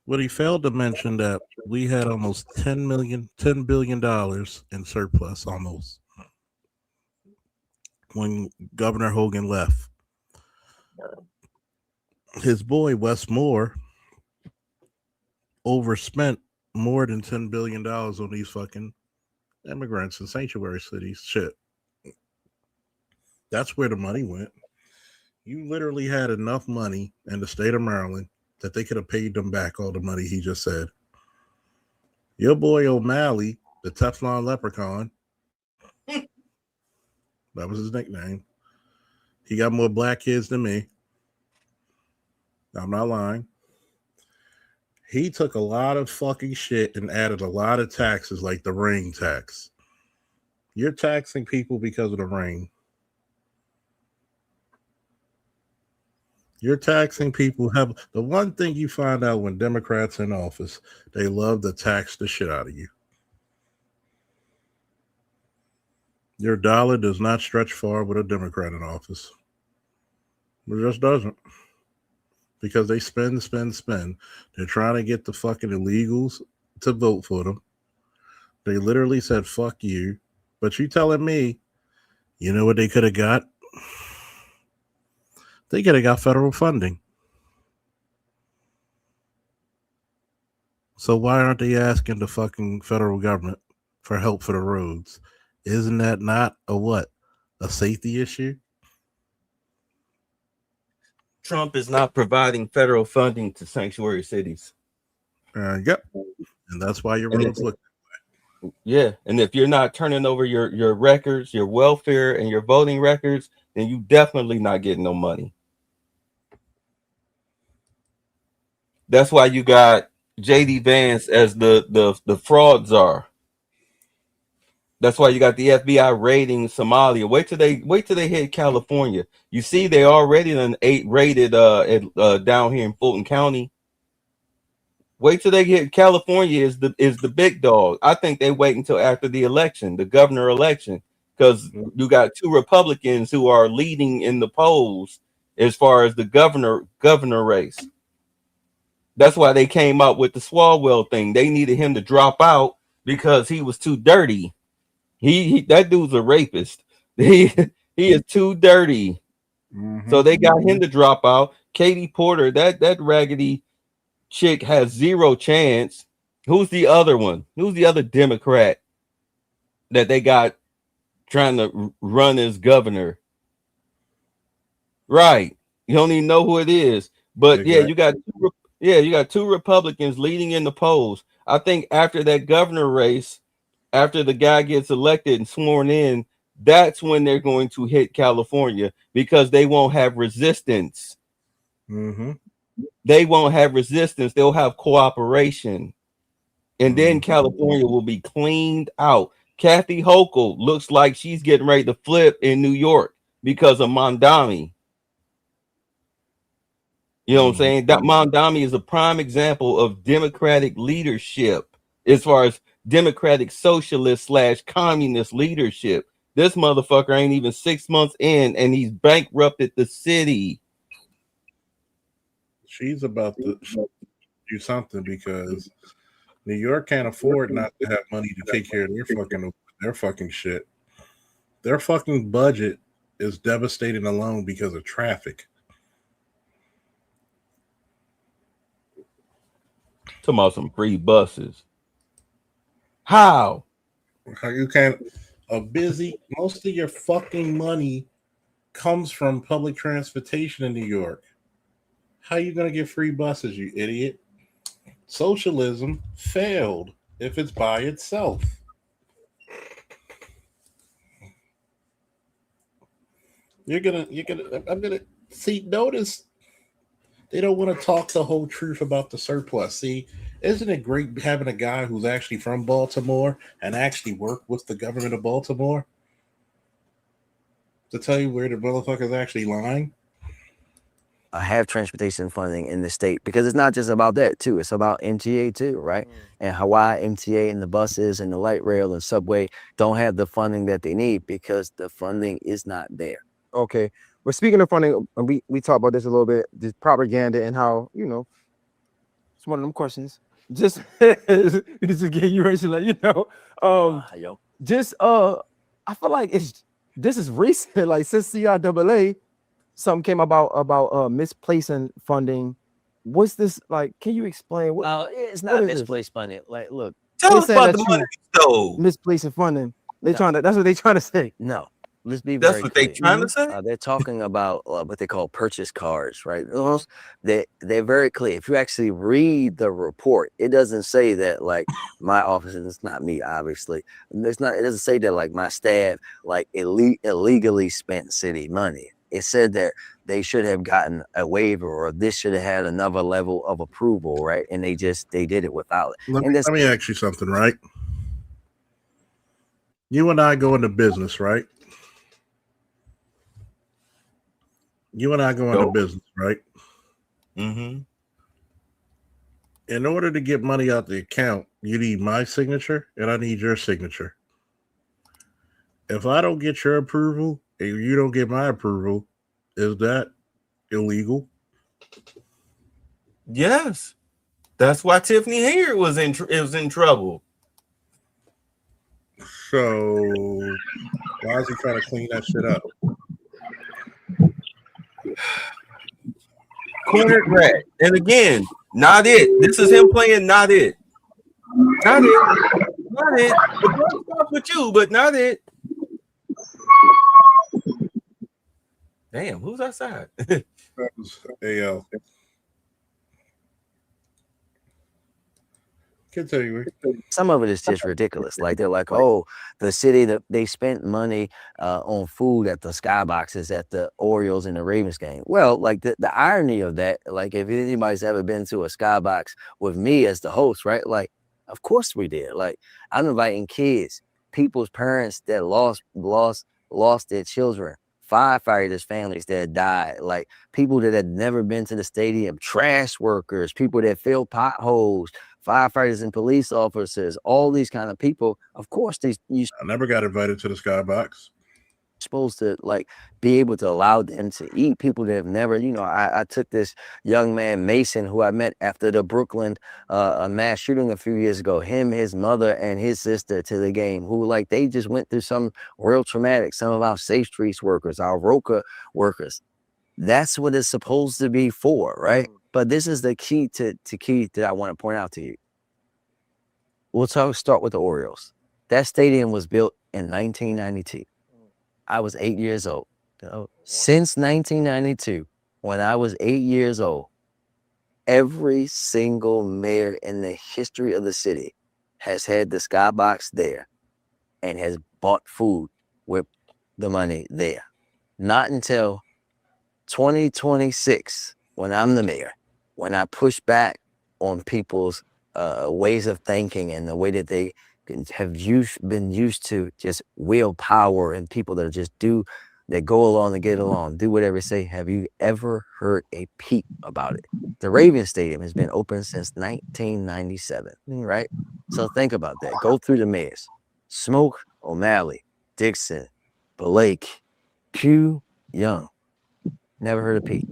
But he failed to mention that we had almost $10 billion in surplus almost when Governor Hogan left. His boy Wes Moore overspent more than $10 billion on these fucking immigrants in sanctuary cities. Shit. That's where the money went. You literally had enough money in the state of Maryland that they could have paid them back all the money he just said. Your boy O'Malley, the Teflon Leprechaun, that was his nickname. He got more black kids than me. I'm not lying. He took a lot of fucking shit and added a lot of taxes like the rain tax. You're taxing people because of the rain. You're taxing people. Have the one thing you find out when Democrats in office, they love to tax the shit out of you. Your dollar does not stretch far with a Democrat in office. It just doesn't. because they spend. They're trying to get the fucking illegals to vote for them. They literally said, fuck you. But you telling me, you know what they could have got? They could have got federal funding. So why aren't they asking the fucking federal government for help for the roads? Isn't that not a what? A safety issue? Trump is not providing federal funding to sanctuary cities. Yep. And that's why your roads look. Yeah, and if you're not turning over your records, your welfare, and your voting records, then you definitely not getting no money. That's why you got JD Vance as the fraud czar. That's why you got the FBI raiding Somalia. Wait till they hit California. You see, they already raided down here in Fulton County. Wait till they get California is the big dog. I think they wait until after the election, the governor election, because you got two Republicans who are leading in the polls as far as the governor race. That's why they came out with the Swalwell thing. They needed him to drop out because he was too dirty. He that dude's a rapist. He is too dirty. Mm-hmm. So they got him to drop out. Katie Porter, that raggedy chick has zero chance. Who's the other one? Who's the other Democrat that they got trying to run as governor? Right. You don't even know who it is. But exactly. You got two Republicans leading in the polls. I think after that governor race, after the guy gets elected and sworn in, that's when they're going to hit California because they won't have resistance. Mm-hmm. They won't have resistance. They'll have cooperation. And then California will be cleaned out. Kathy Hochul looks like she's getting ready to flip in New York because of Mondami. You know what I'm saying? That Mondami is a prime example of Democratic leadership as far as Democratic socialist / communist leadership. This motherfucker ain't even 6 months in and he's bankrupted the city. She's about to do something because New York can't afford not to have money to take care of their fucking shit. Their fucking budget is devastating alone because of traffic. Talking about some free buses. How you can't most of your fucking money comes from public transportation in New York. How you gonna get free buses, you idiot? Socialism failed if it's by itself. I'm gonna see. Notice they don't want to talk the whole truth about the surplus. See, isn't it great having a guy who's actually from Baltimore and actually work with the government of Baltimore to tell you where the motherfucker's actually lying? Have transportation funding in the state because it's not just about that too. It's about MTA too, right? And Hawaii, MTA, and the buses and the light rail and subway don't have the funding that they need because the funding is not there. Okay. Well, speaking of funding, we talked about this a little bit, this propaganda and how, it's one of them questions. Just just get you ready to let you know. I feel like this is recent, like since CIAA, something came about misplacing funding. What's this like? Can you explain? It's not misplaced funding. Like, look, tell us about the money you stole. Misplacing funding. That's what they're trying to say. No. Let's be That's very what clear. they trying to say. They're talking about what they call purchase cars, right? They're very clear. If you actually read the report, it doesn't say that like my office, and it's not me, obviously. It doesn't say that like my staff like illegally spent city money. It said that they should have gotten a waiver or this should have had another level of approval, right? And they did it without it. Let me ask you something, right? You and I go into business, right? You and I go into business, right? Mm-hmm. In order to get money out the account, you need my signature and I need your signature. If I don't get your approval and you don't get my approval, is that illegal? Yes, that's why Tiffany Hayward was in trouble. So why is he trying to clean that shit up? Cornered rat. And again, not it. This is him playing not it. Not it. Not it. The blood stops with you, but not it. Damn, who's outside? AL. Continue. Some of it is just ridiculous. Like they're like, oh, the city that they spent money on food at the skyboxes at the Orioles and the Ravens game. Well, like the irony of that, like if anybody's ever been to a skybox with me as the host, right? Like, of course we did. Like I'm inviting kids, people's parents that lost their children, firefighters' families that died, like people that had never been to the stadium, trash workers, people that fill potholes, firefighters and police officers, all these kind of people. Of course, I never got invited to the skybox. Supposed to like be able to allow them to eat. People that have never, I took this young man Mason who I met after the Brooklyn mass shooting a few years ago, him, his mother, and his sister to the game, who like they just went through some real traumatic. Some of our Safe Streets workers, our ROCA workers. That's what it's supposed to be for, right? But this is the key that I want to point out to you. We'll start with the Orioles. That stadium was built in 1992. I was 8 years old. Since 1992, when I was 8 years old, every single mayor in the history of the city has had the skybox there and has bought food with the money there. Not until 2026, when I'm the mayor, when I push back on people's ways of thinking and the way that they have been used to just willpower and people that go along to get along, do whatever they say. Have you ever heard a peep about it? The Ravens Stadium has been open since 1997, right? So think about that. Go through the mayors. Smoke, O'Malley, Dixon, Blake, Q, Young. Never heard a peep.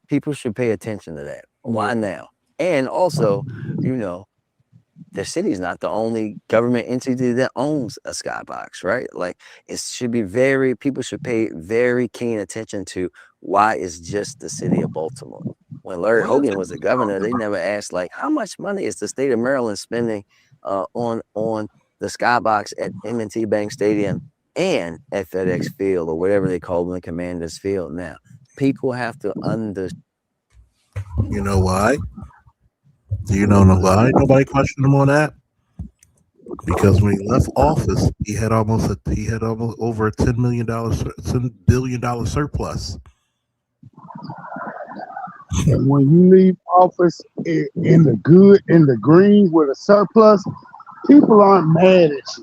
People should pay attention to that. Why now? And also, the city is not the only government entity that owns a skybox, right? Like people should pay very keen attention to why it's just the city of Baltimore. When Larry Hogan was the governor, they never asked like, how much money is the state of Maryland spending on the skybox at M&T Bank Stadium and at FedEx Field or whatever they call them, the Commanders Field now. People have to understand. You know why? Do you know why nobody questioned him on that? Because when he left office, he had almost over a $10 billion surplus. And when you leave office in the green with a surplus, people aren't mad at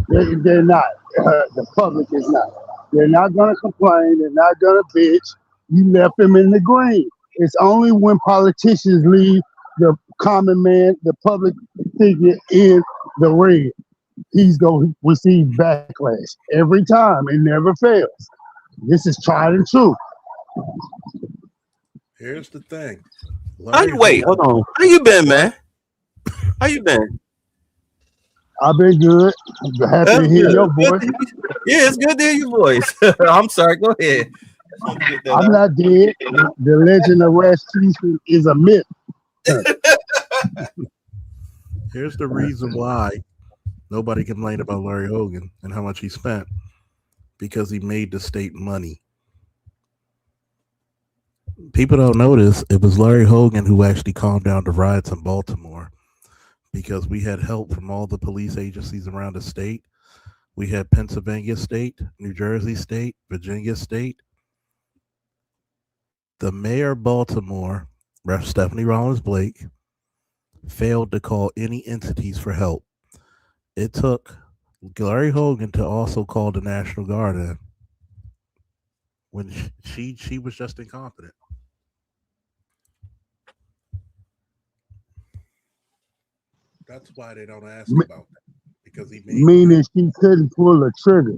you. They're not. The public is not. They're not going to complain. They're not going to bitch. You left them in the green. It's only when politicians leave the common man, the public figure in the red, he's going to receive backlash every time. It never fails. This is tried and true. Here's the thing. Wait, hold on. How you been, man? How you been? I've been good. I'm happy to hear your voice. Yeah, it's good to hear your voice. I'm sorry. Go ahead. I'm not dead. The legend of Rasputin is a myth. Here's the reason why nobody complained about Larry Hogan and how much he spent. Because he made the state money. People don't notice it was Larry Hogan who actually calmed down the riots in Baltimore, because we had help from all the police agencies around the state. We had Pennsylvania State, New Jersey State, Virginia State. The mayor of Baltimore, Rep. Stephanie Rollins Blake, failed to call any entities for help. It took Larry Hogan to also call the National Guard in when she was just incompetent. That's why they don't ask about that, because he made meaning she couldn't pull a trigger.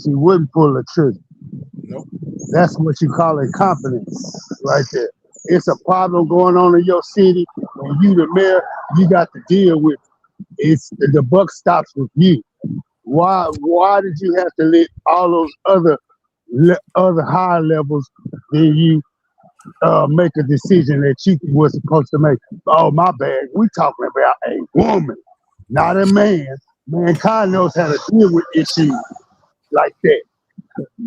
She wouldn't pull a trigger. Nope. That's what you call incompetence right there. it's a problem going on in your city, and you the mayor, you got to deal with it. It's the buck stops with you. Why did you have to let all those other high levels than you make a decision that you were supposed to make? Oh, my bad. We talking about a woman, not a man. Mankind knows how to deal with issues like that.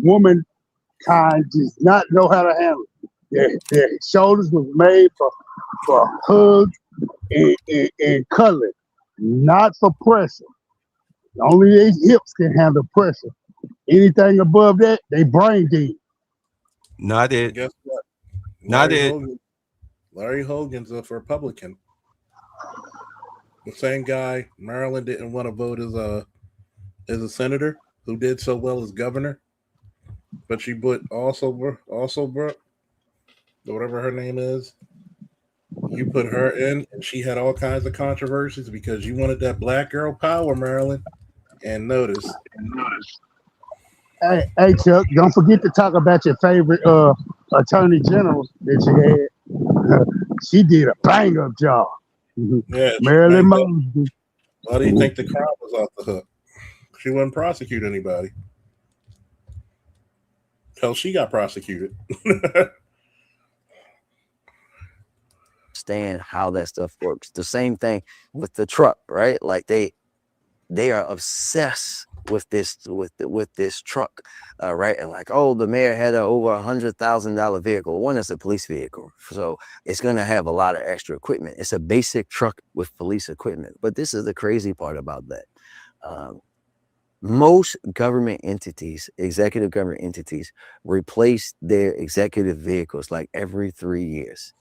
Womankind does not know how to handle it. Their shoulders was made for hugs and cuddling, not for pressure. Only their hips can handle pressure. Anything above that, they brain dead. Not it. Guess what? Not Larry it. Hogan, Larry Hogan's a Republican. The same guy Maryland didn't want to vote as a senator who did so well as governor, but she put also Brooke, whatever her name is. You put her in, and she had all kinds of controversies because you wanted that black girl power, Maryland. And notice. Hey, Chuck, don't forget to talk about your favorite attorney general that you had. She did a bang up job. Yeah, Marilyn Monroe. Why do you think the crowd was off the hook? She wouldn't prosecute anybody. Hell, she got prosecuted. Understand how that stuff works. The same thing with the truck, right? Like they are obsessed with this truck, right? And like, oh, the mayor had a over $100,000 vehicle. One, it's a police vehicle, so it's gonna have a lot of extra equipment. It's a basic truck with police equipment. But this is the crazy part about that. Most government entities, executive government entities, replace their executive vehicles like every 3 years.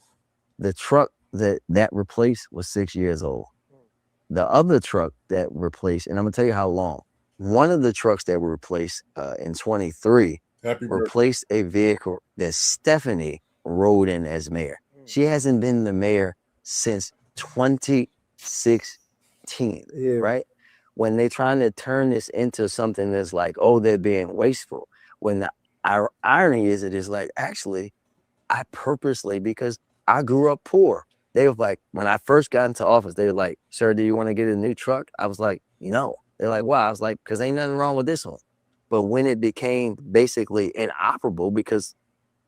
The truck that replaced was 6 years old. The other truck that replaced, and I'm gonna tell you how long. One of the trucks that were replaced in 23 replaced a vehicle that Stephanie rode in as mayor. She hasn't been the mayor since 2016, right? When they're trying to turn this into something that's like, oh, they're being wasteful. When the irony is, it is like, actually, I purposely, because I grew up poor. They were like, when I first got into office, they were like, sir, do you want to get a new truck? I was like, no. They're like, why? I was like, because ain't nothing wrong with this one. But when it became basically inoperable, because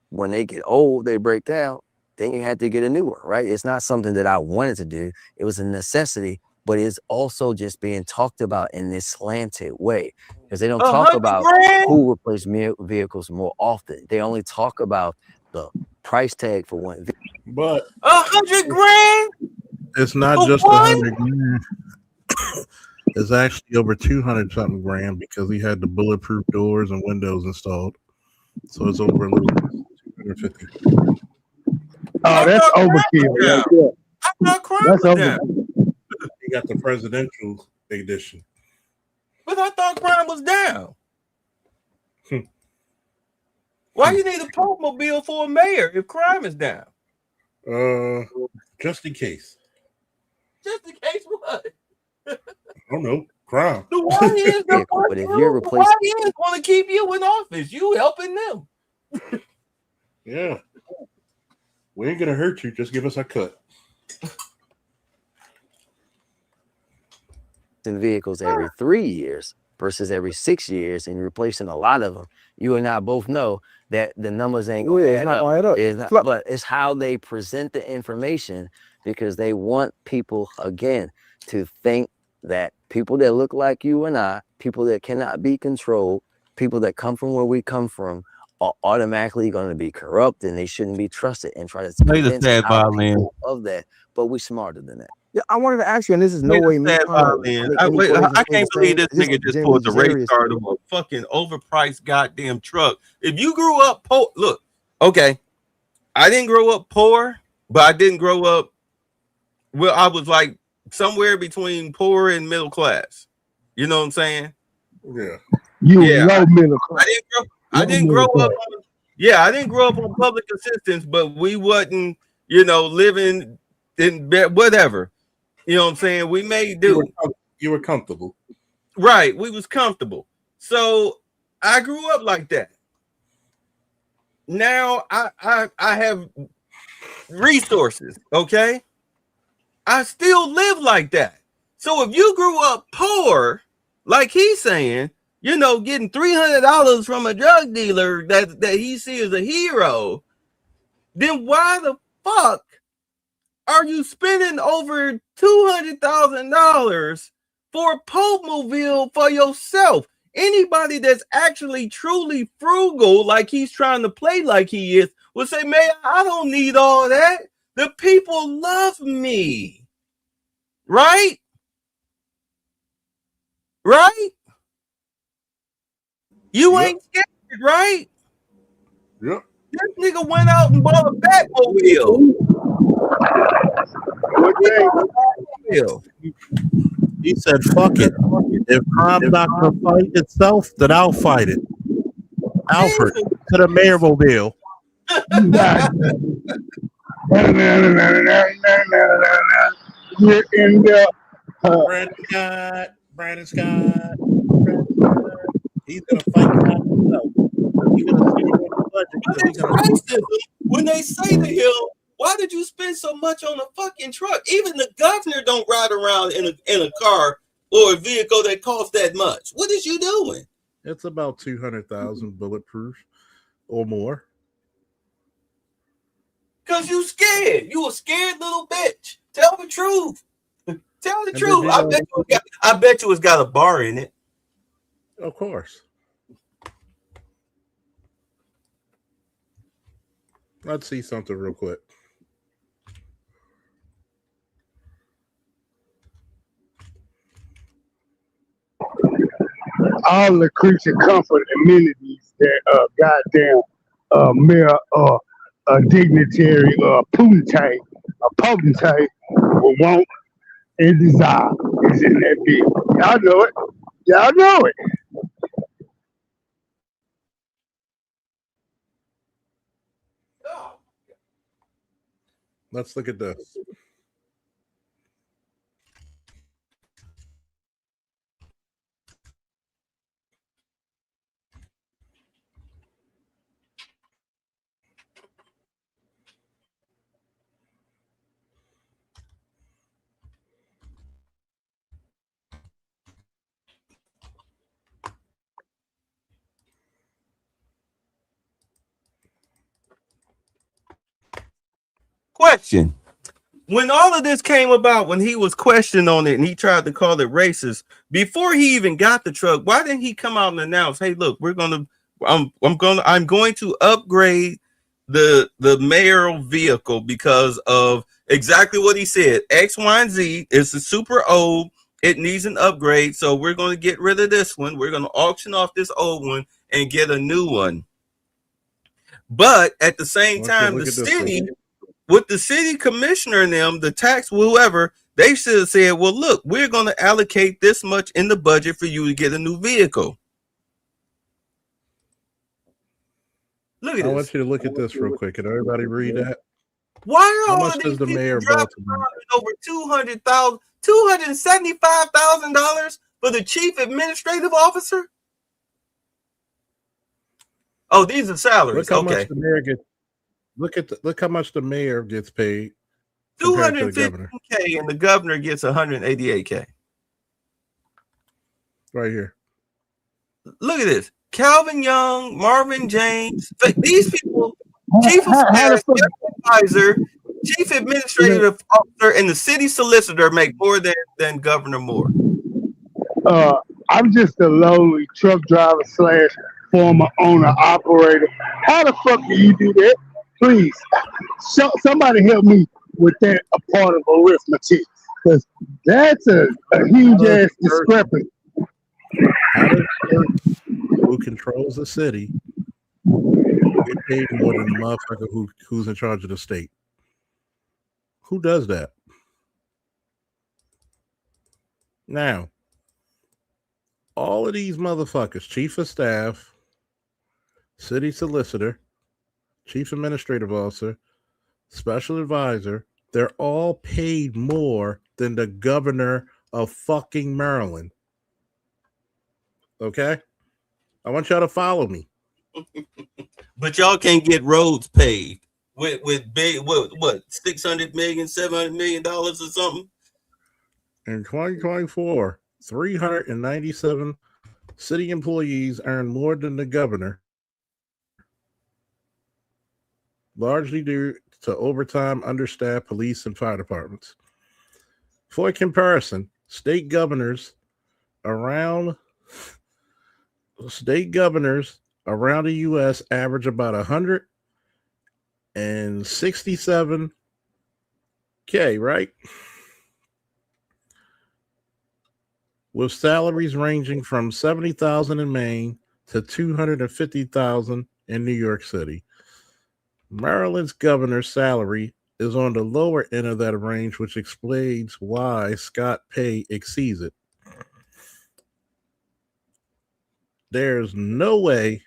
when they get old, they break down, then you had to get a new one, right? It's not something that I wanted to do. It was a necessity, but it's also just being talked about in this slanted way, because they don't talk about who replace vehicles more often. They only talk about the price tag for one vehicle. But $100,000. It's not just $100,000. It's actually over 200 something grand because he had the bulletproof doors and windows installed. So it's over a little 250. Oh, that's overkill. Yeah. Yeah. Not crime That's with that. overkill. He got the presidential edition. But I thought crime was down. Why you need a Pope mobile for a mayor if crime is down? Just in case. Just in case what? I don't know. Crime. The YNs But if you're replacing, want to keep you in office. You helping them. Yeah. We ain't gonna hurt you. Just give us a cut. vehicles every 3 years versus every 6 years, and you're replacing a lot of them, you and I both know that the numbers ain't going to add up. It's not, but it's how they present the information, because they want people, again, to think that people that look like you and I, people that cannot be controlled, people that come from where we come from, are automatically going to be corrupt and they shouldn't be trusted, and try to convince our people of that. But we smarter than that. Yeah, I wanted to ask you, and this is no way me. I can't believe this nigga just pulled the race card of a fucking overpriced goddamn truck. If you grew up poor, look, okay, I didn't grow up poor, but I didn't grow up, well, I was like somewhere between poor and middle class. You know what I'm saying? Yeah. Low middle class. I didn't grow up on public assistance, but we wasn't, living in whatever. You know what I'm saying? We made do. You were comfortable. Right. We was comfortable. So I grew up like that. Now I have resources. Okay, I still live like that. So if you grew up poor, like he's saying, you know, getting $300 from a drug dealer that he sees as a hero, then why the fuck are you spending over $200,000 for a Popemobile for yourself? Anybody that's actually truly frugal, like he's trying to play like he is, will say, man, I don't need all that. The people love me. Right? Right? You ain't scared, right? Yep. This nigga went out and bought a Batmobile. He said, fuck it. If crime's not going to fight itself, then I'll fight it. Alfred, to the mayor mobile. You're in the Brandon Scott. He's going to fight crime himself. He's going to That's racism. When they say to him, why did you spend so much on a fucking truck? Even the governor don't ride around in a car or a vehicle that costs that much. What is you doing? It's about 200,000 bulletproof or more. Because you scared. You a scared little bitch. Tell the truth. Tell the truth. I bet you it's got a bar in it. Of course. Let's see something real quick. all the creature comfort amenities that goddamn mayor dignitary potentate would want and desire is in that bill. Y'all know it. Y'all know it. Let's look at this. Question. When all of this came about, when he was questioned on it and he tried to call it racist, before he even got the truck, why didn't he come out and announce, hey, look, I'm going to upgrade the mayoral vehicle because of exactly what he said. X, Y, and Z is super old. It needs an upgrade. So we're going to get rid of this one. We're going to auction off this old one and get a new one. But at the same time, the city, with the city commissioner and them, the tax, whoever, they should have said, well, look, we're going to allocate this much in the budget for you to get a new vehicle. Look at I this. want you to look at this real quick. Can everybody read that? Why are How all much of does these the mayor people of dropping Baltimore? over $275,000 for the chief administrative officer? Oh, these are salaries. Look how Okay. much the mayor gets. Look how much the mayor gets paid. compared to the governor. $250K and the governor gets $188K. Right here. Look at this. Calvin Young, Marvin James, these people, chief of staff, advisor, chief administrative officer, and the city solicitor make more than Governor Moore. I'm just a lowly truck driver / former owner operator. How the fuck do you do that? Please, somebody help me with that a part of arithmetic, because that's a huge ass discrepancy. How does the person who controls the city get paid more than the motherfucker who's in charge of the state? Who does that? Now, all of these motherfuckers, chief of staff, city solicitor, chief administrative officer, special advisor, they're all paid more than the governor of fucking Maryland. Okay? I want y'all to follow me. But y'all can't get roads paved. with big what 600 million, $700 million or something. In 2024, 397 city employees earned more than the governor, largely due to overtime, understaffed police and fire departments. For comparison, state governors around the U.S. average about 167K, right? With salaries ranging from $70,000 in Maine to $250,000 in New York City. Maryland's governor's salary is on the lower end of that range, which explains why Scott pay exceeds it. There's no way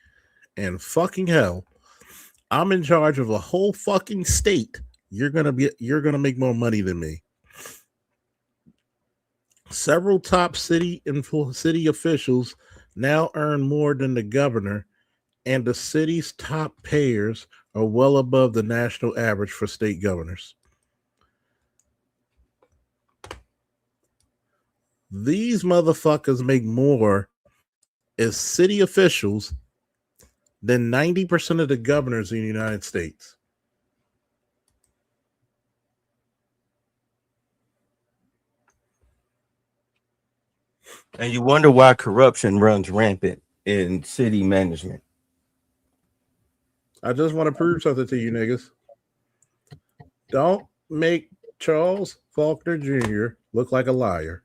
in fucking hell I'm in charge of a whole fucking state. You're gonna make more money than me. Several top city officials now earn more than the governor, and the city's top payers are well above the national average for state governors. These motherfuckers make more as city officials than 90% of the governors in the United States. And you wonder why corruption runs rampant in city management. I just want to prove something to you niggas. Don't make Charles Faulkner Jr. look like a liar.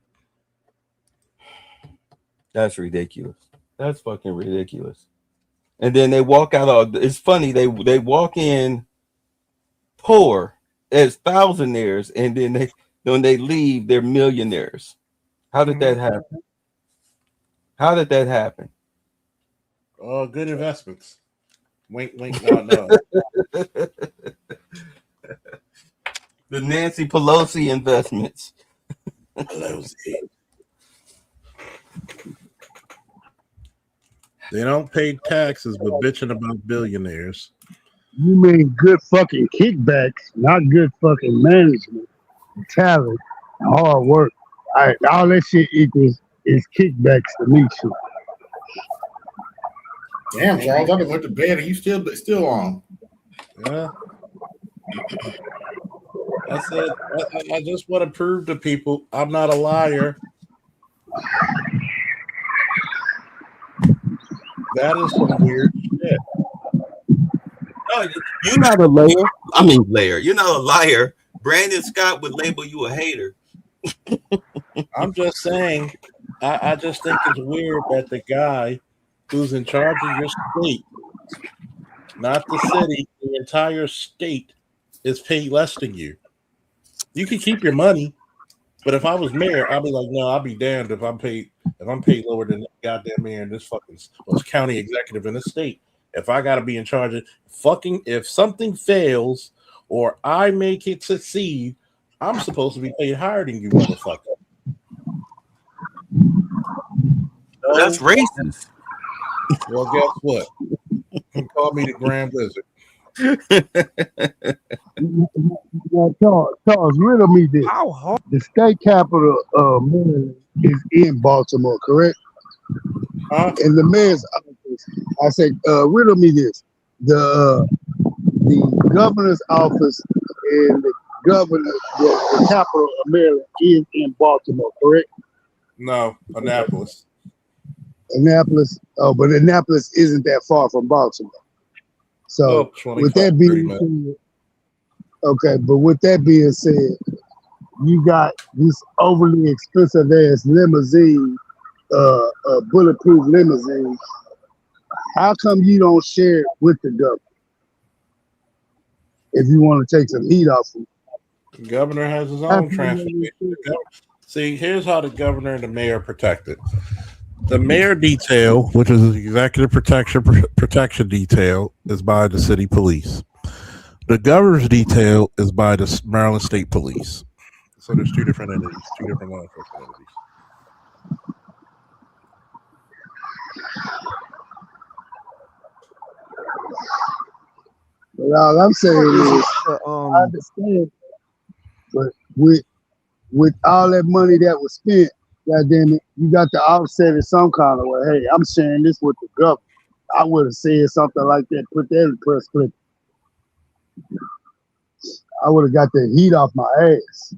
That's ridiculous. That's fucking ridiculous. And then they walk out. It's funny. They walk in poor as thousandaires, and then when they leave, they're millionaires. How did that happen? How did that happen? Oh, good investments. Wink, wink, nod, nod. The Nancy Pelosi investments. They don't pay taxes, but bitching about billionaires. You mean good fucking kickbacks, not good fucking management, talent, hard work. All that shit equals is kickbacks to me. Shit. Damn, Charles, I done went to bed and you still on. Yeah. I said, I just want to prove to people I'm not a liar. That is some weird shit. No, you're not a liar. I mean, liar. You're not a liar. Brandon Scott would label you a hater. I'm just saying, I just think it's weird that the guy who's in charge of your state, not the city, the entire state, is paid less than you. You can keep your money, but if I was mayor, I'd be like, no, I'll be damned if I'm paid lower than that goddamn mayor in this fucking county executive in the state. If I gotta be in charge of if something fails or I make it succeed, I'm supposed to be paid higher than you, motherfucker. No. That's racist. Well, guess what? You call me the Grand Wizard. Now, Charles, riddle me this. How hard? The state capital of Maryland is in Baltimore, correct? And the mayor's office, I said, riddle me this. The governor's office and the capital of Maryland is in Baltimore, correct? No, Annapolis. Annapolis. Oh, but Annapolis isn't that far from Baltimore. So with that being said, okay, but with that being said, you got this overly expensive ass limousine, bulletproof limousine. How come you don't share it with the governor? If you want to take some heat off him. The governor has his own transportation. See, here's how the governor and the mayor are protected. The mayor detail, which is the executive protection detail, is by the city police. The governor's detail is by the Maryland State Police. So there's two different entities, two different law enforcement entities. But all I'm saying is, I understand, but with all that money that was spent, goddamn it, you got to offset it some kind of way. Hey, I'm sharing this with the government. I would have said something like that, put that in the press clip. I would have got that heat off my ass.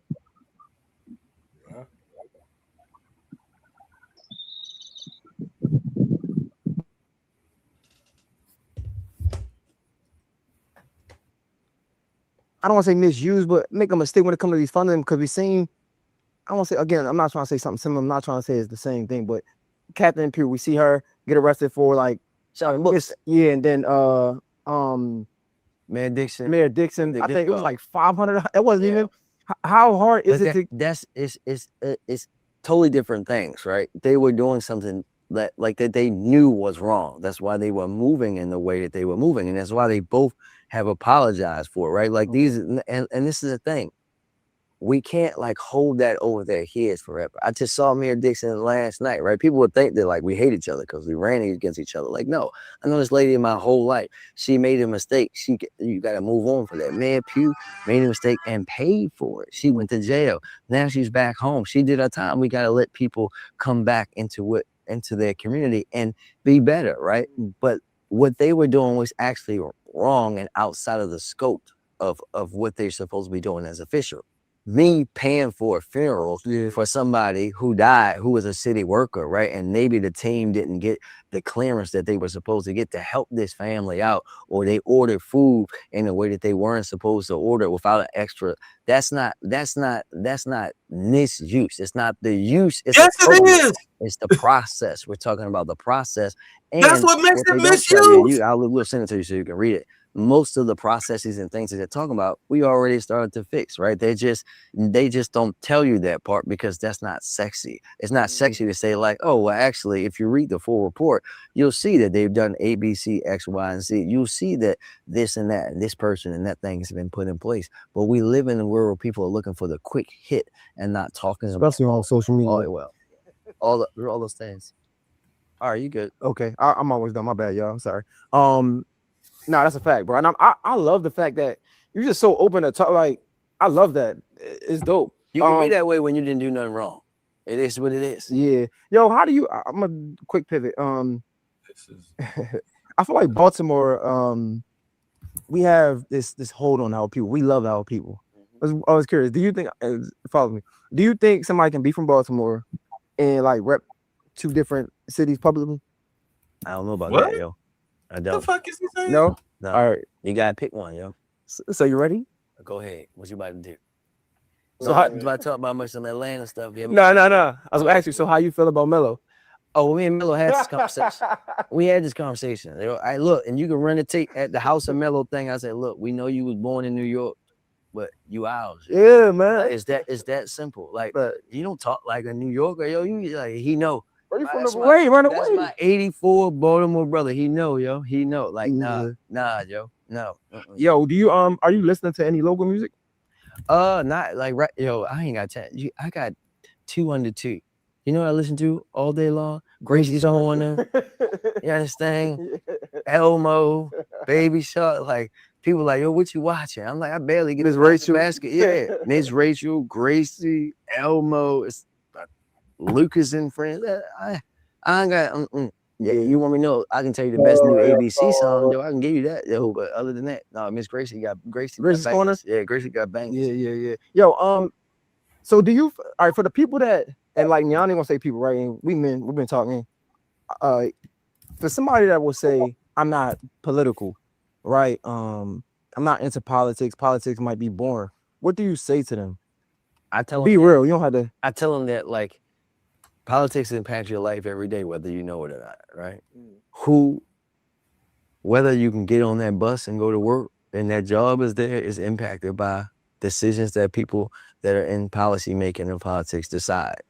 I don't want to say misuse, but make a mistake when it comes to these funding because we seen. I want to say again. I'm not trying to say something similar. I'm not trying to say it's the same thing, but Captain Pugh, we see her get arrested for like selling books. Yeah, and then Mayor Dixon. I think it was like 500. It wasn't even. How hard is it to? That's it's totally different things, right? They were doing something that they knew was wrong. That's why they were moving in the way that they were moving, and that's why they both have apologized for it, right? Like these, and this is the thing. We can't like hold that over their heads forever. I just saw Mayor Dixon last night, right? People would think that like we hate each other because we ran against each other. Like, no, I know this lady my whole life. She made a mistake. You got to move on for that. Mayor Pugh made a mistake and paid for it. She went to jail. Now she's back home. She did her time. We got to let people come back into their community and be better, right? But what they were doing was actually wrong and outside of the scope of what they're supposed to be doing as official. Me paying for a funeral for somebody who died, who was a city worker, right? And maybe the team didn't get the clearance that they were supposed to get to help this family out, or they ordered food in a way that they weren't supposed to order without an extra. That's not misuse. It's not the use. It's yes, it is. It's the process. We're talking about the process. And that's what makes it misuse. We'll send it to you so you can read it. Most of the processes and things that they're talking about, we already started to fix, right? They just don't tell you that part because that's not sexy. It's not sexy to say like, oh, well, actually, if you read the full report, you'll see that they've done A, B, C, X, Y, and Z. You'll see that this and that, and this person and that thing has been put in place. But we live in a world where people are looking for the quick hit and not talking especially on social media. Oh, well, all those things. All right, you good? Okay, I'm always done. My bad, y'all. I'm sorry. No, that's a fact, bro. And I love the fact that you're just so open to talk. Like, I love that. It's dope. You can be that way when you didn't do nothing wrong. It is what it is. Yeah. Yo, how do you? I'm a quick pivot. I feel like Baltimore. We have this hold on our people. We love our people. I was curious. Do you think? Follow me. Do you think somebody can be from Baltimore and like rep two different cities publicly? I don't know about What? that, yo. I don't. The fuck is he saying? No. No. All right. You gotta pick one, yo. So you ready? Go ahead. What you about to do? So how, you about to talk about much some Atlanta stuff? Yeah. No. I was gonna ask you. So how you feel about Melo? Oh, me and Melo had this conversation. We had this conversation. I look, and you can run a tape at the House of Melo thing. I said, look, we know you was born in New York, but you ours. Yeah, man. It's that simple. Like, you don't talk like a New Yorker, yo. You like he know. Where you from the way? Run away. That's my 84 Baltimore brother. He know, yo. He know. Like, nah, yo. No. Yo, do you are you listening to any local music? Not like right. Yo, I ain't got 10. I got 2 under 2. You know what I listen to all day long? Gracie's on there. You understand? Elmo, Baby Shark. Like, people like, yo, what you watching? I'm like, I barely get Miss Rachel. basket. Yeah. Miss Rachel, Gracie, Elmo, it's Lucas and friends. I ain't got. Yeah, you want me to know? I can tell you the best new ABC song, though. I can give you that, yo. But other than that, no. Miss Gracie got Gracie's corner. Yeah, Gracie got bangers. Yeah. Yo, so do you? All right, for the people that and like y'all ain't gonna say people, right? And we've been talking. For somebody that will say I'm not political, right? I'm not into politics. Politics might be boring. What do you say to them? I tell them, be real. You don't have to. I tell them that like politics impacts your life every day, whether you know it or not, right? Whether you can get on that bus and go to work and that job is there is impacted by decisions that people that are in policy making and politics decide.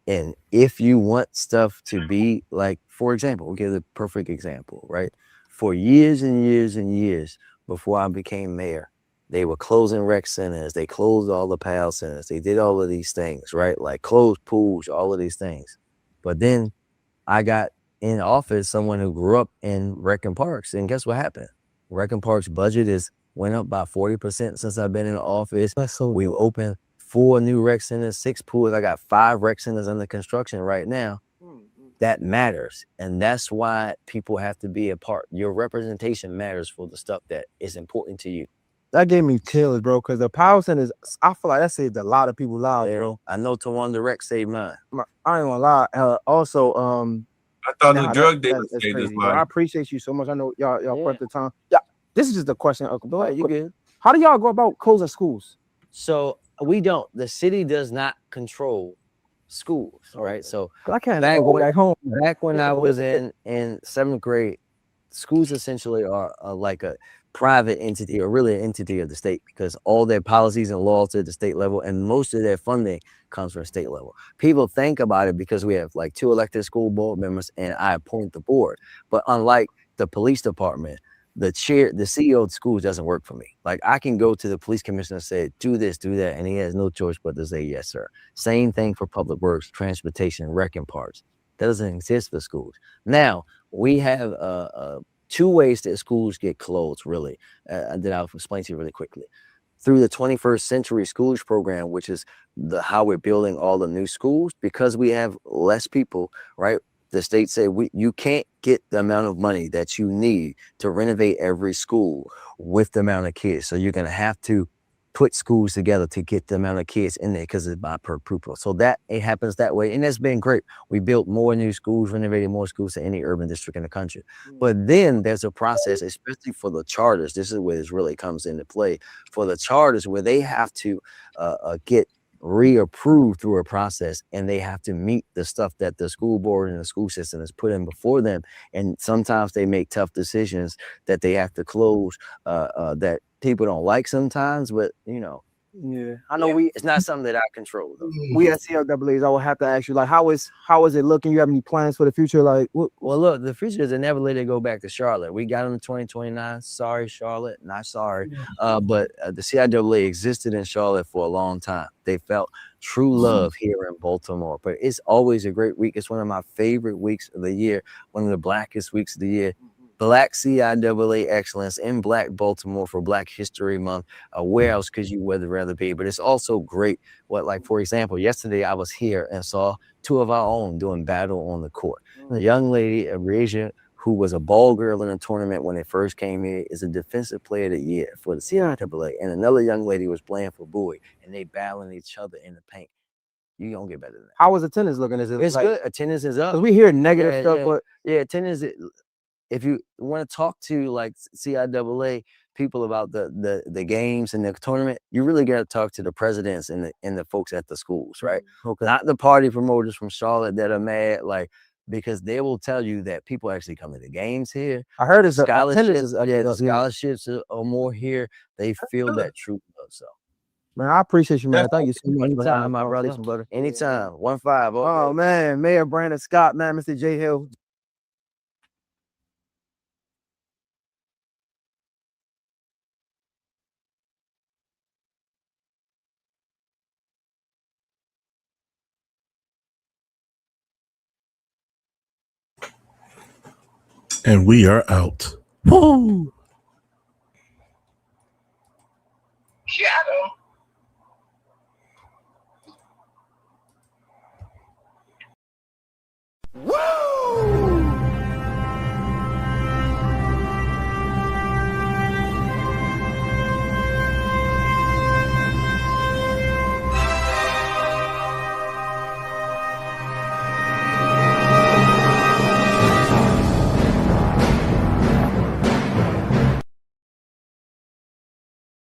And if you want stuff to be like, for example, we'll give a perfect example, right? For years and years and years before I became mayor, they were closing rec centers. They closed all the PAL centers. They did all of these things, right? Like closed pools, all of these things. But then I got in office someone who grew up in Rec and Parks. And guess what happened? Rec and Parks budget is went up by 40% since I've been in the office. We opened 4 new rec centers, 6 pools. I got 5 rec centers under construction right now. That matters. And that's why people have to be a part. Your representation matters for the stuff that is important to you. That gave me chills, bro, because the power centers, I feel like that saved a lot of people's lives, bro. I know Tawanda Rec saved mine. I ain't gonna lie. Also, I thought the drug dealer that's saved his crazy, bro. I life. appreciate you so much. I know y'all put the time. Yeah, this is just a question, Uncle. Go ahead, you good. How do y'all go about closing schools? So we don't. The city does not control schools, right? So I can't go back home. Back when I was in 7th grade, schools essentially are like a private entity, or really an entity of the state, because all their policies and laws are at the state level, and most of their funding comes from state level. People think about it because we have like 2 elected school board members and I appoint the board. But unlike the police department, the CEO of the schools doesn't work for me. Like, I can go to the police commissioner and say, do this, do that, and he has no choice but to say, yes, sir. Same thing for public works, transportation, rec and parks. That doesn't exist for schools. Now, we have 2 ways that schools get closed, really, that I'll explain to you really quickly. Through the 21st Century Schools program, which is how we're building all the new schools, because we have less people, right? The state say you can't get the amount of money that you need to renovate every school with the amount of kids. So you're going to have to put schools together to get the amount of kids in there, because it's by per pupil. So that it happens that way. And that's been great. We built more new schools, renovated more schools than any urban district in the country. But then there's a process, especially for the charters. This is where this really comes into play. For the charters, where they have to get reapproved through a process, and they have to meet the stuff that the school board and the school system has put in before them. And sometimes they make tough decisions that they have to close, that people don't like sometimes, but you know, yeah, I know it's not something that I control though. We at CLAAs, I will have to ask you, like, how is it looking? You have any plans for the future? Like, well, look, the future is never let it go back to Charlotte. We got them in 2029. Sorry, Charlotte, not sorry. But the CIAA existed in Charlotte for a long time. They felt true love here in Baltimore. But it's always a great week. It's one of my favorite weeks of the year, one of the blackest weeks of the year. Black CIAA excellence in Black Baltimore for Black History Month. Where else could you rather be? But it's also great. Like, for example, yesterday I was here and saw 2 of our own doing battle on the court. The young lady, Abrasia, who was a ball girl in a tournament when it first came here, is a defensive player of the year for the CIAA. And another young lady was playing for Bowie, and they battling each other in the paint. You don't get better than that. How is attendance looking? It's good. Attendance is up. We hear negative stuff, but attendance. If you want to talk to like CIAA people about the games and the tournament, you really got to talk to the presidents and the folks at the schools, right? Okay. Not the party promoters from Charlotte that are mad, like, because they will tell you that people actually come to the games here. I heard it's scholarships. The scholarships are more here. They feel that true love. So, man, I appreciate you, man. Thank you so much. Anytime, my brother. Anytime. 1-5. Oh man, Mayor Brandon Scott, man, Mr. J Hill. And we are out. Woo! Shadow.